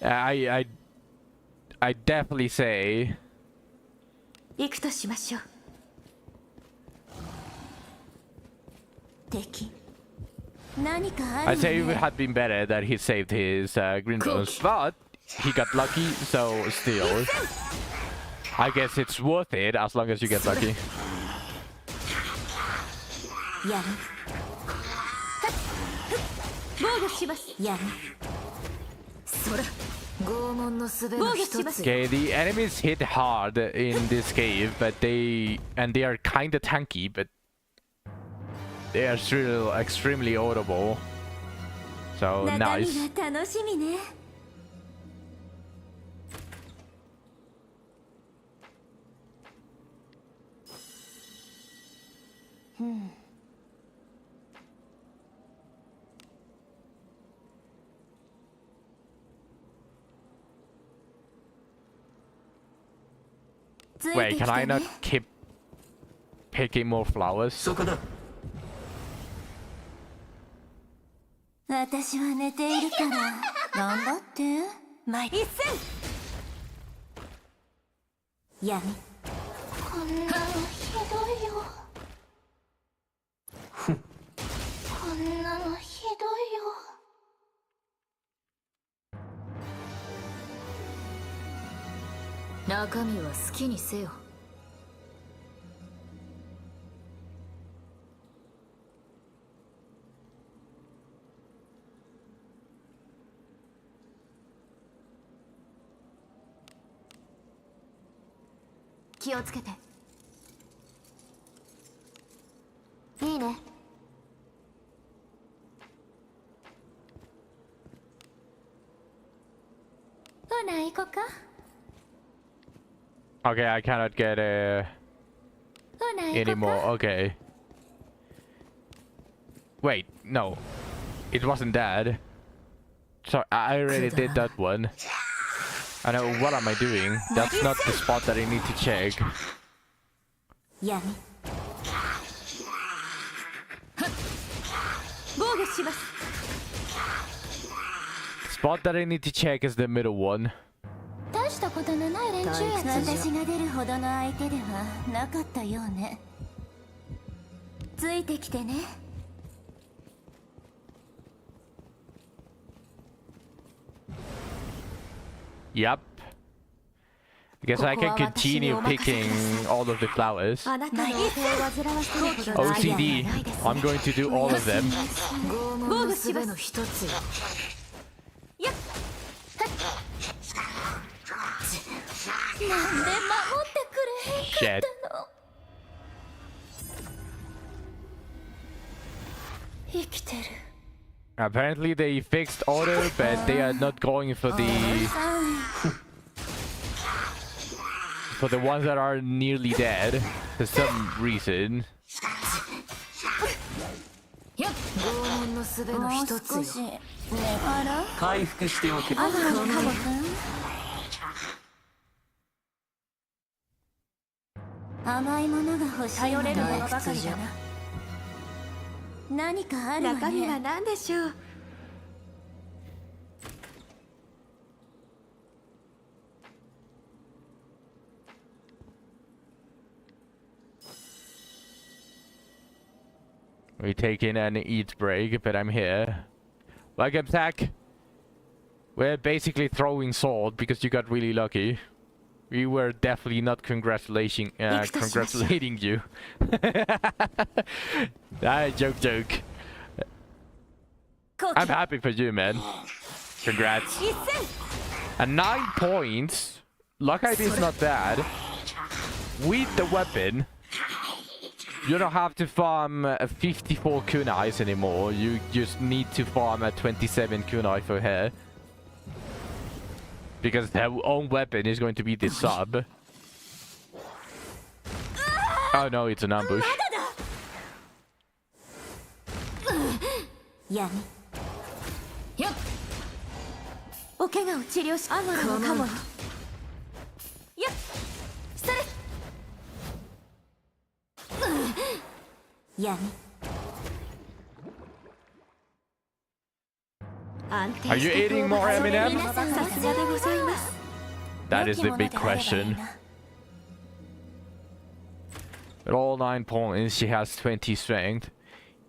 Speaker 1: I definitely say
Speaker 5: 行くとしましょう
Speaker 7: 敵何かあ
Speaker 1: I
Speaker 7: る
Speaker 1: say it
Speaker 7: わ
Speaker 1: would
Speaker 7: ね
Speaker 1: have been better that he saved his green bones, but he got lucky, so still. I guess it's worth it as long as you get lucky.
Speaker 7: やる
Speaker 5: 防御します
Speaker 7: やる
Speaker 5: そら拷問の術の一つ
Speaker 1: Okay, the enemies hit hard in this cave, but they are kinda tanky, but they are still extremely audible. So
Speaker 7: 中
Speaker 1: nice.
Speaker 7: 身が楽しみねついて
Speaker 1: Wait,
Speaker 7: き
Speaker 1: can
Speaker 7: て
Speaker 1: I
Speaker 7: ね
Speaker 1: not keep picking more flowers?
Speaker 6: そこだ
Speaker 7: 私は寝ているから頑張ってまい一戦闇
Speaker 8: こんなのひどいよこんなのひどいよ
Speaker 5: 中身は好きにせよ
Speaker 4: 気をつけて。いいね。
Speaker 7: ほな行こか
Speaker 1: Okay, I cannot get
Speaker 7: ほな行こ
Speaker 1: anymore.
Speaker 7: か
Speaker 1: Okay. Wait, no. It wasn't that. Sorry, I already did that one. I know, what am I doing? That's not the spot that I need to check.
Speaker 7: 闇
Speaker 5: 防御します
Speaker 1: Spot that I need to check is the middle one.
Speaker 7: 大したことのない連中や
Speaker 5: 退屈じゃ
Speaker 7: 私が出るほどの相手ではなかったようねついてきてね
Speaker 1: Yep. I guess I can continue picking all of the flowers.
Speaker 5: あなたのお手を煩わせるほどの愛は
Speaker 1: OCD.
Speaker 5: ないです
Speaker 1: I'm going to do all of them.
Speaker 5: 拷問の術の一つよ
Speaker 7: なんで守ってくれへん
Speaker 1: Shit.
Speaker 7: の生きてる
Speaker 1: Apparently they fixed order, but they are not going for the ones that are nearly dead for some reason.
Speaker 5: 拷問の術の
Speaker 7: もう
Speaker 5: 一つ
Speaker 7: 少し
Speaker 5: よ
Speaker 7: あら
Speaker 6: 回復しておけ
Speaker 7: あらカモくん甘いものが欲しい
Speaker 5: 頼れるもの
Speaker 7: の
Speaker 5: ばかりだな
Speaker 7: 何かあるわ
Speaker 5: 中身は
Speaker 7: ね
Speaker 5: 何でしょう
Speaker 1: We taking an eat break, but I'm here. Welcome back. We're basically throwing salt because you got really lucky. We were definitely not congratulating you. Joke. I'm happy for you, man. Congrats. And 9 points. Luck ID is not bad. With the weapon. You don't have to farm 54 kunais anymore. You just need to farm at 27 kunai for her. Because their own weapon is going to be the sub. Oh no, it's an ambush.
Speaker 7: 闇お怪我を治療しアモラのカモよっそれ闇
Speaker 1: Are you eating more M&M?
Speaker 7: さすがでございます
Speaker 1: That is the big question. At all 9 points, she has 20 strength.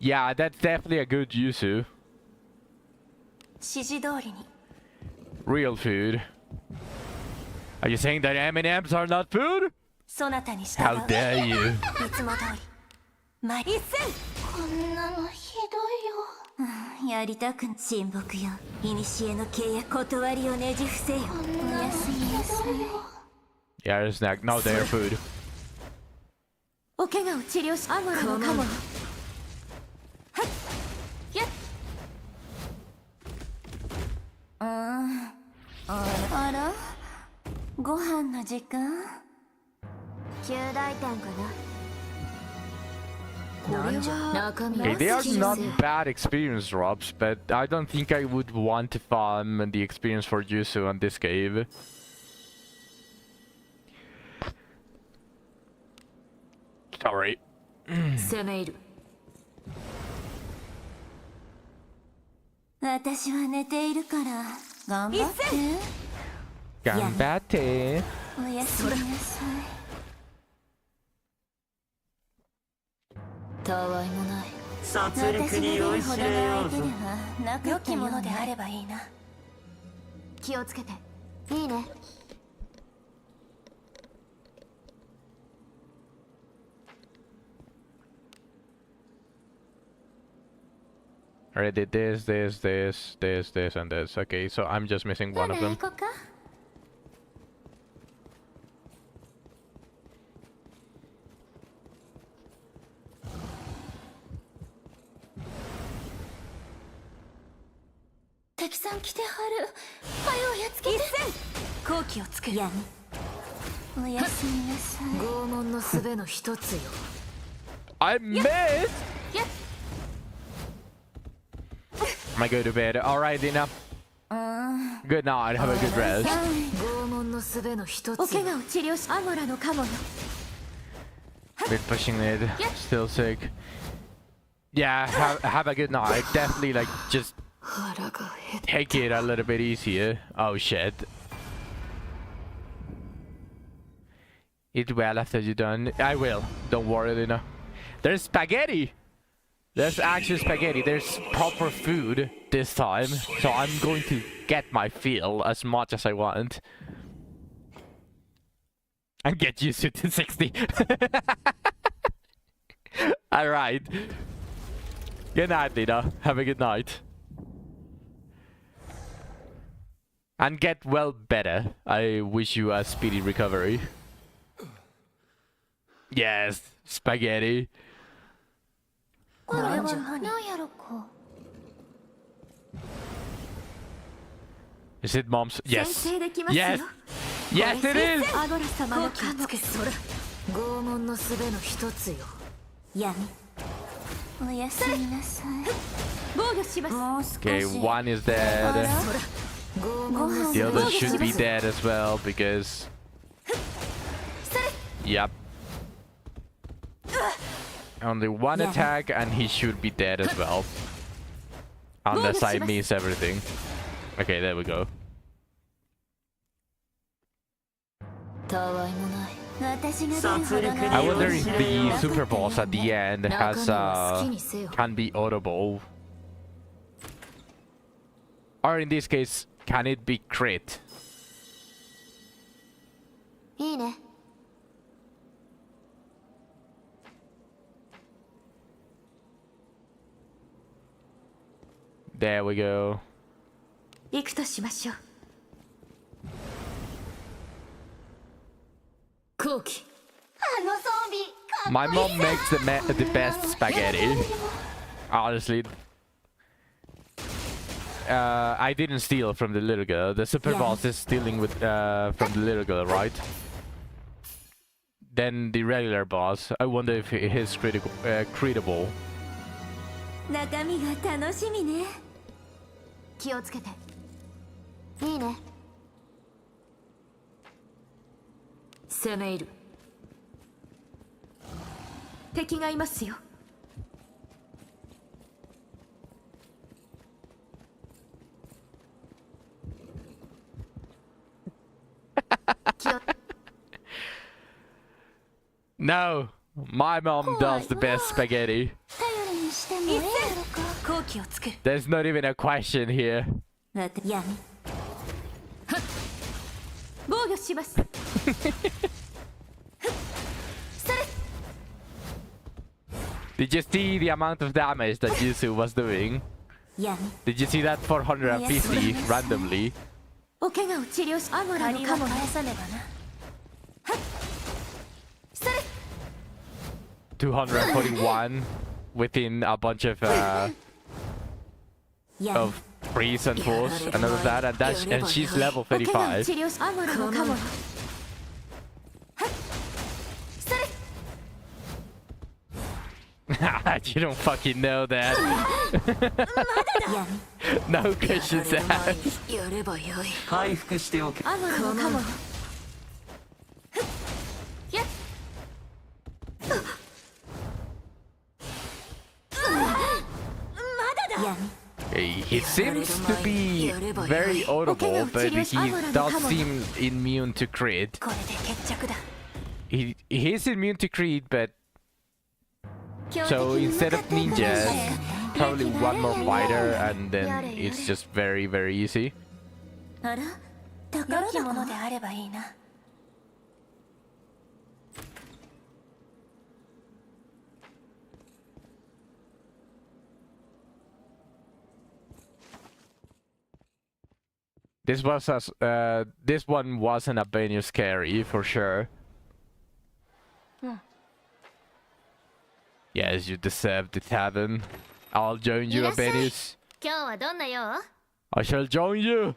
Speaker 1: Yeah, that's definitely a good Yuzu.
Speaker 7: 指示通りに
Speaker 1: Real food. Are you saying that M&Ms are not food?
Speaker 7: そなたに従う
Speaker 1: How dare you?
Speaker 7: いつも通り参り一戦
Speaker 8: こんなのひどいよ。
Speaker 7: やりたくん親睦よ古の契約断りをねじ伏せよおやすみなさい
Speaker 1: Yeah, it's not. No, they're food.
Speaker 7: お怪我を治療しアモラのカモよはいやっあらご飯の時間
Speaker 4: 旧大点かな。
Speaker 7: なんじゃ中身
Speaker 1: Okay, they are not bad experience drops, but I don't think I would want to farm the experience for Yuzu on this cave. Sorry.
Speaker 7: 攻め入る私は寝ているから頑張って
Speaker 1: Gambate.
Speaker 7: おやすみなさいたわいもない
Speaker 6: 殺戮に酔いしれようぞ。
Speaker 7: 良きものであればいいな
Speaker 4: 気をつけて。いいね。
Speaker 1: Alright, did this, and this. Okay, so I'm just missing one of them.
Speaker 7: 行こうか 敵さん来てはるはよやっつけて一戦好機を作る闇おやすみなさい拷問の術の一つよ
Speaker 1: I missed!
Speaker 7: やっ
Speaker 1: Am I going to bed? Alright, Dina. Good night, have a good rest.
Speaker 7: 拷問の術の一つお怪我を治療しアモラのカモよ
Speaker 1: Bit pushing it, still sick. Yeah, have a good night. Definitely, like, just take it a little bit easier. Oh shit. Eat well after you're done. I will. Don't worry, Dina. There's spaghetti! There's actually spaghetti. There's proper food this time. So I'm going to get my fill as much as I want. And get used to 60. Alright. Good night, Dina. Have a good night. And get well better. I wish you a speedy recovery. Yes, spaghetti.
Speaker 7: これは何やろか
Speaker 1: Is it mom's? Yes.
Speaker 7: 先制できますよ
Speaker 1: Yes. Yes, it is.
Speaker 7: アゴラ様の気をつけそら拷問の術の一つよ闇おやすみなさい防御します
Speaker 1: Okay, one is dead.
Speaker 7: 拷問の
Speaker 1: The
Speaker 7: 術
Speaker 1: other should be dead as well because. Yep. Only one attack and he should be dead as well. Unless I miss everything. Okay, there we go.
Speaker 7: たわいもない私が出るほど
Speaker 1: I wonder if the super boss at the end has can be audible. Or in this case, can it be crit?
Speaker 4: いいね。
Speaker 1: There we go.
Speaker 7: 行くとしましょう好機
Speaker 8: あのゾンビか
Speaker 1: My mom makes the best spaghetti. Honestly. I didn't steal from the little girl. The super boss is stealing with from the little girl, right? Then the regular boss. I wonder if he's critable.
Speaker 5: 中身が楽しみね。気をつけて。いいね。攻め入る。敵がいますよ。
Speaker 1: No, my mom does the best spaghetti. There's not even a question here. Did you see the amount of damage that Yusu was doing? Did you see that 450 randomly?
Speaker 5: お怪我を治療し、アムラのカモ返さねばな。はっ。それ。
Speaker 1: 241 within a bunch of freeze and force and all of that, and she's level 35. You don't fucking know that. No questions asked.
Speaker 6: 回復しておけ。
Speaker 1: He seems to be very audible, but he does seem immune to crit. He's immune to crit, but so instead of ninjas, probably one more fighter, and then it's just very, very easy. This one wasn't a Benio scary for sure. Yes, you deserve the tavern. I'll join you, Abenius. I shall join you.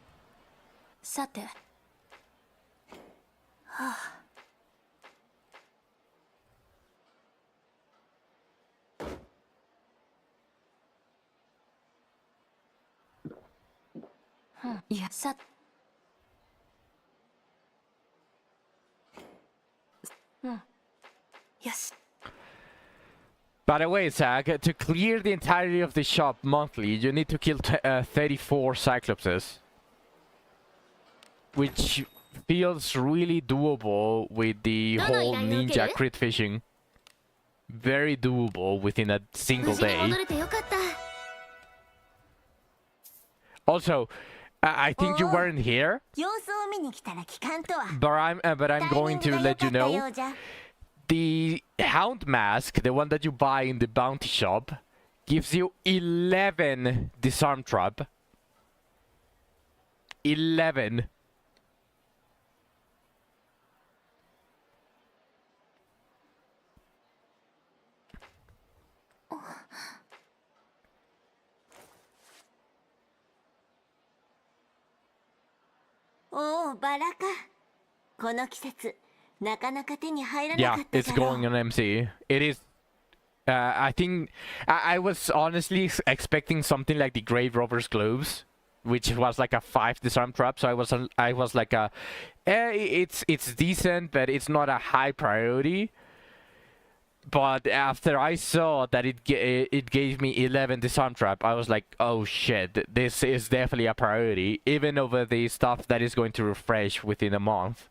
Speaker 5: Yes.
Speaker 1: By the way, Zach, to clear the entirety of the shop monthly, you need to kill 34 Cyclopses. Which feels really doable with the whole ninja crit fishing. Very doable within a single day. Also, I think you weren't here, but I'm going to let you know. The Hound Mask, the one that you buy in the bounty shop, gives you 11 disarm trap. 11.
Speaker 7: Oh, Baraka. この季節
Speaker 1: Yeah, it's going on MC. It is. I think I was honestly expecting something like the Grave Robber's Globes, which was like a 5 disarm trap. So I was like it's decent, but it's not a high priority. But after I saw that it gave me 11 disarm trap, I was like, oh shit, this is definitely a priority, even over the stuff that is going to refresh within a month.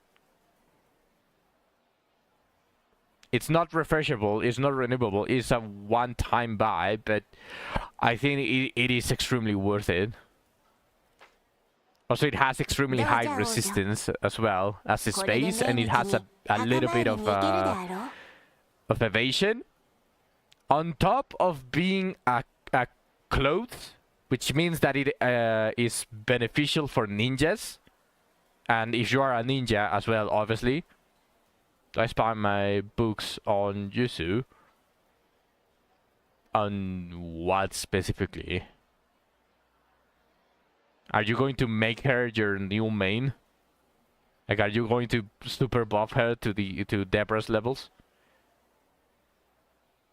Speaker 1: It's not refreshable, it's not renewable, it's a one-time buy, but I think it is extremely worth it. Also, it has extremely high resistance as well as the space, and it has a little bit of evasion. On top of being a cloth, which means that it is beneficial for ninjas, and if you are a ninja as well, obviously. Do I spy my books on Yuzu? On what specifically? Are you going to make her your new main? Like, are you going to super buff her to Deborah's levels?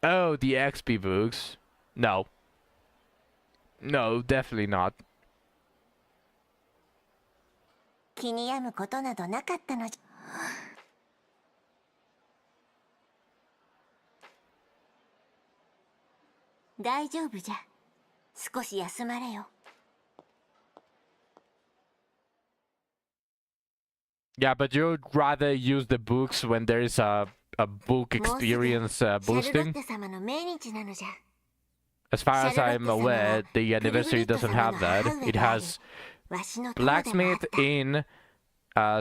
Speaker 1: Oh, the XP books. No. No, definitely not.
Speaker 7: 気に病むことなどなかったのじゃ。大丈夫じゃ。少し休まれよ。
Speaker 1: Yeah, but you'd rather use the books when there is a book experience boosting. As far as I'm aware, the anniversary doesn't have that. It has blacksmith in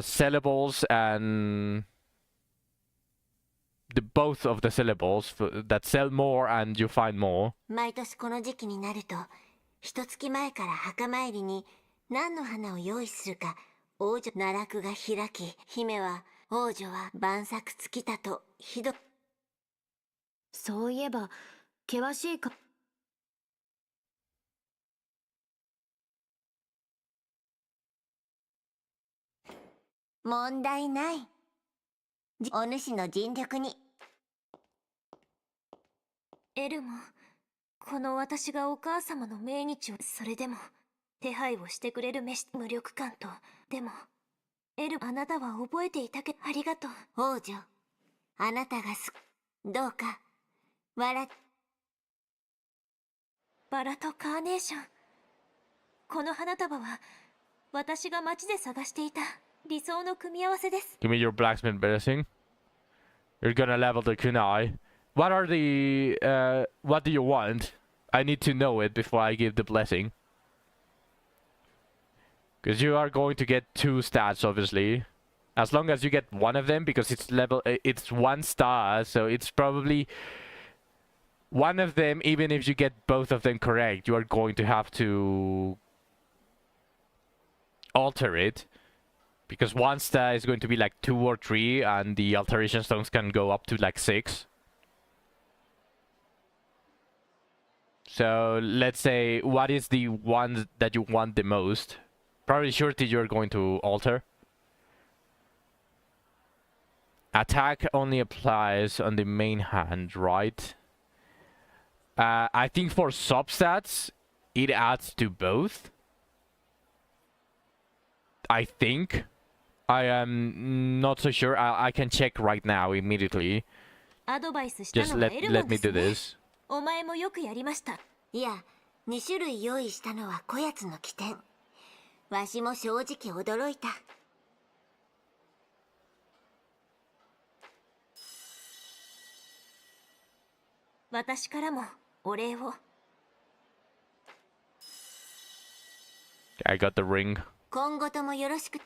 Speaker 1: syllables and both of the syllables that sell more and you find more.
Speaker 7: 毎年この時期になると、一月前から墓参りに何の花を用意するか王女奈落が開き、姫は王女は晩作尽きたとひど。そういえば険しいか。問題ない。お主の尽力に。
Speaker 5: エルもこの私がお母様の命日を、それでも手配をしてくれる無力感と、でもエル、あなたは覚えていたけどありがとう。
Speaker 7: 王女、あなたがどうか笑。
Speaker 5: バラとカーネーション、この花束は私が街で探していた理想の組み合わせです。
Speaker 1: Give me your blacksmith blessing. You're gonna level the kunai. What are the what do you want? I need to know it before I give the blessing. Because you are going to get 2 stats, obviously. As long as you get one of them, because it's 1 star, so it's probably one of them. Even if you get both of them correct, you are going to have to alter it. Because 1 star is going to be like 2 or 3, and the alteration stones can go up to like 6. So let's say, what is the one that you want the most? Probably surety you're going to alter. Attack only applies on the main hand, right? I think for substats, it adds to both. I think. I am not so sure. I can check right now immediately. Just let me do this.
Speaker 5: お前もよくやりました。
Speaker 7: いや、2種類用意したのはこやつの起点。わしも正直驚いた。
Speaker 5: 私からもお礼を。
Speaker 1: I got the ring.
Speaker 7: 今後ともよろしく。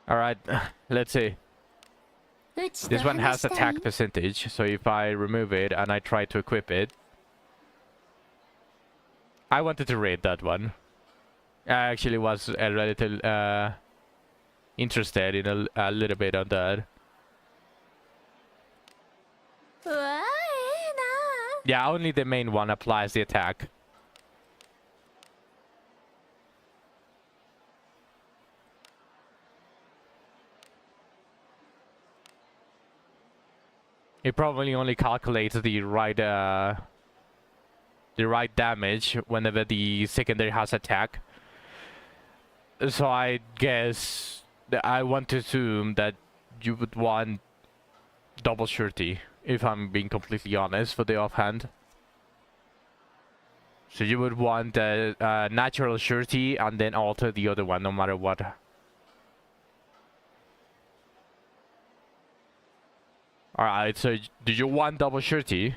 Speaker 1: Alright, let's see. This one has attack percentage, so if I remove it and I try to equip it... I wanted to raid that one. I actually was a little interested in a little bit on that. Yeah, only the main one applies the attack. It probably only calculates the right damage whenever the secondary has attack. So I guess that I want to assume that you would want double surety, if I'm being completely honest, for the offhand. So you would want a natural surety and then alter the other one no matter what. Alright, so do you want double surety?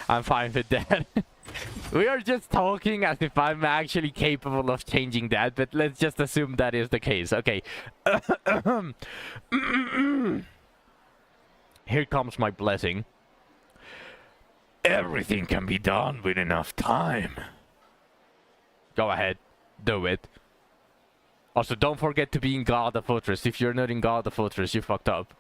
Speaker 1: I'm fine with that. We are just talking as if I'm actually capable of changing that, but let's just assume that is the case. Okay. Here comes my blessing. Everything can be done with enough time. Go ahead. Do it. Also, don't forget to be in guard the fortress. If you're not in guard the fortress, you fucked up.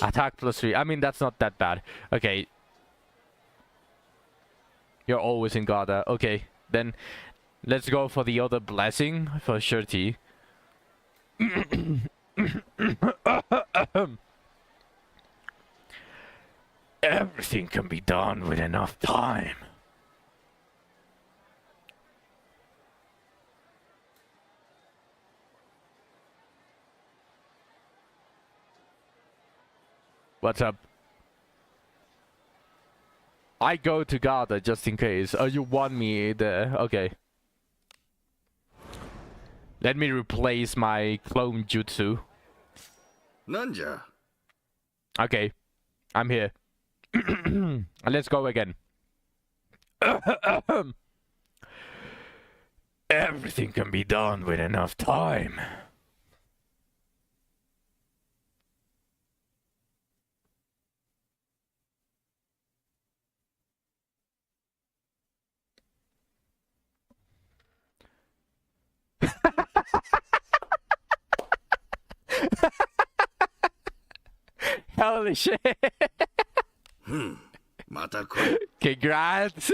Speaker 1: Attack +3. I mean, that's not that bad. Okay. You're always in Garda. Okay, then let's go for the other blessing for Shirty. Everything can be done with enough time. What's up? I go to Garda just in case. Oh, you want me there? Okay. Let me replace my clone jutsu.
Speaker 3: Nanja.
Speaker 1: Okay. I'm here. Let's go again. Everything can be done with enough time. Holy shit. Congrats.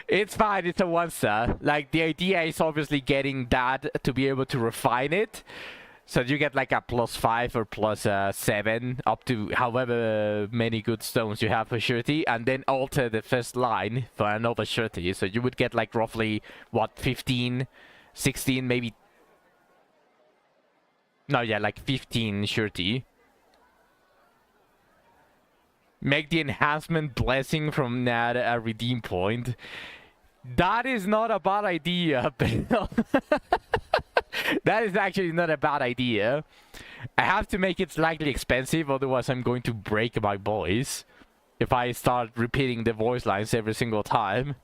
Speaker 1: It's fine, it's a 1-star. Like, the idea is obviously getting that to be able to refine it. So you get like a +5 or +7 up to however many good stones you have for Shirty, and then alter the first line for another Shirty. So you would get like roughly, what, 15, 16, maybe. No, yeah, like 15 Shirty. Make the enhancement blessing from that a redeem point. That is not a bad idea. That is actually not a bad idea. I have to make it slightly expensive, otherwise I'm going to break my voice if I start repeating the voice lines every single time.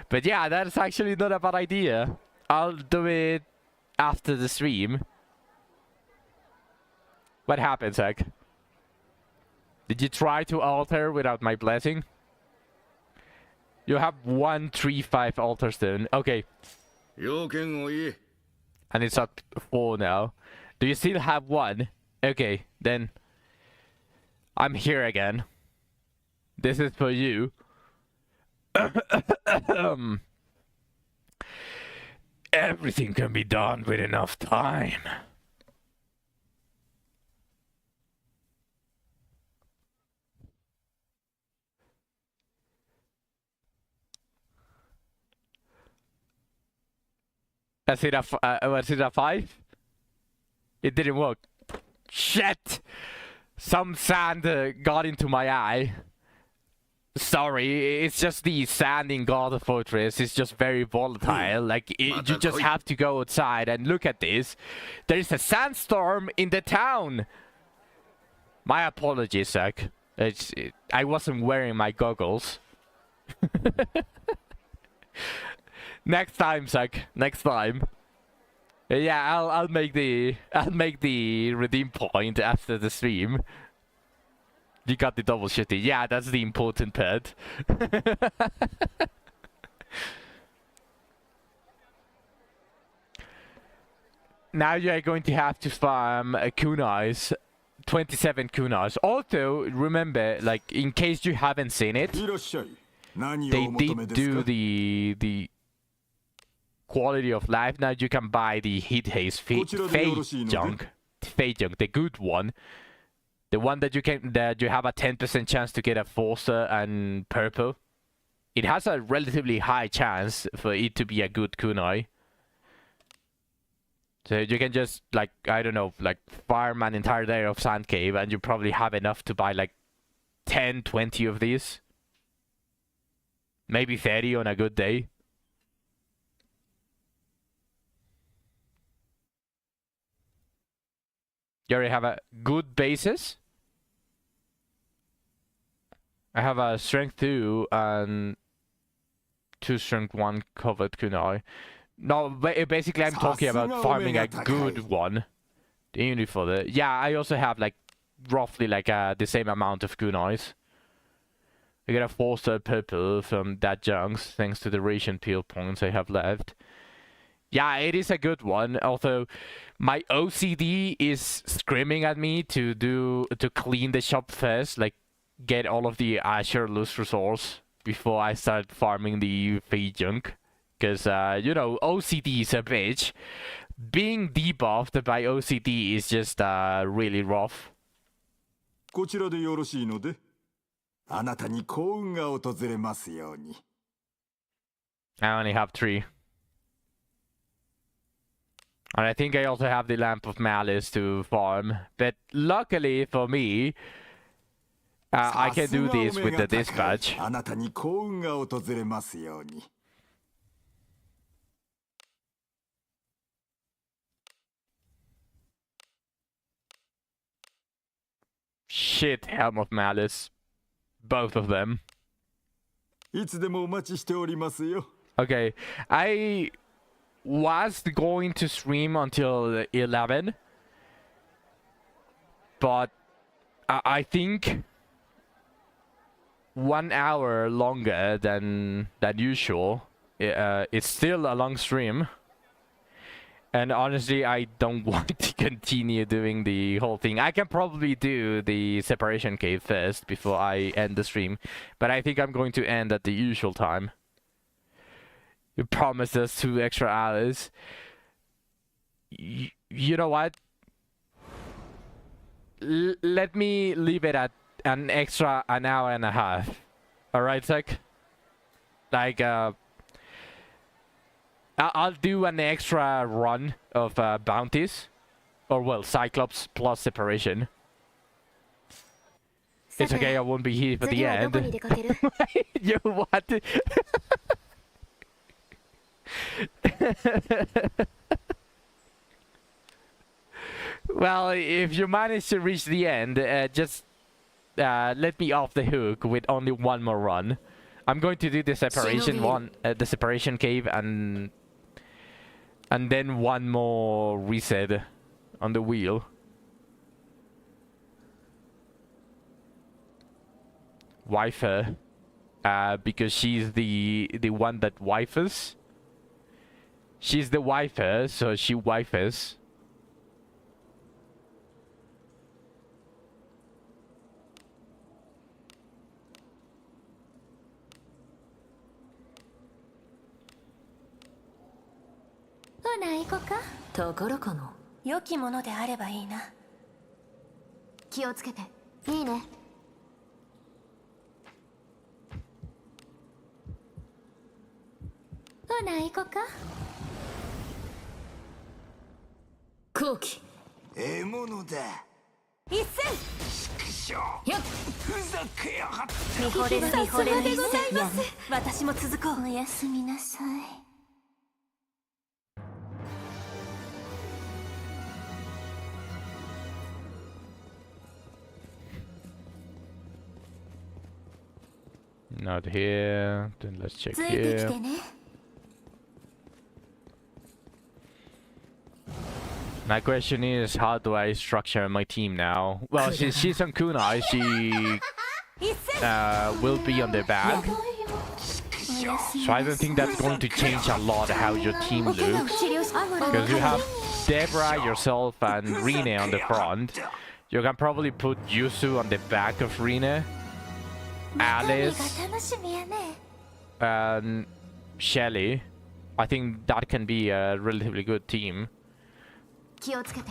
Speaker 1: But yeah, that is actually not a bad idea. I'll do it after the stream. What happened, Zach? Did you try to alter without my blessing? You have 135 altar stone. Okay. And it's at 4 now. Do you still have 1? Okay, then I'm here again. This is for you. Everything can be done with enough time. Was it a 5? It didn't work. Shit! Some sand got into my eye. Sorry, it's just the sand in God Fortress is just very volatile. Like, you just have to go outside and look at this. There is a sandstorm in the town! My apologies, Zach. I wasn't wearing my goggles. Next time, Zach. Next time. Yeah, I'll make the redeem point after the stream. You got the double Shirty. Yeah, that's the important part. Now you are going to have to farm kunais. 27 kunais. Also, remember, like, in case you haven't seen it, they did do the quality of life. Now you can buy the hit haste fate junk, the good one, the one that you have a 10% chance to get a 4-star and purple. It has a relatively high chance for it to be a good kunai. So you can just, like, I don't know, like, farm an entire day of Sand Cave and you probably have enough to buy like 10, 20 of these. Maybe 30 on a good day. You already have a good basis. I have a strength 2 and 2 strength 1 covered kunai. No, basically I'm talking about farming a good one. The unit for the... Yeah, I also have like roughly like the same amount of kunais. I get a 4-star purple from that junks thanks to the ration peel points I have left. Yeah, it is a good one. Although my OCD is screaming at me to clean the shop first, like get all of the Azure loose resource before I start farming the free junk. Because, you know, OCD is a bitch. Being debuffed by OCD is just really rough.
Speaker 3: こちらでよろしいので、あなたに幸運が訪れますように。
Speaker 1: I only have 3. And I think I also have the Lamp of Malice to farm. But luckily for me, I can do this with the dispatch.
Speaker 3: あなたに幸運が訪れますように。
Speaker 1: Shit, Helm of Malice. Both of them.
Speaker 3: いつでもお待ちしておりますよ。
Speaker 1: Okay, I was going to stream until 11. But I think 1 hour longer than usual. It's still a long stream. And honestly, I don't want to continue doing the whole thing. I can probably do the separation cave first before I end the stream. But I think I'm going to end at the usual time. You promised us 2 extra hours. You know what? Let me leave it at an extra an hour and a half. Alright, Zach? Like, I'll do an extra run of bounties. Or, well, Cyclops plus separation. It's okay, I won't be here for the end. You what? Well, if you manage to reach the end, just let me off the hook with only 1 more run. I'm going to do the separation one, the separation cave, and then 1 more reset on the wheel. Wife her, because she's the one that wifes. She's the wifer, so she wifes.
Speaker 5: Tokoro-kono.
Speaker 8: 良きものであればいいな。
Speaker 4: 気をつけて。いいね。ほな行こか。
Speaker 5: 後期。
Speaker 3: ええものだ。
Speaker 8: 一戦。
Speaker 5: やっ。
Speaker 3: ふざけやがって。
Speaker 8: 見惚れる見惚れる一戦。やね。私も続こう。おやすみなさい。
Speaker 1: Not here. Then let's check here. My question is, how do I structure my team now? Well, she's on kunai. She will be on the back. So I don't think that's going to change a lot how your team looks. Because you have Debra, yourself, and Rene on the front. You can probably put Yusu on the back of Rene. Alice and Shelly. I think that can be a relatively good team.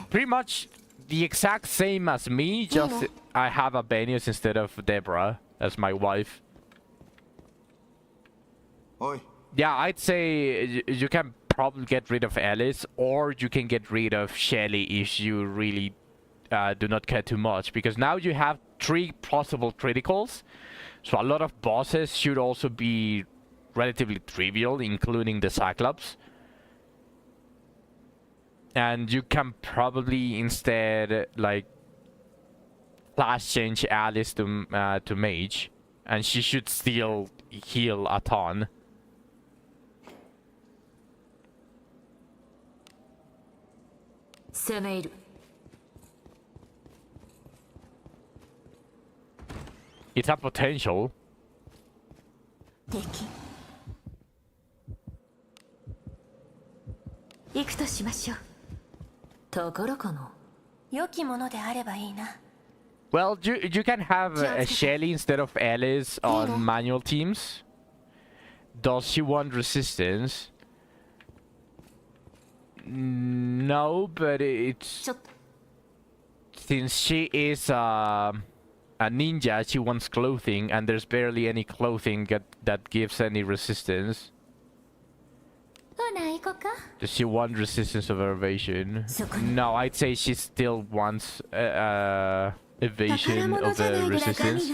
Speaker 1: Pretty much the exact same as me, just I have Abenius instead of Debra as my wife.
Speaker 3: Oi.
Speaker 1: Yeah, I'd say you can probably get rid of Alice, or you can get rid of Shelly if you really do not care too much, because now you have 3 possible criticals. So a lot of bosses should also be relatively trivial, including the Cyclops. And you can probably instead like class change Alice to mage, and she should still heal a ton. It's a potential.
Speaker 5: 行くとしましょう。ところかな。
Speaker 8: 良きものであればいいな。
Speaker 1: Well, you can have a Shelly instead of Alice on manual teams. Does she want resistance? No, but it's... Since she is a ninja, she wants clothing, and there's barely any clothing that gives any resistance. Does she want resistance of evasion? No, I'd say she still wants evasion of the resistance.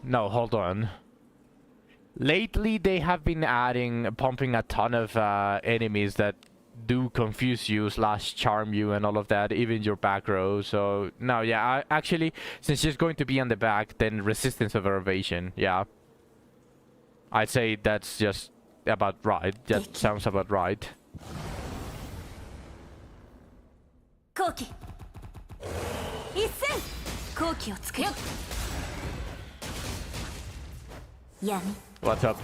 Speaker 1: No, hold on. Lately, they have been pumping a ton of enemies that do confuse you / charm you and all of that, even your back row. So no, yeah, actually, since she's going to be on the back, then resistance of evasion, yeah. I'd say that's just about right. That sounds about right. What's up?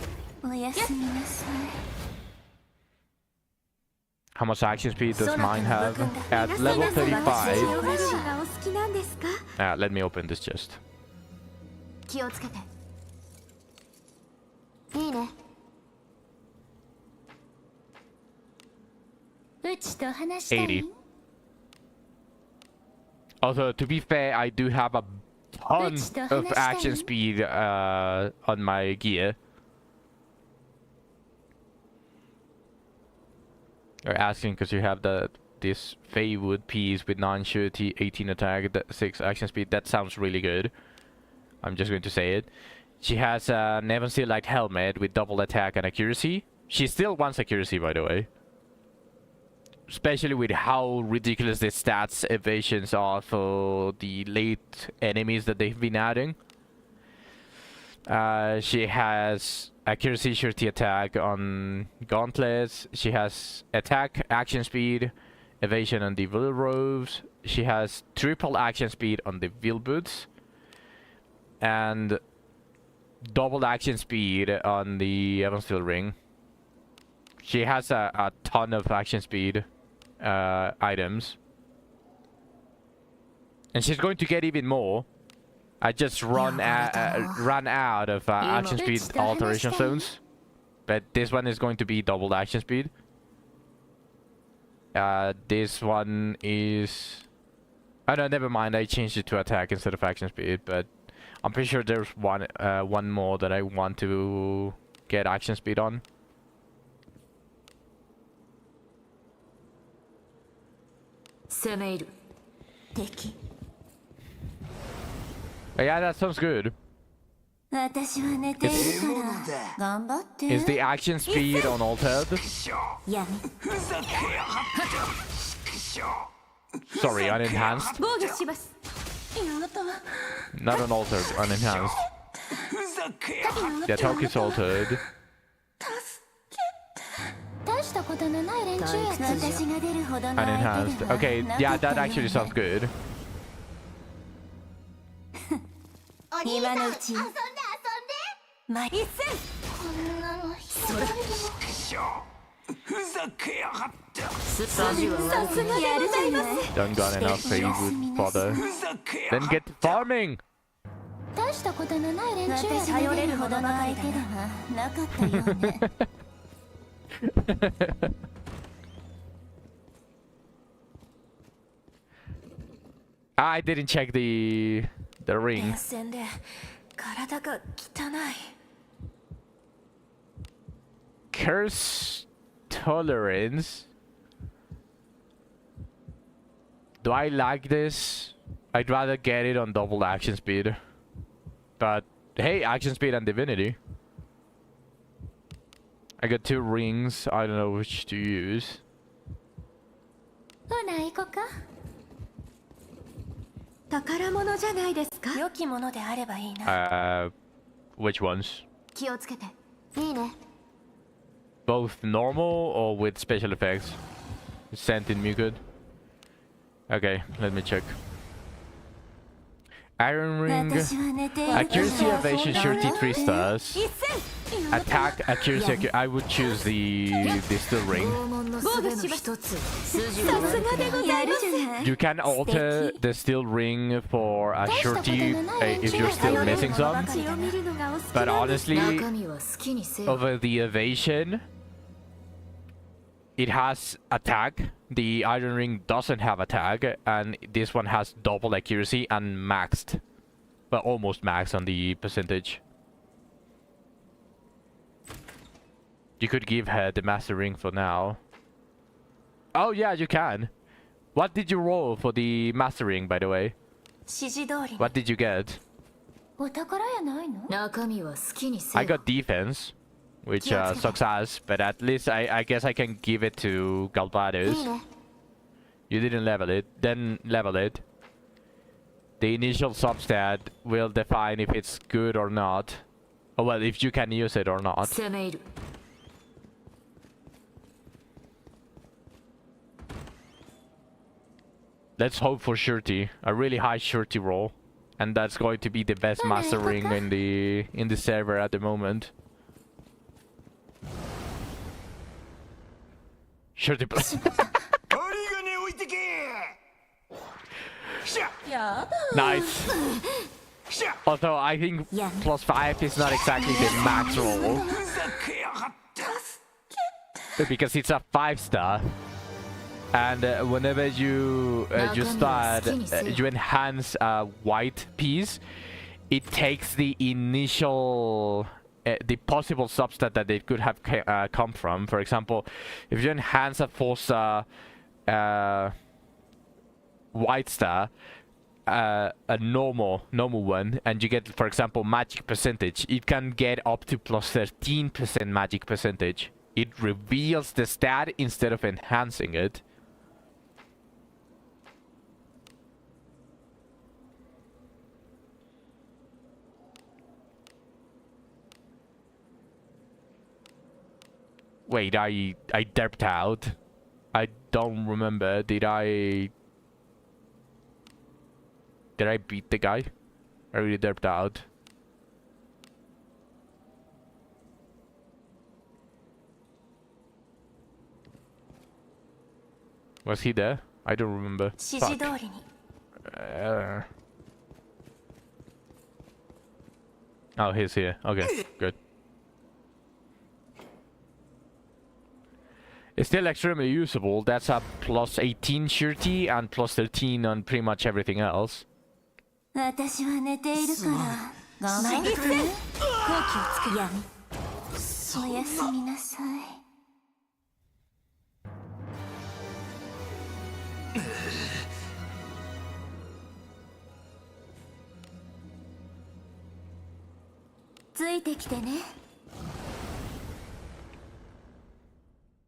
Speaker 1: How much action speed does mine have? At level 35. Let me open this chest. 80. Although, to be fair, I do have a ton of action speed on my gear. You're asking because you have this Feywood piece with 9 surety, 18 attack, 6 action speed. That sounds really good. I'm just going to say it. She has a Never Steel Light helmet with double attack and accuracy. She still wants accuracy, by the way. Especially with how ridiculous the stats evasions are for the late enemies that they've been adding. She has accuracy, surety, attack on gauntlets. She has attack, action speed, evasion on the veil robes. She has triple action speed on the veil boots, and double action speed on the Evansville ring. She has a ton of action speed items, and she's going to get even more. I just ran out of action speed alteration stones, but this one is going to be double action speed. This one is... Oh no, never mind. I changed it to attack instead of action speed, but I'm pretty sure there's one more that I want to get action speed on. Yeah, that sounds good. Is the action speed on altered? Sorry, unenhanced. Not on altered, unenhanced. The attack is altered. Unenhanced. Okay, yeah, that actually sounds good. Don't got enough Feywood fodder. Then get farming! I didn't check the ring. Curse tolerance. Do I like this? I'd rather get it on double action speed. But hey, action speed and divinity. I got 2 rings. I don't know which to use.
Speaker 5: ほな行こか。宝物じゃないですか。
Speaker 8: 良きものであればいいな。
Speaker 1: Which ones?
Speaker 5: 気をつけて。
Speaker 7: いいね。
Speaker 1: Both normal or with special effects? Sent in me good. Okay, let me check. Iron Ring,
Speaker 7: 私は寝ているから
Speaker 1: Accuracy Evasion Surety 3 stars. Attack Accuracy. I would choose the Steel Ring.
Speaker 7: 拷問の術の一つ筋
Speaker 5: さすがでございます。
Speaker 1: You can alter the Steel Ring for a Surety if you're still missing some.
Speaker 5: 血を見るのがお好き
Speaker 1: But
Speaker 5: なんです。
Speaker 1: honestly,
Speaker 7: 中身は好きにせよ
Speaker 1: over the evasion, it has attack. The Iron Ring doesn't have attack, and this one has double accuracy and maxed, but almost maxed on the percentage. You could give her the Master Ring for now. Oh yeah, you can. What did you roll for the Master Ring, by the way?
Speaker 8: 指示通りに
Speaker 1: What did you get?
Speaker 5: お宝やないの？
Speaker 7: 中身は好きにせ
Speaker 1: I
Speaker 7: よ
Speaker 1: got defense, which sucks ass, but at least I guess I can give it to
Speaker 7: いい
Speaker 1: Galbados.
Speaker 7: ね
Speaker 1: You didn't level it, then level it. The initial substat will define if it's good or not. Oh well, if you can use it or not.
Speaker 7: 攻め入る
Speaker 1: Let's hope for surety, a really high surety roll, and that's going to be the best master ring in the server at the moment. Surety plus.
Speaker 3: 針金置いてけしゃ
Speaker 8: やだ
Speaker 1: Nice.
Speaker 3: しゃ
Speaker 1: Although I think plus 5 is not exactly the max roll
Speaker 3: ふざけやがって
Speaker 1: because it's a 5-star. And whenever you start, you enhance a white piece, it takes the initial, the possible substat that it could have come from. For example, if you enhance a 4-star white star, a normal one, and you get, for example, magic percentage, it can get up to plus 13% magic percentage. It reveals the stat instead of enhancing it. Wait, I derped out. I don't remember. Did I beat the guy? I really derped out. Was he there? I don't remember.
Speaker 8: 指示
Speaker 1: Fuck.
Speaker 8: 通りに
Speaker 1: Oh, he's here. Okay, good. It's still extremely usable. That's a plus 18 surety and plus 13 on pretty much everything else.
Speaker 7: 私は寝ているから頑張ってね好気をつけ闇おやすみなさいついてきてね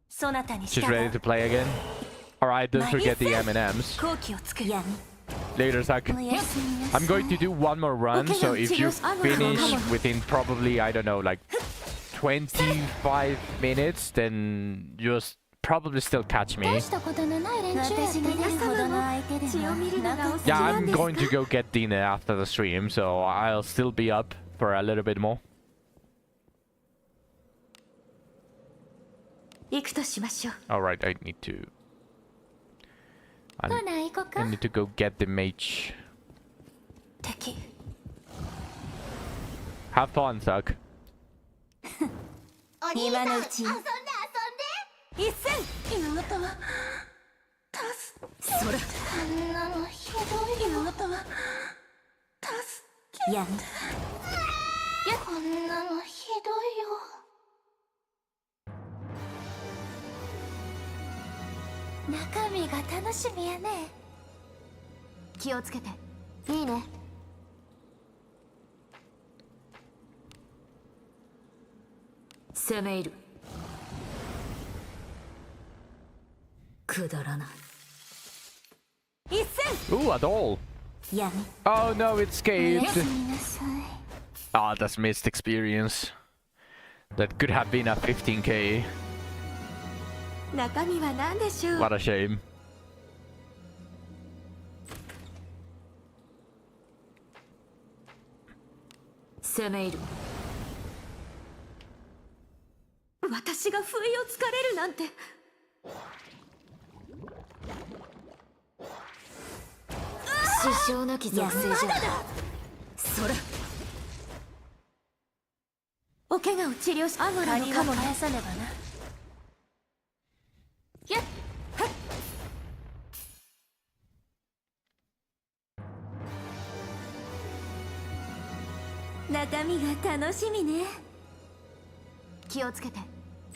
Speaker 8: そなたに
Speaker 1: She's
Speaker 8: 従
Speaker 1: ready
Speaker 8: う
Speaker 1: to play again. Alright, don't forget the M&Ms.
Speaker 8: 好気をつけ
Speaker 7: 闇
Speaker 1: Later, Zach.
Speaker 7: おやすみなさい
Speaker 1: I'm going to do one more run, so if you finish within probably, I don't know, like 25 minutes, then you'll probably still catch me.
Speaker 5: したことのない連中や
Speaker 7: 私が出るほどの相手で
Speaker 5: 血を見るのがお好き
Speaker 1: Yeah,
Speaker 5: なん
Speaker 1: I'm
Speaker 5: ですか
Speaker 1: going to go get dinner after the stream, so I'll still be up for a little bit more.
Speaker 5: 行くとしましょう。
Speaker 1: Alright, I need to...
Speaker 5: ほな行こう
Speaker 1: I
Speaker 5: か。
Speaker 1: need to go get the mage.
Speaker 8: 敵
Speaker 1: Have fun, Zach.
Speaker 7: 今のうちに
Speaker 8: 一戦妹は
Speaker 7: それ
Speaker 8: あんなのひどい妹は
Speaker 7: 闇
Speaker 8: こんなのひどいよ
Speaker 5: 中身が楽しみやね。気をつけて。
Speaker 7: いいね攻め入る
Speaker 5: くだらない。一戦。
Speaker 1: Ooh, a doll.
Speaker 7: 闇
Speaker 1: Oh no, it
Speaker 7: お
Speaker 1: escaped.
Speaker 7: やすみなさい
Speaker 1: Ah, that's missed experience. That could have been a 15k.
Speaker 5: 中身は何でしょう。
Speaker 1: What a shame.
Speaker 5: 攻め入る。私が不意をつかれるなんて。支障なき属性じゃ。それ。お怪我を治療し、アムラのカモ返さねばな。やっはっ。中身が楽しみね。気をつけて。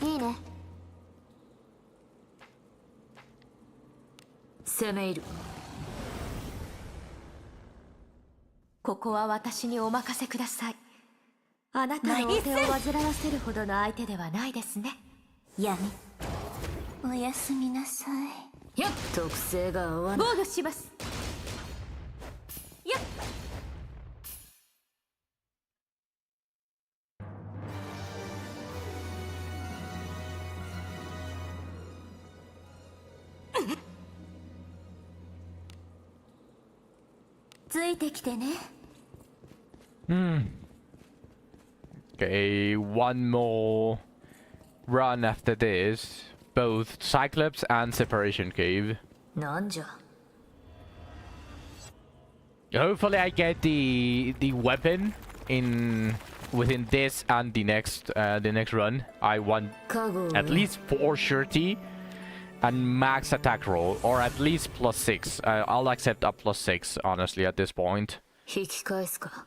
Speaker 5: いいね。攻め入る。ここは私にお任せください。あなたのお手を煩わせるほどの相手ではないですね。
Speaker 7: 闇おやすみなさい
Speaker 5: やっ、特性が合わない。防御します。やっ。ついてきてね。
Speaker 1: Okay, one more run after this. Both Cyclops and Separation Cave.
Speaker 5: なんじゃ。
Speaker 1: Hopefully I get the weapon within this and the next run. I want
Speaker 5: 加護
Speaker 1: at least 4 surety and max attack roll, or at least +6. I'll accept a +6 honestly at this point.
Speaker 5: 引き返すか。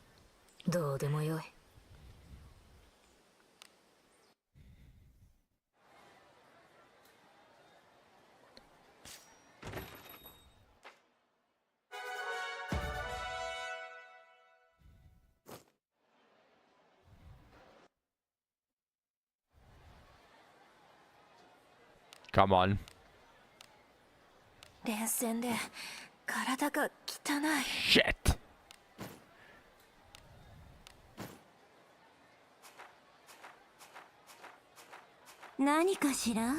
Speaker 5: どうでもよい。
Speaker 1: Come on.
Speaker 5: 連戦で体が汚い。
Speaker 1: Shit.
Speaker 7: 何かしら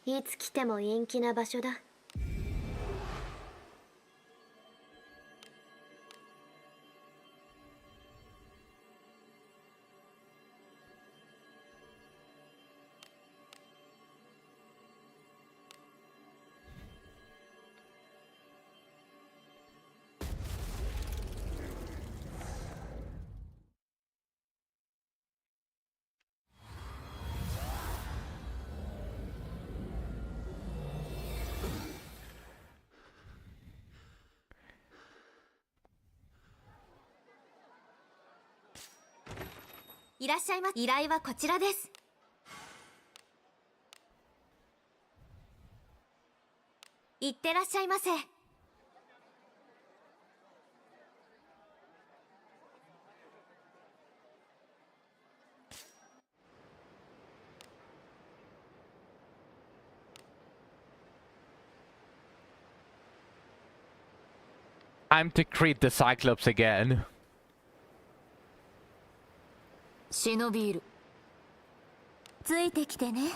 Speaker 4: いつ来ても陰気な場所だ。いらっしゃいま。依頼はこちらです。いってらっしゃいませ。
Speaker 1: Time to crit the Cyclops again.
Speaker 5: 忍びいる。ついてきてね。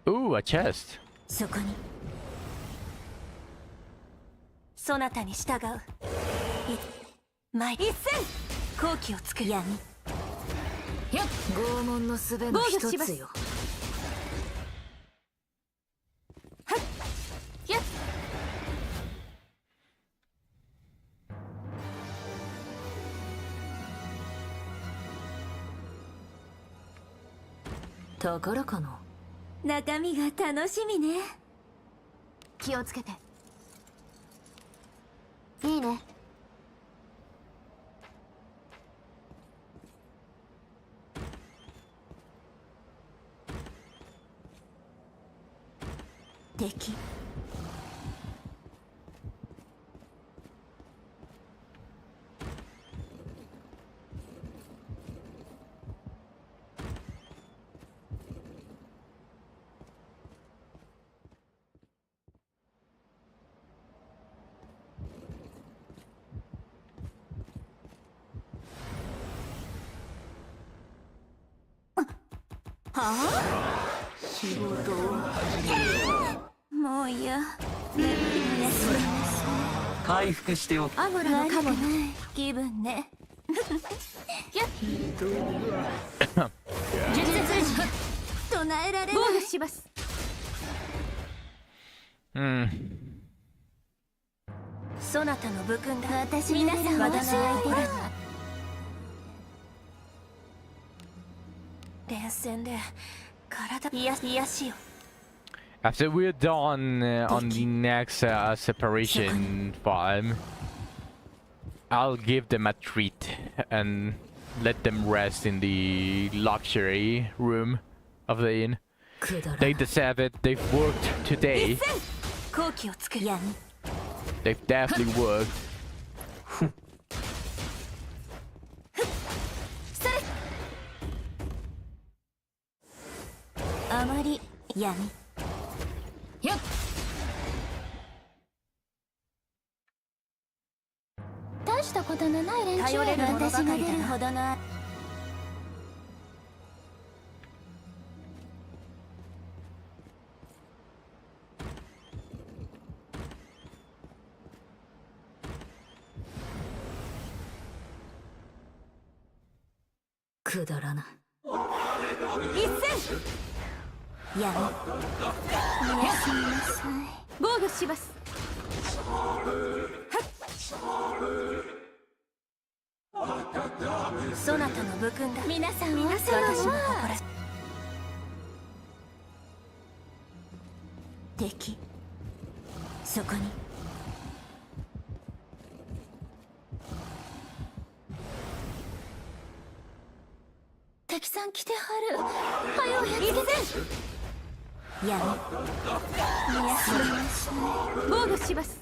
Speaker 1: Ooh, a chest.
Speaker 5: そこに。そなたに従う。前一戦。好機を作る。闇。やっ、拷問の術の一つよ。はっ。やっ。宝かな。中身が楽しみね。気をつけて。
Speaker 4: いいね。
Speaker 5: 敵。はあ、仕事をもういや、眠りの休みなさい。
Speaker 6: 回復しておく。
Speaker 5: アゴラのかもない気分ね。やっ術唱えられない。防御します。そなたの武君だ。私皆さんは私を怒らない。連戦で体癒しよ。
Speaker 1: After we're done on the next separation farm, I'll give them a treat and let them rest in the luxury room of the inn. They deserve it. They've worked today. They've definitely worked.
Speaker 5: あまり闇。よっ。
Speaker 4: 大したことのない連中
Speaker 5: 頼れる者ばかりだな。
Speaker 4: 私が出るほどの
Speaker 5: くだらない。一戦。闇。おやすみなさい。防御します。そなたの武君だ。
Speaker 4: 皆さんは
Speaker 5: 私の誇らし敵。そこに
Speaker 4: 敵さん来てはる。はよやっつけて。
Speaker 5: 闇。おやすみなさい。防御します。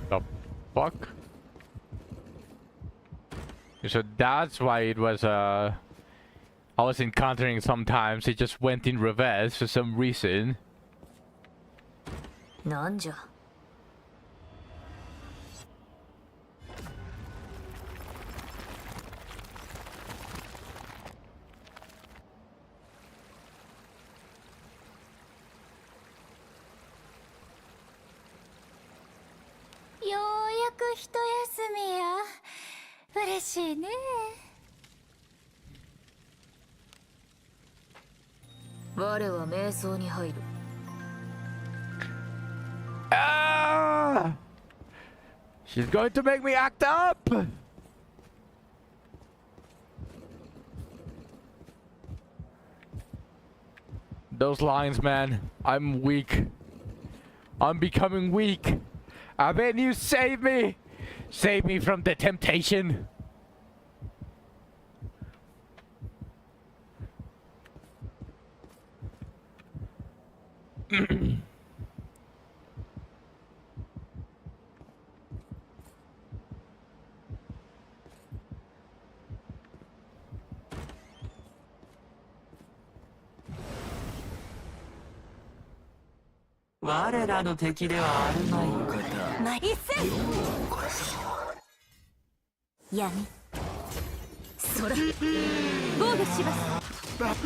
Speaker 1: The fuck? So that's why it was I was encountering sometimes it just went in reverse for some reason.
Speaker 5: なんじゃ。
Speaker 4: ようやく一休みや。嬉しいね。
Speaker 5: 我は瞑想に入る。
Speaker 1: Ah! She's going to make me act up! Those lines, man. I'm weak. I'm becoming weak. I bet you save me! Save me from the temptation!
Speaker 6: 「我らの敵ではあるまい」
Speaker 5: 一戦。闇。空。防御します。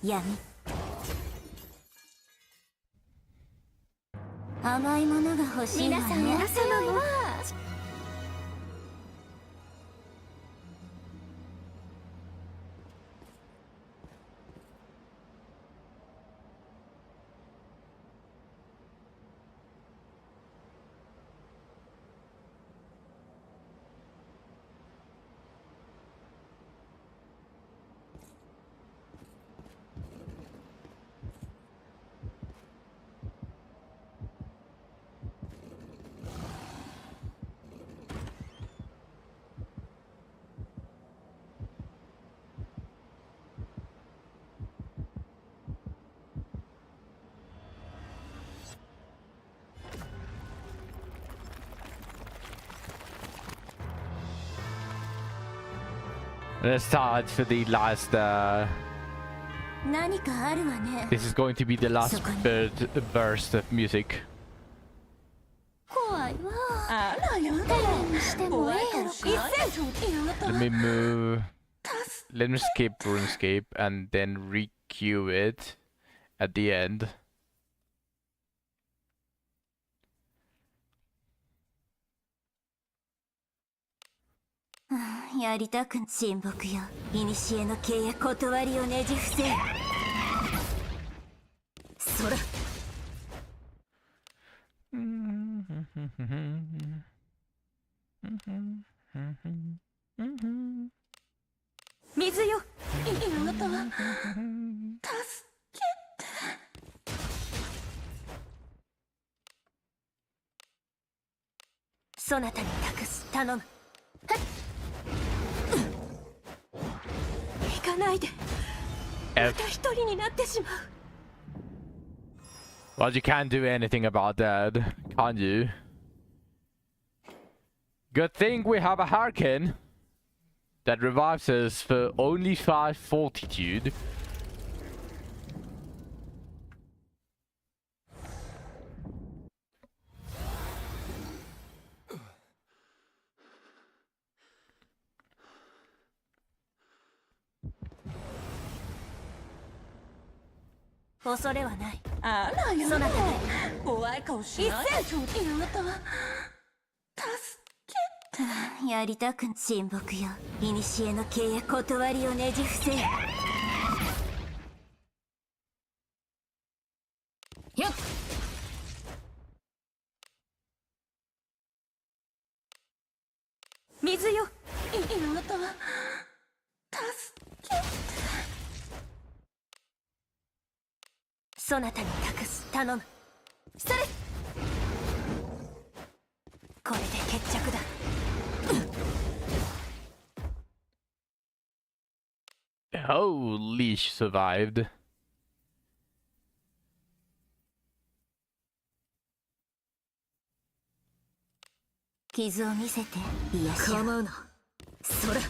Speaker 5: 闇。甘いものが欲しいわね。
Speaker 4: 皆さんやらせないわ。
Speaker 1: Let's start for the last.
Speaker 5: 何かあるわね。
Speaker 1: This is going to be the last burst of music.
Speaker 5: 怖いわ。
Speaker 8: あらやだ
Speaker 5: してもええやろか。
Speaker 1: Let me move. Let me skip RuneScape and then re-queue it at the end.
Speaker 5: やりたく親睦よ。古の契約断りをねじ伏せ。そら。水よ。
Speaker 8: いいあなたは助けて。
Speaker 5: そなたに託す。頼む。行かないで。また一人になってしまう。
Speaker 1: Well, you can't do anything about that, can't you? Good thing we have a hurricane that revives us for only 5 fortitude.
Speaker 5: Oh, 恐れはない。
Speaker 8: あらやだ
Speaker 5: そなたね。
Speaker 8: 怖い顔しないでちょうだいあなたは助けて。
Speaker 5: やりたく親睦よ。古の契約断りをねじ伏せ。よっ。水よ。
Speaker 8: いいあなたは助けて。
Speaker 5: そなたに託す。頼む。それ。これで決着だ。
Speaker 1: Holy, she survived.
Speaker 5: 傷を見せて。いや構うな。そら。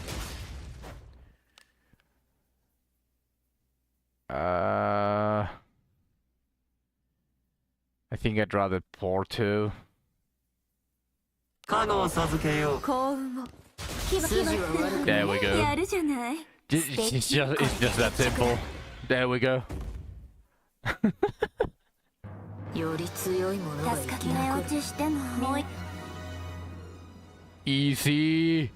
Speaker 1: I think I'd rather Porto.
Speaker 6: カノを授けよう。
Speaker 5: 幸運を。
Speaker 1: There we go.
Speaker 5: やるじゃない。
Speaker 1: It's just that simple. There we go.
Speaker 5: より強いものが生き残る。しても。
Speaker 1: Easy.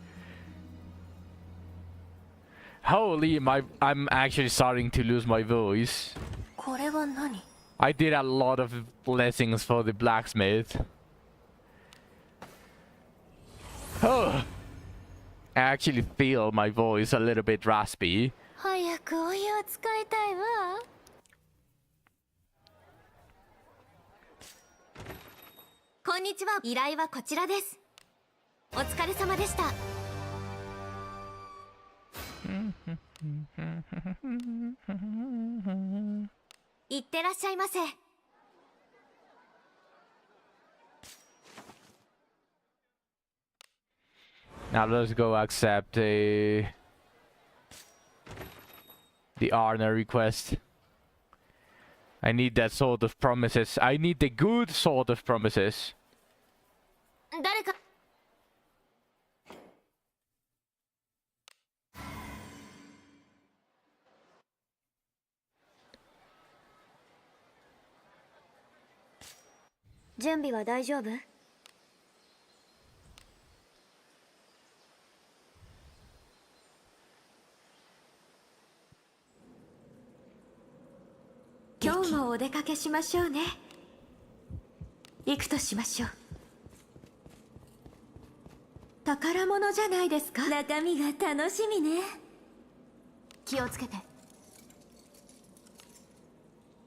Speaker 1: Holy, I'm actually starting to lose my voice.
Speaker 5: これは何？
Speaker 1: I did a lot of blessings for the blacksmith. Oh, I actually feel my voice a little bit raspy.
Speaker 4: 早くお湯を使いたいわ。こんにちは。依頼はこちらです。お疲れ様でした。いってらっしゃいませ。
Speaker 1: Now let's go accept the honor request. I need that sort of promises. I need the good sort of promises.
Speaker 4: 誰か。準備は大丈夫？
Speaker 5: 今日もお出かけしましょうね。行くとしましょう。宝物じゃないですか。中身が楽しみね。
Speaker 4: 気をつけて。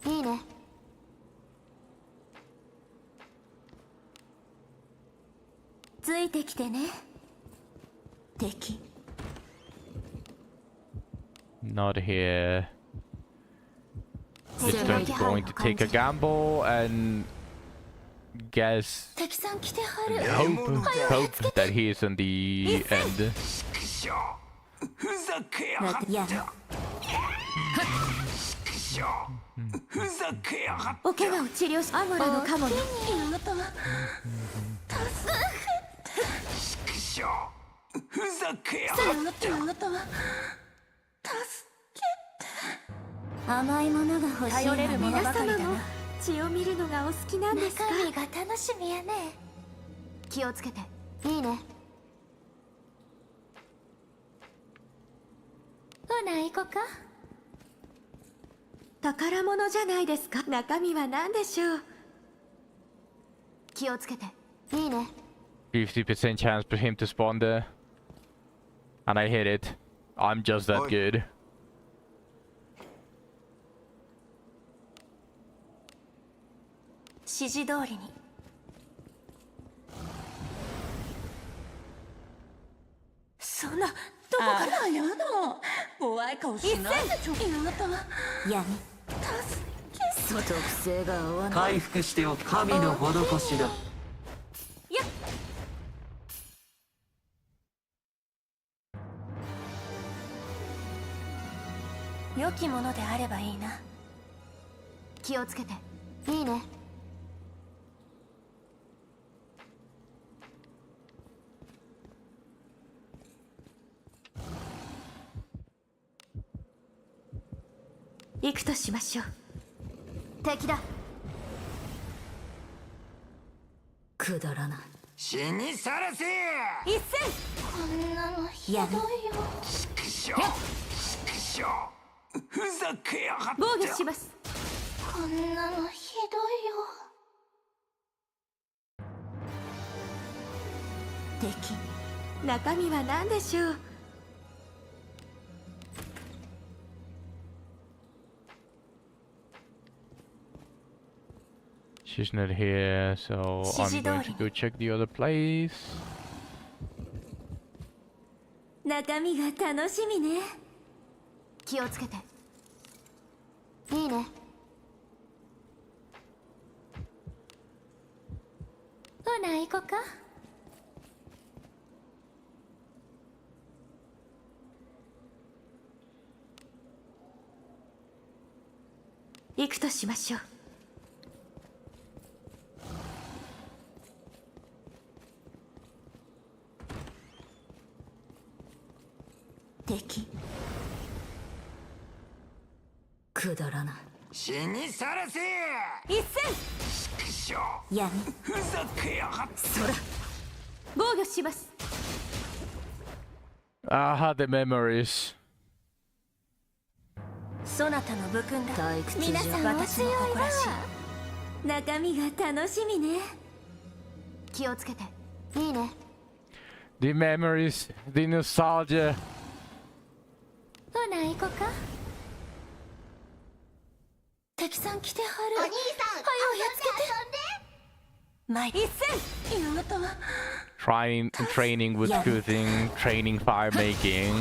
Speaker 4: いいね。
Speaker 5: ついてきてね。敵。
Speaker 1: Not here. This one's going to take a gamble and guess
Speaker 5: 敵さん来てはる。
Speaker 1: hope that he is in the end.
Speaker 3: ふざざけやがって
Speaker 5: や
Speaker 3: ふざけやがって
Speaker 5: お怪我を治療しアモラのカモに
Speaker 8: あなたは
Speaker 3: ふざけや
Speaker 8: あなたは
Speaker 7: 甘いものが欲しい
Speaker 5: 頼れるもの
Speaker 7: 皆
Speaker 5: ばかりだ
Speaker 7: 様も
Speaker 5: な。血を見るのがお好きなんですか？
Speaker 7: 中身が楽しみやね。
Speaker 5: 気をつけて。
Speaker 7: いいね。ほな行こか。
Speaker 5: 宝物じゃないですか。中身は何でしょう。気をつけて。
Speaker 7: いいね。
Speaker 1: 50% chance for him to spawn there. And I hit it. I'm just that good.
Speaker 5: 指示通りに。そんなどこから
Speaker 8: あやだ怖い顔しないでちょあなたは
Speaker 7: 闇。特性が合わない。
Speaker 6: 回復してよ神の施しだ。
Speaker 5: 良きものであればいいな。気をつけて。
Speaker 7: いいね。
Speaker 5: 行くとしましょう。敵だ。
Speaker 7: くだらない。
Speaker 3: 死にさらせ
Speaker 5: 一戦。
Speaker 8: こんなのひどいよ
Speaker 3: ふざけやがって
Speaker 5: 防御します。
Speaker 8: こんなのひどいよ
Speaker 5: 敵。中身は何でしょう。
Speaker 1: She's not here, so I'm going to go check the other place.
Speaker 5: 中身が楽しみね。気をつけて。
Speaker 7: いいね。ほな行こか。
Speaker 5: 行くとしましょう。敵。
Speaker 7: くだらない。
Speaker 3: 死にさらせ
Speaker 5: 一戦。
Speaker 7: 闇。
Speaker 3: ふざけやがって
Speaker 5: 防御します。
Speaker 1: Ah, the memories.
Speaker 5: そなたの武勲だ。
Speaker 7: 退屈じゃ
Speaker 5: 皆さん私の誇らしい。中身が楽しみね。気をつけて。
Speaker 7: いいね。
Speaker 1: The memories, the nostalgia.
Speaker 7: ほな行こか。
Speaker 8: 敵さん来てはる
Speaker 7: お兄さん、
Speaker 8: はよやっつけて
Speaker 5: 前一戦。
Speaker 8: あなたは
Speaker 1: Training wood smithing, training fire making.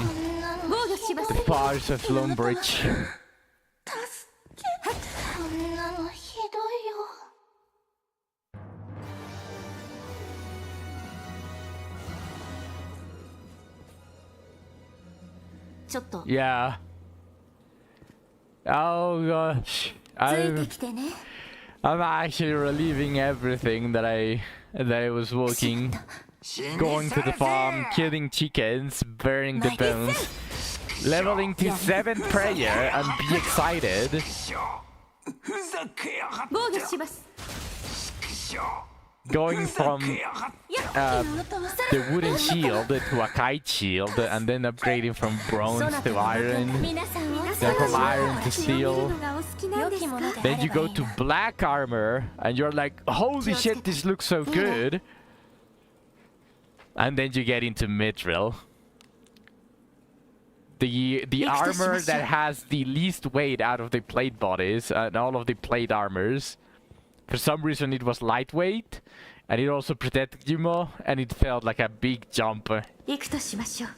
Speaker 5: 防御します。
Speaker 1: The fires of Lumbridge.
Speaker 8: こんなのひどいよ
Speaker 5: ちょっと
Speaker 1: Yeah. Oh gosh.
Speaker 5: ついて
Speaker 1: I'm
Speaker 5: きてね。
Speaker 1: I'm actually relieving everything that I was working. Going to the farm, killing chickens, burning the bones, leveling to 7th prayer and be excited.
Speaker 3: ふざけやがって
Speaker 5: 防御します。
Speaker 1: Going from
Speaker 8: あなたは
Speaker 1: the wooden shield to a kite shield and then upgrading from bronze to iron.
Speaker 5: 皆さんを
Speaker 1: Then from iron to
Speaker 5: 血を見る
Speaker 1: steel.
Speaker 5: のがお好きなんですか？
Speaker 1: Then you go to black armor and you're like, holy shit, this looks so good. And then you get into mithril. The armor that has the least weight out of the plate bodies and all of the plate armors. For some reason it was lightweight and it also protected you more and it felt like a big jump.
Speaker 5: 行くとしましょう。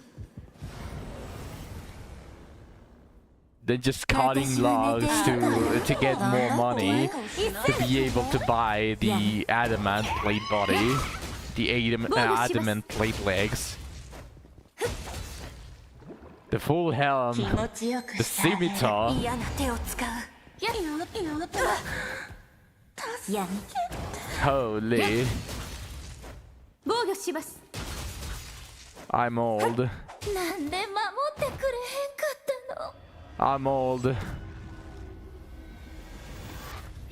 Speaker 1: Then just cutting logs to get more money to be able to buy the adamant plate body, the adamant plate legs. The full helm,
Speaker 8: 気持ちよく
Speaker 1: the
Speaker 8: してあげる
Speaker 1: scimitar.
Speaker 5: 嫌な手を使う闇
Speaker 1: Holy,
Speaker 5: 防御します
Speaker 1: I'm old.
Speaker 4: なんで守ってくれへんかったの。
Speaker 1: I'm old.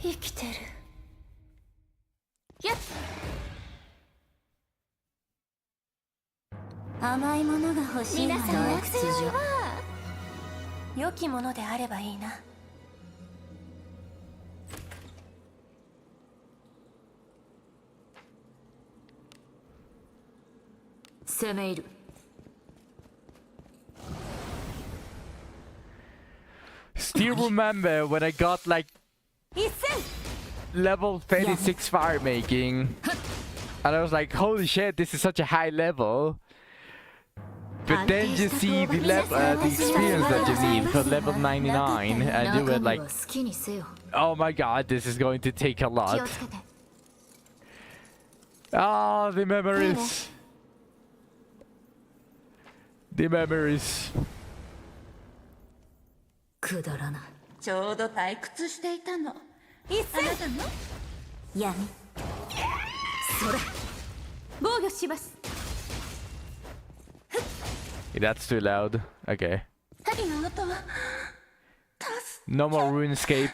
Speaker 4: 生きてる。やっ、
Speaker 5: 甘いものが欲しい
Speaker 4: 皆さんお強いわ。
Speaker 5: 良きものであればいいな攻め入る
Speaker 1: Still remember when I got like
Speaker 5: 一戦
Speaker 1: level 36 fire making, and I was like, holy shit, this is such a high level. But then you see the the experience that you need for level 99, and you were like,
Speaker 5: 好きにせよ
Speaker 1: oh my god, this is going to take a
Speaker 5: 気を
Speaker 1: lot.
Speaker 5: つけて
Speaker 1: Ah, the memories. The memories.
Speaker 5: くだらない
Speaker 8: ちょうど退屈していたの。
Speaker 5: 一
Speaker 8: あなたの
Speaker 5: 闇それ防御します
Speaker 1: That's too loud. Okay.
Speaker 8: 針の音は
Speaker 1: No more RuneScape,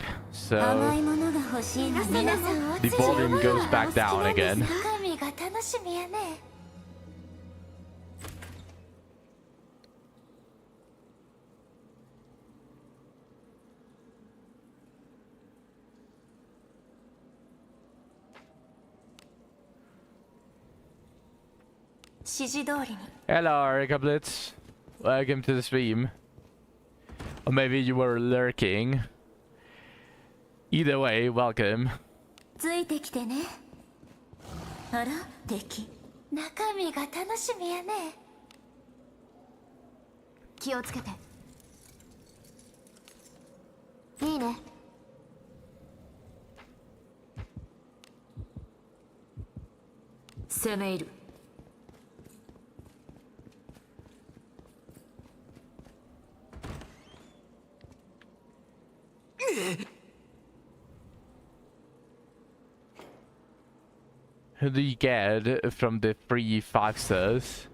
Speaker 5: 甘
Speaker 1: so
Speaker 5: いものが欲しいのね
Speaker 4: 皆さんお
Speaker 1: the
Speaker 4: 強いわ。
Speaker 1: volume goes back down again.
Speaker 4: 中身が楽しみやね。
Speaker 5: 指示通りに
Speaker 1: Hello, Erika Blitz. Welcome to the stream. Or maybe you were lurking. Either way, welcome.
Speaker 5: ついてきてねあら敵
Speaker 4: 中身が楽しみやね。
Speaker 5: 気をつけて
Speaker 4: いいね。
Speaker 5: 攻め入る
Speaker 1: Who do you get from the free 5 stars?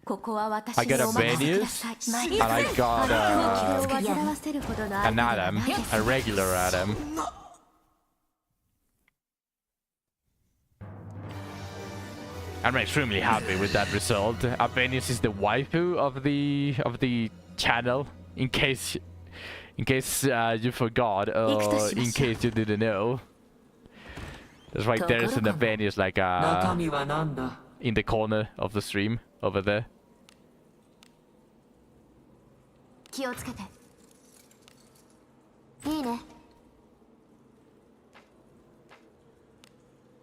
Speaker 5: ここは私
Speaker 1: I
Speaker 5: に
Speaker 1: got
Speaker 5: お
Speaker 1: a
Speaker 5: 任せください
Speaker 1: Venius, and I got
Speaker 5: を煩わせるほどの
Speaker 1: an
Speaker 5: 相手では
Speaker 1: Adam,
Speaker 5: ないです
Speaker 1: a regular Adam. I'm extremely happy with that result. Venius is the waifu of the channel. In case you forgot, or in case you didn't know. That's right. There's an Venius like
Speaker 6: 中身はなんだ
Speaker 1: in the corner of the stream over there.
Speaker 5: 気をつけて
Speaker 4: いいね。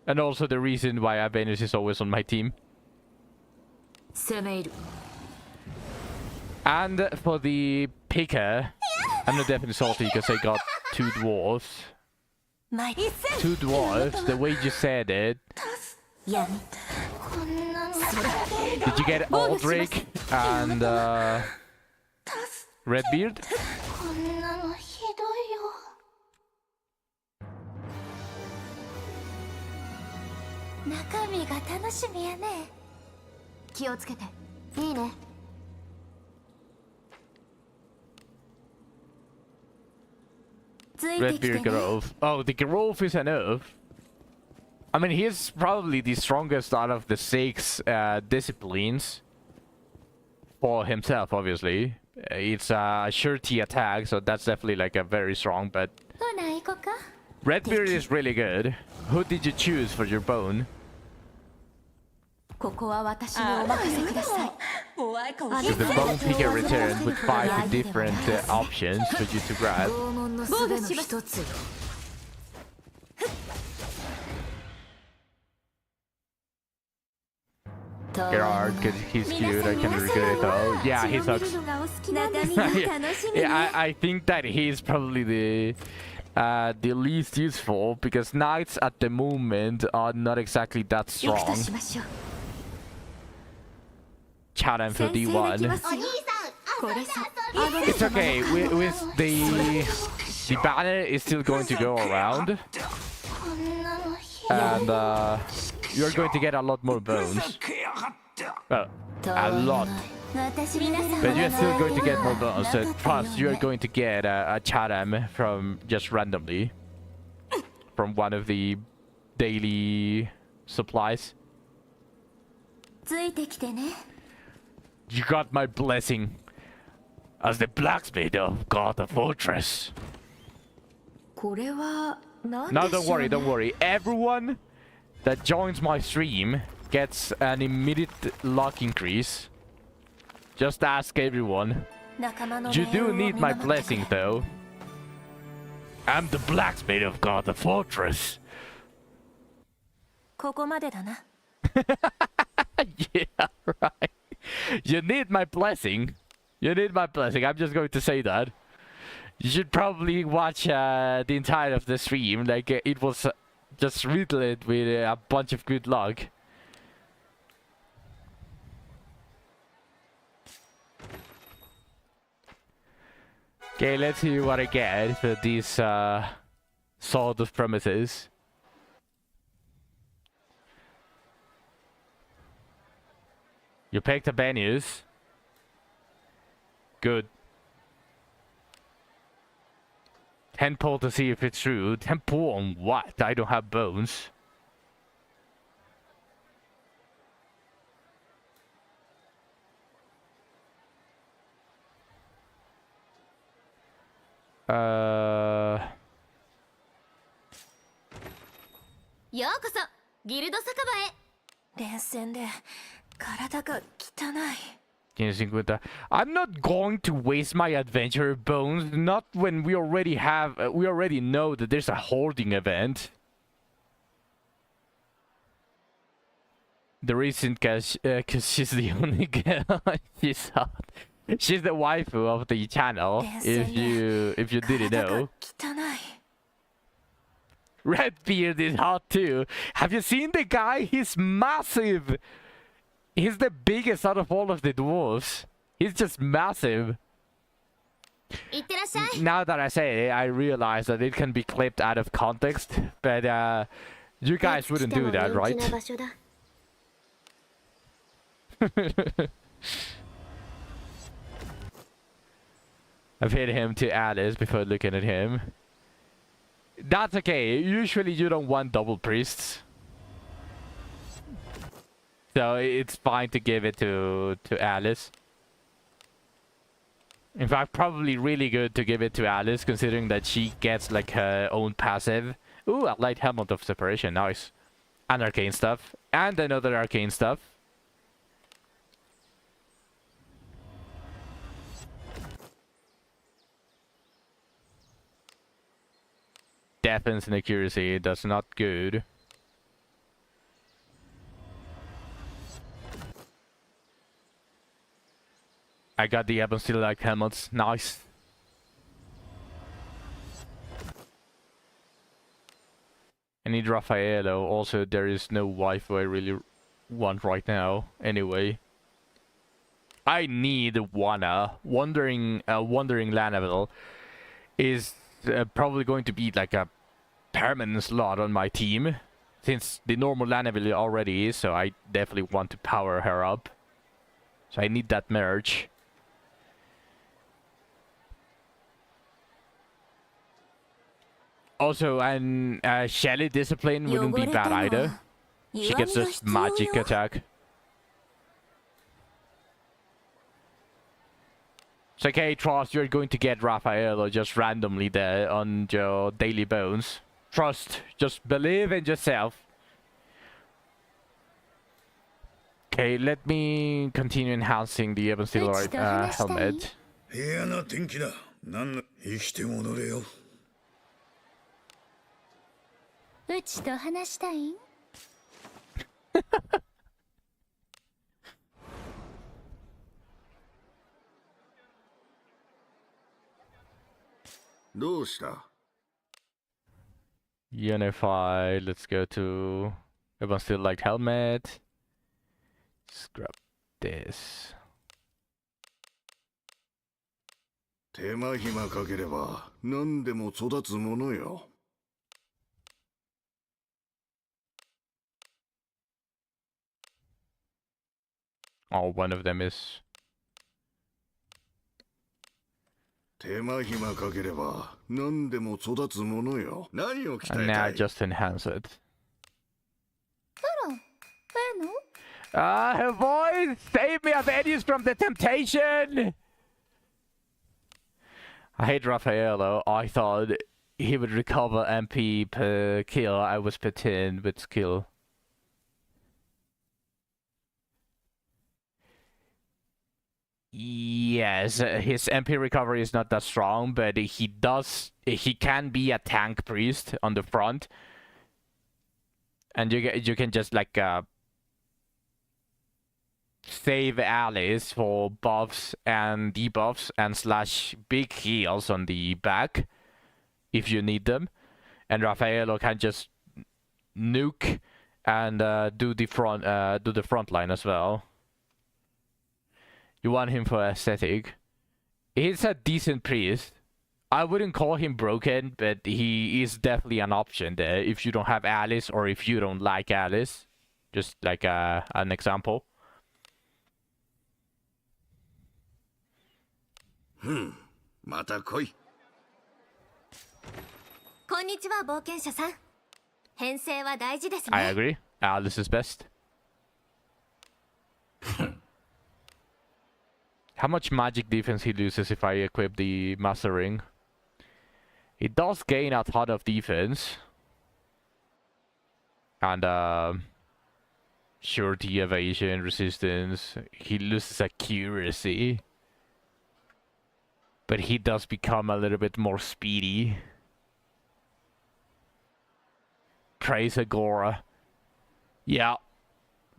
Speaker 1: And also the reason why Venius is always on my team.
Speaker 5: 攻め入る
Speaker 1: And for the picker, I'm not definitely salty because I got 2 dwarves.
Speaker 5: 参り
Speaker 1: 2 dwarves, the way you said it.
Speaker 5: 闇
Speaker 4: こんなの
Speaker 1: Did you get Aldrich and Redbeard?
Speaker 4: こんなのひどいよ。中身が楽しみやね。
Speaker 5: 気をつけて
Speaker 4: いいね。
Speaker 5: ついてきて
Speaker 1: Redbeard
Speaker 5: ね
Speaker 1: Grove. Oh, the Grove is an oath. I mean, he's probably the strongest out of the 6 disciplines. For himself, obviously. It's a surety attack, so that's definitely like a very strong, but
Speaker 4: ほな行こか。
Speaker 1: Redbeard is really good. Who did you choose for your bone?
Speaker 5: ここは私にお任せください
Speaker 8: 怖い顔
Speaker 1: So
Speaker 8: し
Speaker 1: the bone picker returned with 5 different options for you to grab.
Speaker 5: 拷問の術の一つよ
Speaker 1: Gerard, because he's cute, I can regret it all. Yeah, he sucks.
Speaker 5: 中身が楽しみ
Speaker 1: Yeah, I think that he's probably the least useful because knights at the moment are not exactly that
Speaker 5: 生きと
Speaker 1: strong.
Speaker 5: しましょう
Speaker 1: Chatham for
Speaker 5: 先生が来ま
Speaker 1: D1.
Speaker 5: すよこれさ
Speaker 1: It's okay. With the banner is still going to go around,
Speaker 8: こんなのひ
Speaker 1: and you're going to get a lot more bones. Well, a lot.
Speaker 5: 私皆さん
Speaker 1: But you're still going to get more bones. So plus, you're going to get a Chatham from just randomly from one of the daily supplies.
Speaker 5: ついてきてね
Speaker 1: You got my blessing as the blacksmith of God the Fortress.
Speaker 5: これは何
Speaker 1: Now
Speaker 5: で
Speaker 1: don't
Speaker 5: しょう
Speaker 1: worry,
Speaker 5: ね
Speaker 1: don't worry. Everyone that joins my stream gets an immediate luck increase. Just ask everyone.
Speaker 5: 仲間の
Speaker 1: You
Speaker 5: 命運
Speaker 1: do
Speaker 5: を
Speaker 1: need
Speaker 5: 見
Speaker 1: my
Speaker 5: 守ってくれ
Speaker 1: blessing though. I'm the blacksmith of God the Fortress.
Speaker 5: ここまでだな
Speaker 1: Yeah, right. You need my blessing. You need my blessing. I'm just going to say that. You should probably watch the entire of the stream. Like it was just riddled with a bunch of good luck. Okay, let's see what I get for these sort of premises. You picked the menus. Good. 10 pull to see if it's true. 10 pull on what? I don't have bones. Uh...
Speaker 4: ようこそギルド酒場へ
Speaker 5: 連戦で体が汚い
Speaker 1: I'm not going to waste my adventure bones. Not when we already have. We already know that there's a hoarding event. The reason, cause she's the only girl. she's hot. She's the waifu of the channel. If you didn't
Speaker 5: 体が
Speaker 1: know.
Speaker 5: 汚い
Speaker 1: Redbeard is hot too. Have you seen the guy? He's massive. He's the biggest out of all of the dwarves. He's just massive.
Speaker 4: いってらっしゃい
Speaker 1: Now that I say it, I realize that it can be clipped out of context, but you guys wouldn't do that,
Speaker 4: いつ来ても
Speaker 1: right?
Speaker 4: 人気な場所だ
Speaker 1: I've hit him to Alice before looking at him. That's okay. Usually you don't want double priests. So it's fine to give it to Alice. In fact, probably really good to give it to Alice, considering that she gets like her own passive. Ooh, a light helmet of separation, nice. And arcane stuff. And another arcane stuff. Defense and accuracy, that's not good. I got the Ebon Steel like helmets. Nice. I need Raffaello. Also, there is no waifu I really want right now. Anyway. I need Wana. Wandering Lanavel is probably going to be like a permanent slot on my team. Since the normal Lanavel already is, so I definitely want to power her up. So I need that merge. Also, and Shelly Discipline wouldn't be bad either. She gets this magic attack. It's okay, Trust, you're going to get Raphael just randomly there on your daily bones. Trust, just believe in yourself. Okay, let me continue enhancing the Ebon Steel helmet.
Speaker 2: 嫌な天気だ。生きて戻れよ。
Speaker 4: うちと話したいん
Speaker 2: どうした
Speaker 1: Unify, let's go to Ebon Steel helmet. Scrap. this.
Speaker 3: 手間暇かければ何でも育つものよ。
Speaker 1: Oh, one of them is.
Speaker 3: 手間暇かければ何でも育つものよ。何を鍛
Speaker 1: And
Speaker 3: え
Speaker 1: now
Speaker 3: た
Speaker 1: I
Speaker 3: い？
Speaker 1: just enhance it.
Speaker 8: ええの
Speaker 1: Boys, save me, Avenius, from the temptation! I hate Raffaello. I thought he would recover MP per kill. I was per 10 with skill. Yes, his MP recovery is not that strong, but he can be a tank priest on the front. And you can just like save allies for buffs and debuffs and slash big heals on the back if you need them. And Raffaello can just nuke and do the front line as well. You want him for aesthetic. He's a decent priest. I wouldn't call him broken, but he is definitely an option there if you don't have Alice or if you don't like Alice. Just like an example.
Speaker 3: また来い。
Speaker 4: こんにちは冒険者さん。編成は大事ですね。
Speaker 1: I agree. Alice is best. How much magic defense he loses if I equip the Master Ring? He does gain a ton of defense. And surety, evasion, resistance. He loses accuracy. But he does become a little bit more speedy. Praise Agora. Yeah.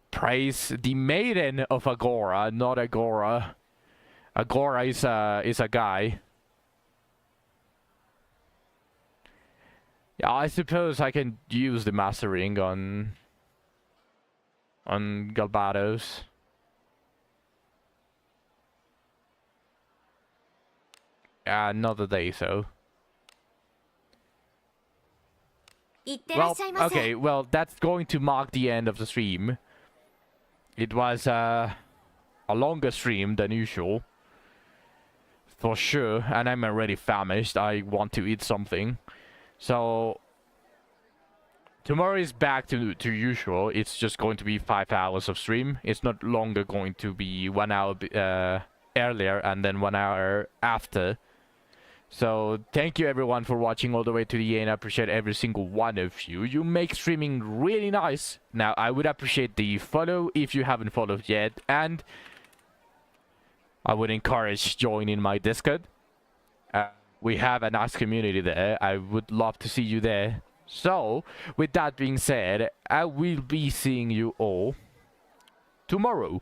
Speaker 1: Praise the maiden of Agora, not Agora. Agora is a guy. Yeah, I suppose I can use the Master Ring on Galbados. Another day, so. Well, okay, well, that's going to mark the end of the stream. It was a longer stream than usual. For sure, and I'm already famished. I want to eat something. So, tomorrow is back to usual. It's just going to be 5 hours of stream. It's not longer going to be 1 hour earlier and then 1 hour after. So, thank you everyone for watching all the way to the end. I appreciate every single one of you. You make streaming really nice. Now, I would appreciate the follow if you haven't followed yet. And I would encourage joining my Discord. We have a nice community there. I would love to see you there. So, with that being said, I will be seeing you all tomorrow.